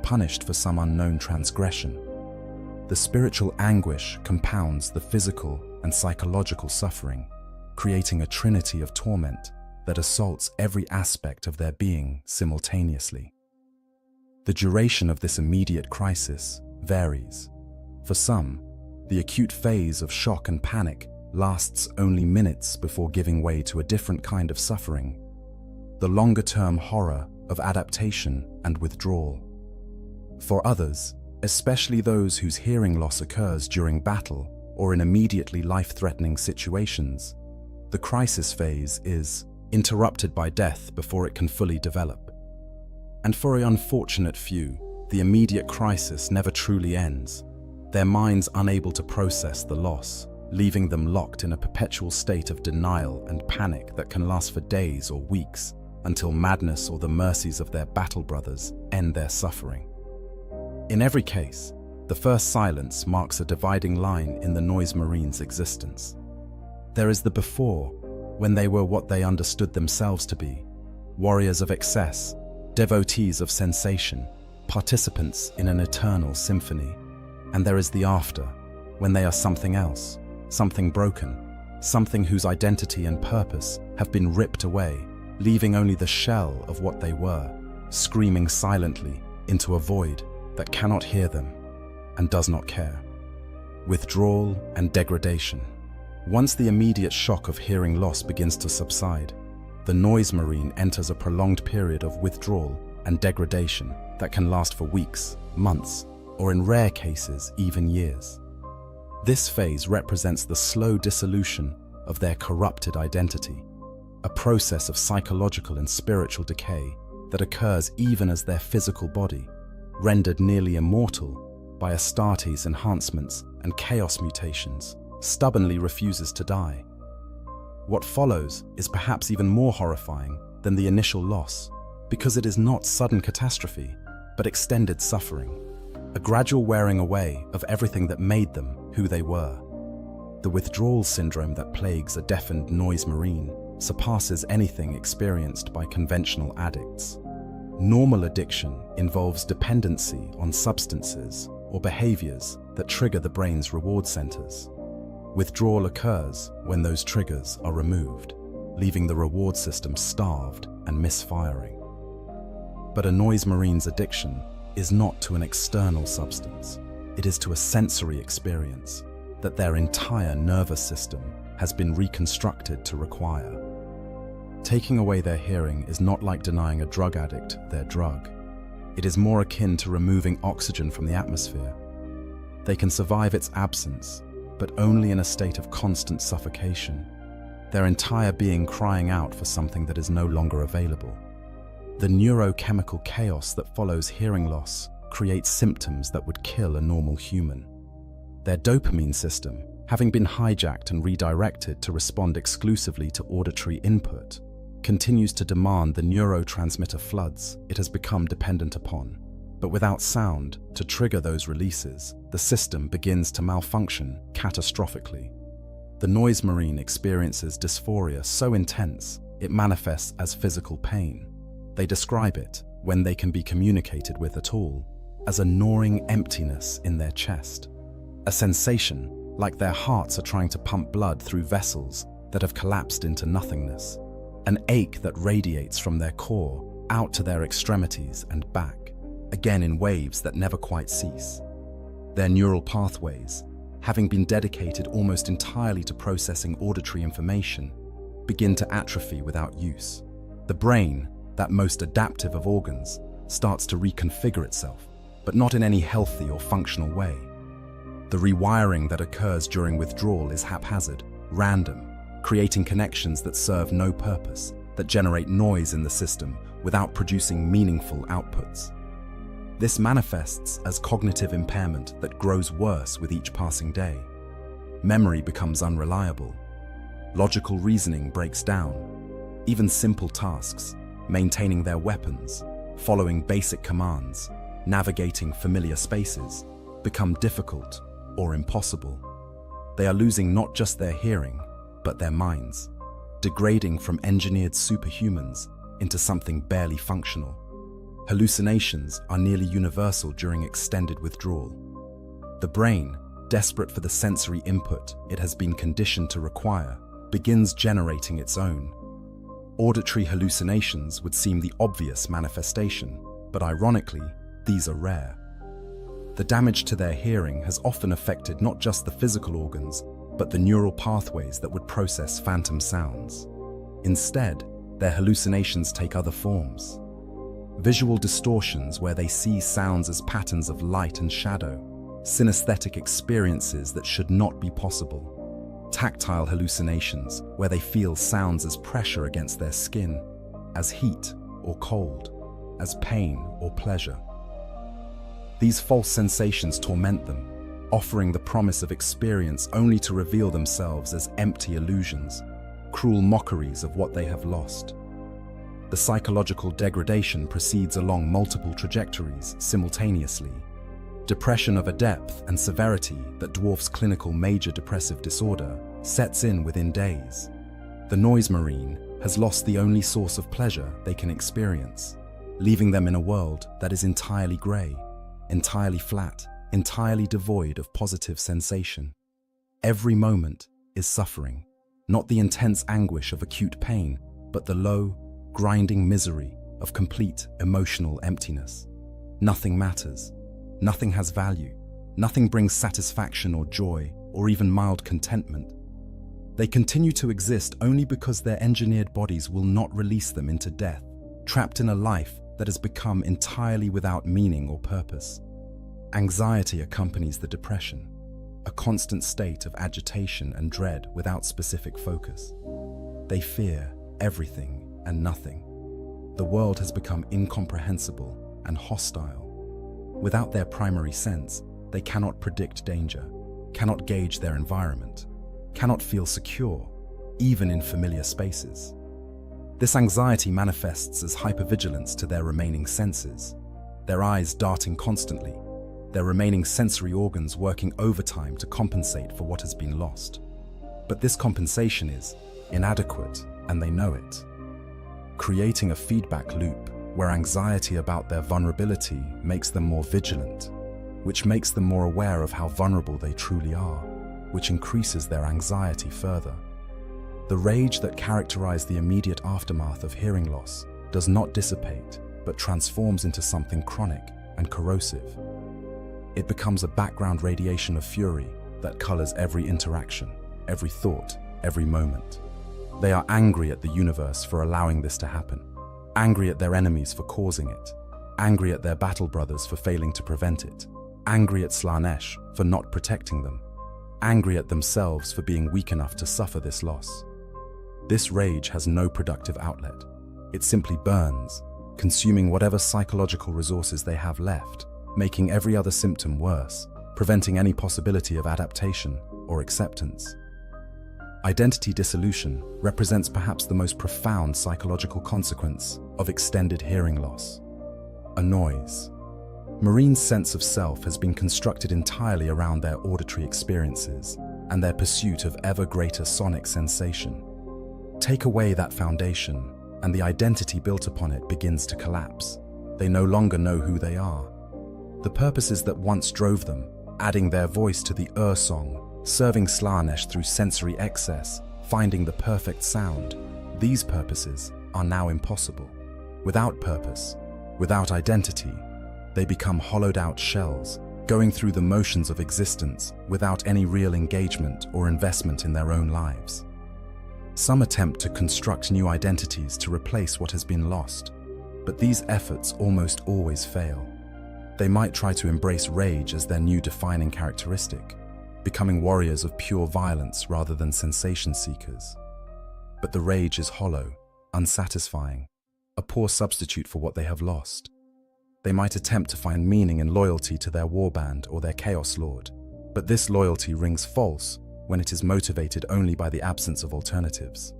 punished for some unknown transgression. The spiritual anguish compounds the physical and psychological suffering, creating a trinity of torment that assaults every aspect of their being simultaneously. The duration of this immediate crisis varies. For some, the acute phase of shock and panic lasts only minutes before giving way to a different kind of suffering, the longer-term horror of adaptation and withdrawal. For others, especially those whose hearing loss occurs during battle or in immediately life-threatening situations. The crisis phase is interrupted by death before it can fully develop. And for an unfortunate few, the immediate crisis never truly ends, their minds unable to process the loss, leaving them locked in a perpetual state of denial and panic that can last for days or weeks until madness or the mercies of their battle brothers end their suffering. In every case, the first silence marks a dividing line in the Noise Marines' existence. There is the before, when they were what they understood themselves to be, warriors of excess, devotees of sensation, participants in an eternal symphony. And there is the after, when they are something else, something broken, something whose identity and purpose have been ripped away, leaving only the shell of what they were, screaming silently into a void that cannot hear them and does not care. Withdrawal and degradation. Once the immediate shock of hearing loss begins to subside, the Noise Marine enters a prolonged period of withdrawal and degradation that can last for weeks, months, or in rare cases, even years. This phase represents the slow dissolution of their corrupted identity, a process of psychological and spiritual decay that occurs even as their physical body, rendered nearly immortal by Astartes enhancements and chaos mutations, stubbornly refuses to die. What follows is perhaps even more horrifying than the initial loss, because it is not sudden catastrophe, but extended suffering, a gradual wearing away of everything that made them who they were. The withdrawal syndrome that plagues a deafened Noise Marine surpasses anything experienced by conventional addicts. Normal addiction involves dependency on substances or behaviors that trigger the brain's reward centers. Withdrawal occurs when those triggers are removed, leaving the reward system starved and misfiring. But a Noise Marine's addiction is not to an external substance. It is to a sensory experience that their entire nervous system has been reconstructed to require. Taking away their hearing is not like denying a drug addict their drug. It is more akin to removing oxygen from the atmosphere. They can survive its absence, but only in a state of constant suffocation, their entire being crying out for something that is no longer available. The neurochemical chaos that follows hearing loss creates symptoms that would kill a normal human. Their dopamine system, having been hijacked and redirected to respond exclusively to auditory input, continues to demand the neurotransmitter floods it has become dependent upon. But without sound to trigger those releases, the system begins to malfunction catastrophically. The Noise Marine experiences dysphoria so intense it manifests as physical pain. They describe it, when they can be communicated with at all, as a gnawing emptiness in their chest. A sensation like their hearts are trying to pump blood through vessels that have collapsed into nothingness. An ache that radiates from their core out to their extremities and back, again in waves that never quite cease. Their neural pathways, having been dedicated almost entirely to processing auditory information, begin to atrophy without use. The brain, that most adaptive of organs, starts to reconfigure itself, but not in any healthy or functional way. The rewiring that occurs during withdrawal is haphazard, random, creating connections that serve no purpose, that generate noise in the system without producing meaningful outputs. This manifests as cognitive impairment that grows worse with each passing day. Memory becomes unreliable. Logical reasoning breaks down. Even simple tasks, maintaining their weapons, following basic commands, navigating familiar spaces, become difficult or impossible. They are losing not just their hearing, but their minds, degrading from engineered superhumans into something barely functional. Hallucinations are nearly universal during extended withdrawal. The brain, desperate for the sensory input it has been conditioned to require, begins generating its own. Auditory hallucinations would seem the obvious manifestation, but ironically, these are rare. The damage to their hearing has often affected not just the physical organs, but the neural pathways that would process phantom sounds. Instead, their hallucinations take other forms. visual distortions where they see sounds as patterns of light and shadow, synesthetic experiences that should not be possible, tactile hallucinations where they feel sounds as pressure against their skin, as heat or cold, as pain or pleasure. These false sensations torment them, offering the promise of experience only to reveal themselves as empty illusions, cruel mockeries of what they have lost. The psychological degradation proceeds along multiple trajectories simultaneously. Depression of a depth and severity that dwarfs clinical major depressive disorder sets in within days. The noise marine has lost the only source of pleasure they can experience, leaving them in a world that is entirely grey, entirely flat, entirely devoid of positive sensation. Every moment is suffering, not the intense anguish of acute pain, but the low, grinding misery of complete emotional emptiness. Nothing matters. Nothing has value. Nothing brings satisfaction or joy or even mild contentment. They continue to exist only because their engineered bodies will not release them into death, trapped in a life that has become entirely without meaning or purpose. Anxiety accompanies the depression, a constant state of agitation and dread without specific focus. They fear everything and nothing. The world has become incomprehensible and hostile. Without their primary sense, they cannot predict danger, cannot gauge their environment, cannot feel secure, even in familiar spaces. This anxiety manifests as hypervigilance to their remaining senses, their eyes darting constantly, their remaining sensory organs working overtime to compensate for what has been lost. But this compensation is inadequate, and they know it, creating a feedback loop where anxiety about their vulnerability makes them more vigilant, which makes them more aware of how vulnerable they truly are, which increases their anxiety further. The rage that characterized the immediate aftermath of hearing loss does not dissipate, but transforms into something chronic and corrosive. It becomes a background radiation of fury that colors every interaction, every thought, every moment. They are angry at the universe for allowing this to happen, angry at their enemies for causing it, angry at their battle brothers for failing to prevent it, angry at Slaanesh for not protecting them, angry at themselves for being weak enough to suffer this loss. This rage has no productive outlet. It simply burns, consuming whatever psychological resources they have left, making every other symptom worse, preventing any possibility of adaptation or acceptance. Identity dissolution represents perhaps the most profound psychological consequence of extended hearing loss. A noise. Marine's sense of self has been constructed entirely around their auditory experiences and their pursuit of ever greater sonic sensation. Take away that foundation, and the identity built upon it begins to collapse. They no longer know who they are. The purposes that once drove them, adding their voice to the song, serving Slaanesh through sensory excess, finding the perfect sound, these purposes are now impossible. Without purpose, without identity, they become hollowed-out shells, going through the motions of existence without any real engagement or investment in their own lives. Some attempt to construct new identities to replace what has been lost, but these efforts almost always fail. They might try to embrace rage as their new defining characteristic, becoming warriors of pure violence rather than sensation seekers. But the rage is hollow, unsatisfying, a poor substitute for what they have lost. They might attempt to find meaning in loyalty to their warband or their Chaos Lord, but this loyalty rings false when it is motivated only by the absence of alternatives.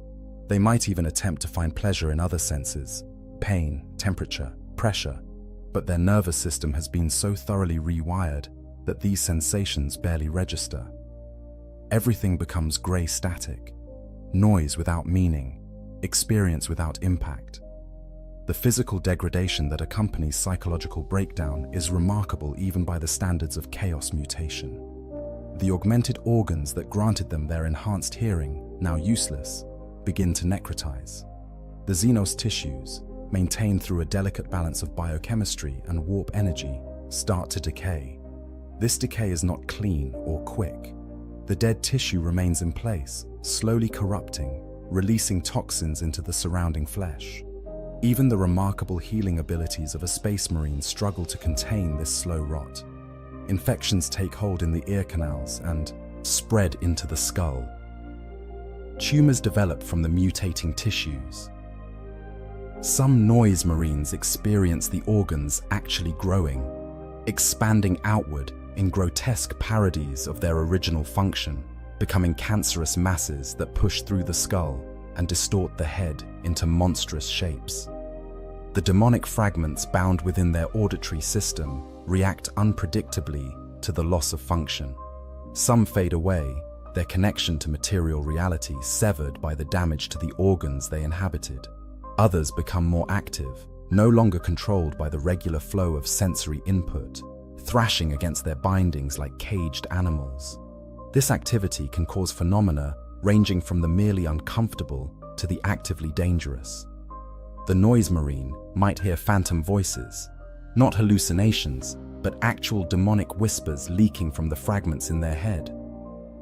They might even attempt to find pleasure in other senses, pain, temperature, pressure, but their nervous system has been so thoroughly rewired that these sensations barely register. Everything becomes grey static, noise without meaning, experience without impact. The physical degradation that accompanies psychological breakdown is remarkable even by the standards of chaos mutation. The augmented organs that granted them their enhanced hearing, now useless, begin to necrotize. The Xenos tissues, maintained through a delicate balance of biochemistry and warp energy, start to decay. This decay is not clean or quick. The dead tissue remains in place, slowly corrupting, releasing toxins into the surrounding flesh. Even the remarkable healing abilities of a space marine struggle to contain this slow rot. Infections take hold in the ear canals and spread into the skull. Tumors develop from the mutating tissues. Some noise marines experience the organs actually growing, expanding outward in grotesque parodies of their original function, becoming cancerous masses that push through the skull and distort the head into monstrous shapes. The demonic fragments bound within their auditory system react unpredictably to the loss of function. Some fade away, their connection to material reality severed by the damage to the organs they inhabited. Others become more active, no longer controlled by the regular flow of sensory input, thrashing against their bindings like caged animals. This activity can cause phenomena ranging from the merely uncomfortable to the actively dangerous. The noise marine might hear phantom voices, not hallucinations, but actual demonic whispers leaking from the fragments in their head.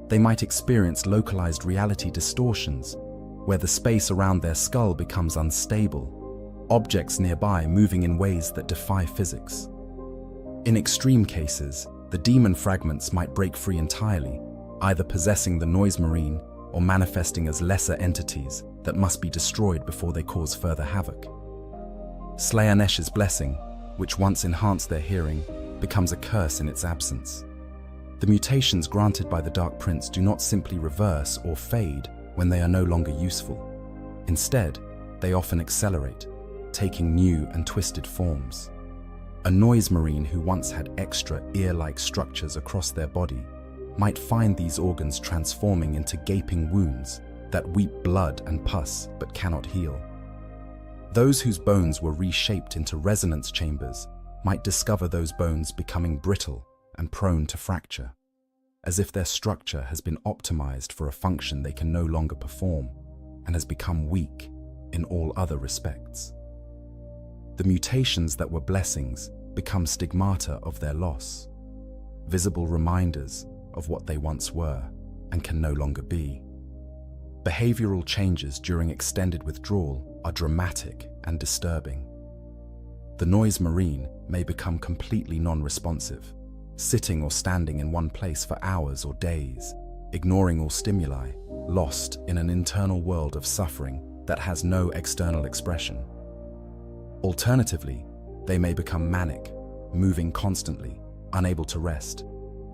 They might experience localized reality distortions, where the space around their skull becomes unstable, objects nearby moving in ways that defy physics. In extreme cases, the demon fragments might break free entirely, either possessing the noise marine or manifesting as lesser entities that must be destroyed before they cause further havoc. Slayanesh's blessing, which once enhanced their hearing, becomes a curse in its absence. The mutations granted by the Dark Prince do not simply reverse or fade when they are no longer useful. Instead, they often accelerate, taking new and twisted forms. A noise marine who once had extra ear-like structures across their body might find these organs transforming into gaping wounds that weep blood and pus but cannot heal. Those whose bones were reshaped into resonance chambers might discover those bones becoming brittle and prone to fracture, as if their structure has been optimized for a function they can no longer perform and has become weak in all other respects. The mutations that were blessings become stigmata of their loss, visible reminders of what they once were and can no longer be. Behavioral changes during extended withdrawal are dramatic and disturbing. The noise marine may become completely non-responsive, sitting or standing in one place for hours or days, ignoring all stimuli, lost in an internal world of suffering that has no external expression. Alternatively, they may become manic, moving constantly, unable to rest,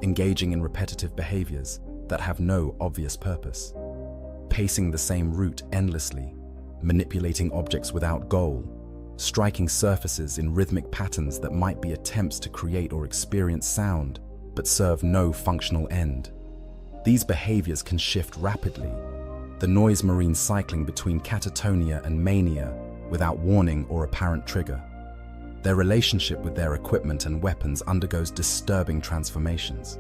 engaging in repetitive behaviors that have no obvious purpose, pacing the same route endlessly, manipulating objects without goal, striking surfaces in rhythmic patterns that might be attempts to create or experience sound, but serve no functional end. These behaviors can shift rapidly, the noise marine cycling between catatonia and mania without warning or apparent trigger. Their relationship with their equipment and weapons undergoes disturbing transformations.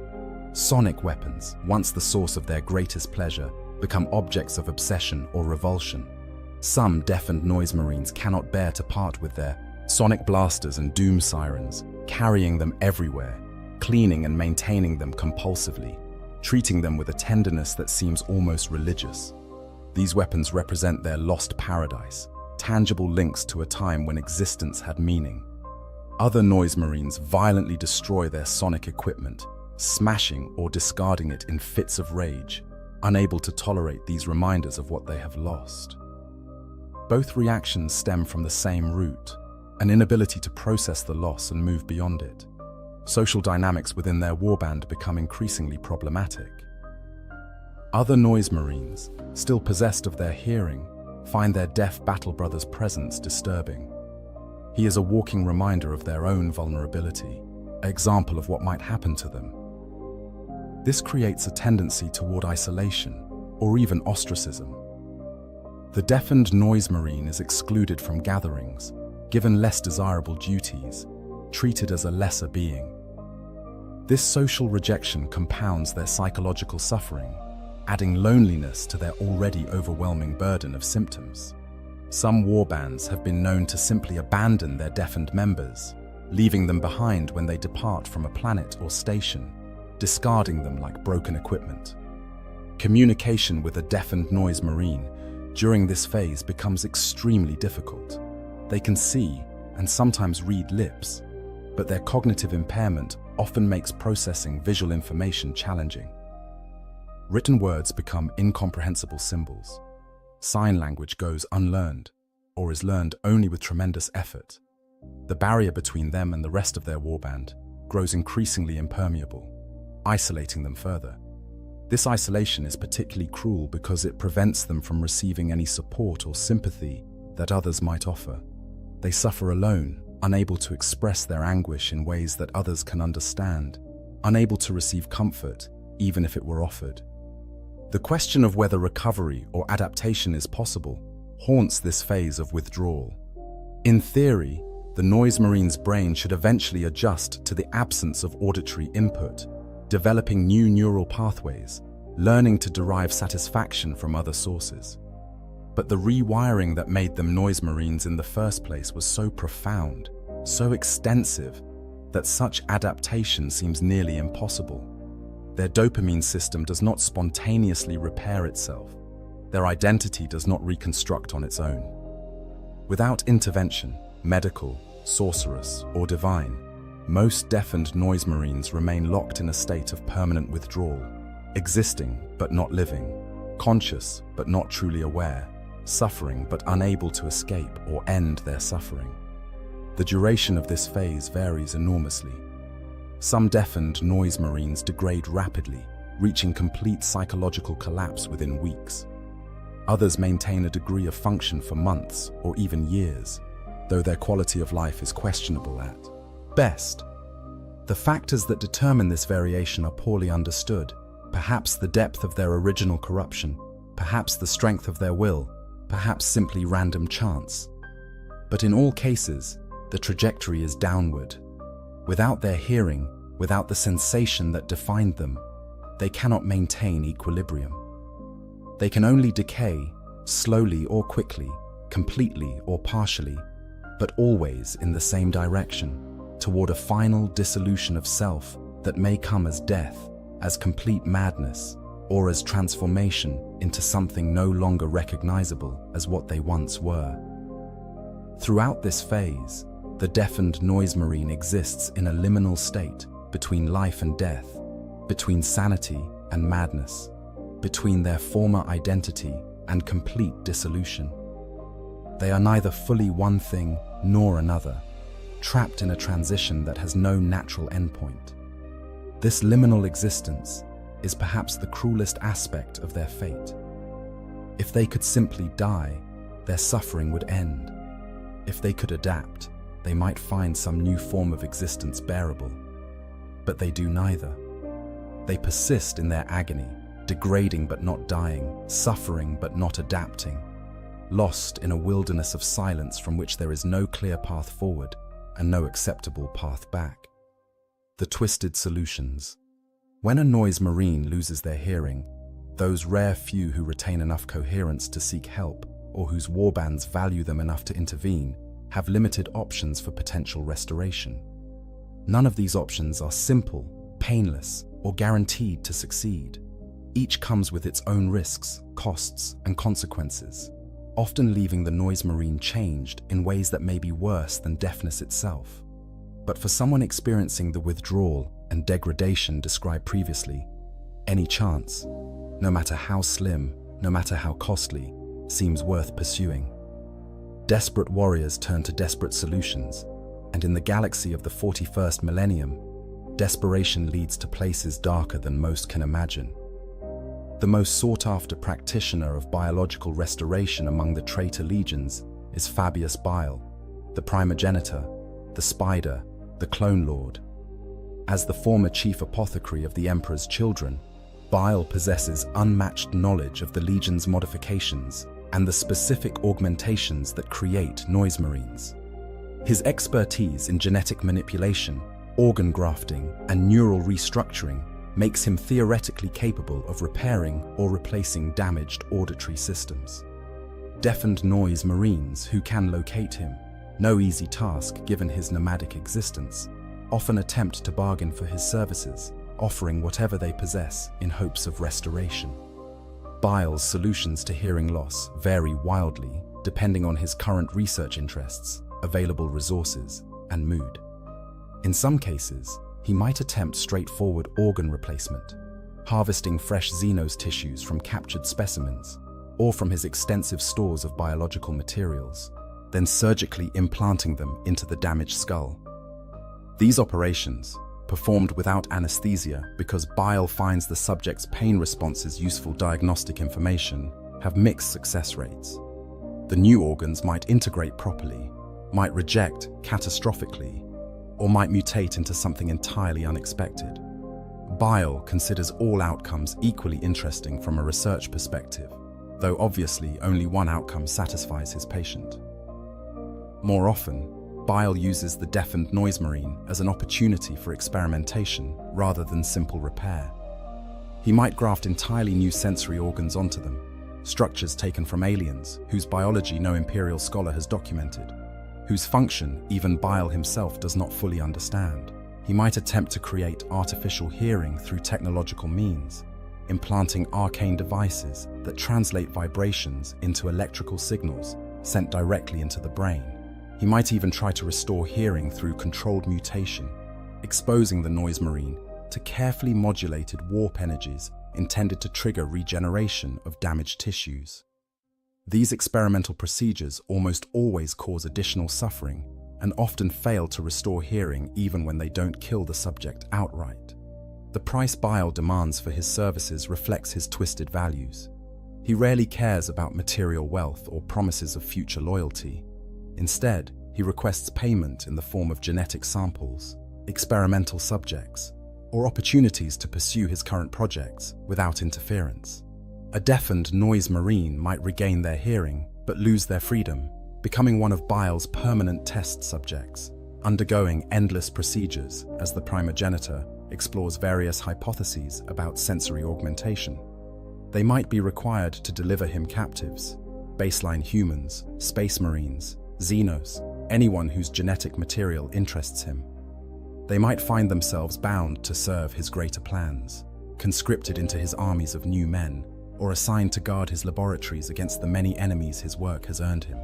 Sonic weapons, once the source of their greatest pleasure, become objects of obsession or revulsion. Some deafened noise marines cannot bear to part with their sonic blasters and doom sirens, carrying them everywhere, cleaning and maintaining them compulsively, treating them with a tenderness that seems almost religious. These weapons represent their lost paradise, tangible links to a time when existence had meaning. Other noise marines violently destroy their sonic equipment, smashing or discarding it in fits of rage, unable to tolerate these reminders of what they have lost. Both reactions stem from the same root, an inability to process the loss and move beyond it. Social dynamics within their warband become increasingly problematic. Other noise marines, still possessed of their hearing, find their deaf battle brother's presence disturbing. He is a walking reminder of their own vulnerability, an example of what might happen to them. This creates a tendency toward isolation, or even ostracism. The deafened noise marine is excluded from gatherings, given less desirable duties, treated as a lesser being. This social rejection compounds their psychological suffering, adding loneliness to their already overwhelming burden of symptoms. Some warbands have been known to simply abandon their deafened members, leaving them behind when they depart from a planet or station, discarding them like broken equipment. Communication with a deafened noise marine during this phase becomes extremely difficult. They can see and sometimes read lips, but their cognitive impairment often makes processing visual information challenging. Written words become incomprehensible symbols. Sign language goes unlearned, or is learned only with tremendous effort. The barrier between them and the rest of their warband grows increasingly impermeable, isolating them further. This isolation is particularly cruel because it prevents them from receiving any support or sympathy that others might offer. They suffer alone, unable to express their anguish in ways that others can understand, unable to receive comfort, even if it were offered. The question of whether recovery or adaptation is possible haunts this phase of withdrawal. In theory, the Noise Marine's brain should eventually adjust to the absence of auditory input, developing new neural pathways, learning to derive satisfaction from other sources. But the rewiring that made them Noise Marines in the first place was so profound, so extensive, that such adaptation seems nearly impossible. Their dopamine system does not spontaneously repair itself. Their identity does not reconstruct on its own. Without intervention, medical, sorcerous, or divine, most deafened Noise Marines remain locked in a state of permanent withdrawal, existing but not living, conscious but not truly aware, suffering but unable to escape or end their suffering. The duration of this phase varies enormously. Some deafened Noise Marines degrade rapidly, reaching complete psychological collapse within weeks. Others maintain a degree of function for months or even years, though their quality of life is questionable at best. The factors that determine this variation are poorly understood, perhaps the depth of their original corruption, perhaps the strength of their will, perhaps simply random chance. But in all cases, the trajectory is downward. Without their hearing, without the sensation that defined them, they cannot maintain equilibrium. They can only decay, slowly or quickly, completely or partially, but always in the same direction, toward a final dissolution of self that may come as death, as complete madness, or as transformation into something no longer recognizable as what they once were. Throughout this phase, the deafened Noise Marine exists in a liminal state between life and death, between sanity and madness, between their former identity and complete dissolution. They are neither fully one thing nor another, trapped in a transition that has no natural endpoint. This liminal existence is perhaps the cruelest aspect of their fate. If they could simply die, their suffering would end. If they could adapt, they might find some new form of existence bearable. But they do neither. They persist in their agony, degrading but not dying, suffering but not adapting, lost in a wilderness of silence from which there is no clear path forward and no acceptable path back. The twisted solutions. When a Noise Marine loses their hearing, those rare few who retain enough coherence to seek help or whose warbands value them enough to intervene have limited options for potential restoration. None of these options are simple, painless, or guaranteed to succeed. Each comes with its own risks, costs, and consequences, often leaving the Noise Marine changed in ways that may be worse than deafness itself. But for someone experiencing the withdrawal and degradation described previously, any chance, no matter how slim, no matter how costly, seems worth pursuing. Desperate warriors turn to desperate solutions, and in the galaxy of the 41st millennium, desperation leads to places darker than most can imagine. The most sought-after practitioner of biological restoration among the traitor legions is Fabius Bile, the primogenitor, the spider, the clone lord. As the former chief apothecary of the Emperor's children, Bile possesses unmatched knowledge of the Legion's modifications and the specific augmentations that create Noise Marines. His expertise in genetic manipulation, organ grafting, and neural restructuring makes him theoretically capable of repairing or replacing damaged auditory systems. Deafened Noise Marines who can locate him, no easy task given his nomadic existence, often attempt to bargain for his services, offering whatever they possess in hopes of restoration. Bile's solutions to hearing loss vary wildly, depending on his current research interests, available resources, and mood. In some cases, he might attempt straightforward organ replacement, harvesting fresh xenos tissues from captured specimens or from his extensive stores of biological materials, then surgically implanting them into the damaged skull. These operations, performed without anesthesia because bile finds the subject's pain responses useful diagnostic information, have mixed success rates. The new organs might integrate properly, might reject catastrophically, or might mutate into something entirely unexpected. Bile considers all outcomes equally interesting from a research perspective, though obviously only one outcome satisfies his patient. More often, Bile uses the deafened noise marine as an opportunity for experimentation rather than simple repair. He might graft entirely new sensory organs onto them, structures taken from aliens whose biology no imperial scholar has documented, whose function even Bile himself does not fully understand. He might attempt to create artificial hearing through technological means, implanting arcane devices that translate vibrations into electrical signals sent directly into the brain. He might even try to restore hearing through controlled mutation, exposing the noise marine to carefully modulated warp energies intended to trigger regeneration of damaged tissues. These experimental procedures almost always cause additional suffering and often fail to restore hearing even when they don't kill the subject outright. The price Bile demands for his services reflects his twisted values. He rarely cares about material wealth or promises of future loyalty. Instead, he requests payment in the form of genetic samples, experimental subjects, or opportunities to pursue his current projects without interference. A deafened noise marine might regain their hearing but lose their freedom, becoming one of Bile's permanent test subjects, undergoing endless procedures as the primogenitor explores various hypotheses about sensory augmentation. They might be required to deliver him captives, baseline humans, space marines, xenos, anyone whose genetic material interests him. They might find themselves bound to serve his greater plans, conscripted into his armies of new men, or assigned to guard his laboratories against the many enemies his work has earned him.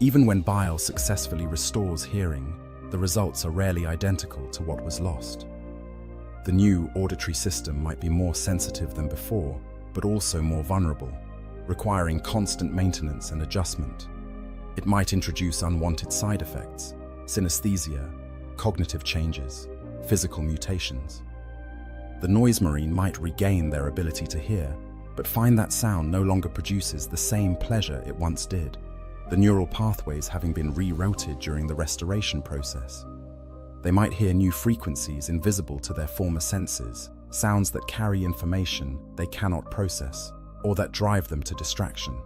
Even when Bile successfully restores hearing, the results are rarely identical to what was lost. The new auditory system might be more sensitive than before, but also more vulnerable, requiring constant maintenance and adjustment. It might introduce unwanted side effects, synesthesia, cognitive changes, physical mutations. The noise marine might regain their ability to hear, but find that sound no longer produces the same pleasure it once did, the neural pathways having been rerouted during the restoration process. They might hear new frequencies invisible to their former senses, sounds that carry information they cannot process, or that drive them to distraction.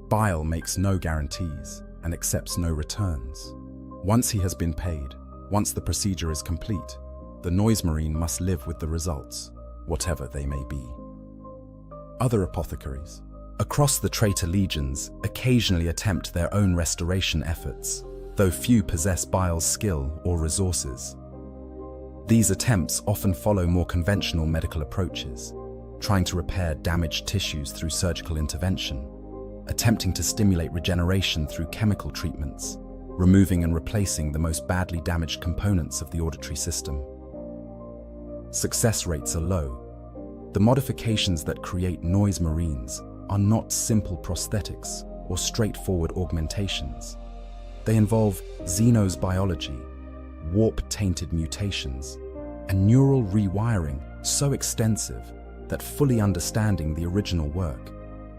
Bile makes no guarantees and accepts no returns. Once he has been paid, once the procedure is complete, the noise marine must live with the results, whatever they may be. Other apothecaries across the traitor legions occasionally attempt their own restoration efforts, though few possess Bile's skill or resources. These attempts often follow more conventional medical approaches, trying to repair damaged tissues through surgical intervention, attempting to stimulate regeneration through chemical treatments, removing and replacing the most badly damaged components of the auditory system. Success rates are low. The modifications that create noise marines are not simple prosthetics or straightforward augmentations. They involve xenos biology, warp-tainted mutations, and neural rewiring so extensive that fully understanding the original work,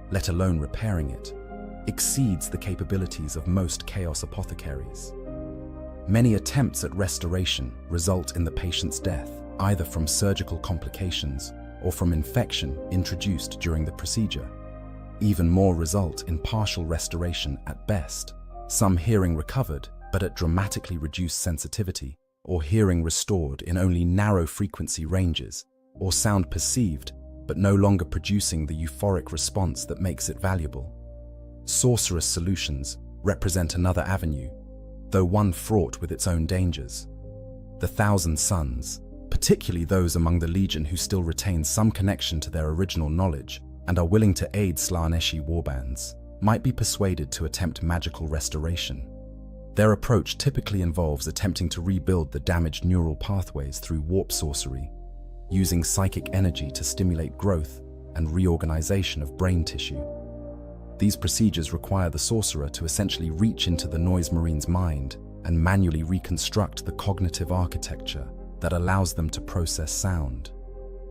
let alone repairing it, exceeds the capabilities of most chaos apothecaries. Many attempts at restoration result in the patient's death, either from surgical complications or from infection introduced during the procedure. Even more result in partial restoration at best, some hearing recovered but at dramatically reduced sensitivity, or hearing restored in only narrow frequency ranges, or sound perceived but no longer producing the euphoric response that makes it valuable. Sorcerous solutions represent another avenue, though one fraught with its own dangers. The Thousand Sons, particularly those among the Legion who still retain some connection to their original knowledge and are willing to aid Slaaneshi warbands, might be persuaded to attempt magical restoration. Their approach typically involves attempting to rebuild the damaged neural pathways through warp sorcery, using psychic energy to stimulate growth and reorganization of brain tissue. These procedures require the sorcerer to essentially reach into the noise marine's mind and manually reconstruct the cognitive architecture that allows them to process sound.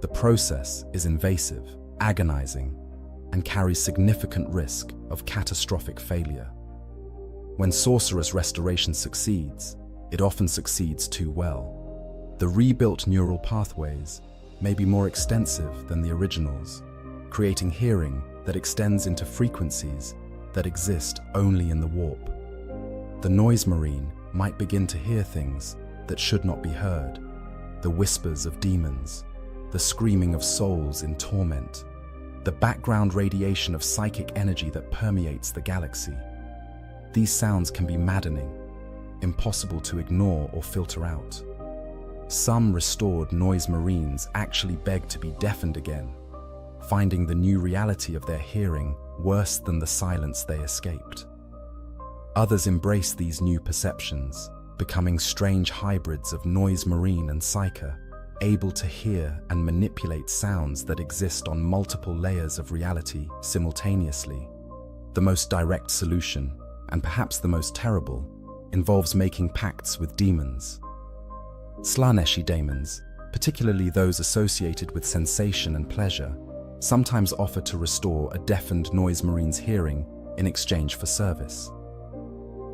The process is invasive, agonizing, and carries significant risk of catastrophic failure. When sorcerous restoration succeeds, it often succeeds too well. The rebuilt neural pathways may be more extensive than the originals, creating hearing that extends into frequencies that exist only in the warp. The noise marine might begin to hear things that should not be heard, the whispers of demons, the screaming of souls in torment, the background radiation of psychic energy that permeates the galaxy. These sounds can be maddening, impossible to ignore or filter out. Some restored noise marines actually beg to be deafened again, finding the new reality of their hearing worse than the silence they escaped. Others embrace these new perceptions, becoming strange hybrids of noise marine and psyche, able to hear and manipulate sounds that exist on multiple layers of reality simultaneously. The most direct solution, and perhaps the most terrible, involves making pacts with demons. Slaaneshi daemons, particularly those associated with sensation and pleasure, sometimes offer to restore a deafened noise marine's hearing in exchange for service.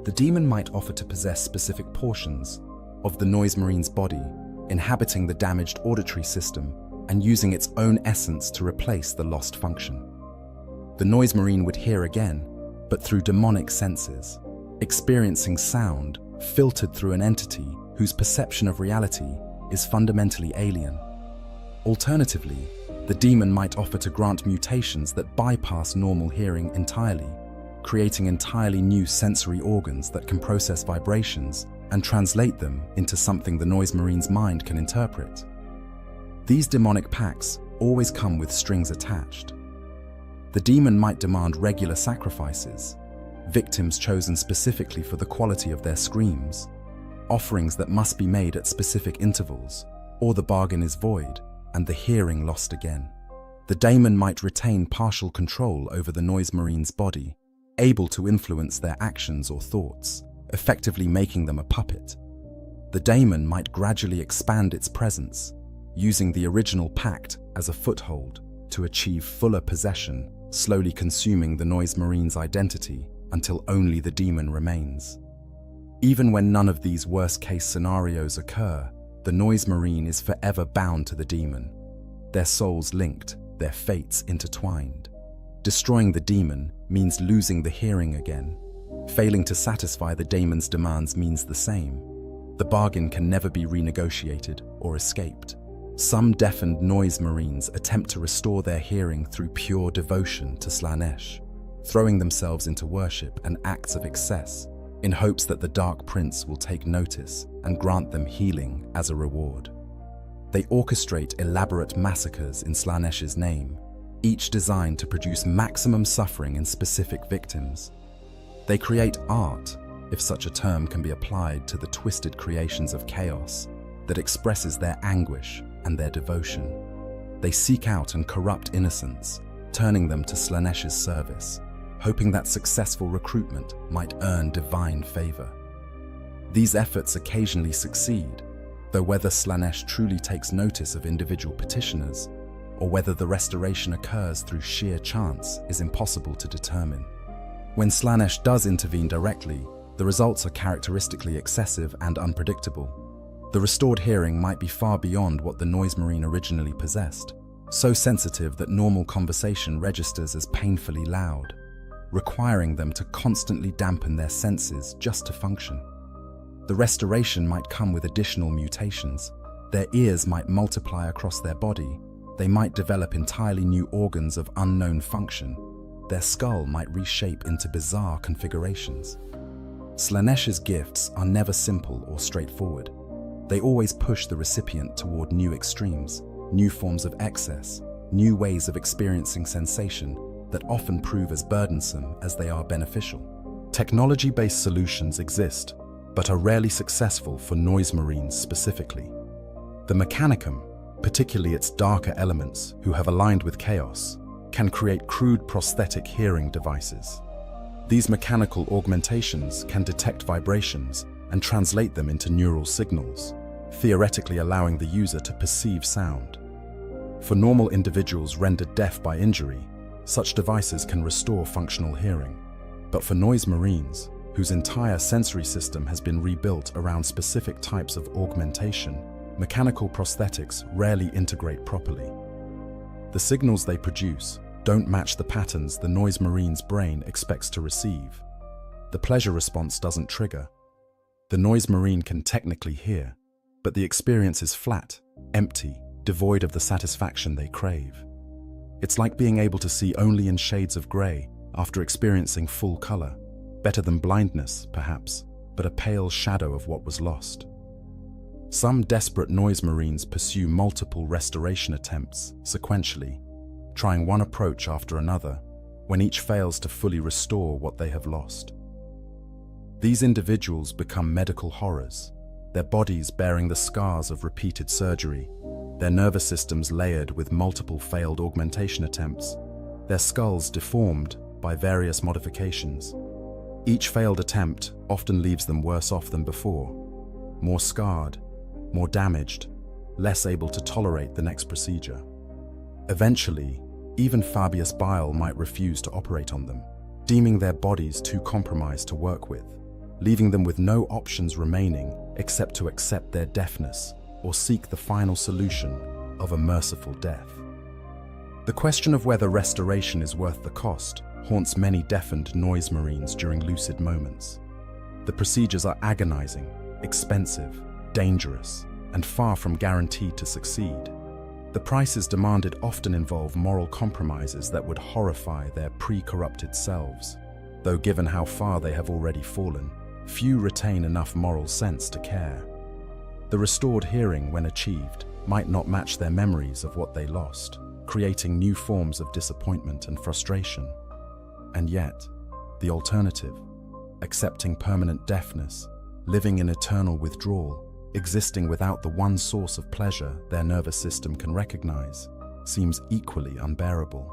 The demon might offer to possess specific portions of the noise marine's body, inhabiting the damaged auditory system and using its own essence to replace the lost function. The noise marine would hear again, but through demonic senses, experiencing sound filtered through an entity whose perception of reality is fundamentally alien. Alternatively, the demon might offer to grant mutations that bypass normal hearing entirely, creating entirely new sensory organs that can process vibrations and translate them into something the noise marine's mind can interpret. These demonic pacts always come with strings attached. The demon might demand regular sacrifices, victims chosen specifically for the quality of their screams, offerings that must be made at specific intervals, or the bargain is void and the hearing lost again. The daemon might retain partial control over the noise marine's body, able to influence their actions or thoughts, effectively making them a puppet. The daemon might gradually expand its presence, using the original pact as a foothold to achieve fuller possession, slowly consuming the noise marine's identity until only the demon remains. Even when none of these worst-case scenarios occur, the noise marine is forever bound to the demon, their souls linked, their fates intertwined. Destroying the demon means losing the hearing again. Failing to satisfy the daemon's demands means the same. The bargain can never be renegotiated or escaped. Some deafened noise marines attempt to restore their hearing through pure devotion to Slaanesh, throwing themselves into worship and acts of excess, in hopes that the Dark Prince will take notice and grant them healing as a reward. They orchestrate elaborate massacres in Slaanesh's name, each designed to produce maximum suffering in specific victims. They create art, if such a term can be applied to the twisted creations of chaos, that expresses their anguish and their devotion. They seek out and corrupt innocents, turning them to Slaanesh's service, hoping that successful recruitment might earn divine favor. These efforts occasionally succeed, though whether Slaanesh truly takes notice of individual petitioners, or whether the restoration occurs through sheer chance, is impossible to determine. When Slaanesh does intervene directly, the results are characteristically excessive and unpredictable. The restored hearing might be far beyond what the noise marine originally possessed, so sensitive that normal conversation registers as painfully loud, requiring them to constantly dampen their senses just to function. The restoration might come with additional mutations. Their ears might multiply across their body. They might develop entirely new organs of unknown function. Their skull might reshape into bizarre configurations. Slaanesh's gifts are never simple or straightforward. They always push the recipient toward new extremes, new forms of excess, new ways of experiencing sensation that often prove as burdensome as they are beneficial. Technology-based solutions exist, but are rarely successful for noise marines specifically. The mechanicum, particularly its darker elements who have aligned with chaos, can create crude prosthetic hearing devices. These mechanical augmentations can detect vibrations and translate them into neural signals, theoretically allowing the user to perceive sound. For normal individuals rendered deaf by injury, such devices can restore functional hearing. But for noise marines, whose entire sensory system has been rebuilt around specific types of augmentation, mechanical prosthetics rarely integrate properly. The signals they produce don't match the patterns the noise marine's brain expects to receive. The pleasure response doesn't trigger. The noise marine can technically hear, but the experience is flat, empty, devoid of the satisfaction they crave. It's like being able to see only in shades of grey after experiencing full colour. Better than blindness, perhaps, but a pale shadow of what was lost. Some desperate noise marines pursue multiple restoration attempts sequentially, trying one approach after another, when each fails to fully restore what they have lost. These individuals become medical horrors, their bodies bearing the scars of repeated surgery, their nervous systems layered with multiple failed augmentation attempts, their skulls deformed by various modifications. Each failed attempt often leaves them worse off than before, more scarred, more damaged, less able to tolerate the next procedure. Eventually, even Fabius Bile might refuse to operate on them, deeming their bodies too compromised to work with, leaving them with no options remaining except to accept their deafness or seek the final solution of a merciful death. The question of whether restoration is worth the cost haunts many deafened noise marines during lucid moments. The procedures are agonizing, expensive, dangerous, and far from guaranteed to succeed. The prices demanded often involve moral compromises that would horrify their pre-corrupted selves, though given how far they have already fallen, few retain enough moral sense to care. The restored hearing, when achieved, might not match their memories of what they lost, creating new forms of disappointment and frustration. And yet, the alternative, accepting permanent deafness, living in eternal withdrawal, existing without the one source of pleasure their nervous system can recognize, seems equally unbearable.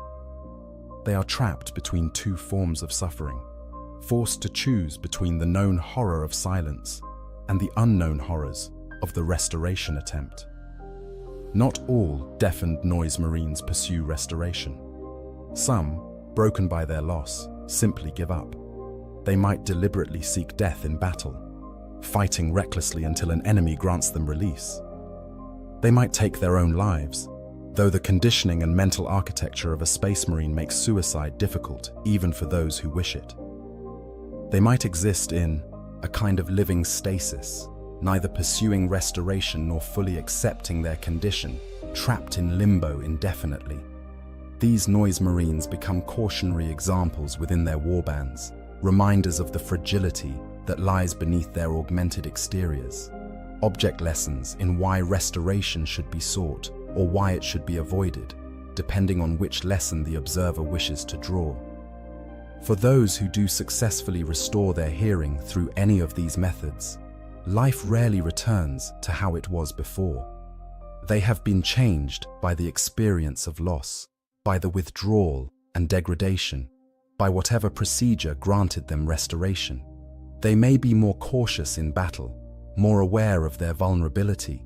They are trapped between two forms of suffering, forced to choose between the known horror of silence and the unknown horrors of the restoration attempt. Not all deafened noise marines pursue restoration. Some, broken by their loss, simply give up. They might deliberately seek death in battle, fighting recklessly until an enemy grants them release. They might take their own lives, though the conditioning and mental architecture of a space marine makes suicide difficult even for those who wish it. They might exist in a kind of living stasis, neither pursuing restoration nor fully accepting their condition, trapped in limbo indefinitely. These noise marines become cautionary examples within their warbands, reminders of the fragility that lies beneath their augmented exteriors, object lessons in why restoration should be sought or why it should be avoided, depending on which lesson the observer wishes to draw. For those who do successfully restore their hearing through any of these methods, life rarely returns to how it was before. They have been changed by the experience of loss, by the withdrawal and degradation, by whatever procedure granted them restoration. They may be more cautious in battle, more aware of their vulnerability,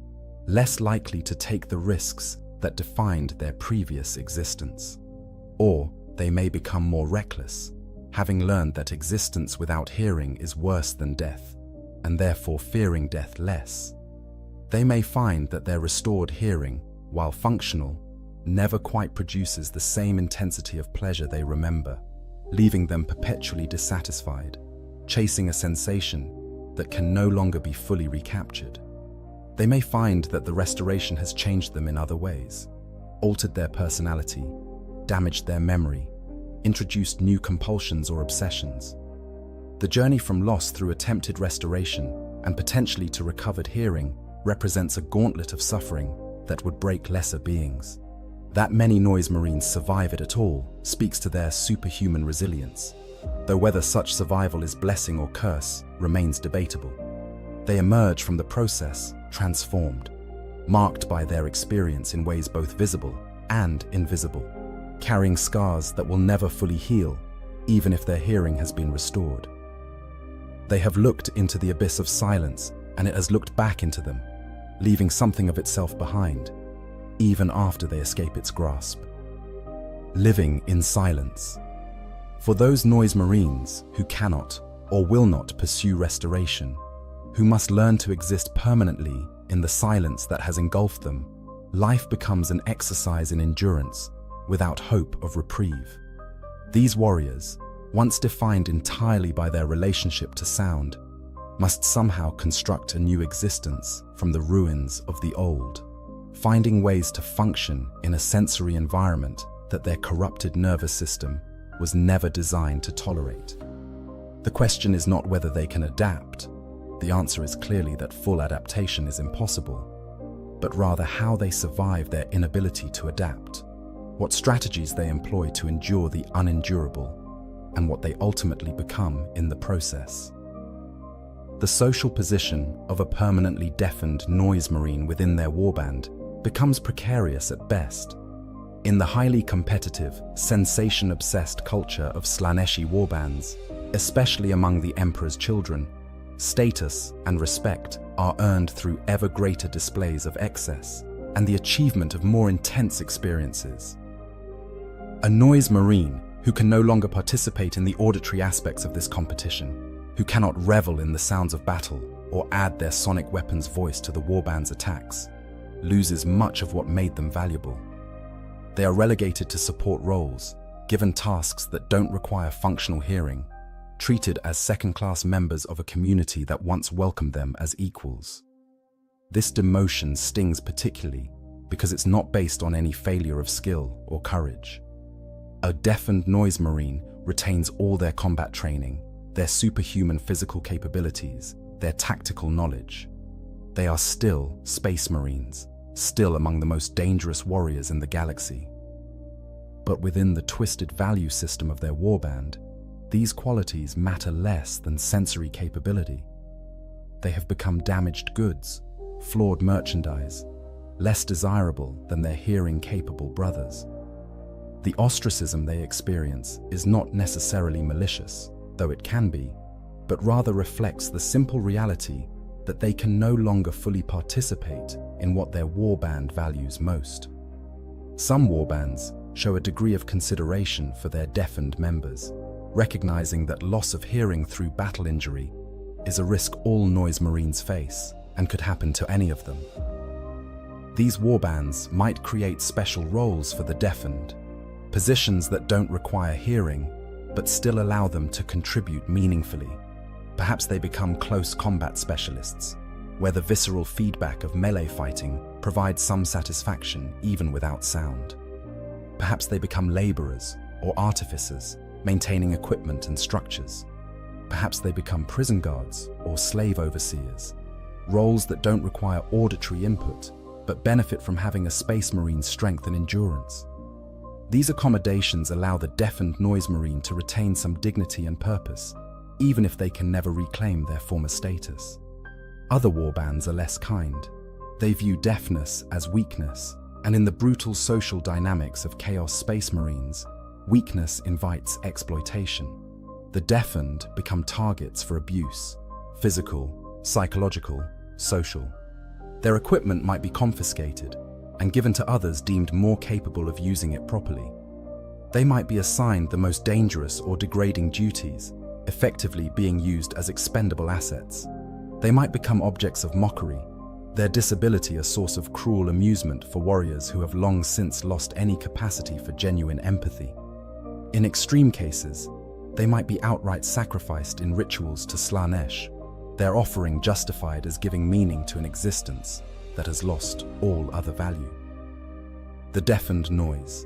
less likely to take the risks that defined their previous existence. Or they may become more reckless, having learned that existence without hearing is worse than death, and therefore fearing death less. They may find that their restored hearing, while functional, never quite produces the same intensity of pleasure they remember, leaving them perpetually dissatisfied, chasing a sensation that can no longer be fully recaptured. They may find that the restoration has changed them in other ways, altered their personality, damaged their memory, introduced new compulsions or obsessions. The journey from loss through attempted restoration and potentially to recovered hearing represents a gauntlet of suffering that would break lesser beings. That many noise marines survive it at all speaks to their superhuman resilience, though whether such survival is blessing or curse remains debatable. They emerge from the process transformed, marked by their experience in ways both visible and invisible, carrying scars that will never fully heal, even if their hearing has been restored. They have looked into the abyss of silence, and it has looked back into them, leaving something of itself behind, even after they escape its grasp. Living in silence. For those noise marines who cannot or will not pursue restoration, who must learn to exist permanently in the silence that has engulfed them, life becomes an exercise in endurance without hope of reprieve. These warriors, once defined entirely by their relationship to sound, must somehow construct a new existence from the ruins of the old, finding ways to function in a sensory environment that their corrupted nervous system was never designed to tolerate. The question is not whether they can adapt. The answer is clearly that full adaptation is impossible, but rather how they survive their inability to adapt, what strategies they employ to endure the unendurable, and what they ultimately become in the process. The social position of a permanently deafened noise marine within their warband becomes precarious at best. In the highly competitive, sensation-obsessed culture of Slaaneshi warbands, especially among the Emperor's children, status and respect are earned through ever greater displays of excess and the achievement of more intense experiences. A noise marine who can no longer participate in the auditory aspects of this competition, who cannot revel in the sounds of battle or add their sonic weapon's voice to the warband's attacks, loses much of what made them valuable. They are relegated to support roles, given tasks that don't require functional hearing, treated as second-class members of a community that once welcomed them as equals. This demotion stings particularly because it's not based on any failure of skill or courage. A deafened noise marine retains all their combat training, their superhuman physical capabilities, their tactical knowledge. They are still space marines, still among the most dangerous warriors in the galaxy. But within the twisted value system of their warband, these qualities matter less than sensory capability. They have become damaged goods, flawed merchandise, less desirable than their hearing-capable brothers. The ostracism they experience is not necessarily malicious, though it can be, but rather reflects the simple reality that they can no longer fully participate in what their warband values most. Some warbands show a degree of consideration for their deafened members, recognizing that loss of hearing through battle injury is a risk all noise marines face and could happen to any of them. These warbands might create special roles for the deafened, positions that don't require hearing but still allow them to contribute meaningfully. Perhaps they become close combat specialists, where the visceral feedback of melee fighting provides some satisfaction even without sound. Perhaps they become laborers or artificers, maintaining equipment and structures. Perhaps they become prison guards or slave overseers, roles that don't require auditory input but benefit from having a space marine's strength and endurance. These accommodations allow the deafened noise marine to retain some dignity and purpose, even if they can never reclaim their former status. Other warbands are less kind. They view deafness as weakness, and in the brutal social dynamics of Chaos Space Marines, weakness invites exploitation. The deafened become targets for abuse, physical, psychological, social. Their equipment might be confiscated and given to others deemed more capable of using it properly. They might be assigned the most dangerous or degrading duties, effectively being used as expendable assets. They might become objects of mockery, their disability a source of cruel amusement for warriors who have long since lost any capacity for genuine empathy. In extreme cases, they might be outright sacrificed in rituals to Slaanesh, their offering justified as giving meaning to an existence that has lost all other value. The deafened noise.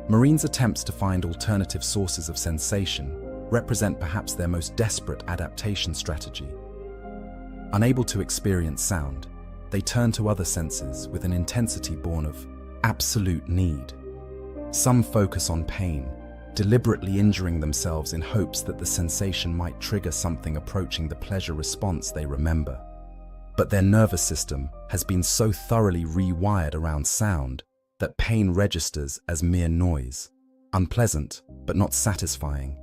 Marines' attempts to find alternative sources of sensation represent perhaps their most desperate adaptation strategy. Unable to experience sound, they turn to other senses with an intensity born of absolute need. Some focus on pain, deliberately injuring themselves in hopes that the sensation might trigger something approaching the pleasure response they remember. But their nervous system has been so thoroughly rewired around sound that pain registers as mere noise, unpleasant but not satisfying,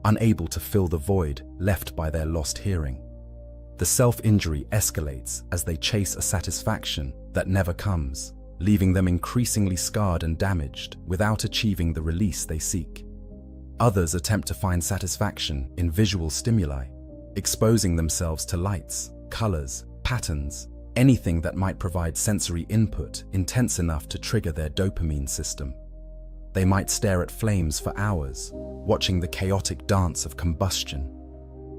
unable to fill the void left by their lost hearing. The self-injury escalates as they chase a satisfaction that never comes, leaving them increasingly scarred and damaged without achieving the release they seek. Others attempt to find satisfaction in visual stimuli, exposing themselves to lights, colors, patterns, anything that might provide sensory input intense enough to trigger their dopamine system. They might stare at flames for hours, watching the chaotic dance of combustion.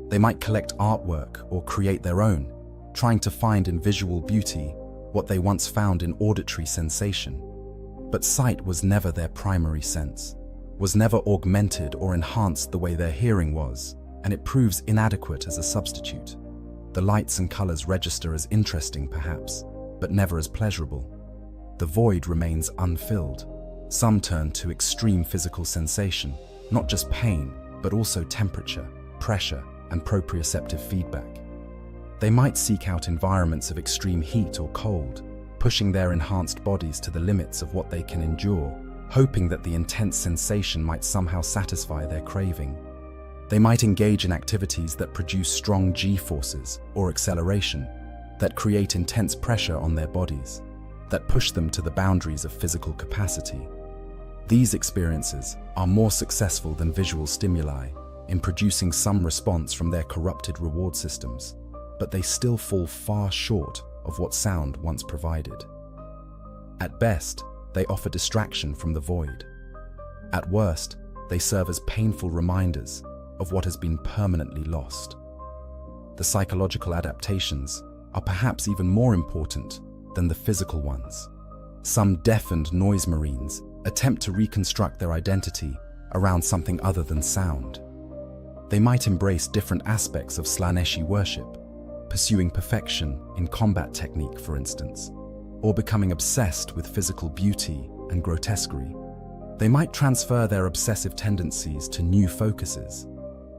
They might collect artwork or create their own, trying to find in visual beauty what they once found in auditory sensation. But sight was never their primary sense, was never augmented or enhanced the way their hearing was, and it proves inadequate as a substitute. The lights and colors register as interesting perhaps, but never as pleasurable. The void remains unfilled. Some turn to extreme physical sensation, not just pain, but also temperature, pressure, and proprioceptive feedback. They might seek out environments of extreme heat or cold, pushing their enhanced bodies to the limits of what they can endure, hoping that the intense sensation might somehow satisfy their craving. They might engage in activities that produce strong G-forces or acceleration, that create intense pressure on their bodies, that push them to the boundaries of physical capacity. These experiences are more successful than visual stimuli in producing some response from their corrupted reward systems, but they still fall far short of what sound once provided. At best, they offer distraction from the void. At worst, they serve as painful reminders of what has been permanently lost. The psychological adaptations are perhaps even more important than the physical ones. Some deafened noise marines attempt to reconstruct their identity around something other than sound. They might embrace different aspects of Slaaneshi worship, pursuing perfection in combat technique, for instance, or becoming obsessed with physical beauty and grotesquerie. They might transfer their obsessive tendencies to new focuses,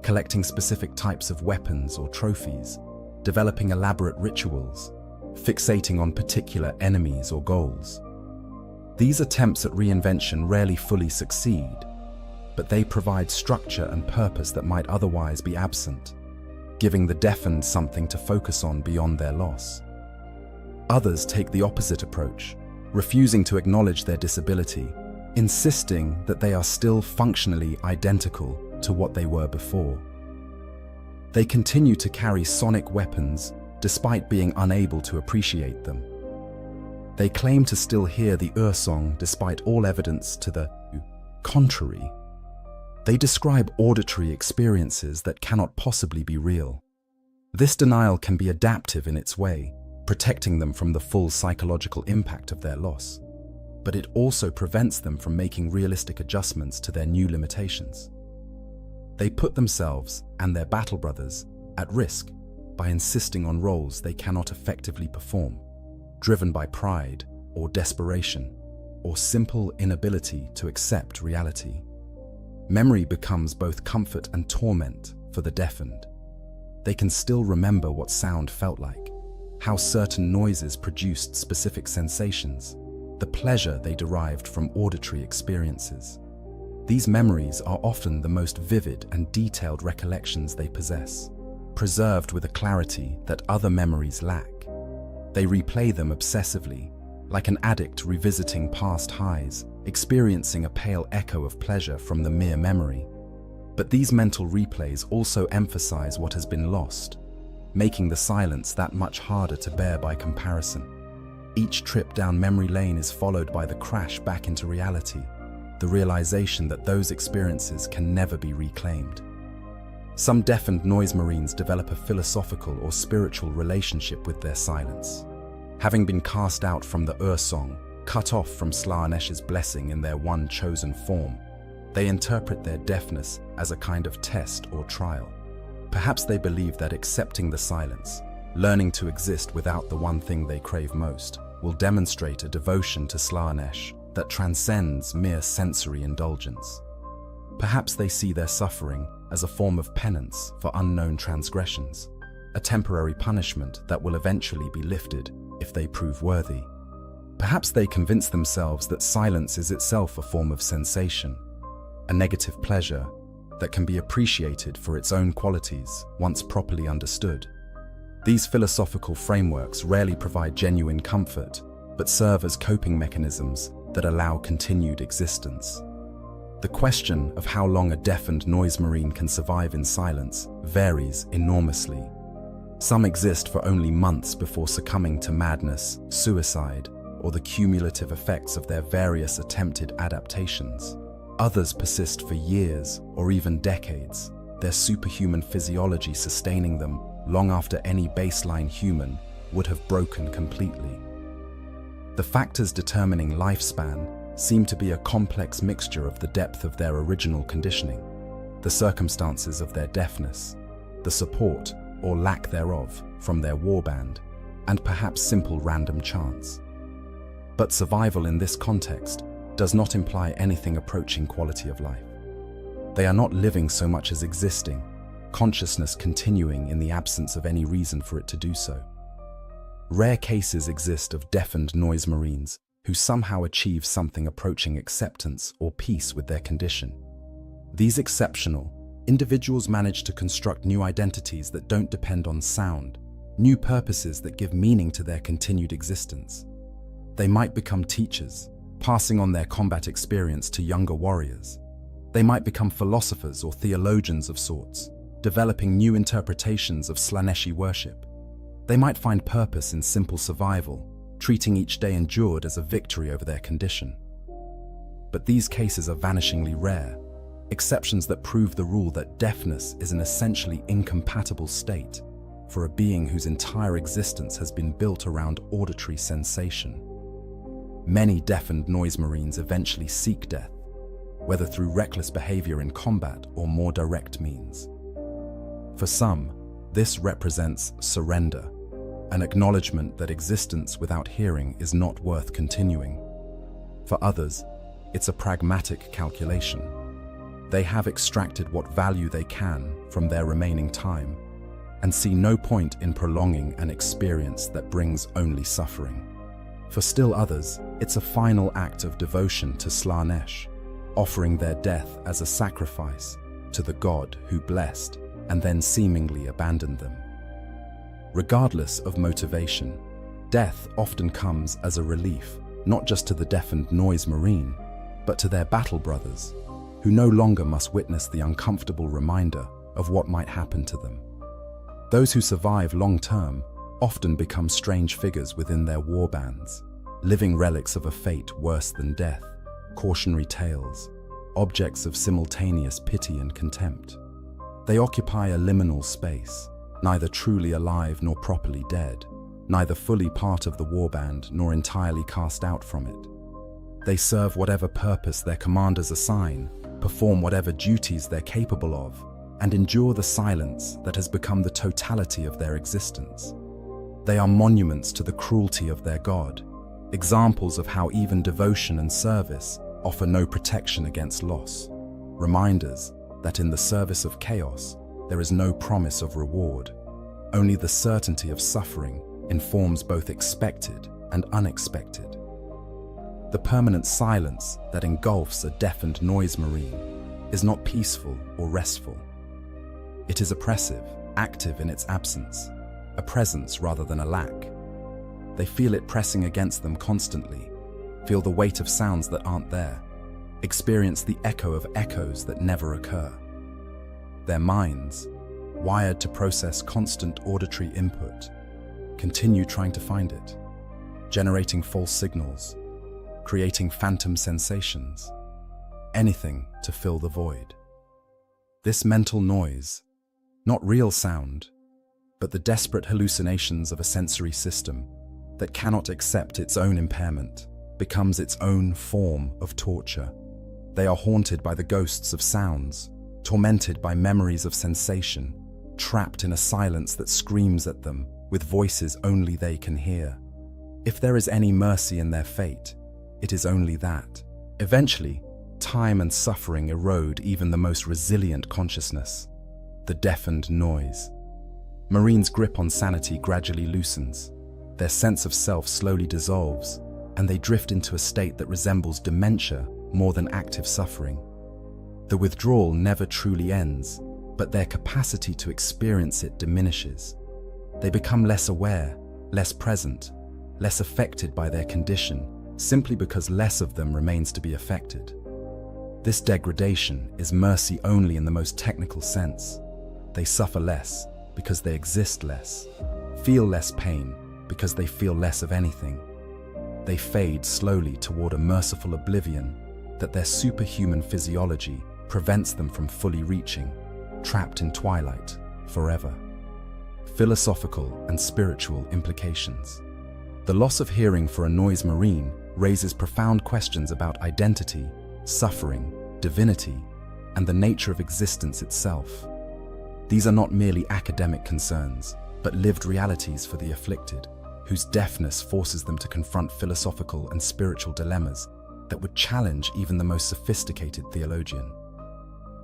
collecting specific types of weapons or trophies, developing elaborate rituals, fixating on particular enemies or goals. These attempts at reinvention rarely fully succeed, but they provide structure and purpose that might otherwise be absent, giving the deafened something to focus on beyond their loss. Others take the opposite approach, refusing to acknowledge their disability, insisting that they are still functionally identical to what they were before. They continue to carry sonic weapons despite being unable to appreciate them. They claim to still hear the Ur-song despite all evidence to the contrary. They describe auditory experiences that cannot possibly be real. This denial can be adaptive in its way, protecting them from the full psychological impact of their loss, but it also prevents them from making realistic adjustments to their new limitations. They put themselves and their battle brothers at risk by insisting on roles they cannot effectively perform, driven by pride or desperation, or simple inability to accept reality. Memory becomes both comfort and torment for the deafened. They can still remember what sound felt like, how certain noises produced specific sensations, the pleasure they derived from auditory experiences. These memories are often the most vivid and detailed recollections they possess, preserved with a clarity that other memories lack. They replay them obsessively, like an addict revisiting past highs, experiencing a pale echo of pleasure from the mere memory. But these mental replays also emphasize what has been lost, making the silence that much harder to bear by comparison. Each trip down memory lane is followed by the crash back into reality, the realization that those experiences can never be reclaimed. Some deafened noise marines develop a philosophical or spiritual relationship with their silence. Having been cast out from the Ur-song, cut off from Slaanesh's blessing in their one chosen form, they interpret their deafness as a kind of test or trial. Perhaps they believe that accepting the silence, learning to exist without the one thing they crave most, will demonstrate a devotion to Slaanesh that transcends mere sensory indulgence. Perhaps they see their suffering as a form of penance for unknown transgressions, a temporary punishment that will eventually be lifted if they prove worthy. Perhaps they convince themselves that silence is itself a form of sensation, a negative pleasure that can be appreciated for its own qualities once properly understood. These philosophical frameworks rarely provide genuine comfort, but serve as coping mechanisms that allow continued existence. The question of how long a deafened noise marine can survive in silence varies enormously. Some exist for only months before succumbing to madness, suicide, or the cumulative effects of their various attempted adaptations. Others persist for years or even decades, their superhuman physiology sustaining them long after any baseline human would have broken completely. The factors determining lifespan seem to be a complex mixture of the depth of their original conditioning, the circumstances of their deafness, the support or lack thereof from their warband, and perhaps simple random chance. But survival in this context does not imply anything approaching quality of life. They are not living so much as existing, consciousness continuing in the absence of any reason for it to do so. Rare cases exist of deafened noise marines who somehow achieve something approaching acceptance or peace with their condition. These exceptional individuals manage to construct new identities that don't depend on sound, new purposes that give meaning to their continued existence. They might become teachers, passing on their combat experience to younger warriors. They might become philosophers or theologians of sorts, developing new interpretations of Slaneshi worship. They might find purpose in simple survival, treating each day endured as a victory over their condition. But these cases are vanishingly rare, exceptions that prove the rule that deafness is an essentially incompatible state for a being whose entire existence has been built around auditory sensation. Many deafened noise marines eventually seek death, whether through reckless behavior in combat or more direct means. For some, this represents surrender, an acknowledgement that existence without hearing is not worth continuing. For others, it's a pragmatic calculation. They have extracted what value they can from their remaining time and see no point in prolonging an experience that brings only suffering. For still others, it's a final act of devotion to Slanesh, offering their death as a sacrifice to the god who blessed and then seemingly abandoned them. Regardless of motivation, death often comes as a relief, not just to the deafened noise marine, but to their battle brothers, who no longer must witness the uncomfortable reminder of what might happen to them. Those who survive long-term often become strange figures within their warbands, living relics of a fate worse than death, cautionary tales, objects of simultaneous pity and contempt. They occupy a liminal space, neither truly alive nor properly dead, neither fully part of the warband nor entirely cast out from it. They serve whatever purpose their commanders assign, perform whatever duties they're capable of, and endure the silence that has become the totality of their existence. They are monuments to the cruelty of their god, examples of how even devotion and service offer no protection against loss, reminders that in the service of chaos there is no promise of reward. Only the certainty of suffering informs both expected and unexpected. The permanent silence that engulfs a deafened noise marine is not peaceful or restful. It is oppressive, active in its absence, a presence rather than a lack. They feel it pressing against them constantly, feel the weight of sounds that aren't there, experience the echo of echoes that never occur. Their minds, wired to process constant auditory input, continue trying to find it, generating false signals, creating phantom sensations, anything to fill the void. This mental noise, not real sound, but the desperate hallucinations of a sensory system that cannot accept its own impairment, becomes its own form of torture. They are haunted by the ghosts of sounds, tormented by memories of sensation, trapped in a silence that screams at them with voices only they can hear. If there is any mercy in their fate, it is only that. Eventually, time and suffering erode even the most resilient consciousness, the deafened noise. Marines' grip on sanity gradually loosens. Their sense of self slowly dissolves, and they drift into a state that resembles dementia more than active suffering. The withdrawal never truly ends, but their capacity to experience it diminishes. They become less aware, less present, less affected by their condition, simply because less of them remains to be affected. This degradation is mercy only in the most technical sense. They suffer less because they exist less, feel less pain because they feel less of anything. They fade slowly toward a merciful oblivion that their superhuman physiology prevents them from fully reaching, trapped in twilight forever. Philosophical and spiritual implications. The loss of hearing for a noise marine raises profound questions about identity, suffering, divinity, and the nature of existence itself. These are not merely academic concerns, but lived realities for the afflicted, whose deafness forces them to confront philosophical and spiritual dilemmas that would challenge even the most sophisticated theologian.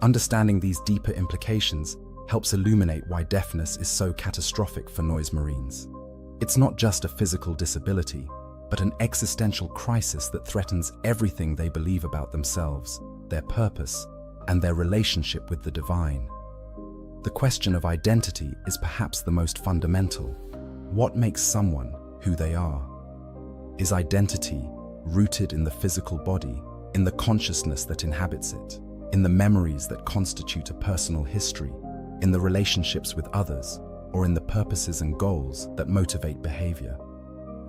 Understanding these deeper implications helps illuminate why deafness is so catastrophic for noise marines. It's not just a physical disability, but an existential crisis that threatens everything they believe about themselves, their purpose, and their relationship with the divine. The question of identity is perhaps the most fundamental. What makes someone who they are? Is identity rooted in the physical body, in the consciousness that inhabits it, in the memories that constitute a personal history, in the relationships with others, or in the purposes and goals that motivate behavior?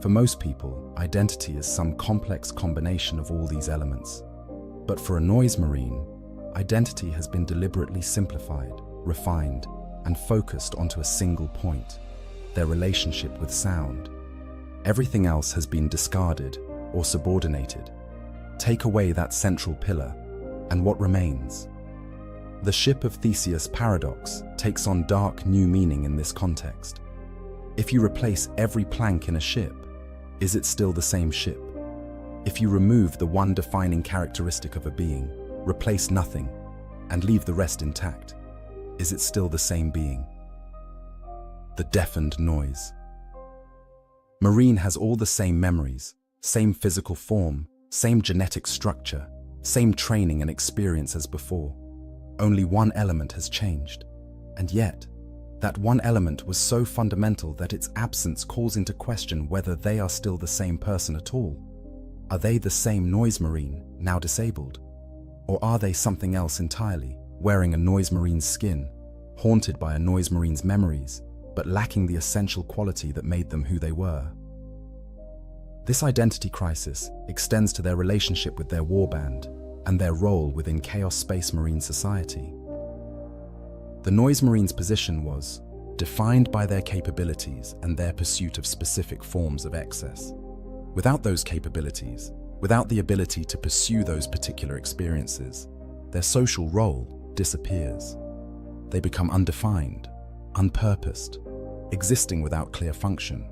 For most people, identity is some complex combination of all these elements. But for a noise marine, identity has been deliberately simplified, refined, and focused onto a single point: their relationship with sound. Everything else has been discarded or subordinated. Take away that central pillar, and what remains? The ship of Theseus paradox takes on dark new meaning in this context. If you replace every plank in a ship, is it still the same ship? If you remove the one defining characteristic of a being, replace nothing, and leave the rest intact, is it still the same being? The deafened noise. Marine has all the same memories, same physical form, same genetic structure, same training and experience as before. Only one element has changed. And yet, that one element was so fundamental that its absence calls into question whether they are still the same person at all. Are they the same noise marine, now disabled? Or are they something else entirely, wearing a noise marine's skin, haunted by a noise marine's memories, but lacking the essential quality that made them who they were? This identity crisis extends to their relationship with their warband and their role within Chaos Space Marine society. The noise marine's position was defined by their capabilities and their pursuit of specific forms of excess. Without those capabilities, without the ability to pursue those particular experiences, their social role disappears. They become undefined, unpurposed, existing without clear function.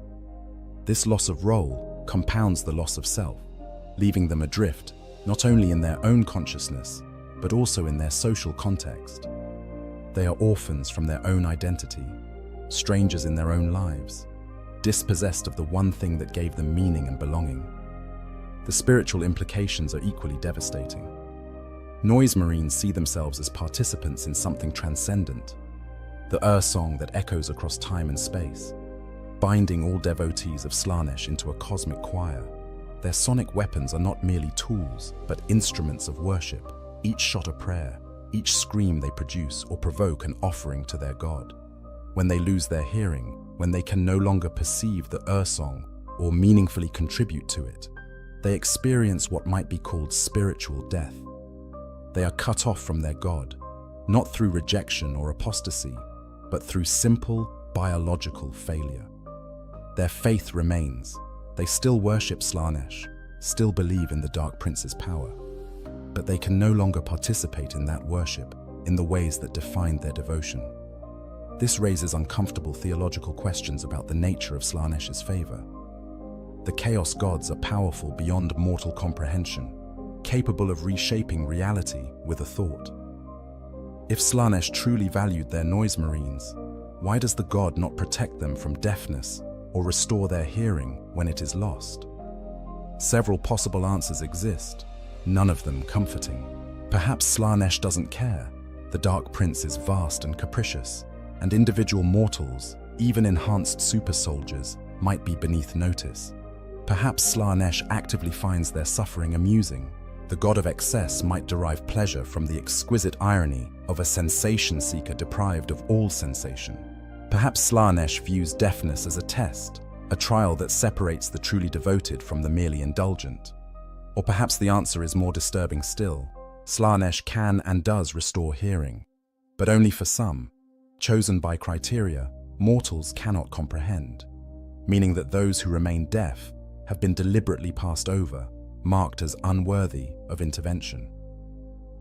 This loss of role compounds the loss of self, leaving them adrift not only in their own consciousness, but also in their social context. They are orphans from their own identity, strangers in their own lives, dispossessed of the one thing that gave them meaning and belonging. The spiritual implications are equally devastating. Noise marines see themselves as participants in something transcendent, the song that echoes across time and space, binding all devotees of Slaanesh into a cosmic choir. Their sonic weapons are not merely tools, but instruments of worship, each shot a prayer, each scream they produce or provoke an offering to their god. When they lose their hearing, when they can no longer perceive the song or meaningfully contribute to it, they experience what might be called spiritual death. They are cut off from their god, not through rejection or apostasy, but through simple biological failure. Their faith remains. They still worship Slaanesh, still believe in the Dark Prince's power, but they can no longer participate in that worship in the ways that defined their devotion. This raises uncomfortable theological questions about the nature of Slaanesh's favor. the Chaos Gods are powerful beyond mortal comprehension, capable of reshaping reality with a thought. If Slaanesh truly valued their noise marines, why does the god not protect them from deafness or restore their hearing when it is lost? Several possible answers exist, none of them comforting. Perhaps Slaanesh doesn't care. The Dark Prince is vast and capricious, and individual mortals, even enhanced super soldiers, might be beneath notice. Perhaps Slaanesh actively finds their suffering amusing. The god of excess might derive pleasure from the exquisite irony of a sensation seeker deprived of all sensation. Perhaps Slaanesh views deafness as a test, a trial that separates the truly devoted from the merely indulgent. Or perhaps the answer is more disturbing still. Slaanesh can and does restore hearing, but only for some, chosen by criteria mortals cannot comprehend, meaning that those who remain deaf have been deliberately passed over, marked as unworthy of intervention.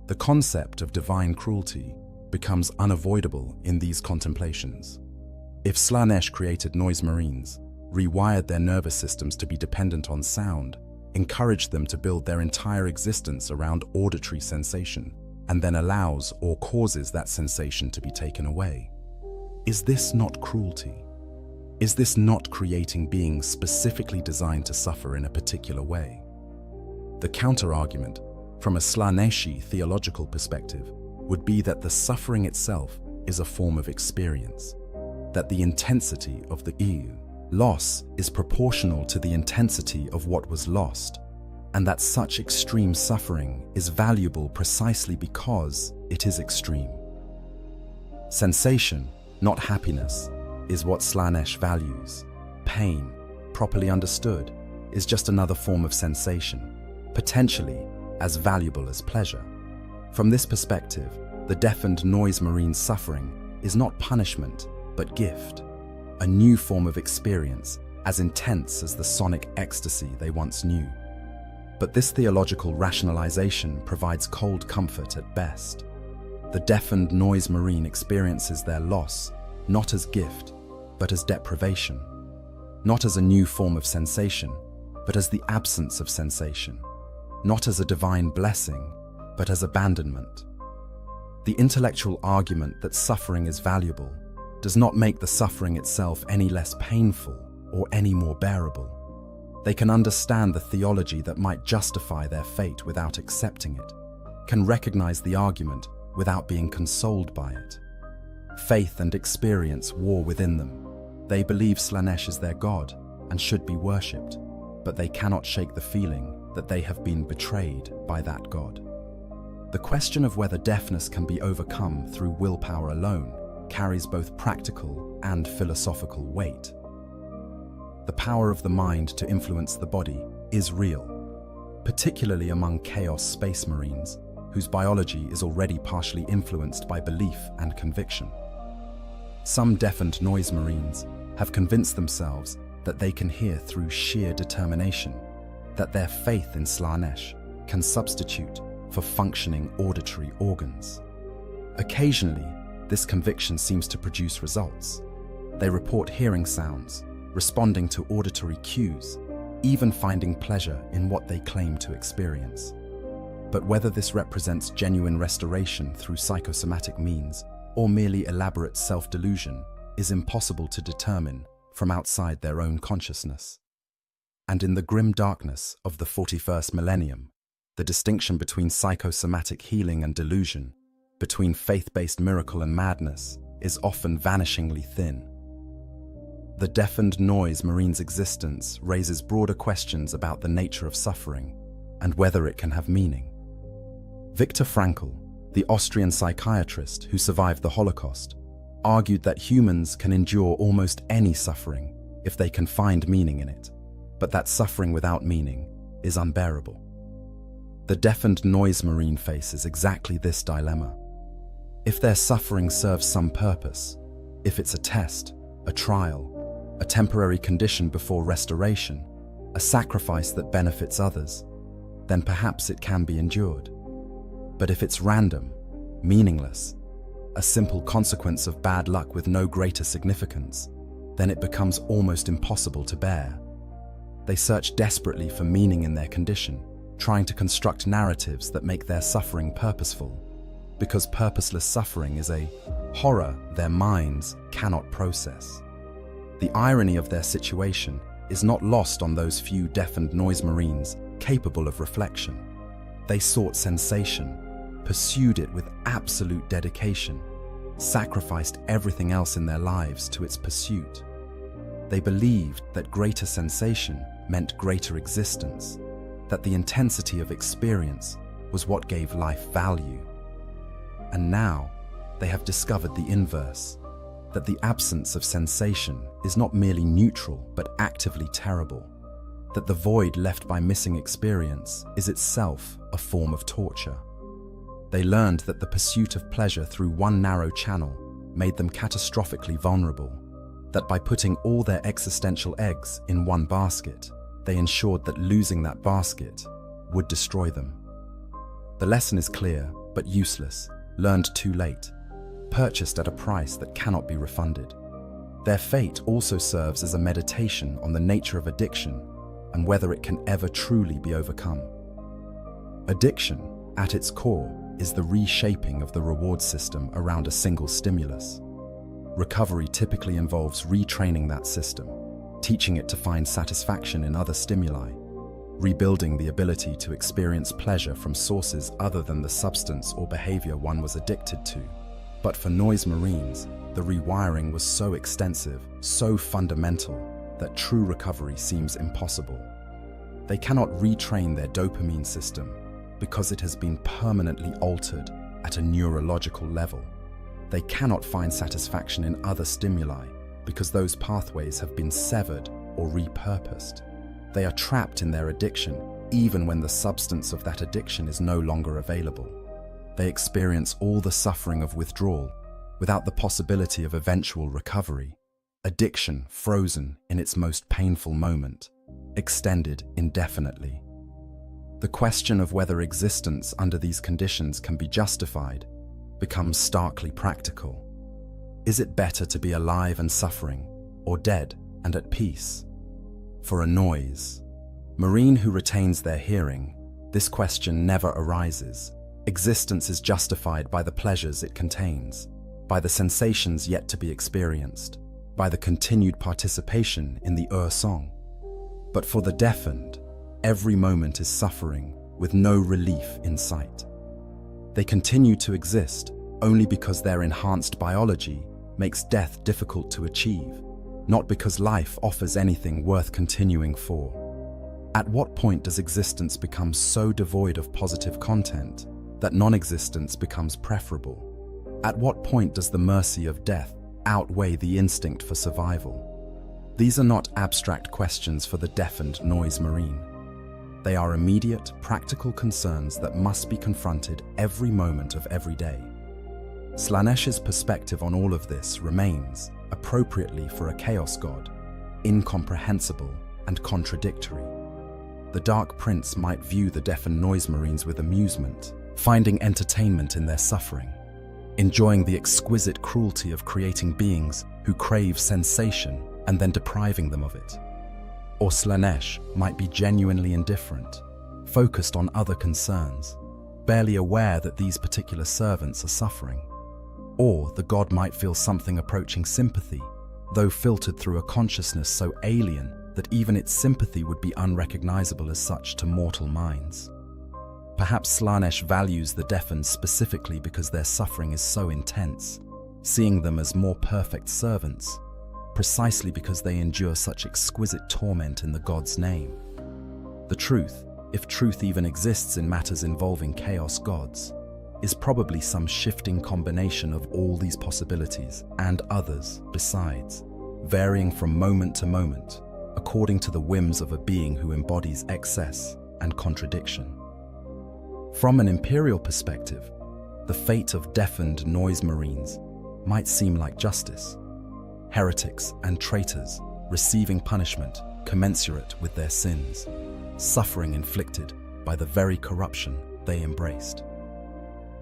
The concept of divine cruelty becomes unavoidable in these contemplations. If Slaanesh created noise marines, rewired their nervous systems to be dependent on sound, encouraged them to build their entire existence around auditory sensation, and then allows or causes that sensation to be taken away, is this not cruelty? Is this not creating beings specifically designed to suffer in a particular way? The counter-argument, from a Slaaneshi theological perspective, would be that the suffering itself is a form of experience, that the intensity of the loss is proportional to the intensity of what was lost, and that such extreme suffering is valuable precisely because it is extreme. Sensation, not happiness, is what Slaanesh values. Pain, properly understood, is just another form of sensation, potentially as valuable as pleasure. From this perspective, the deafened noise marine's suffering is not punishment, but gift, a new form of experience as intense as the sonic ecstasy they once knew. But this theological rationalization provides cold comfort at best. The deafened noise marine experiences their loss not as gift, but as deprivation, not as a new form of sensation, but as the absence of sensation, not as a divine blessing, but as abandonment. The intellectual argument that suffering is valuable does not make the suffering itself any less painful or any more bearable. They can understand the theology that might justify their fate without accepting it, can recognize the argument without being consoled by it. Faith and experience war within them. They believe Slaanesh is their god and should be worshipped, but they cannot shake the feeling that they have been betrayed by that god. The question of whether deafness can be overcome through willpower alone carries both practical and philosophical weight. The power of the mind to influence the body is real, particularly among Chaos Space Marines, whose biology is already partially influenced by belief and conviction. Some deafened noise marines have convinced themselves that they can hear through sheer determination, that their faith in Slaanesh can substitute for functioning auditory organs. Occasionally, this conviction seems to produce results. They report hearing sounds, responding to auditory cues, even finding pleasure in what they claim to experience. But whether this represents genuine restoration through psychosomatic means or merely elaborate self-delusion is impossible to determine from outside their own consciousness. And in the grim darkness of the 41st millennium, the distinction between psychosomatic healing and delusion, between faith-based miracle and madness, is often vanishingly thin. The deafened noise marine's existence raises broader questions about the nature of suffering and whether it can have meaning. Viktor Frankl, the Austrian psychiatrist who survived the Holocaust, argued that humans can endure almost any suffering if they can find meaning in it, but that suffering without meaning is unbearable. The deafened noise marine faces exactly this dilemma. If their suffering serves some purpose, if it's a test, a trial, a temporary condition before restoration, a sacrifice that benefits others, then perhaps it can be endured. But if it's random, meaningless, a simple consequence of bad luck with no greater significance, then it becomes almost impossible to bear. They search desperately for meaning in their condition, trying to construct narratives that make their suffering purposeful, because purposeless suffering is a horror their minds cannot process. The irony of their situation is not lost on those few deafened noise marines capable of reflection. They sought sensation, pursued it with absolute dedication, sacrificed everything else in their lives to its pursuit. They believed that greater sensation meant greater existence, that the intensity of experience was what gave life value. And now, they have discovered the inverse, that the absence of sensation is not merely neutral but actively terrible, that the void left by missing experience is itself a form of torture. They learned that the pursuit of pleasure through one narrow channel made them catastrophically vulnerable, that by putting all their existential eggs in one basket, they ensured that losing that basket would destroy them. The lesson is clear but useless, learned too late, purchased at a price that cannot be refunded. Their fate also serves as a meditation on the nature of addiction and whether it can ever truly be overcome. Addiction, at its core, is the reshaping of the reward system around a single stimulus. Recovery typically involves retraining that system, teaching it to find satisfaction in other stimuli, rebuilding the ability to experience pleasure from sources other than the substance or behavior one was addicted to. But for noise marines, the rewiring was so extensive, so fundamental, that true recovery seems impossible. They cannot retrain their dopamine system because it has been permanently altered at a neurological level. They cannot find satisfaction in other stimuli because those pathways have been severed or repurposed. They are trapped in their addiction even when the substance of that addiction is no longer available. They experience all the suffering of withdrawal without the possibility of eventual recovery. Addiction frozen in its most painful moment, extended indefinitely. The question of whether existence under these conditions can be justified becomes starkly practical. Is it better to be alive and suffering, or dead and at peace? For a noise marine who retains their hearing, this question never arises. Existence is justified by the pleasures it contains, by the sensations yet to be experienced, by the continued participation in the song. But for the deafened, every moment is suffering with no relief in sight. They continue to exist only because their enhanced biology makes death difficult to achieve, not because life offers anything worth continuing for. At what point does existence become so devoid of positive content that non-existence becomes preferable? At what point does the mercy of death outweigh the instinct for survival? These are not abstract questions for the deafened noise marine. They are immediate, practical concerns that must be confronted every moment of every day. Slanesh's perspective on all of this remains, appropriately for a chaos god, incomprehensible and contradictory. The Dark Prince might view the deafened noise marines with amusement, finding entertainment in their suffering, enjoying the exquisite cruelty of creating beings who crave sensation and then depriving them of it. Or Slanesh might be genuinely indifferent, focused on other concerns, barely aware that these particular servants are suffering. Or the god might feel something approaching sympathy, though filtered through a consciousness so alien that even its sympathy would be unrecognizable as such to mortal minds. Perhaps Slanesh values the deafened specifically because their suffering is so intense, seeing them as more perfect servants, precisely because they endure such exquisite torment in the god's name. The truth, if truth even exists in matters involving chaos gods, is probably some shifting combination of all these possibilities and others besides, varying from moment to moment, according to the whims of a being who embodies excess and contradiction. From an imperial perspective, the fate of deafened noise marines might seem like justice. Heretics and traitors receiving punishment commensurate with their sins, suffering inflicted by the very corruption they embraced.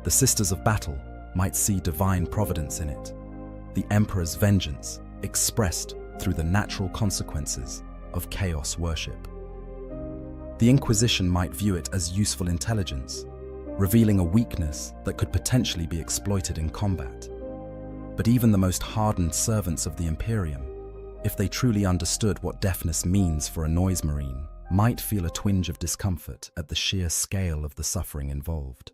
The Sisters of Battle might see divine providence in it, the Emperor's vengeance expressed through the natural consequences of chaos worship. The Inquisition might view it as useful intelligence, revealing a weakness that could potentially be exploited in combat. But even the most hardened servants of the Imperium, if they truly understood what deafness means for a noise marine, might feel a twinge of discomfort at the sheer scale of the suffering involved.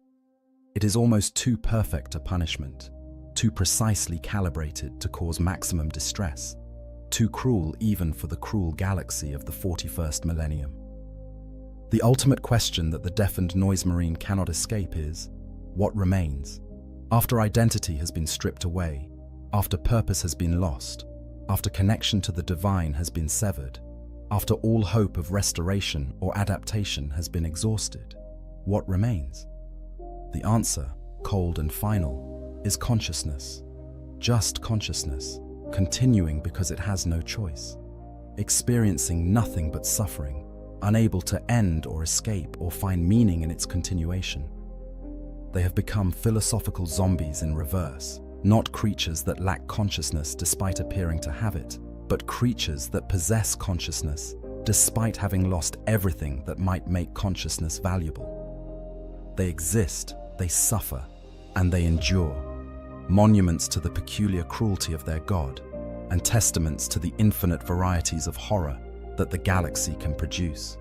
It is almost too perfect a punishment, too precisely calibrated to cause maximum distress, too cruel even for the cruel galaxy of the 41st millennium. The ultimate question that the deafened noise marine cannot escape is, what remains? After identity has been stripped away, after purpose has been lost, after connection to the divine has been severed, after all hope of restoration or adaptation has been exhausted, what remains? The answer, cold and final, is consciousness. Just consciousness, continuing because it has no choice, experiencing nothing but suffering, unable to end or escape or find meaning in its continuation. They have become philosophical zombies in reverse, not creatures that lack consciousness despite appearing to have it, but creatures that possess consciousness despite having lost everything that might make consciousness valuable. They exist, they suffer, and they endure, monuments to the peculiar cruelty of their god, and testaments to the infinite varieties of horror that the galaxy can produce.